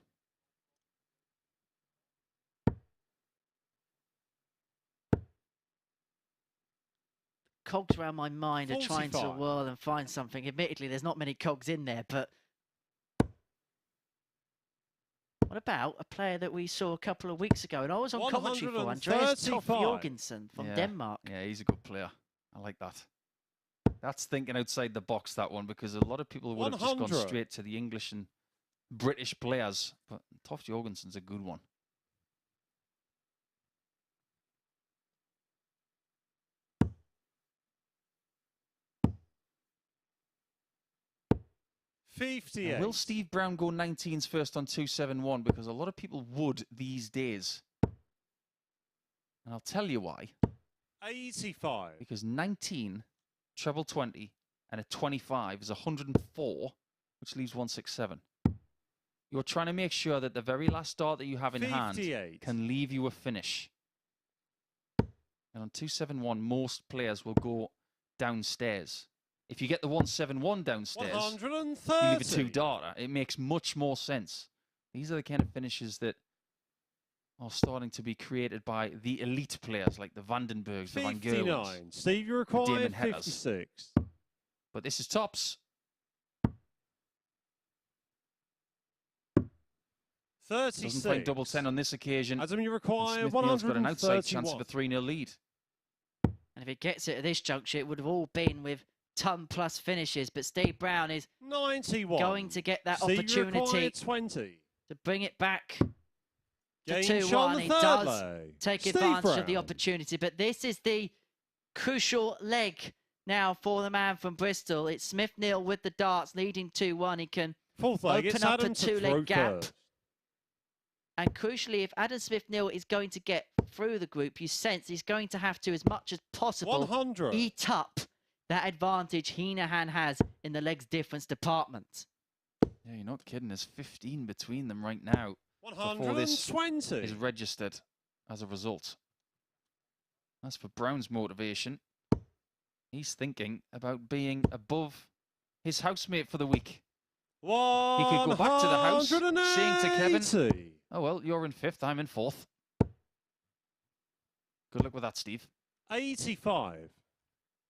Cogs around my mind are trying to 45. whirl and find something. Admittedly, there's not many cogs in there, but what about a player that we saw a couple of weeks ago? And I was on commentary for Andreas Toft 135. Jorgensen from Denmark. Yeah, he's a good player. I like that. That's thinking outside the box, that one, because a lot of people would have just gone 100. straight to the English and British players. But Toft Jorgensen's a good one. Now, 58. will Steve Brown go 19s first on 271? Because a lot of people would these days. And I'll tell you why. 85. Because 19, treble 20, and a 25 is 104, which leaves 167. You're trying to make sure that the very last dart that you have in hand 58. can leave you a finish. And on 271, most players will go downstairs. If you get the 171 downstairs, 130. you leave a 2-darter. It makes much more sense. These are the kind of finishes that are starting to be created by the elite players like the Vandenbergs, the Van Gerwens. 59. Steve, you Damon require Hetters. 56. But this is tops. 36. Doesn't find double 10 on this occasion. Adam, you And require Smith Neale's got an outside chance 131. of a 3-0 lead. And if he gets it at this juncture, it would have all been with ton plus finishes. But Steve Brown is 91. going to get that Steve, you opportunity require 20. to bring it back to Game shot on 2-1. the He third does leg. take Steve advantage of the Brown. opportunity. But this is the crucial leg now for the man from Bristol. It's Smith Neale with the darts leading 2-1. He can Fourth leg, open it's up a Adam to 2-leg throw gap. first. And crucially, if Adam Smith Neale is going to get through the group, you sense he's going to have to, as much as possible, 100. eat up that advantage Heneghan has in the legs difference department. Yeah, you're not kidding. There's 15 between them right now before this 120. is registered as a result. As for Brown's motivation, he's thinking about being above his housemate for the week. He could go back to the house, saying to Kevin, oh, well, you're in 5th, I'm in 4th. Good luck with that, Steve. 85.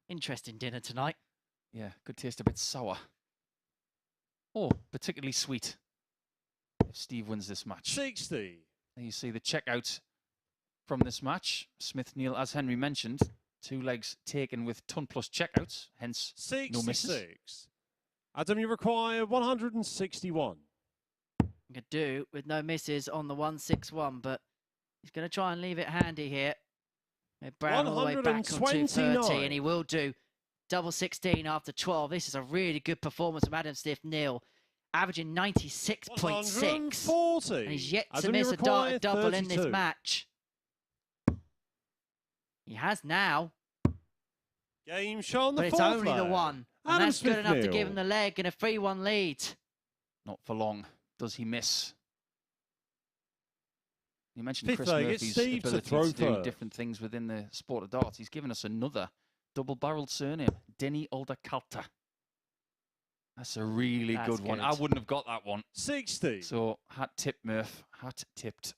Interesting dinner tonight. Yeah, could taste a bit sour. Or particularly sweet if Steve wins this match. 60. There you see the checkout from this match. Smith Neale, as Henry mentioned, 2 legs taken with ton plus checkouts, hence 66. no misses. Adam, you require 161. You could do with no misses on the 161, but He's going to try and leave it handy here. Brown all the way back on 230, and he will do. Double 16 after 12. This is a really good performance from Adam Smith Neale, averaging 96.6. And he's yet to miss a double in this match. He has now. Game shot on the but it's only the one. And that's good enough to give him the leg and a 3-1 lead. Not for long. Does he miss? You mentioned Chris Murphy's ability to do different things within the sport of darts. He's given us another double-barreled surname, Denny Alderkalter. That's a really good one. I wouldn't have got that one. 60. So, hat tipped, Murph. Hat tipped.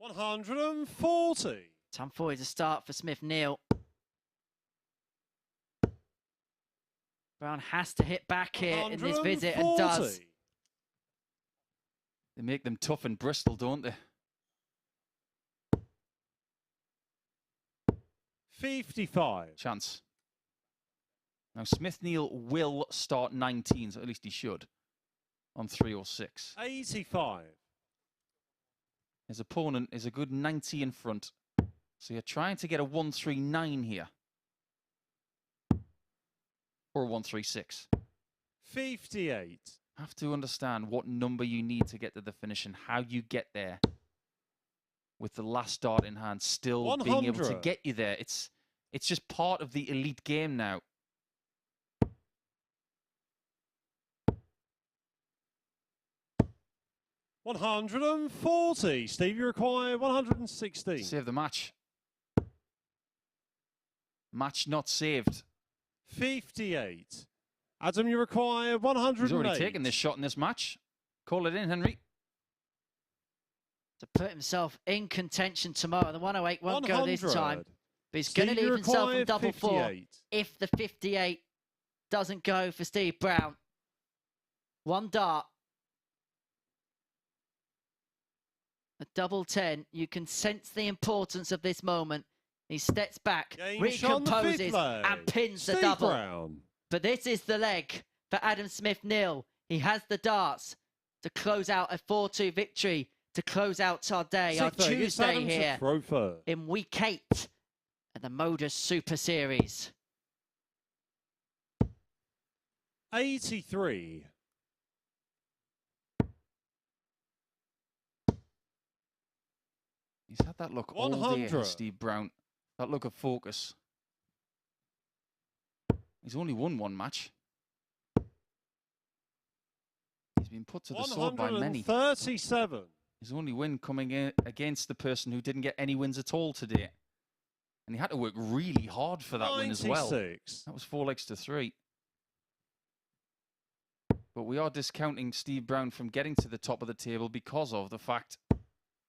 $140. Time for a start for Smith Neale. Brown has to hit back here in this visit and does. They make them tough in Bristol, don't they? 55. Chance. Now, Smith Neale will start 19s, or at least he should, on 306. 85. His opponent is a good 90 in front. So you're trying to get a 139 here. Or a 136. 58. Have to understand what number you need to get to the finish and how you get there. With the last dart in hand, still 100. Being able to get you there. It's just part of the elite game now. $140. Steve, you require 116. Save the match. Match not saved. 58. Adam, you require 108. He's already taken this shot in this match. Call it in, Henry. To put himself in contention tomorrow. The 108 won't go this time. But he's going to leave himself in double 4 if the 58 doesn't go for Steve Brown. One dart. A double 10. You can sense the importance of this moment. He steps back, recomposes, and pins the double. Brown. But this is the leg for Adam Smith Neale. He has the darts to close out a 4-2 victory, to close out our day, our Tuesday here in week 8 at the MODUS Super Series. 83. He's had that look all day, Steve Brown. That look of focus. He's only won one match. He's been put to the sword by many. 37. His only win coming in against the person who didn't get any wins at all today. And he had to work really hard for that win as well. That was 4 legs to 3. But we are discounting Steve Brown from getting to the top of the table because of the fact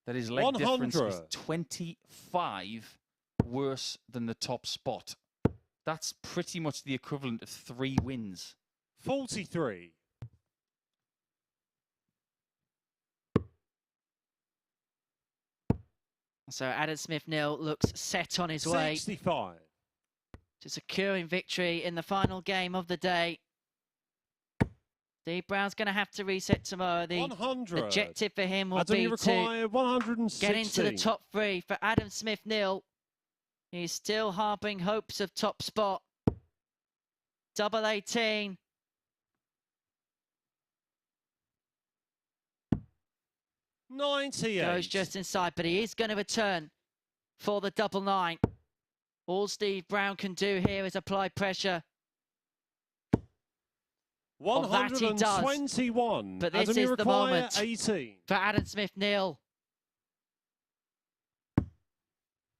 that his leg difference is 25 worse than the top spot. That's pretty much the equivalent of 3 wins. 43. So Adam Smith Neale looks set on his way 65. To securing victory in the final game of the day. Steve Brown's going to have to reset tomorrow. The objective for him will be to get into the top 3. For Adam Smith Neale, he's still harbouring hopes of top spot. Double 18. Goes just inside, but he is going to return for the double 9. All Steve Brown can do here is apply pressure. 121. But this is the moment for Adam Smith Neale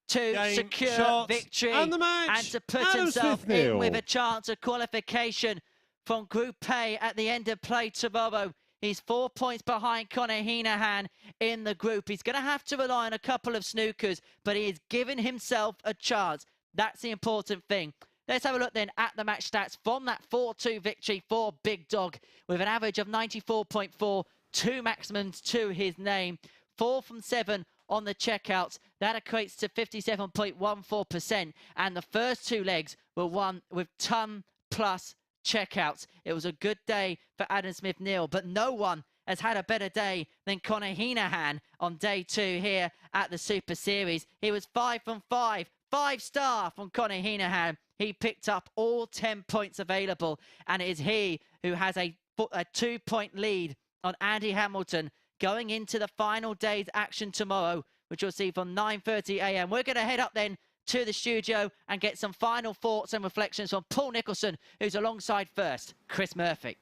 to secure victory and to put himself in with a chance of qualification from Group A at the end of play tomorrow. He's 4 points behind Conor Heneghan in the group. He's going to have to rely on a couple of snookers, but he is giving himself a chance. That's the important thing. Let's have a look then at the match stats from that 4-2 victory for Big Dog with an average of 94.4, 2 maximums to his name, 4 from 7 on the checkouts. That equates to 57.14%. And the first 2 legs were won with ton plus checkouts. It was a good day for Adam Smith-Neale, but no one has had a better day than Conor Heneghan on day 2 here at the Super Series. He was 5 from 5, 5-star from Conor Heneghan. He picked up all 10 points available, and it is he who has a 2-point lead on Andy Hamilton going into the final day's action tomorrow, which you'll see from 9:30 a.m. We're going to head up then to the studio and get some final thoughts and reflections from Paul Nicholson, who's alongside first Chris Murphy.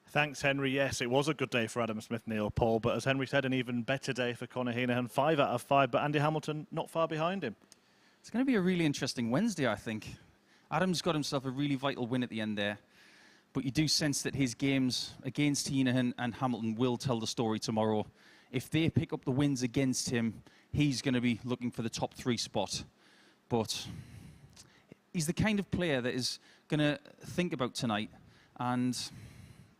Thanks, Henry. Yes, it was a good day for Adam Smith-Neale, Paul, but as Henry said, an even better day for Conor Heneghan. 5 out of 5, but Andy Hamilton not far behind him. It's going to be a really interesting Wednesday, I think. Adam's got himself a really vital win at the end there, but you do sense that his games against Heneghan and Hamilton will tell the story tomorrow. If they pick up the wins against him, he's going to be looking for the top 3 spot. But he's the kind of player that is going to think about tonight, and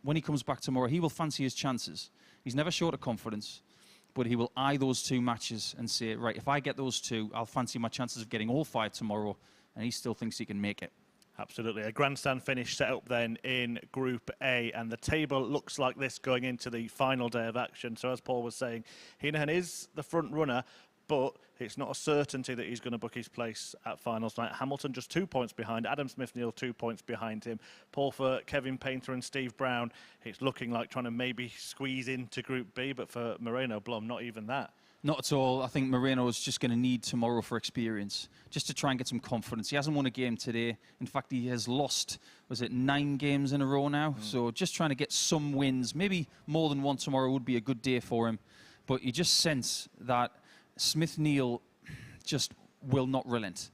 when he comes back tomorrow, he will fancy his chances. He's never short of confidence, but he will eye those 2 matches and say, right, if I get those 2, I'll fancy my chances of getting all 5 tomorrow, and he still thinks he can make it. Absolutely. A grandstand finish set up then in Group A, and the table looks like this going into the final day of action. So as Paul was saying, Heneghan is the front runner, but it's not a certainty that he's going to book his place at finals night. Hamilton just 2 points behind. Adam Smith-Neale 2 points behind him. Paul, for Kevin Painter and Steve Brown, it's looking like trying to maybe squeeze into Group B, but for Moreno Blom, not even that. Not at all. I think Moreno is just going to need tomorrow for experience, just to try and get some confidence. He hasn't won a game today. In fact, he has lost, was it 9 games in a row now? So just trying to get some wins. Maybe more than one tomorrow would be a good day for him. But you just sense that Smith-Neale just will not relent.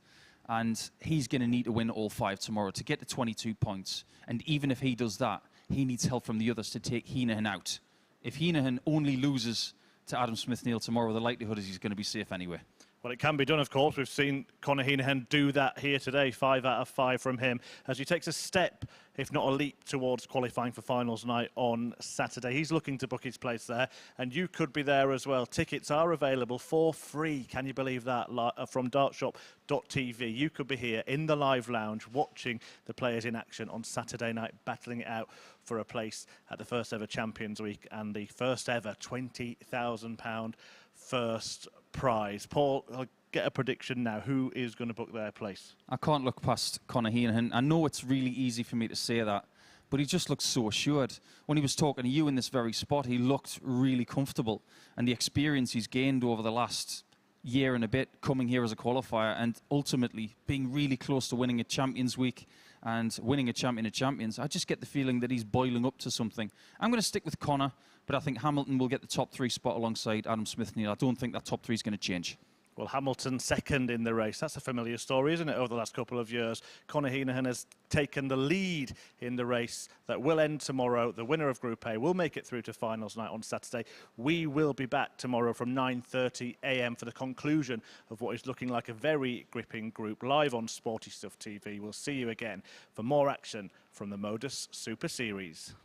And he's going to need to win all 5 tomorrow to get to 22 points. And even if he does that, he needs help from the others to take Heneghan out. If Heneghan only loses to Adam Smith-Neale tomorrow, the likelihood is he's going to be safe anyway. Well, it can be done, of course. We've seen Conor Heneghan do that here today. 5 out of 5 from him as he takes a step, if not a leap, towards qualifying for finals night on Saturday. He's looking to book his place there, and you could be there as well. Tickets are available for free. Can you believe that? From dartshop.tv. You could be here in the live lounge watching the players in action on Saturday night, battling it out for a place at the first ever Champions Week and the first ever £20,000 first prize. Paul, I'll get a prediction now. Who is going to book their place? I can't look past Conor Heneghan. I know it's really easy for me to say that, but he just looks so assured. When he was talking to you in this very spot, he looked really comfortable. And the experience he's gained over the last year and a bit, coming here as a qualifier and ultimately being really close to winning a Champions Week and winning a Champion of Champions, I just get the feeling that he's boiling up to something. I'm going to stick with Conor, but I think Hamilton will get the top 3 spot alongside Adam Smith-Neale. I don't think that top 3 is going to change. Well, Hamilton second in the race. That's a familiar story, isn't it, over the last couple of years? Conor Heneghan has taken the lead in the race that will end tomorrow. The winner of Group A will make it through to finals night on Saturday. We will be back tomorrow from 9:30 a.m. for the conclusion of what is looking like a very gripping group live on Sporty Stuff TV. We'll see you again for more action from the MODUS Super Series.